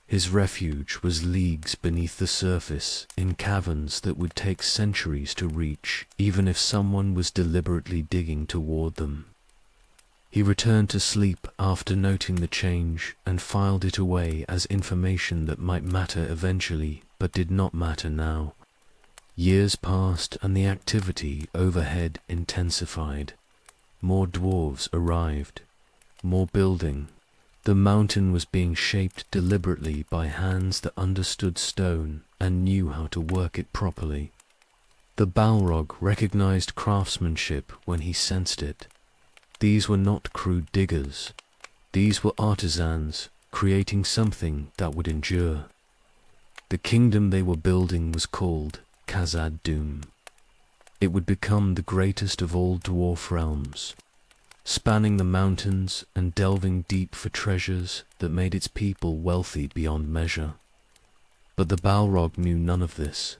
His refuge was leagues beneath the surface in caverns that would take centuries to reach, even if someone was deliberately digging toward them. He returned to sleep after noting the change and filed it away as information that might matter eventually, but did not matter now. Years passed and the activity overhead intensified. More dwarves arrived. More building. The mountain was being shaped deliberately by hands that understood stone and knew how to work it properly. The Balrog recognized craftsmanship when he sensed it. These were not crude diggers. These were artisans creating something that would endure. The kingdom they were building was called Khazad-dûm. It would become the greatest of all dwarf realms, spanning the mountains and delving deep for treasures that made its people wealthy beyond measure. But the Balrog knew none of this.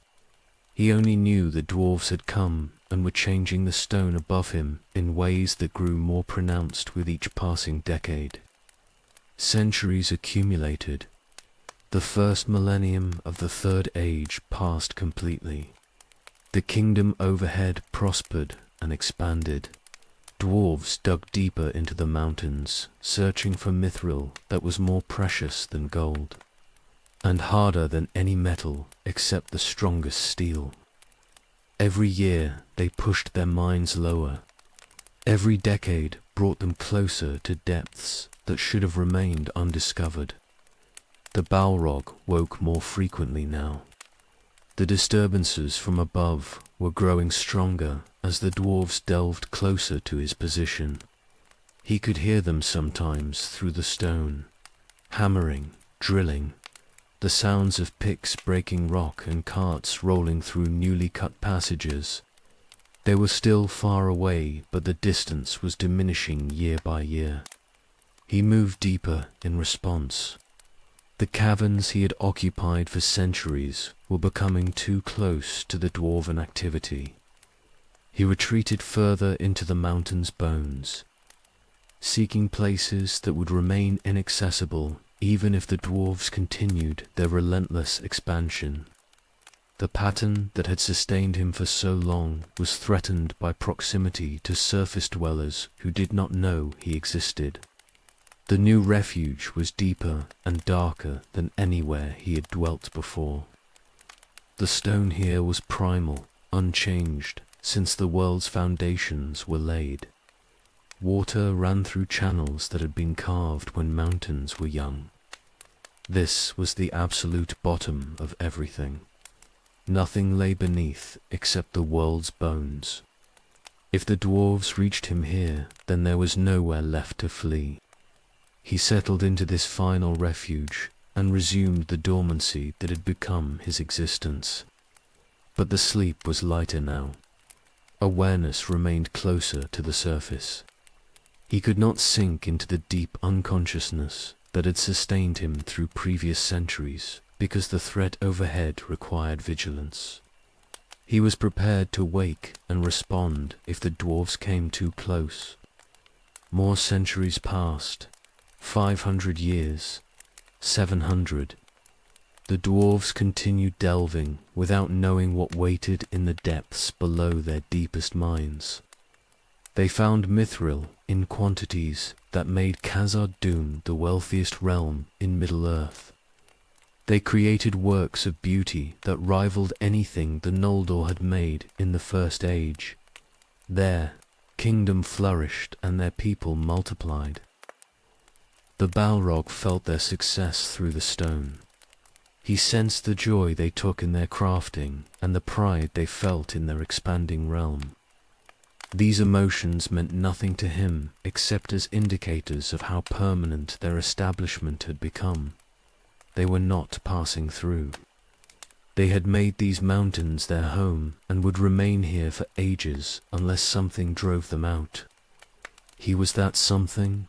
He only knew the dwarves had come and were changing the stone above him in ways that grew more pronounced with each passing decade. Centuries accumulated. The first millennium of the Third Age passed completely. The kingdom overhead prospered and expanded. Dwarves dug deeper into the mountains, searching for mithril that was more precious than gold, and harder than any metal except the strongest steel. Every year they pushed their mines lower. Every decade brought them closer to depths that should have remained undiscovered. The Balrog woke more frequently now. The disturbances from above were growing stronger as the dwarves delved closer to his position. He could hear them sometimes through the stone, hammering, drilling, the sounds of picks breaking rock and carts rolling through newly cut passages. They were still far away, but the distance was diminishing year by year. He moved deeper in response. The caverns he had occupied for centuries were becoming too close to the dwarven activity. He retreated further into the mountain's bones, seeking places that would remain inaccessible even if the dwarves continued their relentless expansion. The pattern that had sustained him for so long was threatened by proximity to surface dwellers who did not know he existed. The new refuge was deeper and darker than anywhere he had dwelt before. The stone here was primal, unchanged, since the world's foundations were laid. Water ran through channels that had been carved when mountains were young. This was the absolute bottom of everything. Nothing lay beneath except the world's bones. If the dwarves reached him here, then there was nowhere left to flee. He settled into this final refuge and resumed the dormancy that had become his existence. But the sleep was lighter now. Awareness remained closer to the surface. He could not sink into the deep unconsciousness that had sustained him through previous centuries, because the threat overhead required vigilance. He was prepared to wake and respond if the dwarves came too close. More centuries passed. 500 years, 700. The dwarves continued delving without knowing what waited in the depths below their deepest mines. They found mithril in quantities that made Khazad-dûm the wealthiest realm in Middle-earth. They created works of beauty that rivaled anything the Noldor had made in the First Age. Their kingdom flourished and their people multiplied. The Balrog felt their success through the stone. He sensed the joy they took in their crafting and the pride they felt in their expanding realm. These emotions meant nothing to him except as indicators of how permanent their establishment had become. They were not passing through. They had made these mountains their home and would remain here for ages unless something drove them out. He was that something.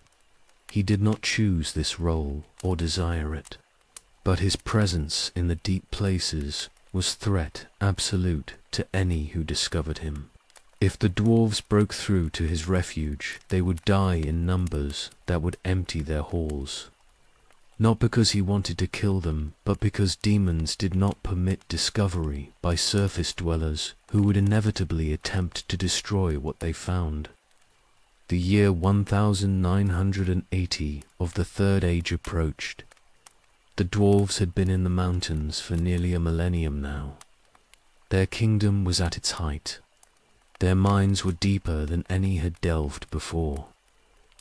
He did not choose this role or desire it, but his presence in the deep places was threat absolute to any who discovered him. If the dwarves broke through to his refuge, they would die in numbers that would empty their halls. Not because he wanted to kill them, but because demons did not permit discovery by surface dwellers who would inevitably attempt to destroy what they found. The year 1980 of the Third Age approached. The dwarves had been in the mountains for nearly a millennium now. Their kingdom was at its height. Their minds were deeper than any had delved before.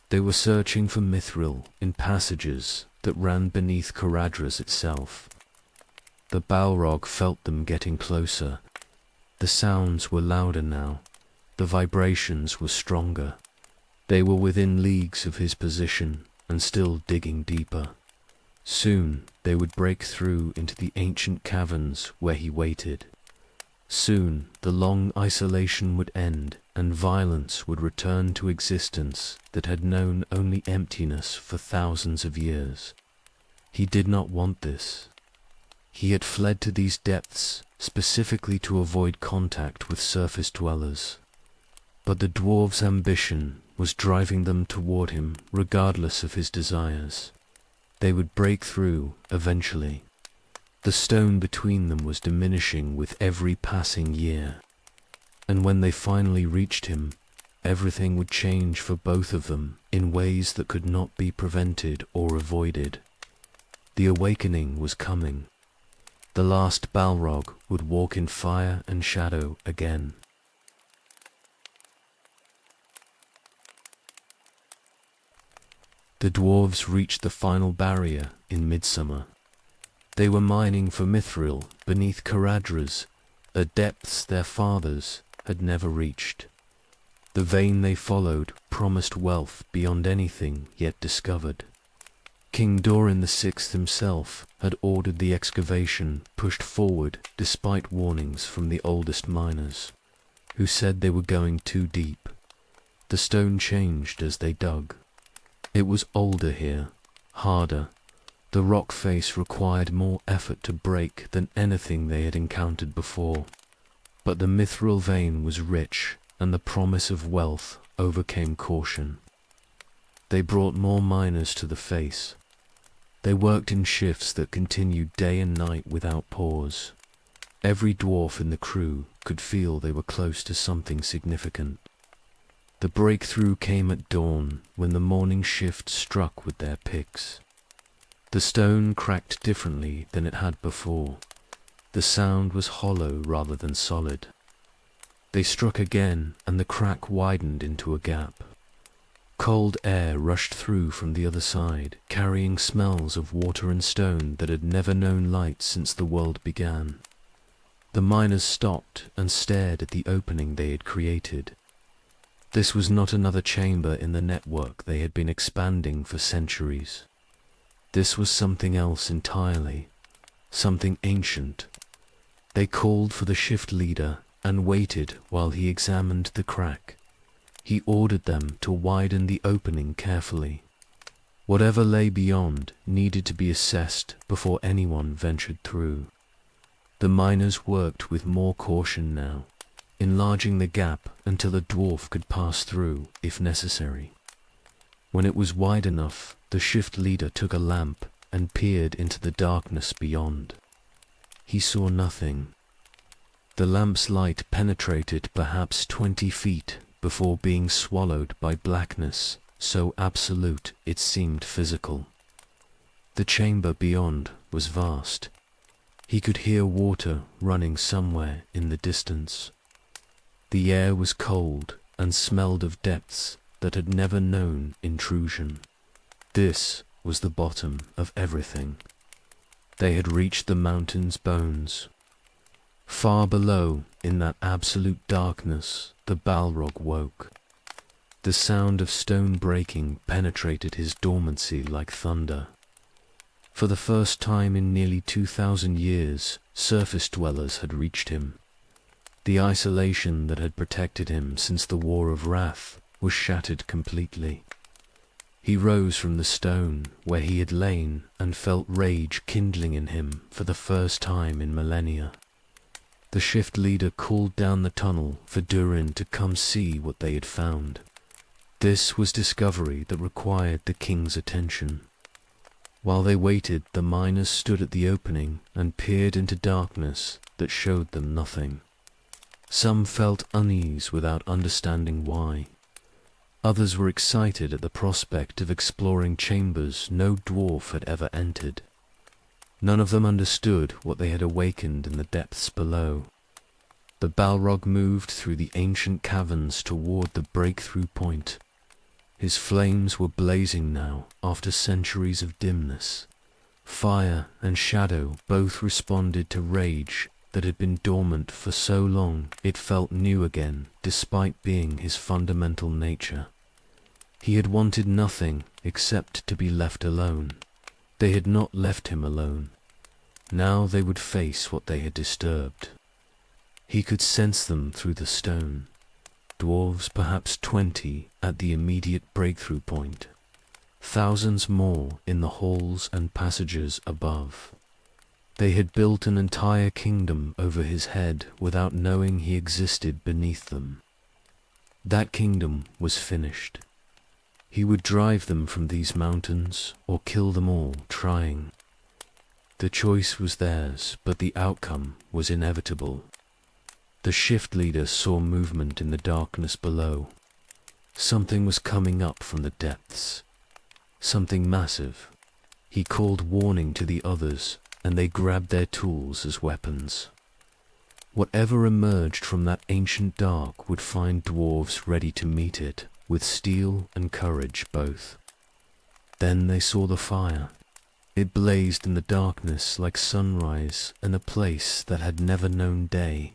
They were searching for mithril in passages that ran beneath Caradhras itself. The Balrog felt them getting closer. The sounds were louder now. The vibrations were stronger. They were within leagues of his position and still digging deeper. Soon they would break through into the ancient caverns where he waited. Soon the long isolation would end and violence would return to existence that had known only emptiness for thousands of years. He did not want this. He had fled to these depths specifically to avoid contact with surface dwellers. But the dwarves' ambition was driving them toward him regardless of his desires. They would break through eventually. The stone between them was diminishing with every passing year, and when they finally reached him, everything would change for both of them in ways that could not be prevented or avoided. The awakening was coming. The last Balrog would walk in fire and shadow again. The dwarves reached the final barrier in midsummer. They were mining for mithril beneath Caradhras, at depths their fathers had never reached. The vein they followed promised wealth beyond anything yet discovered. King Doran VI himself had ordered the excavation pushed forward despite warnings from the oldest miners, who said they were going too deep. The stone changed as they dug. It was older here, harder. The rock face required more effort to break than anything they had encountered before. But the mithril vein was rich, and the promise of wealth overcame caution. They brought more miners to the face. They worked in shifts that continued day and night without pause. Every dwarf in the crew could feel they were close to something significant. The breakthrough came at dawn when the morning shift struck with their picks. The stone cracked differently than it had before. The sound was hollow rather than solid. They struck again, and the crack widened into a gap. Cold air rushed through from the other side, carrying smells of water and stone that had never known light since the world began. The miners stopped and stared at the opening they had created. This was not another chamber in the network they had been expanding for centuries. This was something else entirely, something ancient. They called for the shift leader and waited while he examined the crack. He ordered them to widen the opening carefully. Whatever lay beyond needed to be assessed before anyone ventured through. The miners worked with more caution now, enlarging the gap until a dwarf could pass through if necessary. When it was wide enough, the shift leader took a lamp and peered into the darkness beyond. He saw nothing. The lamp's light penetrated perhaps 20 feet before being swallowed by blackness so absolute it seemed physical. The chamber beyond was vast. He could hear water running somewhere in the distance. The air was cold and smelled of depths that had never known intrusion. This was the bottom of everything. They had reached the mountain's bones. Far below, in that absolute darkness, the Balrog woke. The sound of stone breaking penetrated his dormancy like thunder. For the first time in nearly 2,000 years, surface dwellers had reached him. The isolation that had protected him since the War of Wrath was shattered completely. He rose from the stone where he had lain and felt rage kindling in him for the first time in millennia. The shift leader called down the tunnel for Durin to come see what they had found. This was discovery that required the king's attention. While they waited, the miners stood at the opening and peered into darkness that showed them nothing. Some felt unease without understanding why. Others were excited at the prospect of exploring chambers no dwarf had ever entered. None of them understood what they had awakened in the depths below. The Balrog moved through the ancient caverns toward the breakthrough point. His flames were blazing now after centuries of dimness. Fire and shadow both responded to rage that had been dormant for so long it felt new again despite being his fundamental nature. He had wanted nothing except to be left alone. They had not left him alone. Now they would face what they had disturbed. He could sense them through the stone. Dwarves perhaps 20 at the immediate breakthrough point. Thousands more in the halls and passages above. They had built an entire kingdom over his head without knowing he existed beneath them. That kingdom was finished. He would drive them from these mountains or kill them all trying. The choice was theirs, but the outcome was inevitable. The shift leader saw movement in the darkness below. Something was coming up from the depths. Something massive. He called warning to the others, and they grabbed their tools as weapons. Whatever emerged from that ancient dark would find dwarves ready to meet it, with steel and courage both. Then they saw the fire. It blazed in the darkness like sunrise in a place that had never known day.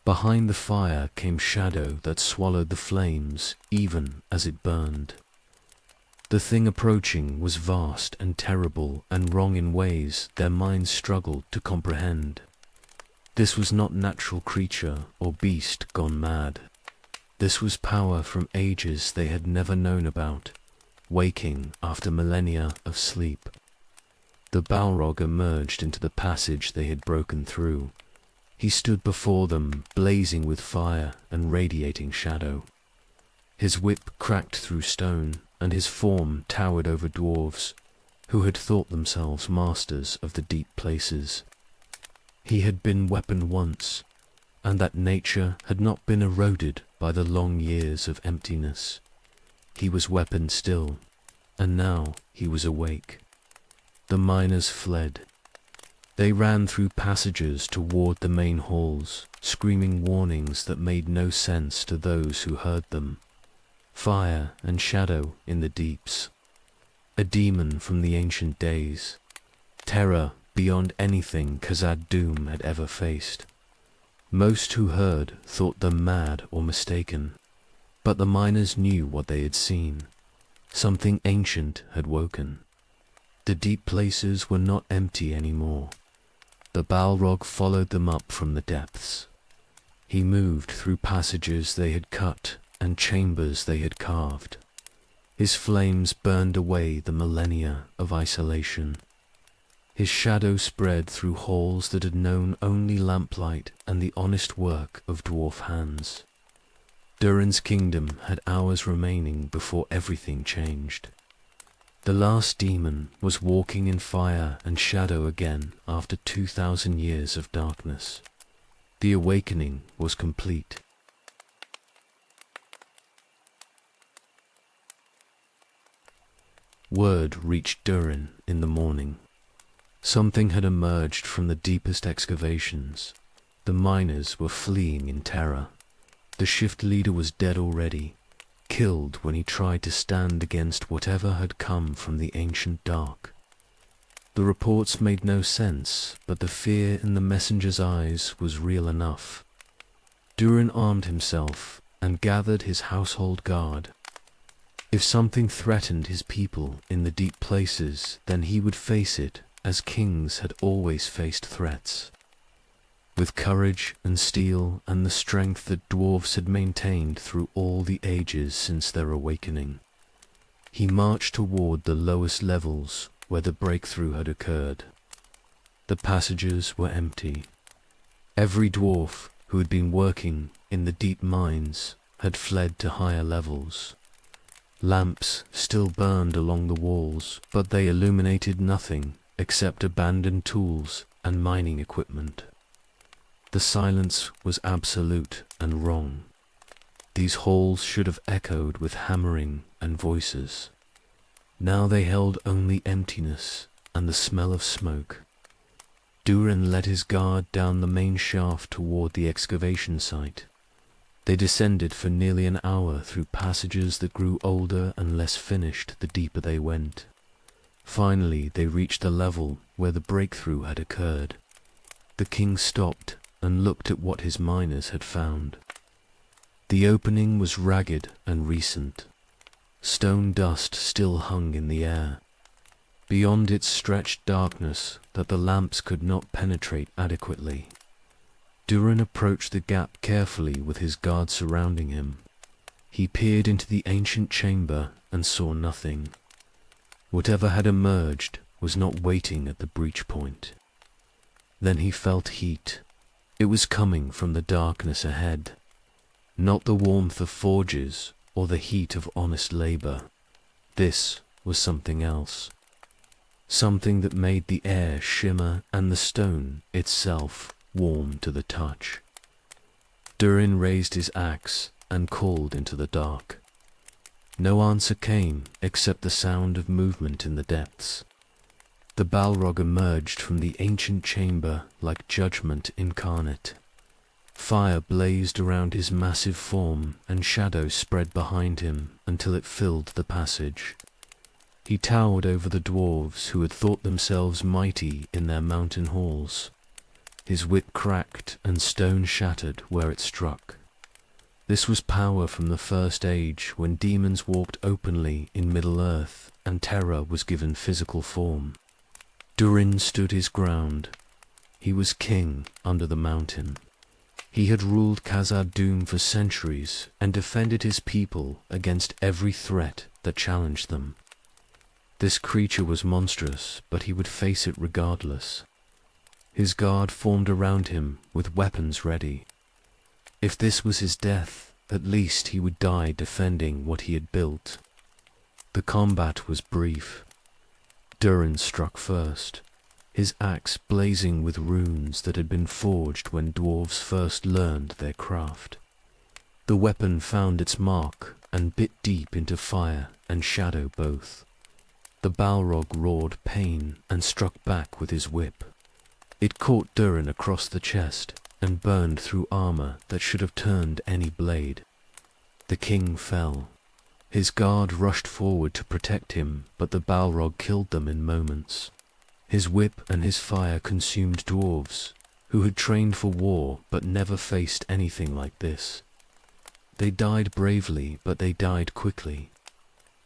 Behind the fire came shadow that swallowed the flames even as it burned. The thing approaching was vast and terrible and wrong in ways their minds struggled to comprehend. This was not natural creature or beast gone mad. This was power from ages they had never known about, waking after millennia of sleep. The Balrog emerged into the passage they had broken through. He stood before them, blazing with fire and radiating shadow. His whip cracked through stone, and his form towered over dwarves, who had thought themselves masters of the deep places. He had been weapon once, and that nature had not been eroded by the long years of emptiness. He was weapon still, and now he was awake. The miners fled. They ran through passages toward the main halls, screaming warnings that made no sense to those who heard them. Fire and shadow in the deeps. A demon from the ancient days. Terror beyond anything Khazad-dûm had ever faced. Most who heard thought them mad or mistaken, but the miners knew what they had seen. Something ancient had woken. The deep places were not empty anymore. The Balrog followed them up from the depths. He moved through passages they had cut and chambers they had carved. His flames burned away the millennia of isolation. His shadow spread through halls that had known only lamplight and the honest work of dwarf hands. Durin's kingdom had hours remaining before everything changed. The last demon was walking in fire and shadow again after 2,000 years of darkness. The awakening was complete. Word reached Durin in the morning. Something had emerged from the deepest excavations. The miners were fleeing in terror. The shift leader was dead already, killed when he tried to stand against whatever had come from the ancient dark. The reports made no sense, but the fear in the messenger's eyes was real enough. Durin armed himself and gathered his household guard. If something threatened his people in the deep places, then he would face it as kings had always faced threats. With courage and steel and the strength that dwarves had maintained through all the ages since their awakening, he marched toward the lowest levels where the breakthrough had occurred. The passages were empty. Every dwarf who had been working in the deep mines had fled to higher levels. Lamps still burned along the walls, but they illuminated nothing except abandoned tools and mining equipment. The silence was absolute and wrong. These halls should have echoed with hammering and voices. Now they held only emptiness and the smell of smoke. Durin led his guard down the main shaft toward the excavation site. They descended for nearly an hour through passages that grew older and less finished the deeper they went. Finally, they reached the level where the breakthrough had occurred. The king stopped and looked at what his miners had found. The opening was ragged and recent. Stone dust still hung in the air. Beyond it stretched darkness that the lamps could not penetrate adequately. Durin approached the gap carefully with his guard surrounding him. He peered into the ancient chamber and saw nothing. Whatever had emerged was not waiting at the breach point. Then he felt heat. It was coming from the darkness ahead. Not the warmth of forges or the heat of honest labor. This was something else. Something that made the air shimmer and the stone itself warm to the touch. Durin raised his axe and called into the dark. No answer came except the sound of movement in the depths. The Balrog emerged from the ancient chamber like judgment incarnate. Fire blazed around his massive form, and shadow spread behind him until it filled the passage. He towered over the dwarves who had thought themselves mighty in their mountain halls. His whip cracked and stone shattered where it struck. This was power from the First Age, when demons walked openly in Middle-earth and terror was given physical form. Durin stood his ground. He was king under the mountain. He had ruled Khazad-dûm for centuries and defended his people against every threat that challenged them. This creature was monstrous, but he would face it regardless. His guard formed around him with weapons ready. If this was his death, at least he would die defending what he had built. The combat was brief. Durin struck first, his axe blazing with runes that had been forged when dwarves first learned their craft. The weapon found its mark and bit deep into fire and shadow both. The Balrog roared pain and struck back with his whip. It caught Durin across the chest and burned through armor that should have turned any blade. The king fell. His guard rushed forward to protect him, but the Balrog killed them in moments. His whip and his fire consumed dwarves, who had trained for war but never faced anything like this. They died bravely, but they died quickly.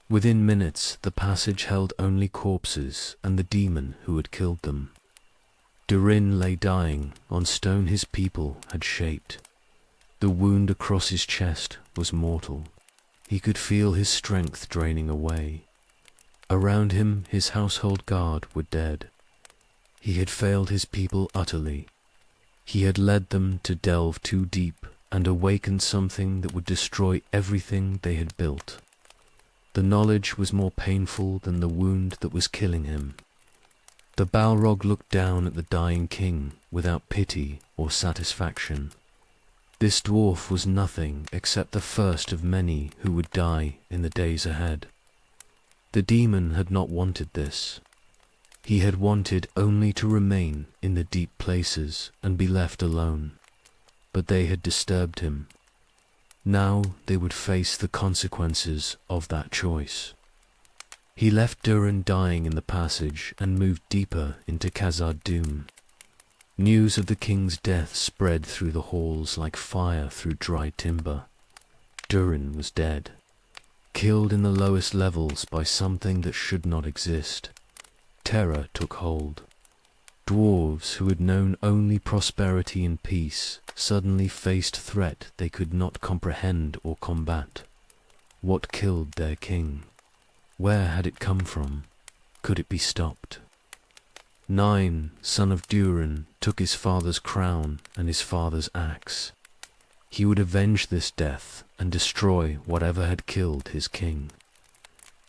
Within minutes, the passage held only corpses and the demon who had killed them. Durin lay dying on stone his people had shaped. The wound across his chest was mortal. He could feel his strength draining away. Around him, his household guard were dead. He had failed his people utterly. He had led them to delve too deep and awakened something that would destroy everything they had built. The knowledge was more painful than the wound that was killing him. The Balrog looked down at the dying king without pity or satisfaction. This dwarf was nothing except the first of many who would die in the days ahead. The demon had not wanted this. He had wanted only to remain in the deep places and be left alone. But they had disturbed him. Now they would face the consequences of that choice. He left Durin dying in the passage and moved deeper into Khazad-dûm. News of the king's death spread through the halls like fire through dry timber. Durin was dead, killed in the lowest levels by something that should not exist. Terror took hold. Dwarves who had known only prosperity and peace suddenly faced threat they could not comprehend or combat. What killed their king? Where had it come from? Could it be stopped? Nine, son of Durin, took his father's crown and his father's axe. He would avenge this death and destroy whatever had killed his king.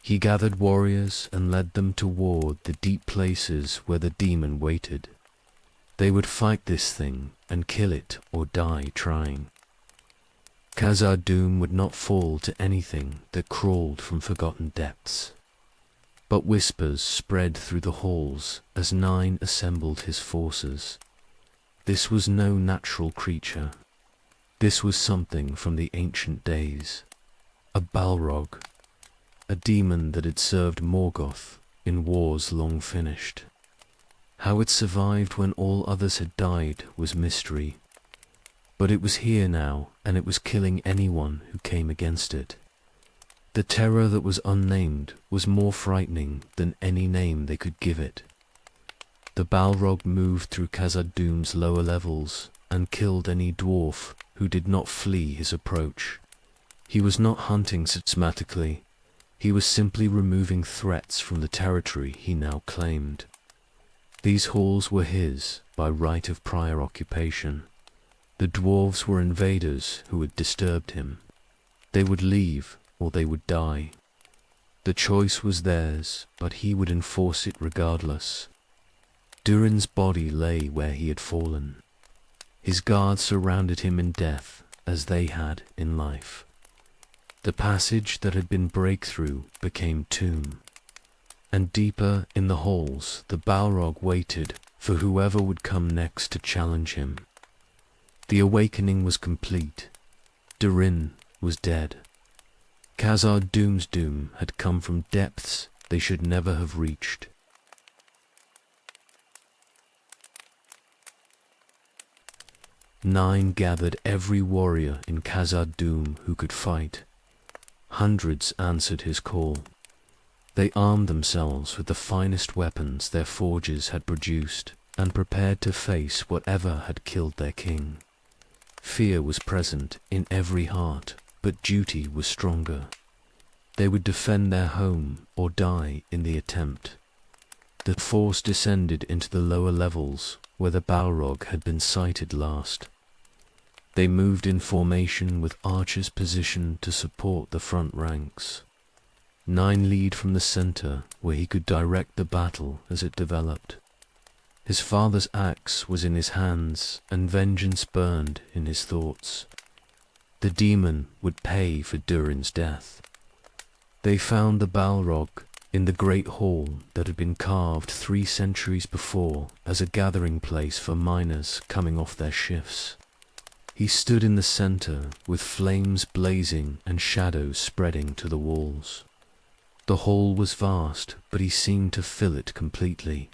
He gathered warriors and led them toward the deep places where the demon waited. They would fight this thing and kill it or die trying. Khazad-dûm would not fall to anything that crawled from forgotten depths. But whispers spread through the halls as Nine assembled his forces. This was no natural creature. This was something from the ancient days. A Balrog. A demon that had served Morgoth in wars long finished. How it survived when all others had died was mystery. But it was here now, and it was killing anyone who came against it. The terror that was unnamed was more frightening than any name they could give it. The Balrog moved through Khazad-dûm's lower levels and killed any dwarf who did not flee his approach. He was not hunting systematically. He was simply removing threats from the territory he now claimed. These halls were his by right of prior occupation. The dwarves were invaders who had disturbed him. They would leave or they would die. The choice was theirs, but he would enforce it regardless. Durin's body lay where he had fallen. His guards surrounded him in death, as they had in life. The passage that had been breakthrough became tomb. And deeper in the halls, the Balrog waited for whoever would come next to challenge him. The awakening was complete. Durin was dead. Khazad Dûm's doom had come from depths they should never have reached. Nine gathered every warrior in Khazad Dûm who could fight. Hundreds answered his call. They armed themselves with the finest weapons their forges had produced and prepared to face whatever had killed their king. Fear was present in every heart, but duty was stronger. They would defend their home or die in the attempt. The force descended into the lower levels where the Balrog had been sighted last. They moved in formation with archers positioned to support the front ranks. 9 lead from the center where he could direct the battle as it developed. His father's axe was in his hands and vengeance burned in his thoughts. The demon would pay for Durin's death. They found the Balrog in the great hall that had been carved 3 centuries before as a gathering place for miners coming off their shifts. He stood in the center with flames blazing and shadows spreading to the walls. The hall was vast, but he seemed to fill it completely.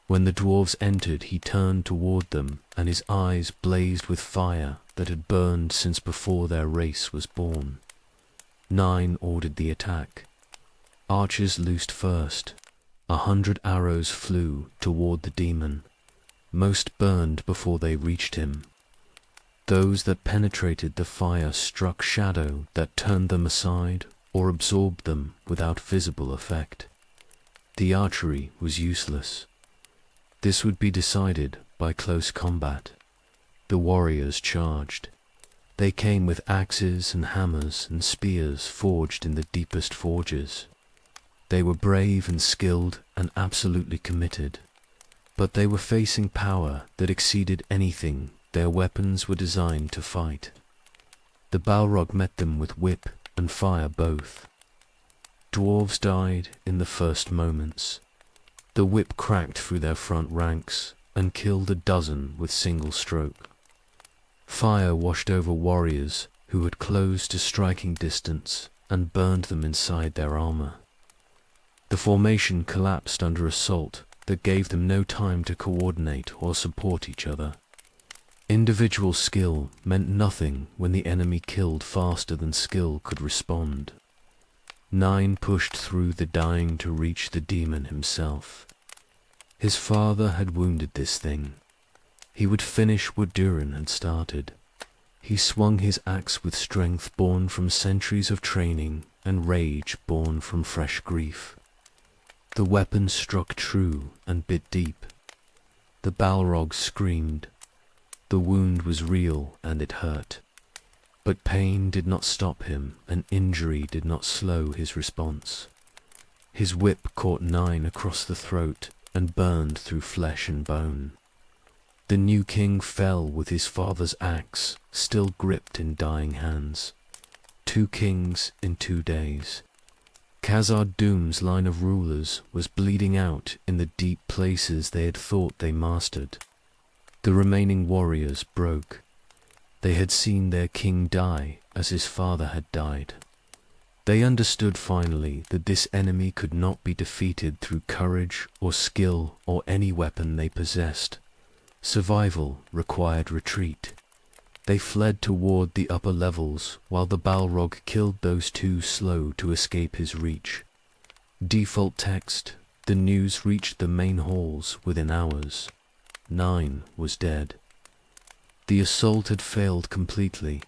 When the dwarves entered, he turned toward them, and his eyes blazed with fire that had burned since before their race was born. 9 ordered the attack. Archers loosed first. 100 arrows flew toward the demon. Most burned before they reached him. Those that penetrated the fire struck shadow that turned them aside or absorbed them without visible effect. The archery was useless. This would be decided by close combat. The warriors charged. They came with axes and hammers and spears forged in the deepest forges. They were brave and skilled and absolutely committed, but they were facing power that exceeded anything their weapons were designed to fight. The Balrog met them with whip and fire both. Dwarves died in the first moments. The whip cracked through their front ranks and killed a dozen with single stroke. Fire washed over warriors who had closed to striking distance and burned them inside their armor. The formation collapsed under assault that gave them no time to coordinate or support each other. Individual skill meant nothing when the enemy killed faster than skill could respond. 9 pushed through the dying to reach the demon himself. His father had wounded this thing. He would finish what Durin had started. He swung his axe with strength born from centuries of training and rage born from fresh grief. The weapon struck true and bit deep. The Balrog screamed. The wound was real and it hurt. But pain did not stop him, and injury did not slow his response. His whip caught 9 across the throat and burned through flesh and bone. The new king fell with his father's axe still gripped in dying hands. 2 kings in 2 days. Khazad Dûm's line of rulers was bleeding out in the deep places they had thought they mastered. The remaining warriors broke. They had seen their king die as his father had died. They understood finally that this enemy could not be defeated through courage or skill or any weapon they possessed. Survival required retreat. They fled toward the upper levels while the Balrog killed those too slow to escape his reach. Default text: the news reached the main halls within hours. 9 was dead. The assault had failed completely.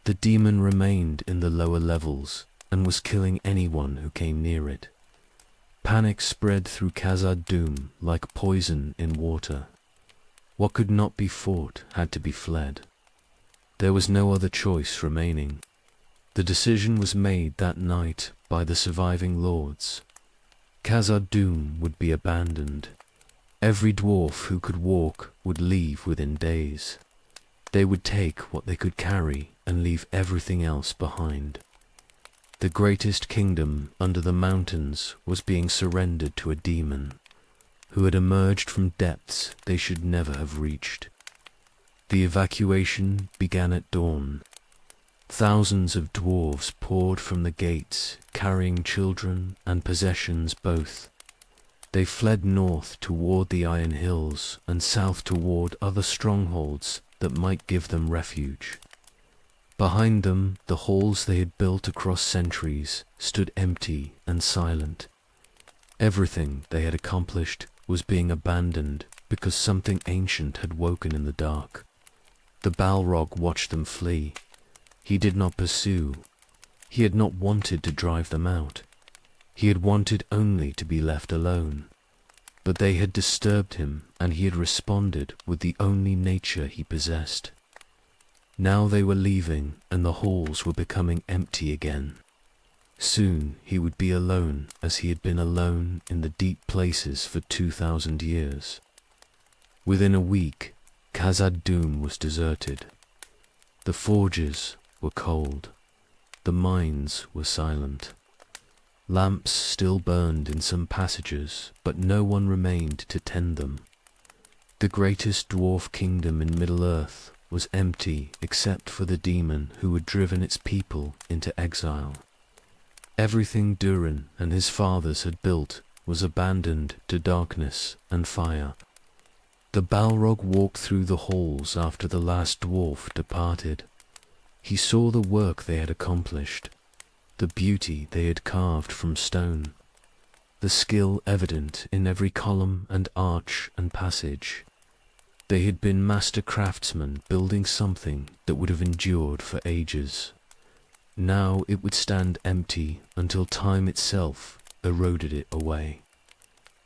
The demon remained in the lower levels and was killing anyone who came near it. Panic spread through Khazad Dûm like poison in water. What could not be fought had to be fled. There was no other choice remaining. The decision was made that night by the surviving lords. Khazad-dûm would be abandoned. Every dwarf who could walk would leave within days. They would take what they could carry and leave everything else behind. The greatest kingdom under the mountains was being surrendered to a demon who had emerged from depths they should never have reached. The evacuation began at dawn. Thousands of dwarves poured from the gates, carrying children and possessions both. They fled north toward the Iron Hills and south toward other strongholds that might give them refuge. Behind them, the halls they had built across centuries stood empty and silent. Everything they had accomplished was being abandoned because something ancient had woken in the dark. The Balrog watched them flee. He did not pursue. He had not wanted to drive them out. He had wanted only to be left alone. But they had disturbed him, and he had responded with the only nature he possessed. Now they were leaving, and the halls were becoming empty again. Soon he would be alone as he had been alone in the deep places for 2,000 years. Within a week, Khazad-dûm was deserted. The forges were cold. The mines were silent. Lamps still burned in some passages, but no one remained to tend them. The greatest dwarf kingdom in Middle-earth was empty except for the demon who had driven its people into exile. Everything Durin and his fathers had built was abandoned to darkness and fire. The Balrog walked through the halls after the last dwarf departed. He saw the work they had accomplished, the beauty they had carved from stone, the skill evident in every column and arch and passage. They had been master craftsmen building something that would have endured for ages. Now it would stand empty until time itself eroded it away.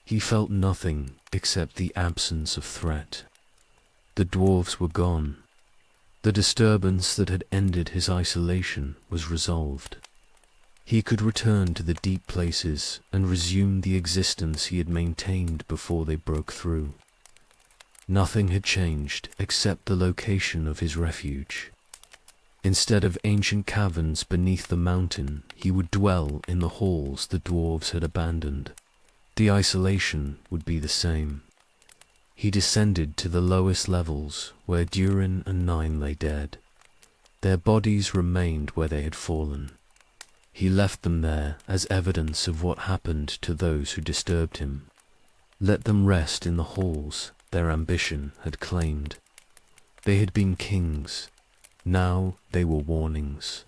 He felt nothing except the absence of threat. The dwarves were gone. The disturbance that had ended his isolation was resolved. He could return to the deep places and resume the existence he had maintained before they broke through. Nothing had changed except the location of his refuge. Instead of ancient caverns beneath the mountain, he would dwell in the halls the dwarves had abandoned. The isolation would be the same. He descended to the lowest levels, where Durin and Nine lay dead. Their bodies remained where they had fallen. He left them there as evidence of what happened to those who disturbed him. Let them rest in the halls their ambition had claimed. They had been kings. Now they were warnings.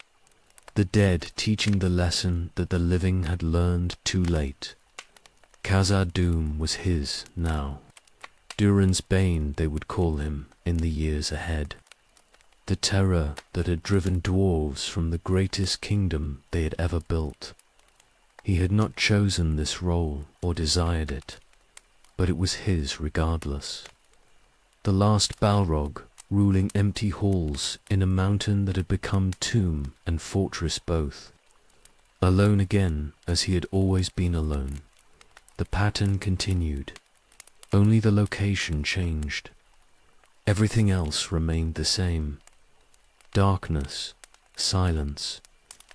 The dead teaching the lesson that the living had learned too late. Khazad-dûm was his now. Durin's bane they would call him in the years ahead. The terror that had driven dwarves from the greatest kingdom they had ever built. He had not chosen this role or desired it, but it was his regardless. The last Balrog, ruling empty halls in a mountain that had become tomb and fortress both. Alone again as he had always been alone. The pattern continued. Only the location changed. Everything else remained the same. Darkness, silence,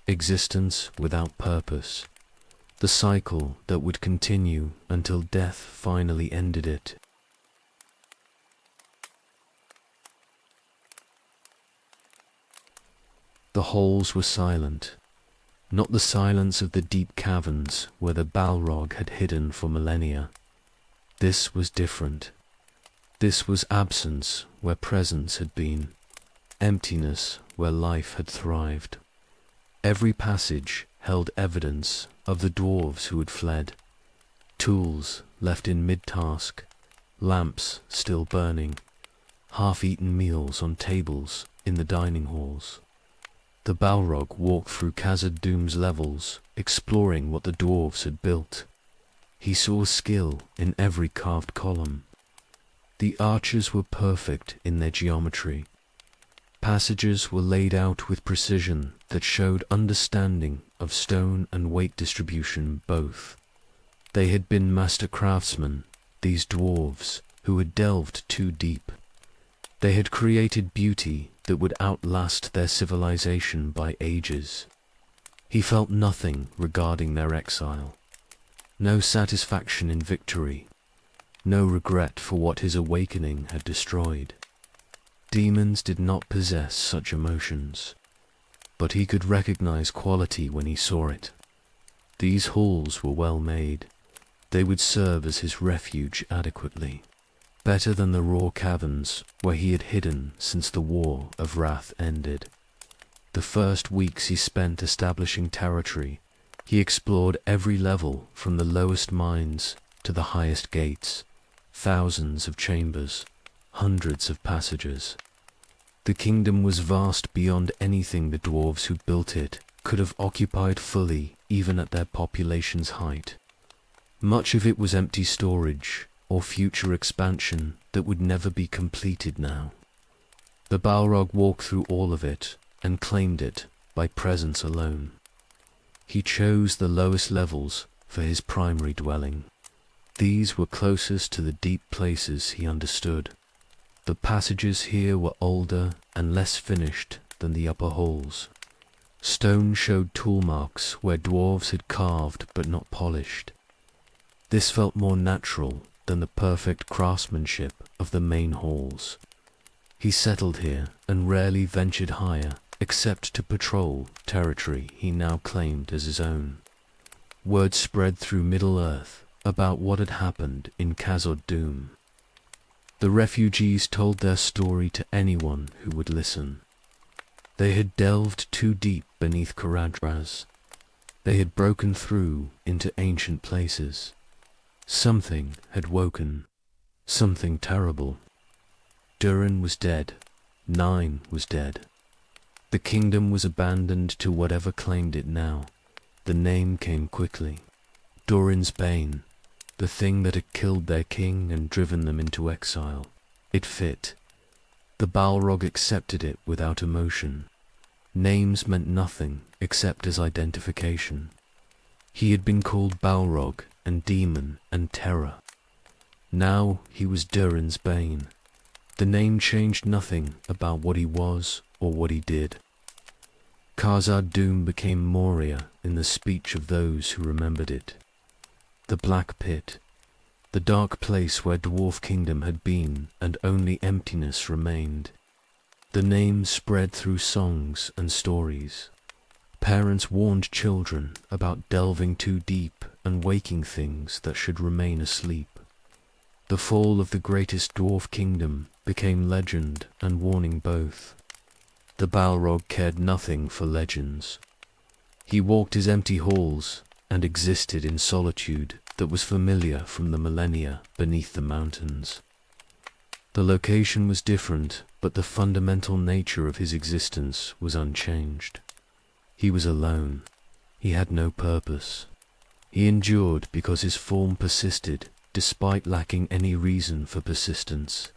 existence without purpose. The cycle that would continue until death finally ended it. The halls were silent, not the silence of the deep caverns where the Balrog had hidden for millennia. This was different. This was absence where presence had been, emptiness where life had thrived. Every passage held evidence of the dwarves who had fled, tools left in mid-task, lamps still burning, half-eaten meals on tables in the dining halls. The Balrog walked through Khazad-dûm's levels, exploring what the dwarves had built. He saw skill in every carved column. The arches were perfect in their geometry. Passages were laid out with precision that showed understanding of stone and weight distribution both. They had been master craftsmen, these dwarves, who had delved too deep. They had created beauty that would outlast their civilization by ages. He felt nothing regarding their exile. No satisfaction in victory. No regret for what his awakening had destroyed. Demons did not possess such emotions, but he could recognize quality when he saw it. These halls were well made. They would serve as his refuge adequately, better than the raw caverns where he had hidden since the War of Wrath ended. The first weeks he spent establishing territory, he explored every level from the lowest mines to the highest gates, thousands of chambers, hundreds of passages. The kingdom was vast beyond anything the dwarves who built it could have occupied fully, even at their population's height. Much of it was empty storage or future expansion that would never be completed now. The Balrog walked through all of it and claimed it by presence alone. He chose the lowest levels for his primary dwelling. These were closest to the deep places he understood. The passages here were older and less finished than the upper halls. Stone showed tool marks where dwarves had carved but not polished. This felt more natural than the perfect craftsmanship of the main halls. He settled here and rarely ventured higher except to patrol territory he now claimed as his own. Word spread through Middle-earth about what had happened in Khazad-dûm. The refugees told their story to anyone who would listen. They had delved too deep beneath Caradhras. They had broken through into ancient places. Something had woken, something terrible. Durin was dead. Nine was dead. The kingdom was abandoned to whatever claimed it now. The name came quickly. Durin's Bane, the thing that had killed their king and driven them into exile. It fit. The Balrog accepted it without emotion. Names meant nothing except as identification. He had been called Balrog and Demon and Terror. Now he was Durin's Bane. The name changed nothing about what he was or what he did. Khazad-dûm became Moria in the speech of those who remembered it. The Black Pit, the dark place where Dwarf Kingdom had been and only emptiness remained. The name spread through songs and stories. Parents warned children about delving too deep and waking things that should remain asleep. The fall of the greatest Dwarf Kingdom became legend and warning both. The Balrog cared nothing for legends. He walked his empty halls and existed in solitude that was familiar from the millennia beneath the mountains. The location was different, but the fundamental nature of his existence was unchanged. He was alone. He had no purpose. He endured because his form persisted, despite lacking any reason for persistence.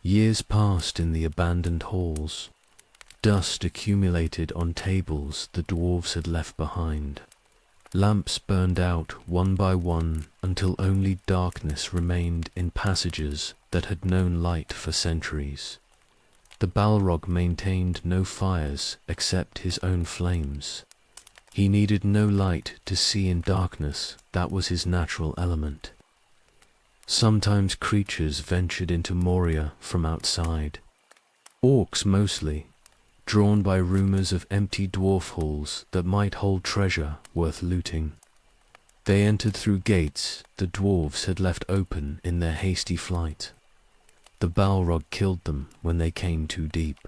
Years passed in the abandoned halls. Dust accumulated on tables the dwarves had left behind. Lamps burned out one by one until only darkness remained in passages that had known light for centuries. The Balrog maintained no fires except his own flames. He needed no light to see in darkness, that was his natural element. Sometimes creatures ventured into Moria from outside. Orcs mostly, drawn by rumors of empty dwarf halls that might hold treasure worth looting. They entered through gates the dwarves had left open in their hasty flight. The Balrog killed them when they came too deep.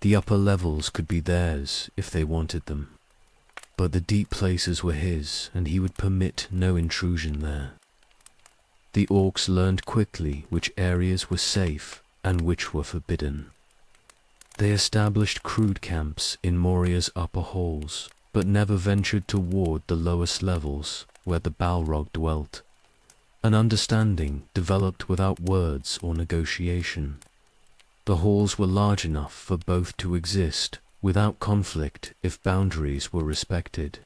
The upper levels could be theirs if they wanted them, but the deep places were his, and he would permit no intrusion there. The orcs learned quickly which areas were safe and which were forbidden. They established crude camps in Moria's upper halls, but never ventured toward the lowest levels where the Balrog dwelt. An understanding developed without words or negotiation. The halls were large enough for both to exist without conflict if boundaries were respected.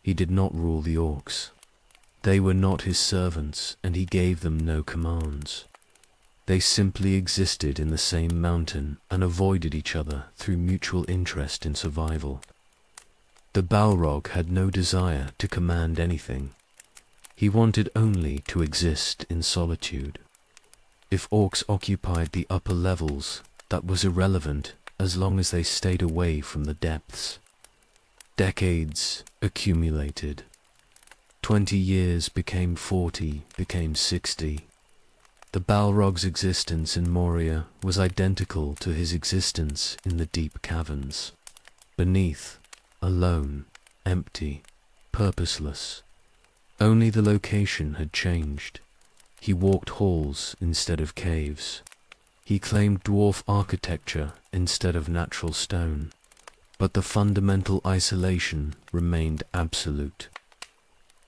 He did not rule the orcs. They were not his servants, and he gave them no commands. They simply existed in the same mountain and avoided each other through mutual interest in survival. The Balrog had no desire to command anything. He wanted only to exist in solitude. If orcs occupied the upper levels, that was irrelevant as long as they stayed away from the depths. Decades accumulated. 20 years became 40, became 60. The Balrog's existence in Moria was identical to his existence in the deep caverns. Beneath, alone, empty, purposeless. Only the location had changed. He walked halls instead of caves. He claimed dwarf architecture instead of natural stone. But the fundamental isolation remained absolute.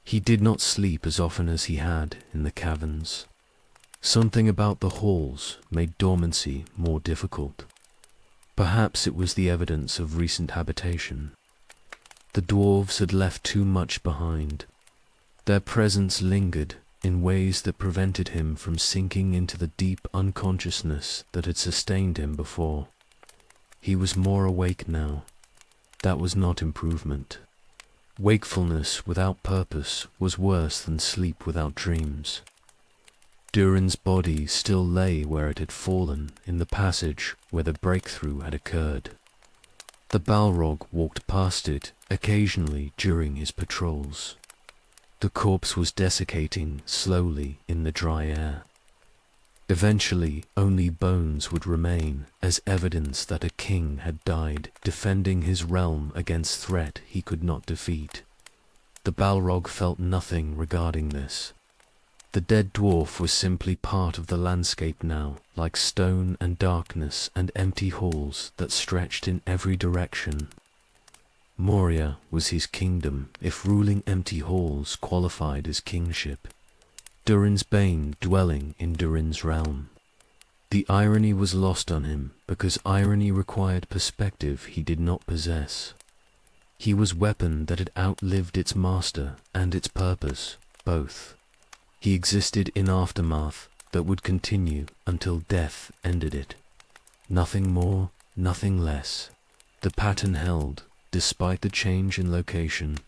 He did not sleep as often as he had in the caverns. Something about the halls made dormancy more difficult. Perhaps it was the evidence of recent habitation. The dwarves had left too much behind. Their presence lingered in ways that prevented him from sinking into the deep unconsciousness that had sustained him before. He was more awake now. That was not improvement. Wakefulness without purpose was worse than sleep without dreams. Durin's body still lay where it had fallen in the passage where the breakthrough had occurred. The Balrog walked past it occasionally during his patrols. The corpse was desiccating slowly in the dry air. Eventually, only bones would remain as evidence that a king had died defending his realm against threat he could not defeat. The Balrog felt nothing regarding this. The dead dwarf was simply part of the landscape now, like stone and darkness and empty halls that stretched in every direction. Moria was his kingdom if ruling empty halls qualified as kingship. Durin's bane dwelling in Durin's realm. The irony was lost on him because irony required perspective he did not possess. He was weapon that had outlived its master and its purpose, both. He existed in aftermath that would continue until death ended it. Nothing more, nothing less. The pattern held, despite the change in location.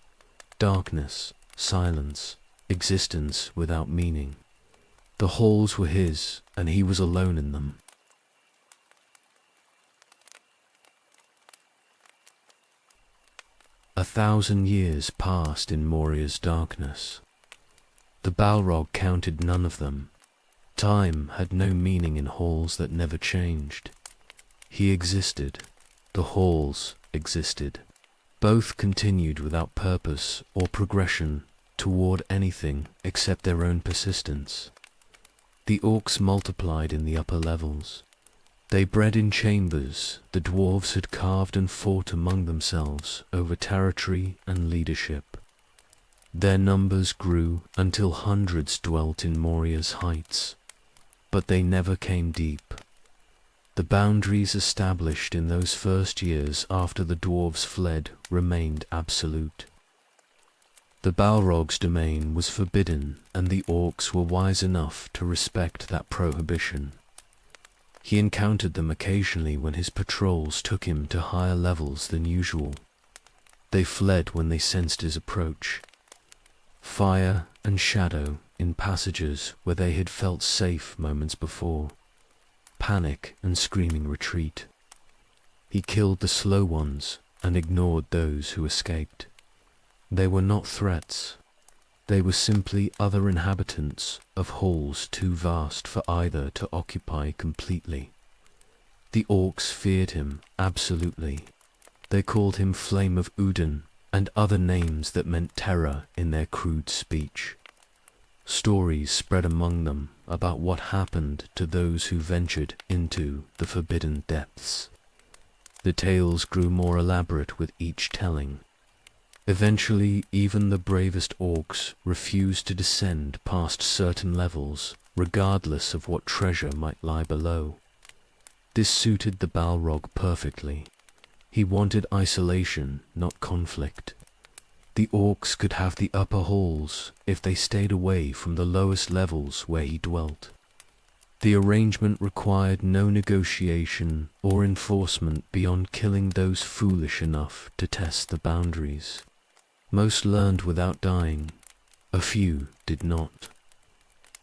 Darkness, silence, existence without meaning. The halls were his, and he was alone in them. A 1,000 years passed in Moria's darkness. The Balrog counted none of them. Time had no meaning in halls that never changed. He existed. The halls existed. Both continued without purpose or progression toward anything except their own persistence. The orcs multiplied in the upper levels. They bred in chambers. The dwarves had carved and fought among themselves over territory and leadership. Their numbers grew until hundreds dwelt in Moria's heights, but they never came deep. The boundaries established in those first years after the dwarves fled remained absolute. The Balrog's domain was forbidden, and the orcs were wise enough to respect that prohibition. He encountered them occasionally when his patrols took him to higher levels than usual. They fled when they sensed his approach. Fire and shadow in passages where they had felt safe moments before. Panic and screaming retreat. He killed the slow ones and ignored those who escaped. They were not threats. They were simply other inhabitants of halls too vast for either to occupy completely. The orcs feared him absolutely. They called him Flame of Udin and other names that meant terror in their crude speech. Stories spread among them about what happened to those who ventured into the forbidden depths. The tales grew more elaborate with each telling. Eventually, even the bravest orcs refused to descend past certain levels, regardless of what treasure might lie below. This suited the Balrog perfectly. He wanted isolation, not conflict. The orcs could have the upper halls if they stayed away from the lowest levels where he dwelt. The arrangement required no negotiation or enforcement beyond killing those foolish enough to test the boundaries. Most learned without dying. A few did not.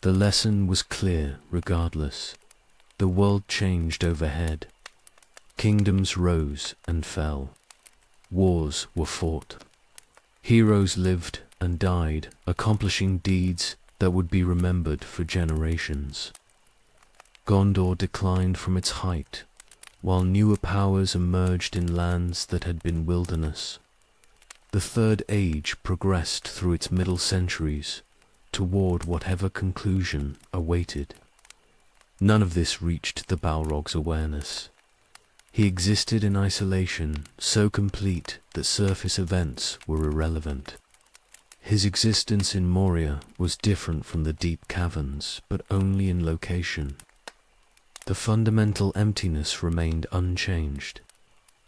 The lesson was clear regardless. The world changed overhead. Kingdoms rose and fell. Wars were fought. Heroes lived and died, accomplishing deeds that would be remembered for generations. Gondor declined from its height, while newer powers emerged in lands that had been wilderness. The Third Age progressed through its middle centuries toward whatever conclusion awaited. None of this reached the Balrog's awareness. He existed in isolation, so complete that surface events were irrelevant. His existence in Moria was different from the deep caverns, but only in location. The fundamental emptiness remained unchanged.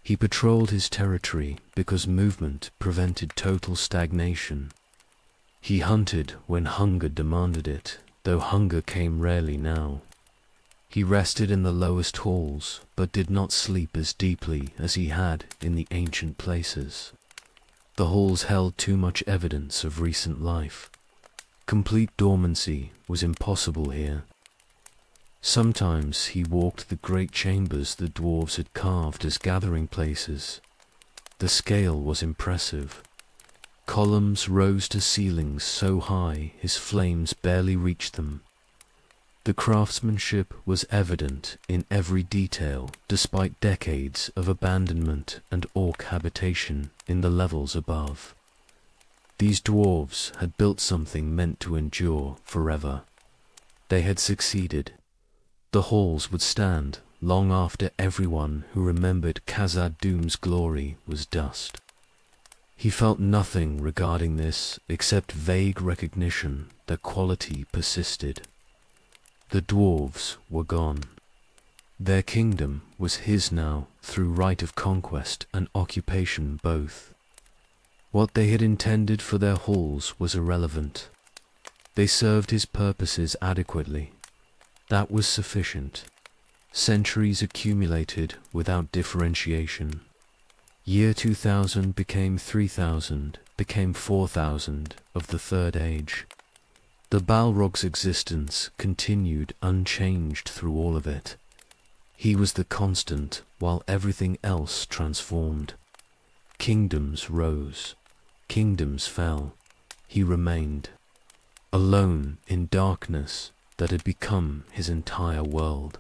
He patrolled his territory because movement prevented total stagnation. He hunted when hunger demanded it, though hunger came rarely now. He rested in the lowest halls, but did not sleep as deeply as he had in the ancient places. The halls held too much evidence of recent life. Complete dormancy was impossible here. Sometimes he walked the great chambers the dwarves had carved as gathering places. The scale was impressive. Columns rose to ceilings so high his flames barely reached them. The craftsmanship was evident in every detail, despite decades of abandonment and orc habitation in the levels above. These dwarves had built something meant to endure forever. They had succeeded. The halls would stand long after everyone who remembered Khazad-dûm's glory was dust. He felt nothing regarding this except vague recognition that quality persisted. The dwarves were gone. Their kingdom was his now through right of conquest and occupation both. What they had intended for their halls was irrelevant. They served his purposes adequately. That was sufficient. Centuries accumulated without differentiation. Year 2000 became 3000, became 4000 of the Third Age. The Balrog's existence continued unchanged through all of it. He was the constant while everything else transformed. Kingdoms rose. Kingdoms fell. He remained. Alone in darkness that had become his entire world.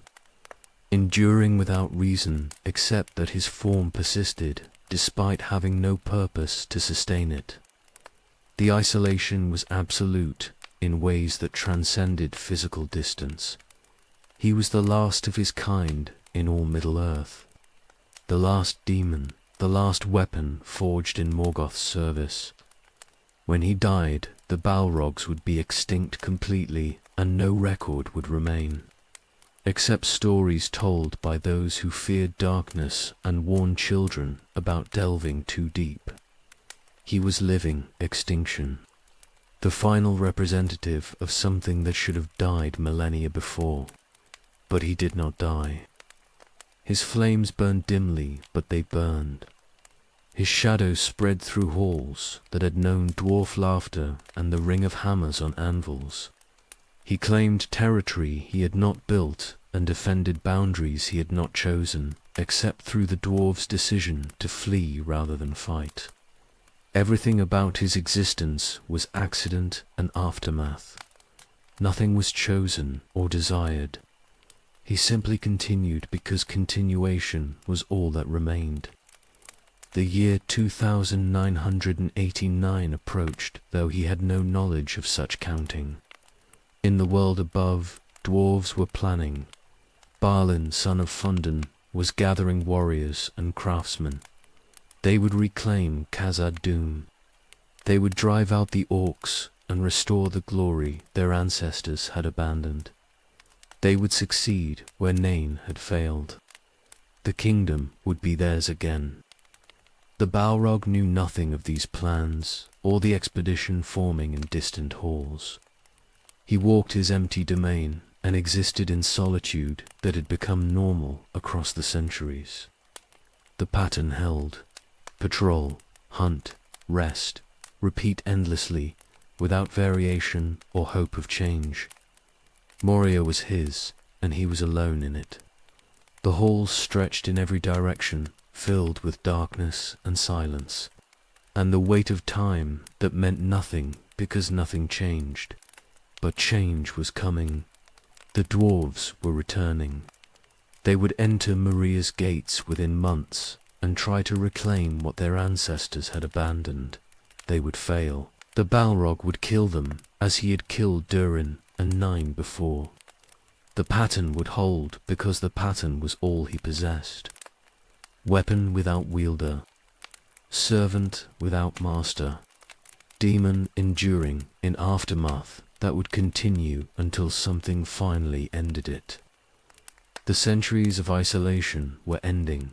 Enduring without reason except that his form persisted despite having no purpose to sustain it. The isolation was absolute in ways that transcended physical distance. He was the last of his kind in all Middle-earth. The last demon, the last weapon forged in Morgoth's service. When he died, the Balrogs would be extinct completely and no record would remain, except stories told by those who feared darkness and warned children about delving too deep. He was living extinction, the final representative of something that should have died millennia before, but he did not die. His flames burned dimly, but they burned. His shadow spread through halls that had known dwarf laughter and the ring of hammers on anvils. He claimed territory he had not built and defended boundaries he had not chosen, except through the dwarves' decision to flee rather than fight. Everything about his existence was accident and aftermath. Nothing was chosen or desired. He simply continued because continuation was all that remained. The year 2989 approached, though he had no knowledge of such counting. In the world above, dwarves were planning. Balin, son of Fundin, was gathering warriors and craftsmen. They would reclaim Khazad-dûm. They would drive out the orcs and restore the glory their ancestors had abandoned. They would succeed where Nain had failed. The kingdom would be theirs again. The Balrog knew nothing of these plans, or the expedition forming in distant halls. He walked his empty domain and existed in solitude that had become normal across the centuries. The pattern held: patrol, hunt, rest, repeat endlessly, without variation or hope of change. Moria was his, and he was alone in it. The halls stretched in every direction, filled with darkness and silence, and the weight of time that meant nothing because nothing changed. But change was coming. The dwarves were returning. They would enter Maria's gates within months and try to reclaim what their ancestors had abandoned. They would fail. The Balrog would kill them as he had killed Durin and 9 before. The pattern would hold because the pattern was all he possessed. Weapon without wielder, servant without master, demon enduring in aftermath that would continue until something finally ended it. The centuries of isolation were ending.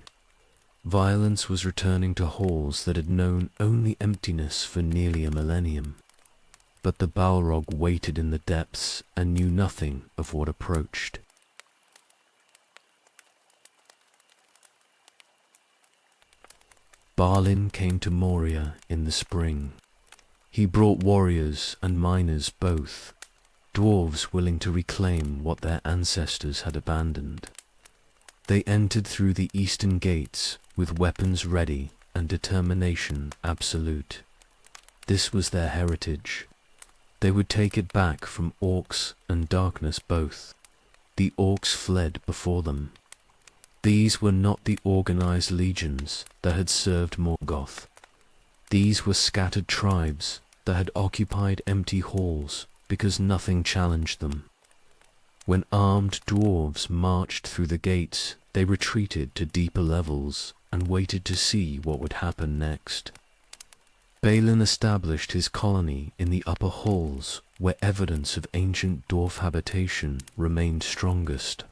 Violence was returning to halls that had known only emptiness for nearly a millennium. But the Balrog waited in the depths and knew nothing of what approached. Balin came to Moria in the spring. He brought warriors and miners both, dwarves willing to reclaim what their ancestors had abandoned. They entered through the eastern gates with weapons ready and determination absolute. This was their heritage. They would take it back from orcs and darkness both. The orcs fled before them. These were not the organized legions that had served Morgoth. These were scattered tribes that had occupied empty halls because nothing challenged them. When armed dwarves marched through the gates, they retreated to deeper levels and waited to see what would happen next. Balin established his colony in the upper halls where evidence of ancient dwarf habitation remained strongest.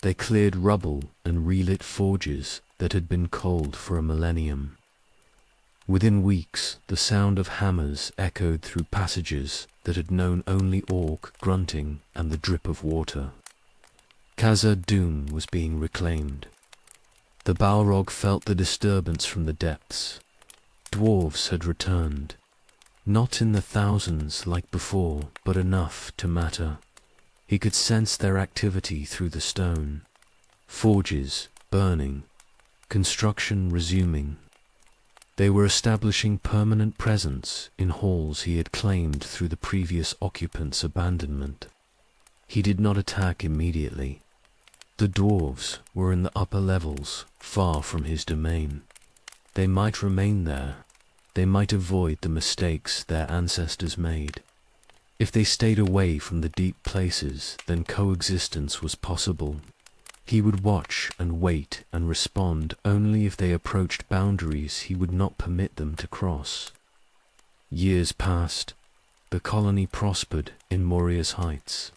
They cleared rubble and relit forges that had been cold for a millennium. Within weeks, the sound of hammers echoed through passages that had known only orc grunting and the drip of water. Khazad-dûm was being reclaimed. The Balrog felt the disturbance from the depths. Dwarves had returned, not in the thousands like before, but enough to matter. He could sense their activity through the stone. Forges burning, construction resuming. They were establishing permanent presence in halls he had claimed through the previous occupants' abandonment. He did not attack immediately. The dwarves were in the upper levels, far from his domain. They might remain there. They might avoid the mistakes their ancestors made. If they stayed away from the deep places, then coexistence was possible. He would watch and wait and respond only if they approached boundaries he would not permit them to cross. Years passed. The colony prospered in Moria's heights.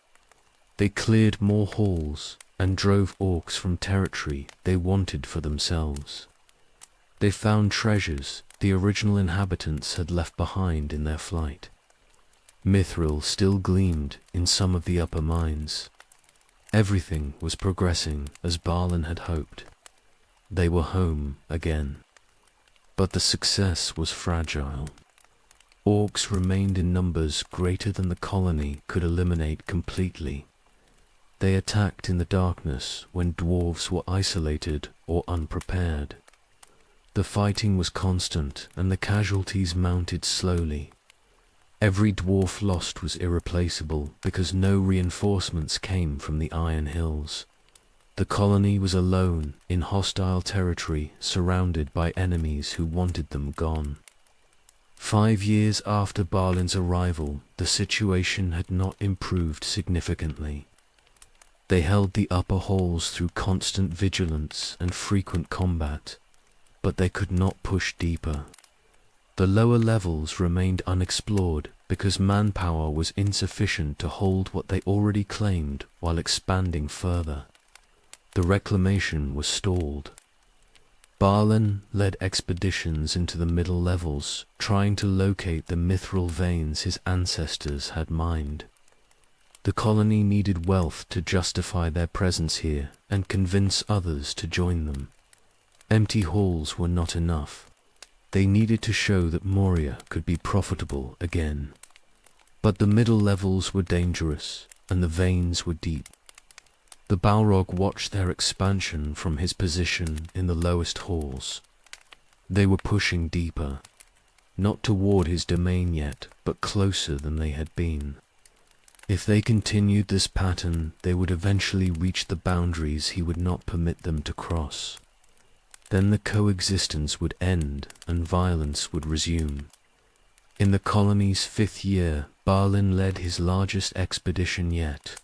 They cleared more halls and drove orcs from territory they wanted for themselves. They found treasures the original inhabitants had left behind in their flight. Mithril still gleamed in some of the upper mines. Everything was progressing as Balin had hoped. They were home again. But the success was fragile. Orcs remained in numbers greater than the colony could eliminate completely. They attacked in the darkness when dwarves were isolated or unprepared. The fighting was constant and the casualties mounted slowly. Every dwarf lost was irreplaceable because no reinforcements came from the Iron Hills. The colony was alone in hostile territory, surrounded by enemies who wanted them gone. 5 years after Balin's arrival, the situation had not improved significantly. They held the upper halls through constant vigilance and frequent combat, but they could not push deeper. The lower levels remained unexplored because manpower was insufficient to hold what they already claimed while expanding further. The reclamation was stalled. Balin led expeditions into the middle levels, trying to locate the mithril veins his ancestors had mined. The colony needed wealth to justify their presence here and convince others to join them. Empty halls were not enough. They needed to show that Moria could be profitable again. But the middle levels were dangerous, and the veins were deep. The Balrog watched their expansion from his position in the lowest halls. They were pushing deeper, not toward his domain yet, but closer than they had been. If they continued this pattern, they would eventually reach the boundaries he would not permit them to cross. Then the coexistence would end and violence would resume. In the colony's 5th year, Balin led his largest expedition yet.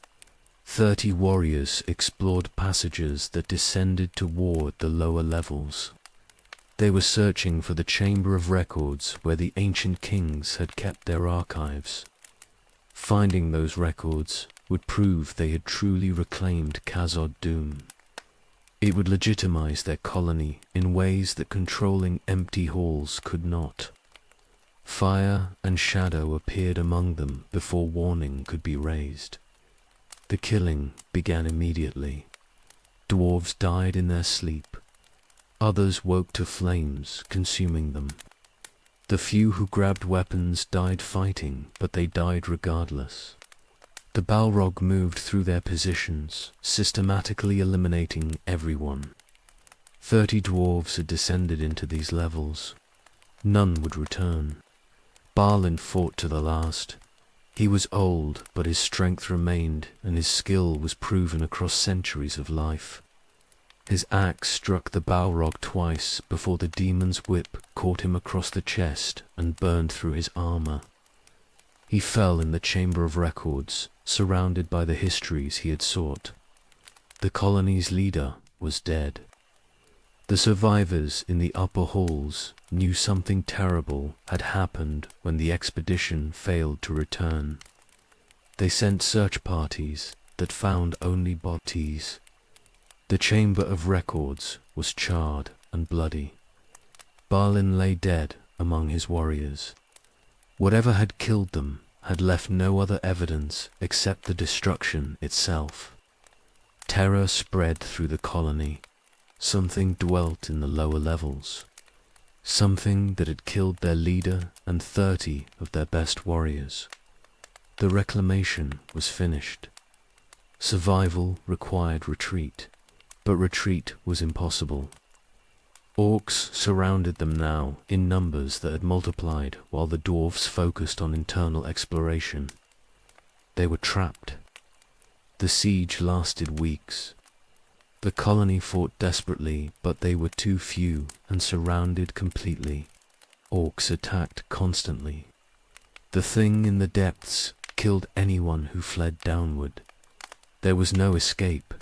30 warriors explored passages that descended toward the lower levels. They were searching for the Chamber of Records where the ancient kings had kept their archives. Finding those records would prove they had truly reclaimed Khazad Dûm. It would legitimize their colony in ways that controlling empty halls could not. Fire and shadow appeared among them before warning could be raised. The killing began immediately. Dwarves died in their sleep. Others woke to flames, consuming them. The few who grabbed weapons died fighting, but they died regardless. The Balrog moved through their positions, systematically eliminating everyone. 30 dwarves had descended into these levels. None would return. Balin fought to the last. He was old, but his strength remained, and his skill was proven across centuries of life. His axe struck the Balrog twice before the demon's whip caught him across the chest and burned through his armor. He fell in the Chamber of Records, surrounded by the histories he had sought. The colony's leader was dead. The survivors in the upper halls knew something terrible had happened when the expedition failed to return. They sent search parties that found only bodies. The Chamber of Records was charred and bloody. Balin lay dead among his warriors. Whatever had killed them had left no other evidence except the destruction itself. Terror spread through the colony. Something dwelt in the lower levels. Something that had killed their leader and 30 of their best warriors. The reclamation was finished. Survival required retreat, but retreat was impossible. Orcs surrounded them now in numbers that had multiplied while the dwarves focused on internal exploration. They were trapped. The siege lasted weeks. The colony fought desperately, but they were too few and surrounded completely. Orcs attacked constantly. The thing in the depths killed anyone who fled downward. There was no escape.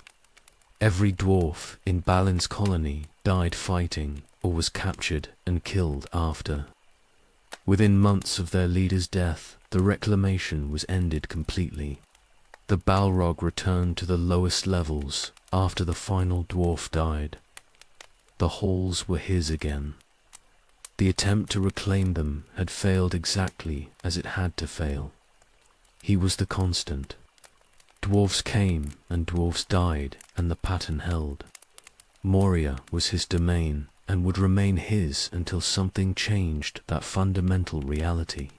Every dwarf in Balin's colony died fighting or was captured and killed after. Within months of their leader's death, the reclamation was ended completely. The Balrog returned to the lowest levels after the final dwarf died. The halls were his again. The attempt to reclaim them had failed exactly as it had to fail. He was the constant. Dwarves came and dwarves died, and the pattern held. Moria was his domain and would remain his until something changed that fundamental reality.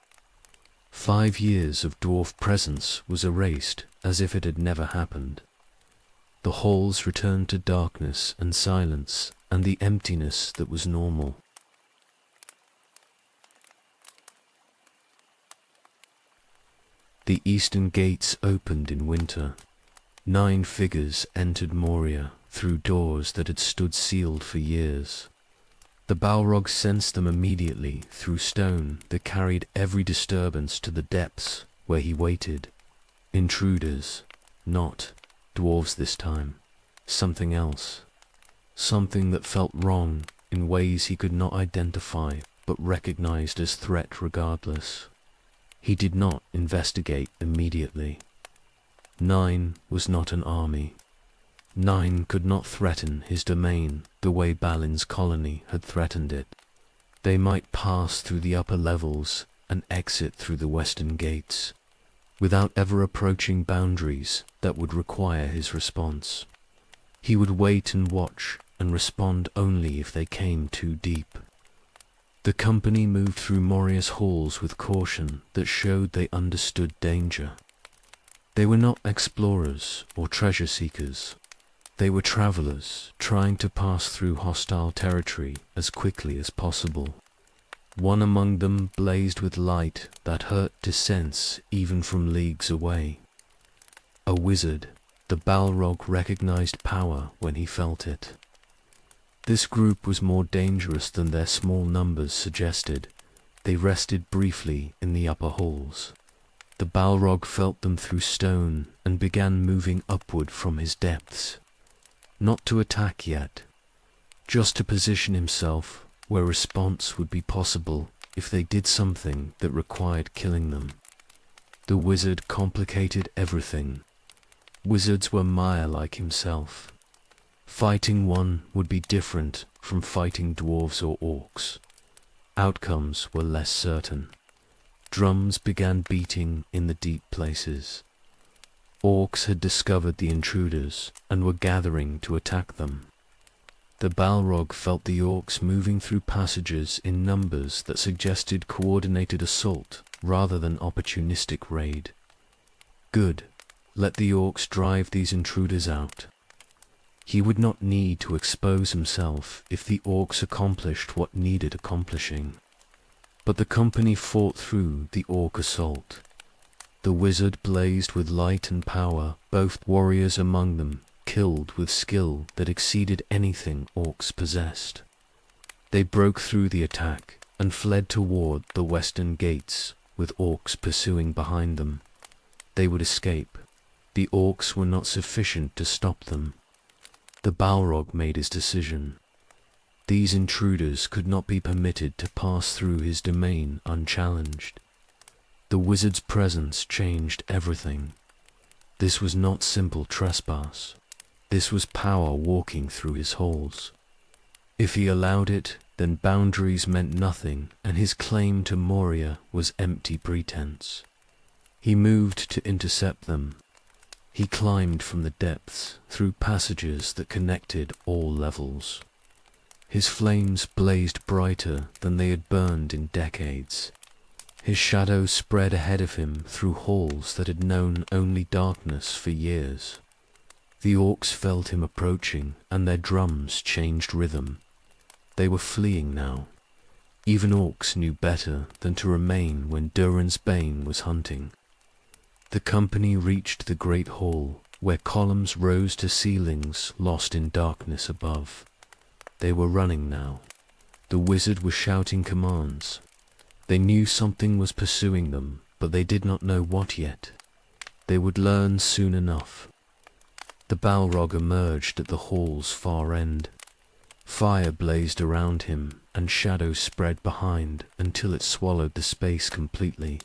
5 years of dwarf presence was erased as if it had never happened. The halls returned to darkness and silence and the emptiness that was normal. The eastern gates opened in winter. 9 figures entered Moria through doors that had stood sealed for years. The Balrog sensed them immediately through stone that carried every disturbance to the depths where he waited. Intruders, not dwarves this time. Something else. Something that felt wrong in ways he could not identify but recognized as threat regardless. He did not investigate immediately. 9 was not an army. 9 could not threaten his domain the way Balin's colony had threatened it. They might pass through the upper levels and exit through the western gates, without ever approaching boundaries that would require his response. He would wait and watch and respond only if they came too deep. The company moved through Moria's halls with caution that showed they understood danger. They were not explorers or treasure seekers. They were travelers trying to pass through hostile territory as quickly as possible. One among them blazed with light that hurt to sense even from leagues away. A wizard, the Balrog recognized power when he felt it. This group was more dangerous than their small numbers suggested. They rested briefly in the upper halls. The Balrog felt them through stone and began moving upward from his depths. Not to attack yet, just to position himself where response would be possible if they did something that required killing them. The wizard complicated everything. Wizards were Maya like himself. Fighting one would be different from fighting dwarves or orcs. Outcomes were less certain. Drums began beating in the deep places. Orcs had discovered the intruders and were gathering to attack them. The Balrog felt the orcs moving through passages in numbers that suggested coordinated assault rather than opportunistic raid. Good. Let the orcs drive these intruders out. He would not need to expose himself if the orcs accomplished what needed accomplishing. But the company fought through the orc assault. The wizard blazed with light and power, both warriors among them killed with skill that exceeded anything orcs possessed. They broke through the attack and fled toward the western gates, with orcs pursuing behind them. They would escape. The orcs were not sufficient to stop them. The Balrog made his decision. These intruders could not be permitted to pass through his domain unchallenged. The wizard's presence changed everything. This was not simple trespass. This was power walking through his halls. If he allowed it, then boundaries meant nothing, and his claim to Moria was empty pretense. He moved to intercept them. He climbed from the depths, through passages that connected all levels. His flames blazed brighter than they had burned in decades. His shadow spread ahead of him through halls that had known only darkness for years. The orcs felt him approaching, and their drums changed rhythm. They were fleeing now. Even orcs knew better than to remain when Durin's Bane was hunting. The company reached the great hall, where columns rose to ceilings lost in darkness above. They were running now. The wizard was shouting commands. They knew something was pursuing them, but they did not know what yet. They would learn soon enough. The Balrog emerged at the hall's far end. Fire blazed around him, and shadow spread behind until it swallowed the space completely.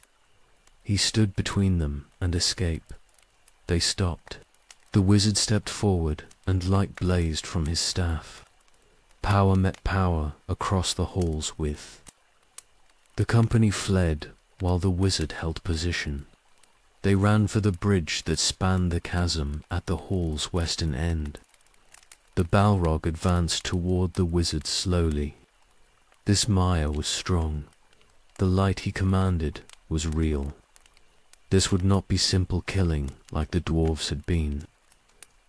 He stood between them and escape. They stopped. The wizard stepped forward, and light blazed from his staff. Power met power across the hall's width. The company fled while the wizard held position. They ran for the bridge that spanned the chasm at the hall's western end. The Balrog advanced toward the wizard slowly. This Maya was strong. The light he commanded was real. This would not be simple killing like the dwarves had been.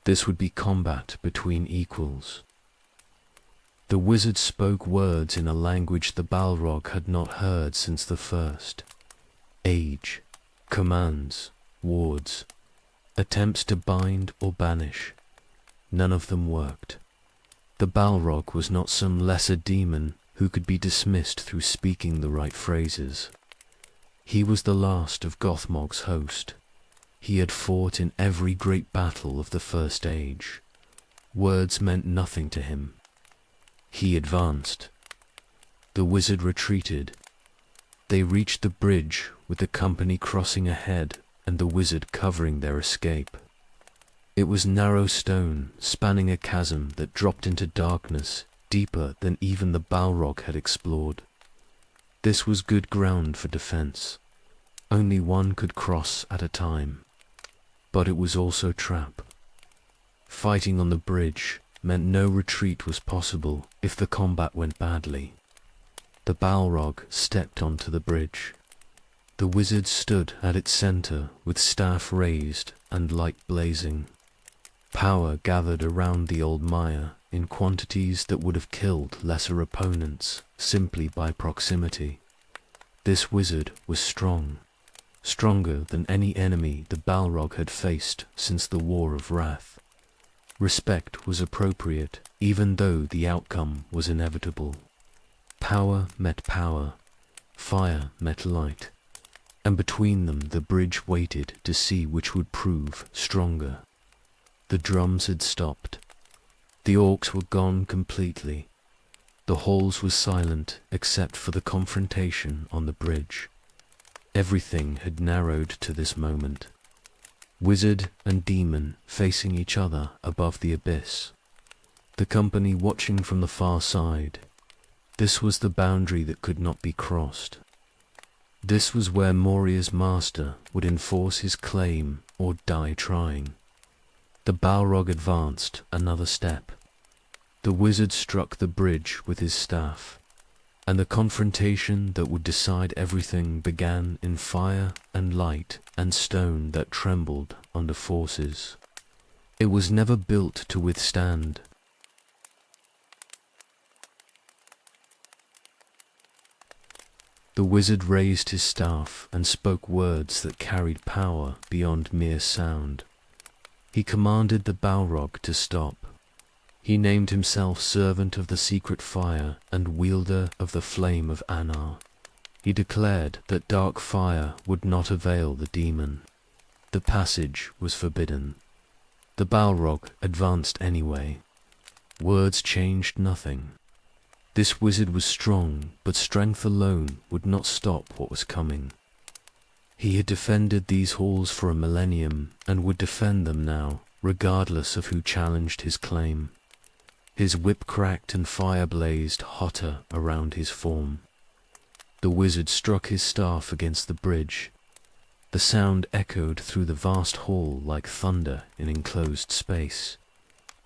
This would be combat between equals. The wizard spoke words in a language the Balrog had not heard since the first. Age, commands, wards, attempts to bind or banish. None of them worked. The Balrog was not some lesser demon who could be dismissed through speaking the right phrases. He was the last of Gothmog's host. He had fought in every great battle of the First Age. Words meant nothing to him. He advanced. The wizard retreated. They reached the bridge with the company crossing ahead and the wizard covering their escape. It was narrow stone, spanning a chasm that dropped into darkness deeper than even the Balrog had explored. This was good ground for defense. Only one could cross at a time. But it was also trap. Fighting on the bridge meant no retreat was possible if the combat went badly. The Balrog stepped onto the bridge. The wizard stood at its center with staff raised and light blazing. Power gathered around the old Maya in quantities that would have killed lesser opponents simply by proximity. This wizard was strong, stronger than any enemy the Balrog had faced since the War of Wrath. Respect was appropriate, even though the outcome was inevitable. Power met power, fire met light, and between them the bridge waited to see which would prove stronger. The drums had stopped. The orcs were gone completely. The halls were silent except for the confrontation on the bridge. Everything had narrowed to this moment. Wizard and demon facing each other above the abyss. The company watching from the far side. This was the boundary that could not be crossed. This was where Moria's master would enforce his claim or die trying. The Balrog advanced another step. The wizard struck the bridge with his staff, and the confrontation that would decide everything began in fire and light and stone that trembled under forces. It was never built to withstand. The wizard raised his staff and spoke words that carried power beyond mere sound. He commanded the Balrog to stop. He named himself servant of the secret fire and wielder of the flame of Anar. He declared that dark fire would not avail the demon. The passage was forbidden. The Balrog advanced anyway. Words changed nothing. This wizard was strong, but strength alone would not stop what was coming. He had defended these halls for a millennium and would defend them now, regardless of who challenged his claim. His whip cracked and fire blazed hotter around his form. The wizard struck his staff against the bridge. The sound echoed through the vast hall like thunder in enclosed space.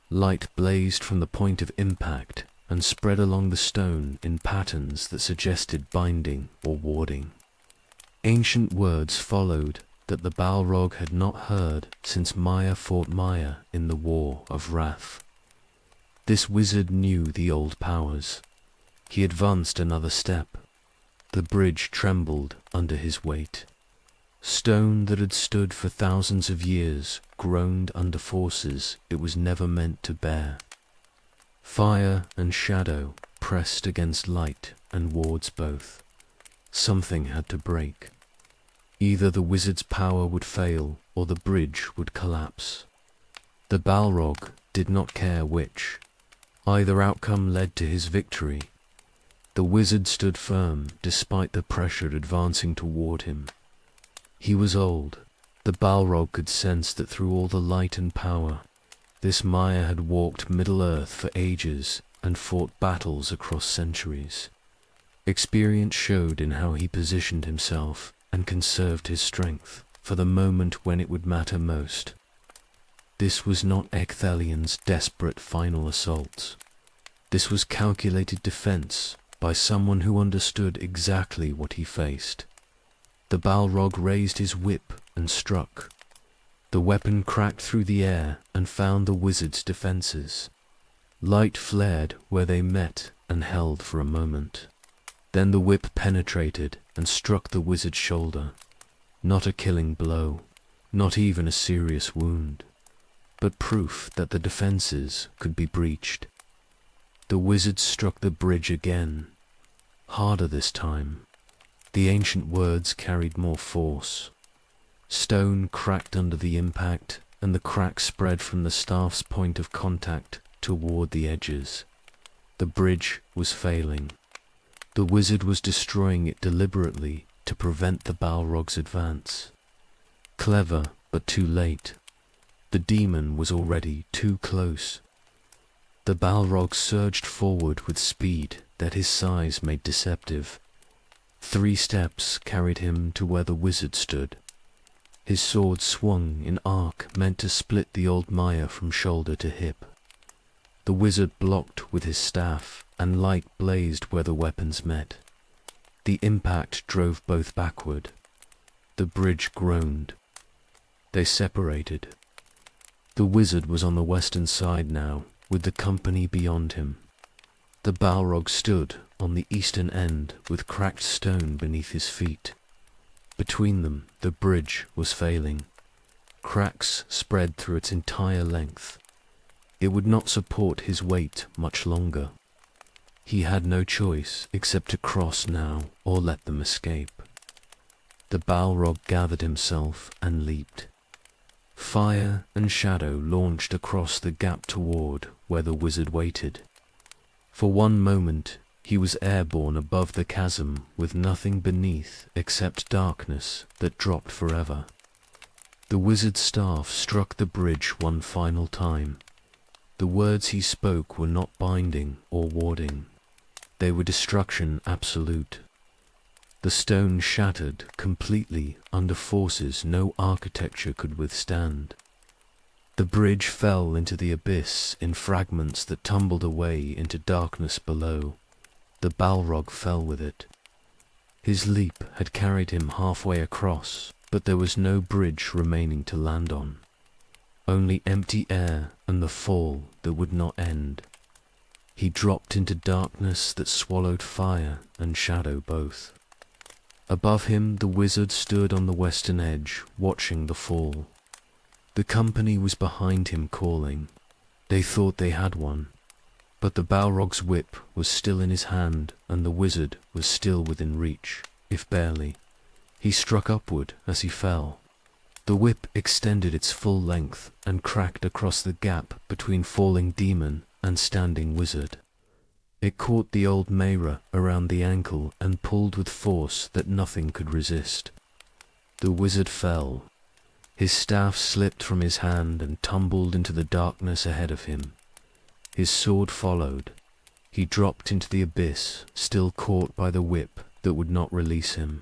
Light blazed from the point of impact and spread along the stone in patterns that suggested binding or warding. Ancient words followed that the Balrog had not heard since Maya fought Maya in the War of Wrath. This wizard knew the old powers. He advanced another step. The bridge trembled under his weight. Stone that had stood for thousands of years groaned under forces it was never meant to bear. Fire and shadow pressed against light and wards both. Something had to break. Either the wizard's power would fail or the bridge would collapse. The Balrog did not care which. Either outcome led to his victory. The wizard stood firm despite the pressure advancing toward him. He was old. The Balrog could sense that through all the light and power, this Maya had walked Middle-earth for ages and fought battles across centuries. Experience showed in how he positioned himself and conserved his strength for the moment when it would matter most. This was not Ecthelion's desperate final assaults. This was calculated defense by someone who understood exactly what he faced. The Balrog raised his whip and struck. The weapon cracked through the air and found the wizard's defenses. Light flared where they met and held for a moment. Then the whip penetrated and struck the wizard's shoulder. Not a killing blow, not even a serious wound, but proof that the defenses could be breached. The wizard struck the bridge again, harder this time. The ancient words carried more force. Stone cracked under the impact, and the crack spread from the staff's point of contact toward the edges. The bridge was failing. The wizard was destroying it deliberately to prevent the Balrog's advance. Clever, but too late. The demon was already too close. The Balrog surged forward with speed that his size made deceptive. 3 steps carried him to where the wizard stood. His sword swung in arc meant to split the old Maya from shoulder to hip. The wizard blocked with his staff, and light blazed where the weapons met. The impact drove both backward. The bridge groaned. They separated. The wizard was on the western side now, with the company beyond him. The Balrog stood on the eastern end with cracked stone beneath his feet. Between them, the bridge was failing. Cracks spread through its entire length. It would not support his weight much longer. He had no choice except to cross now or let them escape. The Balrog gathered himself and leaped. Fire and shadow launched across the gap toward where the wizard waited. For one moment, he was airborne above the chasm with nothing beneath except darkness that dropped forever. The wizard's staff struck the bridge one final time. The words he spoke were not binding or warding. They were destruction absolute. The stone shattered completely under forces no architecture could withstand. The bridge fell into the abyss in fragments that tumbled away into darkness below. The Balrog fell with it. His leap had carried him halfway across, but there was no bridge remaining to land on. Only empty air and the fall that would not end. He dropped into darkness that swallowed fire and shadow both. Above him the wizard stood on the western edge, watching the fall. The company was behind him calling. They thought they had one. But the Balrog's whip was still in his hand, and the wizard was still within reach, if barely. He struck upward as he fell. The whip extended its full length and cracked across the gap between falling demon and standing wizard. It caught the old Mayra around the ankle and pulled with force that nothing could resist. The wizard fell. His staff slipped from his hand and tumbled into the darkness ahead of him. His sword followed. He dropped into the abyss, still caught by the whip that would not release him.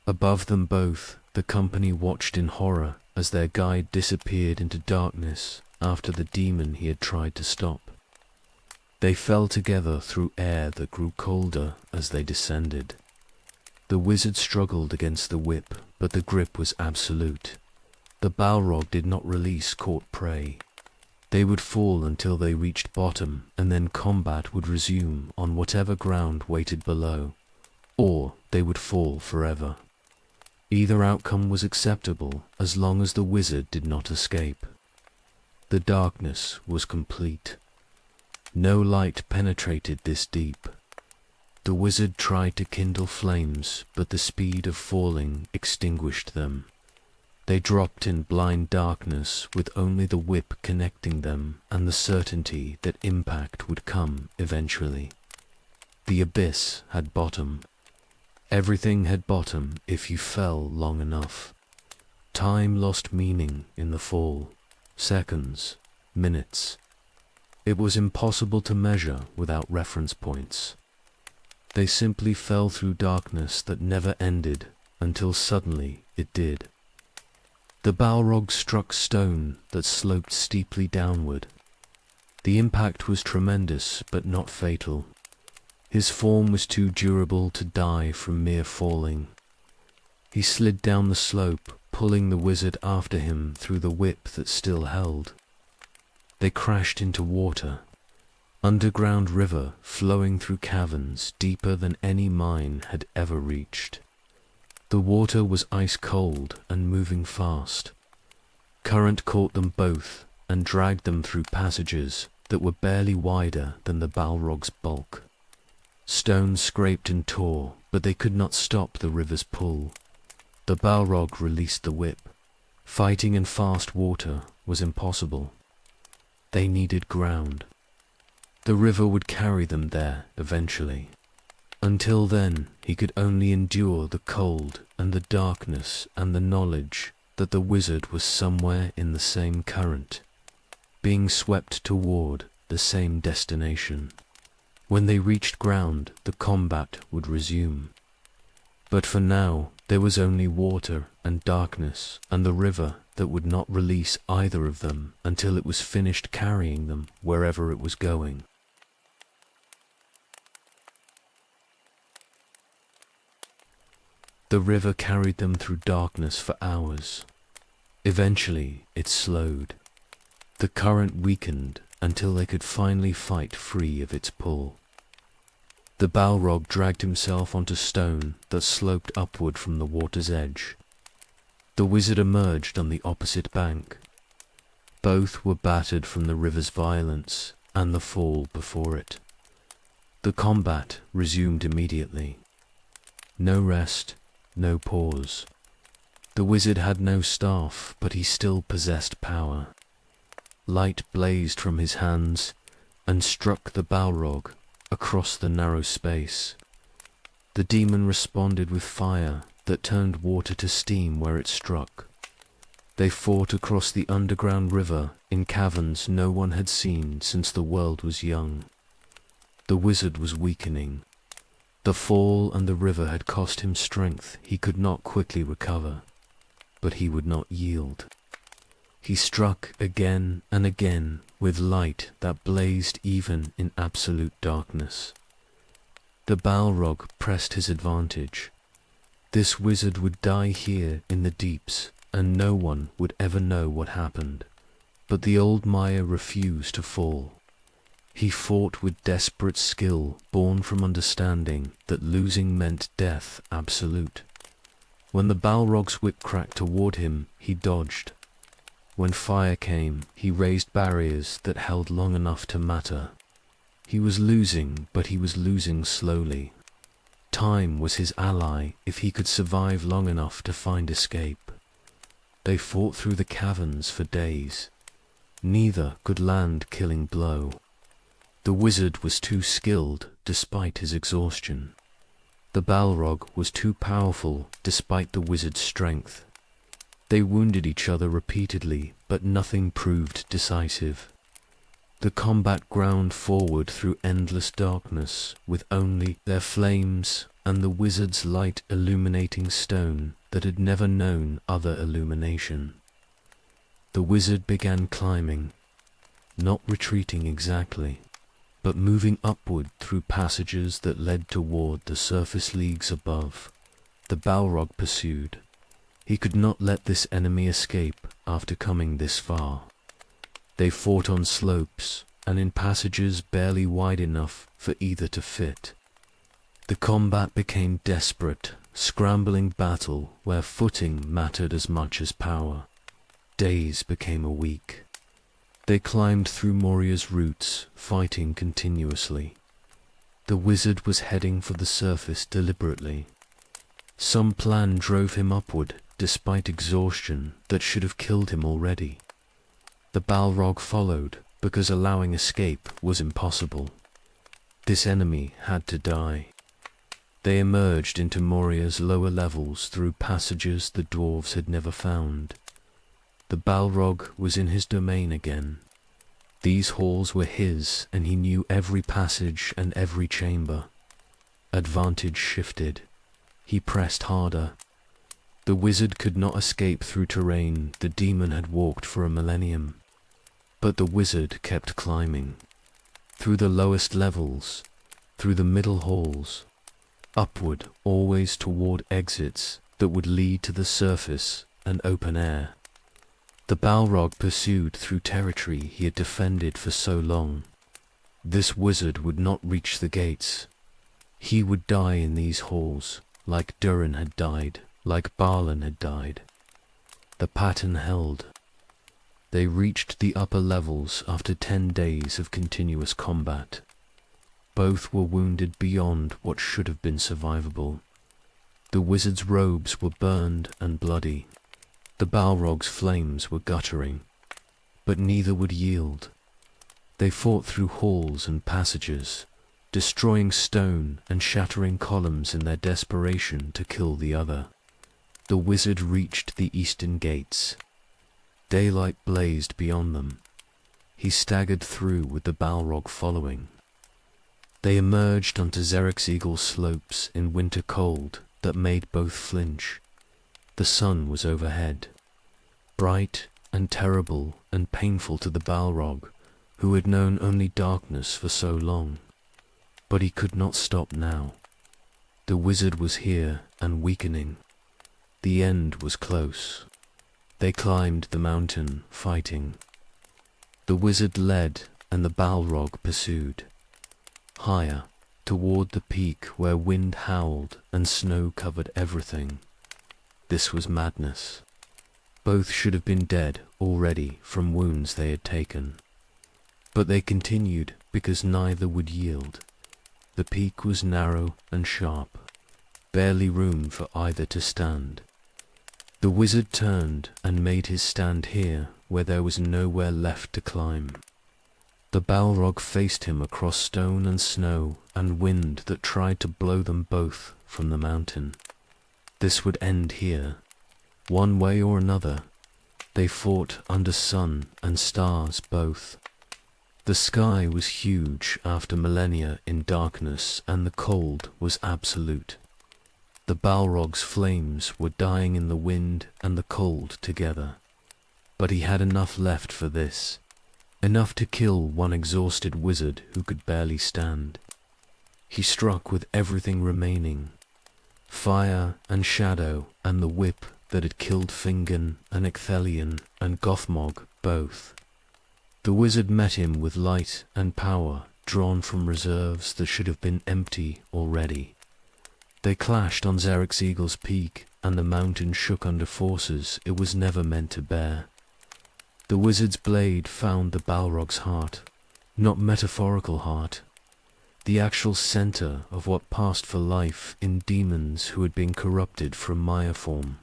Above them both, the company watched in horror as their guide disappeared into darkness after the demon he had tried to stop. They fell together through air that grew colder as they descended. The wizard struggled against the whip, but the grip was absolute. The Balrog did not release caught prey. They would fall until they reached bottom, and then combat would resume on whatever ground waited below, or they would fall forever. Either outcome was acceptable as long as the wizard did not escape. The darkness was complete. No light penetrated this deep. The wizard tried to kindle flames, but the speed of falling extinguished them. They dropped in blind darkness with only the whip connecting them and the certainty that impact would come eventually. The abyss had bottom. Everything had bottom if you fell long enough. Time lost meaning in the fall. Seconds, minutes. It was impossible to measure without reference points. They simply fell through darkness that never ended until suddenly it did. The Balrog struck stone that sloped steeply downward. The impact was tremendous but not fatal. His form was too durable to die from mere falling. He slid down the slope, pulling the wizard after him through the whip that still held. They crashed into water. Underground river flowing through caverns deeper than any mine had ever reached. The water was ice cold and moving fast. Current caught them both and dragged them through passages that were barely wider than the Balrog's bulk. Stones scraped and tore, but they could not stop the river's pull. The Balrog released the whip. Fighting in fast water was impossible. They needed ground. The river would carry them there eventually. Until then, he could only endure the cold and the darkness and the knowledge that the wizard was somewhere in the same current, being swept toward the same destination. When they reached ground, the combat would resume. But for now, there was only water and darkness and the river that would not release either of them until it was finished carrying them wherever it was going. The river carried them through darkness for hours. Eventually, it slowed. The current weakened until they could finally fight free of its pull. The Balrog dragged himself onto stone that sloped upward from the water's edge. The wizard emerged on the opposite bank. Both were battered from the river's violence and the fall before it. The combat resumed immediately. No rest, no pause. The wizard had no staff, but he still possessed power. Light blazed from his hands and struck the Balrog across the narrow space. The demon responded with fire that turned water to steam where it struck. They fought across the underground river in caverns no one had seen since the world was young. The wizard was weakening. The fall and the river had cost him strength he could not quickly recover, but he would not yield. He struck again and again with light that blazed even in absolute darkness. The Balrog pressed his advantage. This wizard would die here in the deeps, and no one would ever know what happened. But the old Maya refused to fall. He fought with desperate skill born from understanding that losing meant death absolute. When the Balrog's whip cracked toward him, he dodged. When fire came, he raised barriers that held long enough to matter. He was losing, but he was losing slowly. Time was his ally if he could survive long enough to find escape. They fought through the caverns for days. Neither could land killing blow. The wizard was too skilled despite his exhaustion. The Balrog was too powerful despite the wizard's strength. They wounded each other repeatedly, but nothing proved decisive. The combat ground forward through endless darkness, with only their flames and the wizard's light illuminating stone that had never known other illumination. The wizard began climbing, not retreating exactly, but moving upward through passages that led toward the surface leagues above. The Balrog pursued. He could not let this enemy escape after coming this far. They fought on slopes and in passages barely wide enough for either to fit. The combat became desperate, scrambling battle where footing mattered as much as power. Days became a week. They climbed through Moria's roots, fighting continuously. The wizard was heading for the surface deliberately. Some plan drove him upward, despite exhaustion that should have killed him already. The Balrog followed, because allowing escape was impossible. This enemy had to die. They emerged into Moria's lower levels through passages the dwarves had never found. The Balrog was in his domain again. These halls were his, and he knew every passage and every chamber. Advantage shifted. He pressed harder. The wizard could not escape through terrain the demon had walked for a millennium. But the wizard kept climbing. Through the lowest levels, through the middle halls, upward always toward exits that would lead to the surface and open air. The Balrog pursued through territory he had defended for so long. This wizard would not reach the gates. He would die in these halls, like Durin had died, like Balin had died. The pattern held. They reached the upper levels after 10 days of continuous combat. Both were wounded beyond what should have been survivable. The wizard's robes were burned and bloody. The Balrog's flames were guttering, but neither would yield. They fought through halls and passages, destroying stone and shattering columns in their desperation to kill the other. the wizard reached the eastern gates. Daylight blazed beyond them. He staggered through with the Balrog following. They emerged onto Xerexeagle's slopes in winter cold that made both flinch. The sun was overhead, bright and terrible and painful to the Balrog, who had known only darkness for so long. But he could not stop now. The wizard was here and weakening. The end was close. They climbed the mountain, fighting. The wizard led and the Balrog pursued. Higher, toward the peak where wind howled and snow covered everything. This was madness. Both should have been dead already from wounds they had taken. But they continued because neither would yield. The peak was narrow and sharp, barely room for either to stand. The wizard turned and made his stand here where there was nowhere left to climb. The Balrog faced him across stone and snow and wind that tried to blow them both from the mountain. This would end here. One way or another, they fought under sun and stars both. The sky was huge after millennia in darkness, and the cold was absolute. The Balrog's flames were dying in the wind and the cold together. But he had enough left for this. Enough to kill one exhausted wizard who could barely stand. He struck with everything remaining. Fire and shadow and the whip that had killed Fingon and Ecthelion and Gothmog both. The wizard met him with light and power drawn from reserves that should have been empty already. They clashed on Xerexeagle's peak, and the mountain shook under forces it was never meant to bear. The wizard's blade found the Balrog's heart, not metaphorical heart, the actual center of what passed for life in demons who had been corrupted from Maya form.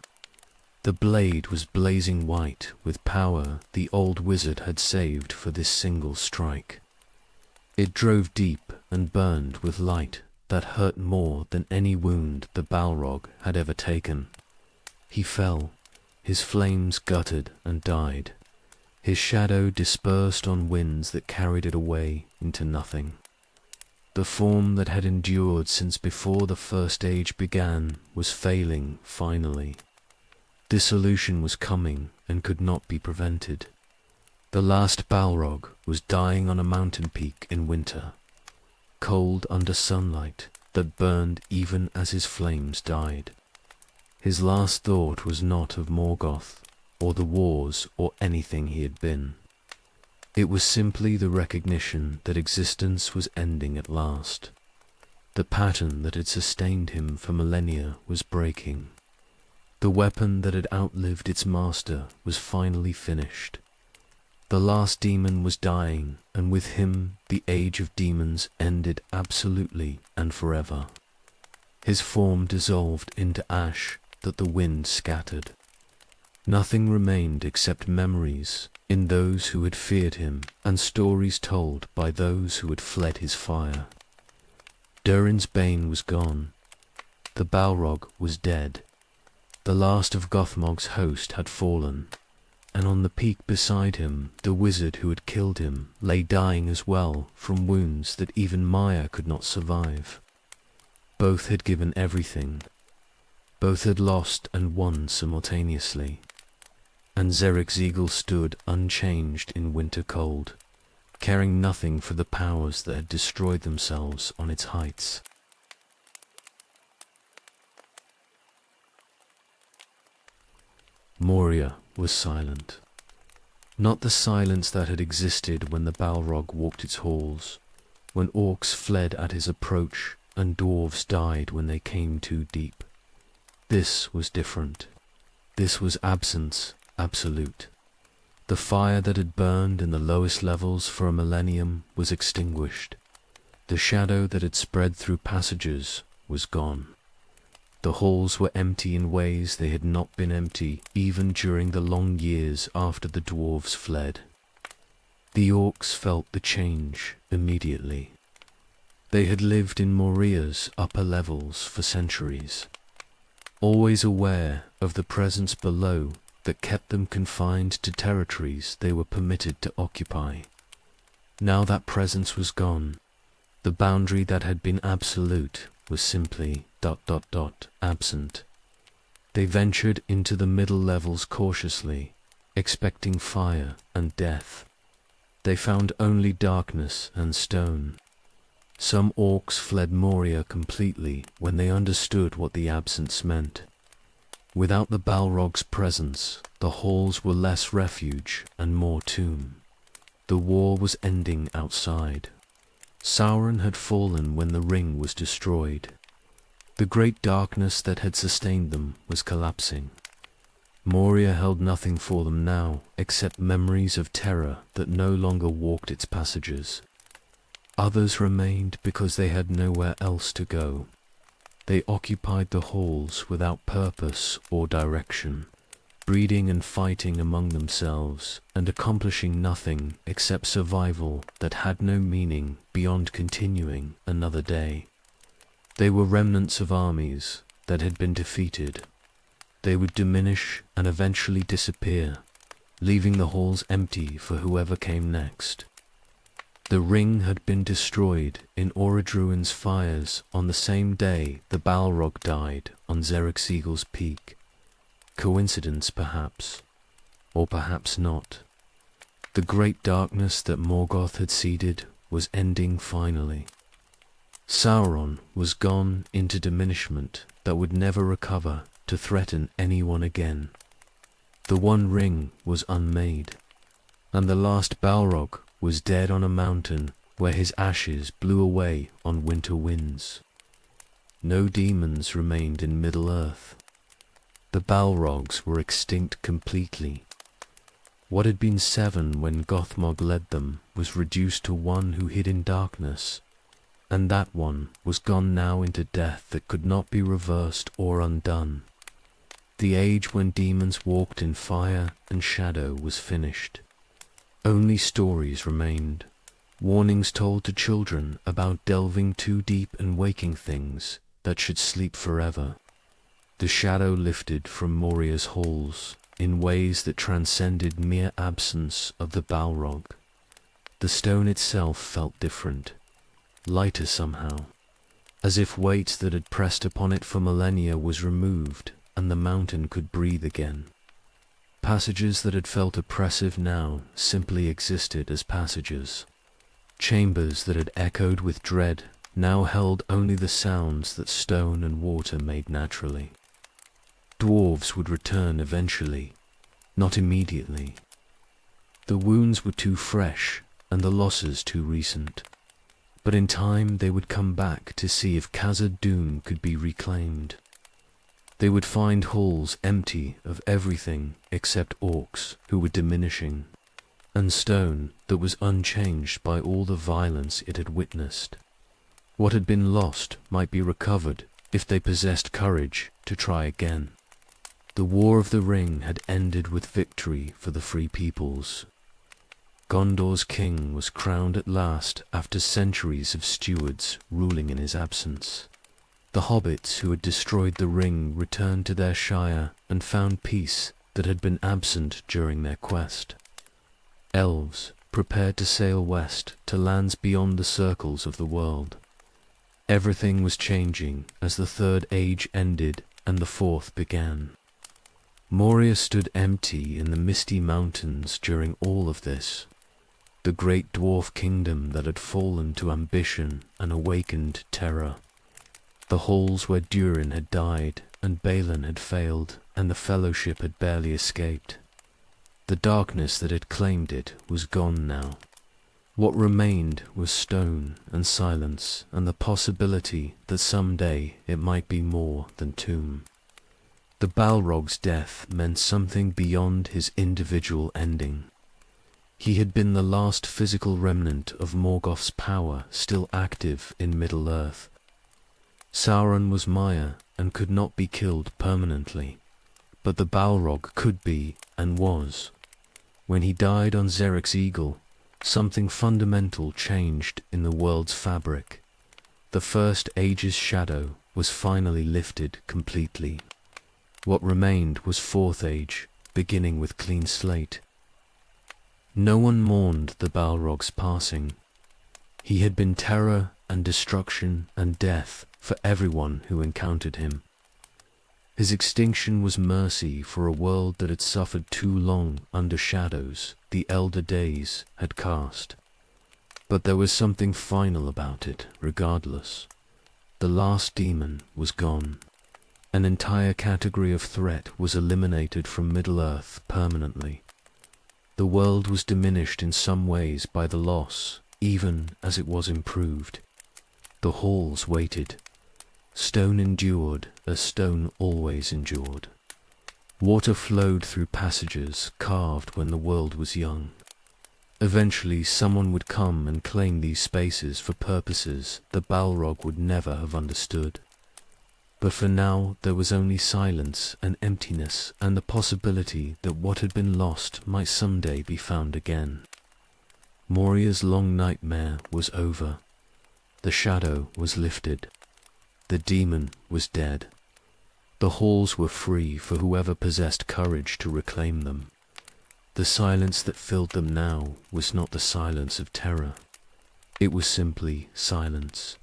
The blade was blazing white with power the old wizard had saved for this single strike. It drove deep and burned with light that hurt more than any wound the Balrog had ever taken. He fell, his flames guttered and died. His shadow dispersed on winds that carried it away into nothing. The form that had endured since before the First Age began was failing finally. Dissolution was coming and could not be prevented. The last Balrog was dying on a mountain peak in winter, cold under sunlight that burned even as his flames died. His last thought was not of Morgoth, or the wars, or anything he had been. It was simply the recognition that existence was ending at last. The pattern that had sustained him for millennia was breaking. The weapon that had outlived its master was finally finished. The last demon was dying, and with him the age of demons ended absolutely and forever. His form dissolved into ash that the wind scattered. Nothing remained except memories in those who had feared him and stories told by those who had fled his fire. Durin's bane was gone. The Balrog was dead. The last of Gothmog's host had fallen, and on the peak beside him the wizard who had killed him lay dying as well from wounds that even Maya could not survive. Both had given everything. Both had lost and won simultaneously. And Xerexeagle stood unchanged in winter cold, caring nothing for the powers that had destroyed themselves on its heights. Moria was silent. Not the silence that had existed when the Balrog walked its halls, when orcs fled at his approach and dwarves died when they came too deep. This was different. This was absence absolute. The fire that had burned in the lowest levels for a millennium was extinguished. The shadow that had spread through passages was gone. The halls were empty in ways they had not been empty even during the long years after the dwarves fled. The orcs felt the change immediately. They had lived in Moria's upper levels for centuries. always aware of the presence below that kept them confined to territories they were permitted to occupy. Now that presence was gone. The boundary that had been absolute was simply ... absent. They ventured into the middle levels cautiously, expecting fire and death. They found only darkness and stone. Some orcs fled Moria completely when they understood what the absence meant. Without the Balrogs' presence, the halls were less refuge and more tomb. The war was ending outside. Sauron had fallen when the ring was destroyed. The great darkness that had sustained them was collapsing. Moria held nothing for them now except memories of terror that no longer walked its passages. Others remained because they had nowhere else to go. They occupied the halls without purpose or direction, breeding and fighting among themselves and accomplishing nothing except survival that had no meaning beyond continuing another day. They were remnants of armies that had been defeated. They would diminish and eventually disappear, leaving the halls empty for whoever came next. The ring had been destroyed in Orodruin's fires on the same day the Balrog died on Xerxegal's peak. Coincidence, perhaps, or perhaps not. The great darkness that Morgoth had seeded was ending finally. Sauron was gone into diminishment that would never recover to threaten anyone again. The One Ring was unmade, and the last Balrog was dead on a mountain where his ashes blew away on winter winds. No demons remained in Middle-earth. The Balrogs were extinct completely. What had been 7 when Gothmog led them was reduced to 1 who hid in darkness, and that one was gone now into death that could not be reversed or undone. The age when demons walked in fire and shadow was finished. Only stories remained, warnings told to children about delving too deep and waking things that should sleep forever. The shadow lifted from Moria's halls in ways that transcended mere absence of the Balrog. The stone itself felt different, lighter somehow, as if weight that had pressed upon it for millennia was removed and the mountain could breathe again. Passages that had felt oppressive now simply existed as passages. Chambers that had echoed with dread now held only the sounds that stone and water made naturally. Dwarves would return eventually, not immediately. The wounds were too fresh and the losses too recent, but in time they would come back to see if Khazad-dûm could be reclaimed. They would find halls empty of everything except orcs who were diminishing, and stone that was unchanged by all the violence it had witnessed. What had been lost might be recovered if they possessed courage to try again. The War of the Ring had ended with victory for the Free Peoples. Gondor's king was crowned at last after centuries of stewards ruling in his absence. The hobbits who had destroyed the ring returned to their shire and found peace that had been absent during their quest. Elves prepared to sail west to lands beyond the circles of the world. Everything was changing as the Third Age ended and the Fourth began. Moria stood empty in the misty mountains during all of this, the great dwarf kingdom that had fallen to ambition and awakened terror. The halls where Durin had died and Balin had failed and the Fellowship had barely escaped. The darkness that had claimed it was gone now. What remained was stone and silence and the possibility that someday it might be more than tomb. The Balrog's death meant something beyond his individual ending. He had been the last physical remnant of Morgoth's power still active in Middle-earth. Sauron was Maya and could not be killed permanently, but the Balrog could be and was. When he died on Xerxegal, something fundamental changed in the world's fabric. The First Age's shadow was finally lifted completely. What remained was Fourth Age, beginning with clean slate. No one mourned the Balrog's passing. He had been terror and destruction and death for everyone who encountered him. His extinction was mercy for a world that had suffered too long under shadows the elder days had cast. But there was something final about it, regardless. The last demon was gone. An entire category of threat was eliminated from Middle-earth permanently. The world was diminished in some ways by the loss, even as it was improved. The halls waited. Stone endured as stone always endured. Water flowed through passages carved when the world was young. Eventually someone would come and claim these spaces for purposes the Balrog would never have understood. But for now there was only silence and emptiness and the possibility that what had been lost might someday be found again. Moria's long nightmare was over. The shadow was lifted. The demon was dead. The halls were free for whoever possessed courage to reclaim them. The silence that filled them now was not the silence of terror. It was simply silence,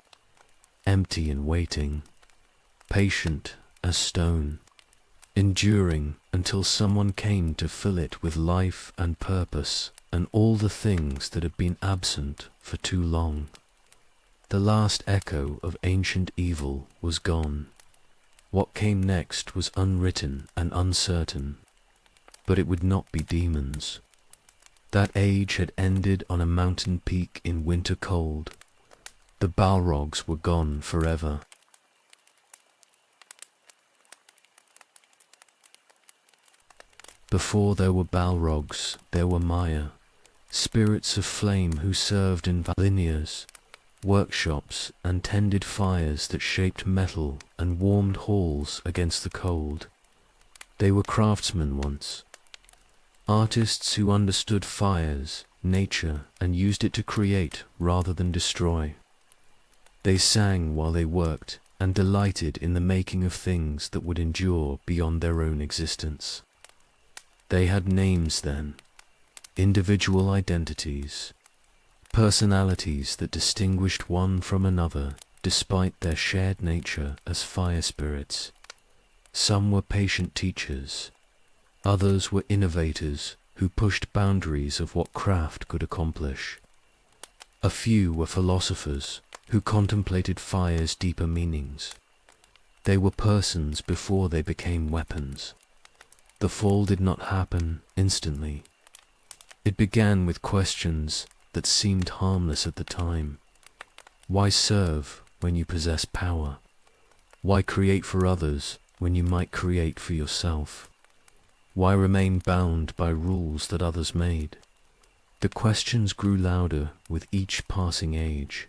empty and waiting, patient as stone, enduring until someone came to fill it with life and purpose and all the things that had been absent for too long. The last echo of ancient evil was gone. What came next was unwritten and uncertain, but it would not be demons. That age had ended on a mountain peak in winter cold. The Balrogs were gone forever. Before there were Balrogs, there were Maya, spirits of flame who served in linears, workshops and tended fires that shaped metal and warmed halls against the cold. They were craftsmen once, artists who understood fires, nature, and used it to create rather than destroy. They sang while they worked and delighted in the making of things that would endure beyond their own existence. They had names then, individual identities, personalities that distinguished one from another despite their shared nature as fire spirits. Some were patient teachers, others were innovators who pushed boundaries of what craft could accomplish. A few were philosophers who contemplated fire's deeper meanings. They were persons before they became weapons. The fall did not happen instantly. It began with questions that seemed harmless at the time. Why serve when you possess power? Why create for others when you might create for yourself? Why remain bound by rules that others made? The questions grew louder with each passing age.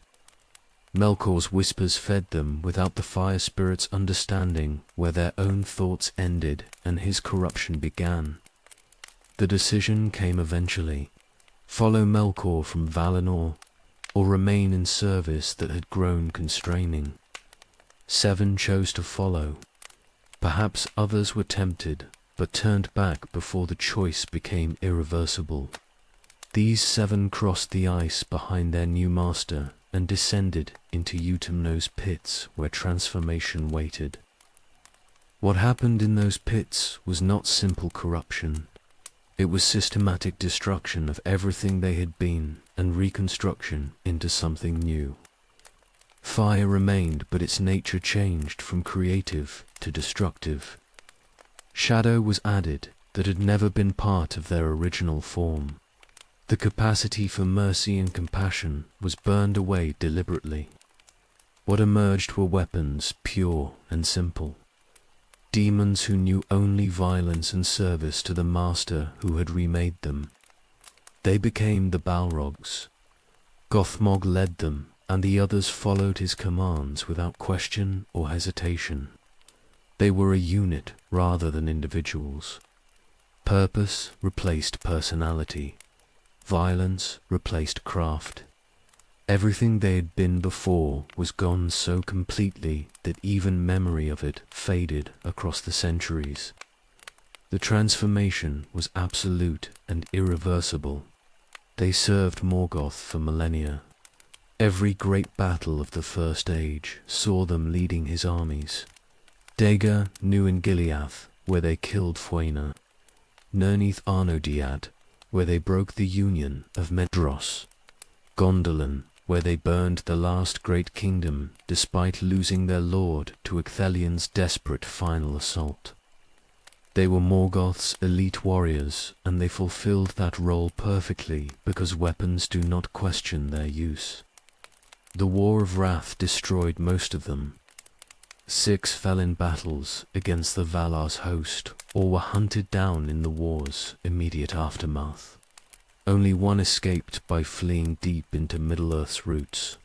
Melkor's whispers fed them without the fire spirit's understanding where their own thoughts ended and his corruption began. The decision came eventually. Follow Melkor from Valinor, or remain in service that had grown constraining. 7 chose to follow. Perhaps others were tempted, but turned back before the choice became irreversible. These 7 crossed the ice behind their new master and descended into Utumno's pits where transformation waited. What happened in those pits was not simple corruption. It was systematic destruction of everything they had been and reconstruction into something new. Fire remained, but its nature changed from creative to destructive. Shadow was added that had never been part of their original form. The capacity for mercy and compassion was burned away deliberately. What emerged were weapons, pure and simple. Demons who knew only violence and service to the master who had remade them. They became the Balrogs. Gothmog led them, and the others followed his commands without question or hesitation. They were a unit rather than individuals. Purpose replaced personality. Violence replaced craft. Everything they had been before was gone so completely that even memory of it faded across the centuries. The transformation was absolute and irreversible. They served Morgoth for millennia. Every great battle of the First Age saw them leading his armies. Dagor knew in Gilead, where they killed Fëanor. Nerneath Arnodiad, where they broke the union of Medros. Gondolin, where they burned the last great kingdom despite losing their lord to Ecthelion's desperate final assault. They were Morgoth's elite warriors, and they fulfilled that role perfectly because weapons do not question their use. The War of Wrath destroyed most of them. 6 fell in battles against the Valar's host, or were hunted down in the war's immediate aftermath. Only 1 escaped by fleeing deep into Middle-earth's roots.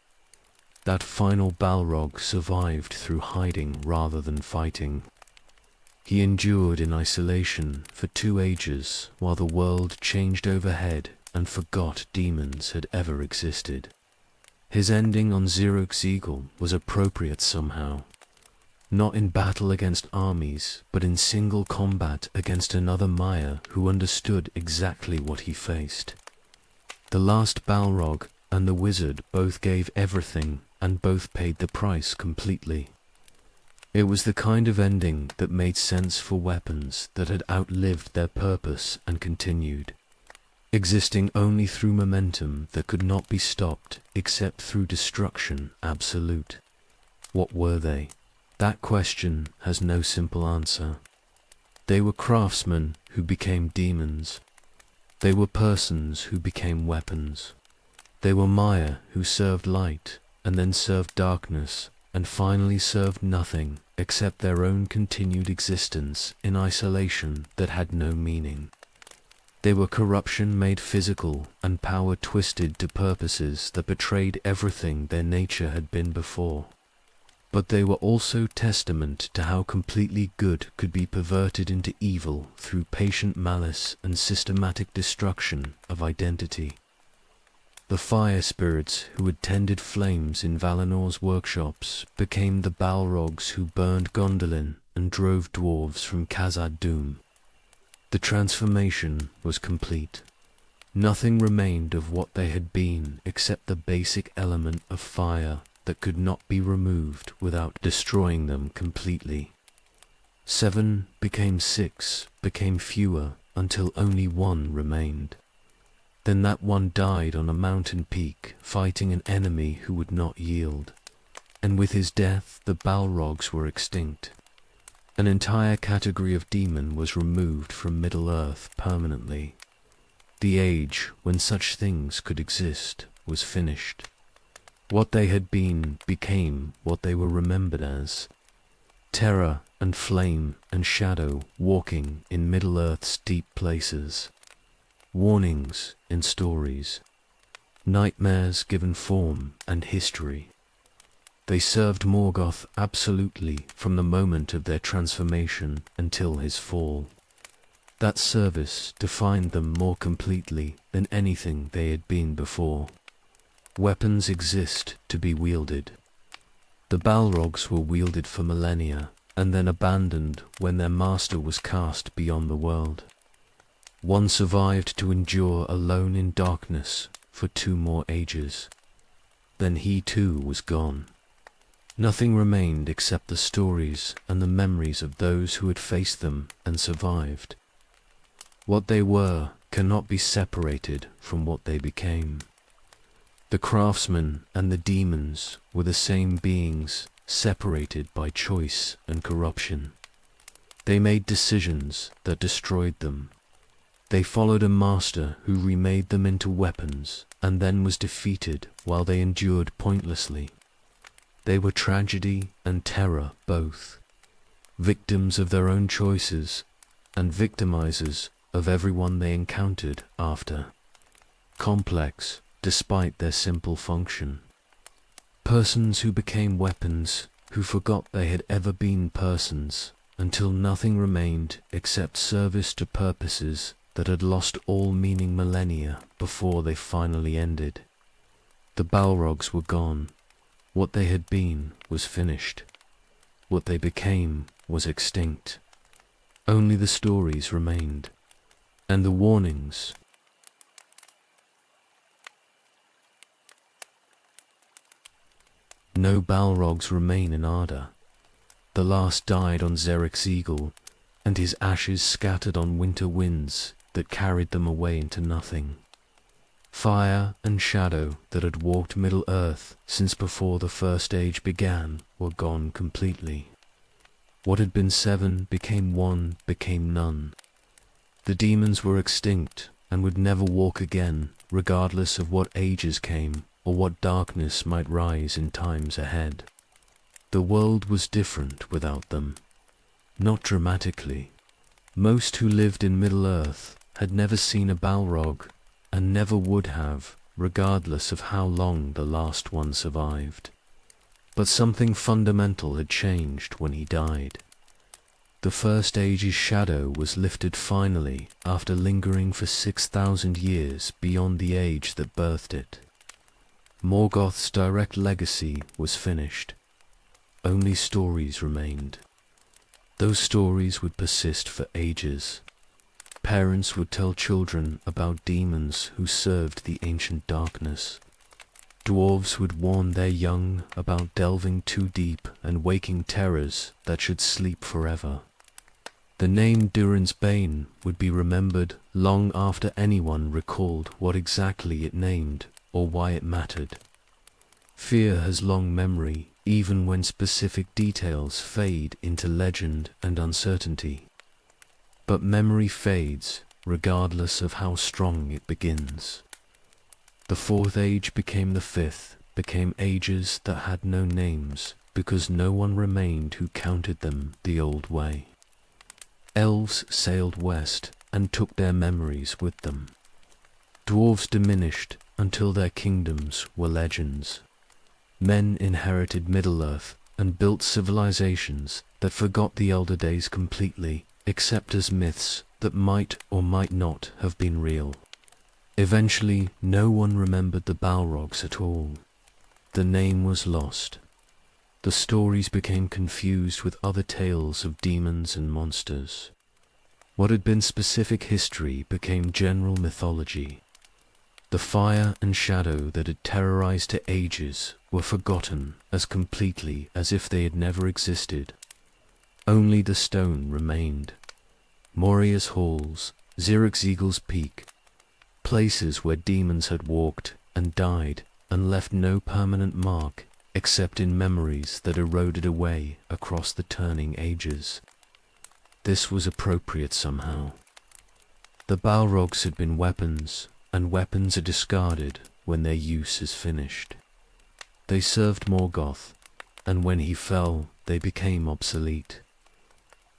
That final Balrog survived through hiding rather than fighting. He endured in isolation for 2 ages while the world changed overhead and forgot demons had ever existed. His ending on Xeroc's Eagle was appropriate somehow. Not in battle against armies, but in single combat against another Maya who understood exactly what he faced. The last Balrog and the wizard both gave everything, and both paid the price completely. It was the kind of ending that made sense for weapons that had outlived their purpose and continued, existing only through momentum that could not be stopped except through destruction absolute. What were they? That question has no simple answer. They were craftsmen who became demons. They were persons who became weapons. They were Maya who served light, and then served darkness, and finally served nothing except their own continued existence in isolation that had no meaning. They were corruption made physical and power twisted to purposes that betrayed everything their nature had been before. But they were also testament to how completely good could be perverted into evil through patient malice and systematic destruction of identity. The fire spirits who had tended flames in Valinor's workshops became the Balrogs who burned Gondolin and drove dwarves from Khazad-dûm. The transformation was complete. Nothing remained of what they had been except the basic element of fire that could not be removed without destroying them completely. 7 became 6, became fewer, until only 1 remained. Then that 1 died on a mountain peak, fighting an enemy who would not yield. And with his death, the Balrogs were extinct. An entire category of demon was removed from Middle-earth permanently. The age when such things could exist was finished. What they had been became what they were remembered as. Terror and flame and shadow walking in Middle-earth's deep places. Warnings in stories. Nightmares given form and history. They served Morgoth absolutely from the moment of their transformation until his fall. That service defined them more completely than anything they had been before. Weapons exist to be wielded. The Balrogs were wielded for millennia, and then abandoned when their master was cast beyond the world. 1 survived to endure alone in darkness for 2 more ages. Then he too was gone. Nothing remained except the stories and the memories of those who had faced them and survived. What they were cannot be separated from what they became. The craftsmen and the demons were the same beings, separated by choice and corruption. They made decisions that destroyed them. They followed a master who remade them into weapons and then was defeated while they endured pointlessly. They were tragedy and terror both, victims of their own choices and victimizers of everyone they encountered after. Complex, despite their simple function. Persons who became weapons, who forgot they had ever been persons, until nothing remained except service to purposes that had lost all meaning millennia before they finally ended. The Balrogs were gone. What they had been was finished. What they became was extinct. Only the stories remained, and the warnings. No Balrogs remain in Arda. The last died on Xeric's eagle, and his ashes scattered on winter winds that carried them away into nothing. Fire and shadow that had walked Middle-earth since before the First Age began were gone completely. What had been 7 became 1, became none. The demons were extinct and would never walk again, regardless of what ages came or what darkness might rise in times ahead. The world was different without them. Not dramatically. Most who lived in Middle-earth had never seen a Balrog, and never would have, regardless of how long the last one survived. But something fundamental had changed when he died. The First Age's shadow was lifted finally after lingering for 6,000 years beyond the age that birthed it. Morgoth's direct legacy was finished. Only stories remained. Those stories would persist for ages. Parents would tell children about demons who served the ancient darkness. Dwarves would warn their young about delving too deep and waking terrors that should sleep forever. The name Durin's Bane would be remembered long after anyone recalled what exactly it named or why it mattered. Fear has long memory, even when specific details fade into legend and uncertainty. But memory fades, regardless of how strong it begins. The Fourth Age became the Fifth, became ages that had no names, because no one remained who counted them the old way. Elves sailed west and took their memories with them. Dwarves diminished until their kingdoms were legends. Men inherited Middle-earth and built civilizations that forgot the elder days completely, except as myths that might or might not have been real. Eventually, no one remembered the Balrogs at all. The name was lost. The stories became confused with other tales of demons and monsters. What had been specific history became general mythology. The fire and shadow that had terrorized to ages were forgotten as completely as if they had never existed. Only the stone remained. Moria's halls, Xeric's Eagle's Peak, places where demons had walked and died and left no permanent mark except in memories that eroded away across the turning ages. This was appropriate somehow. The Balrogs had been weapons, and weapons are discarded when their use is finished. They served Morgoth, and when he fell, they became obsolete.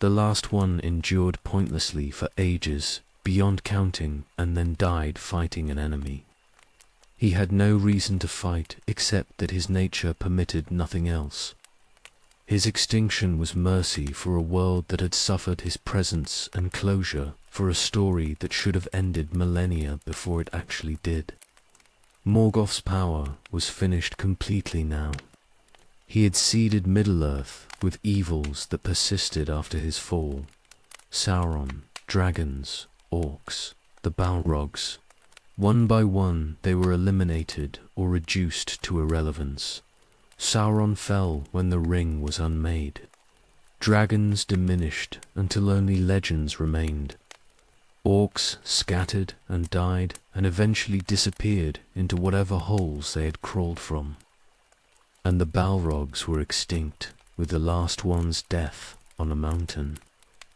The last one endured pointlessly for ages, beyond counting, and then died fighting an enemy. He had no reason to fight except that his nature permitted nothing else. His extinction was mercy for a world that had suffered his presence and closure for a story that should have ended millennia before it actually did. Morgoth's power was finished completely now. He had seeded Middle-earth with evils that persisted after his fall. Sauron, dragons, orcs, the Balrogs. One by one they were eliminated or reduced to irrelevance. Sauron fell when the ring was unmade. Dragons diminished until only legends remained. Orcs scattered and died and eventually disappeared into whatever holes they had crawled from. And the Balrogs were extinct with the last one's death on a mountain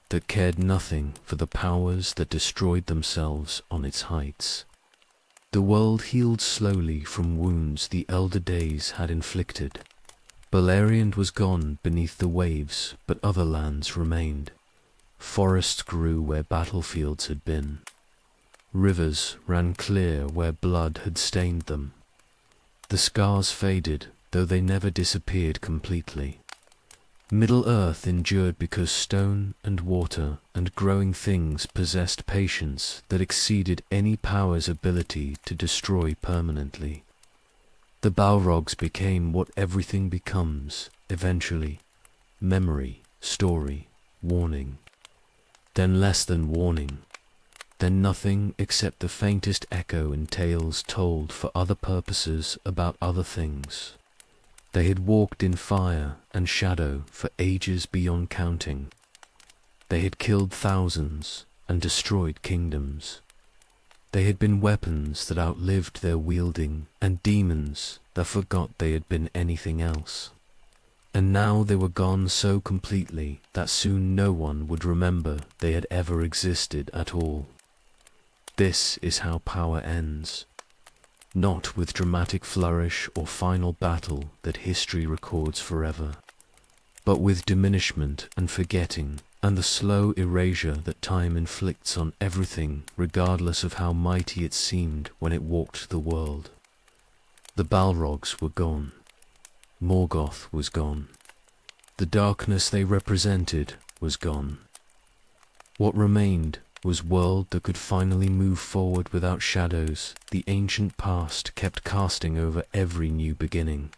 that cared nothing for the powers that destroyed themselves on its heights. The world healed slowly from wounds the elder days had inflicted. Beleriand was gone beneath the waves, but other lands remained. Forests grew where battlefields had been. Rivers ran clear where blood had stained them. The scars faded, though they never disappeared completely. Middle-earth endured because stone and water and growing things possessed patience that exceeded any power's ability to destroy permanently. The Balrogs became what everything becomes, eventually. Memory, story, warning. Then less than warning. Then nothing except the faintest echo in tales told for other purposes about other things. They had walked in fire and shadow for ages beyond counting. They had killed thousands and destroyed kingdoms. They had been weapons that outlived their wielding, and demons that forgot they had been anything else. And now they were gone so completely that soon no one would remember they had ever existed at all. This is how power ends. Not with dramatic flourish or final battle that history records forever, but with diminishment and forgetting, and the slow erasure that time inflicts on everything regardless of how mighty it seemed when it walked the world. The Balrogs were gone. Morgoth was gone. The darkness they represented was gone. What remained was world that could finally move forward without shadows the ancient past kept casting over every new beginning.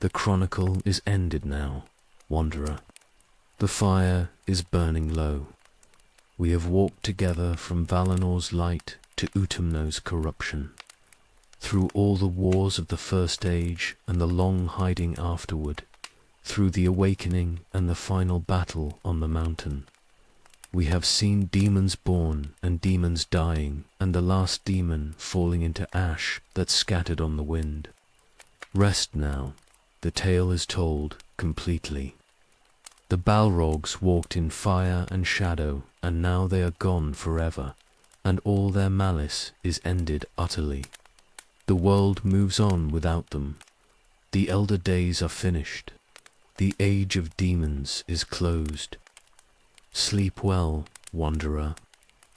The chronicle is ended now, wanderer. The fire is burning low. We have walked together from Valinor's light to Utumno's corruption, through all the wars of the First Age and the long hiding afterward, through the awakening and the final battle on the mountain. We have seen demons born and demons dying, and the last demon falling into ash that scattered on the wind. Rest now, the tale is told completely. The Balrogs walked in fire and shadow, and now they are gone forever, and all their malice is ended utterly. The world moves on without them. The elder days are finished. The age of demons is closed. Sleep well, wanderer.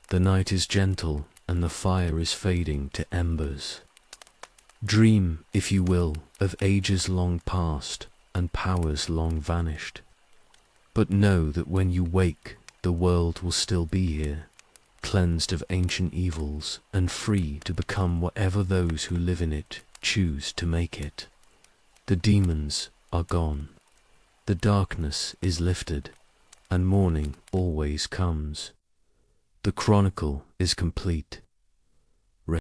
The night is gentle, and the fire is fading to embers. Dream, if you will, of ages long past, and powers long vanished. But know that when you wake, the world will still be here, cleansed of ancient evils, and free to become whatever those who live in it choose to make it. The demons are gone. The darkness is lifted, and morning always comes. The chronicle is complete.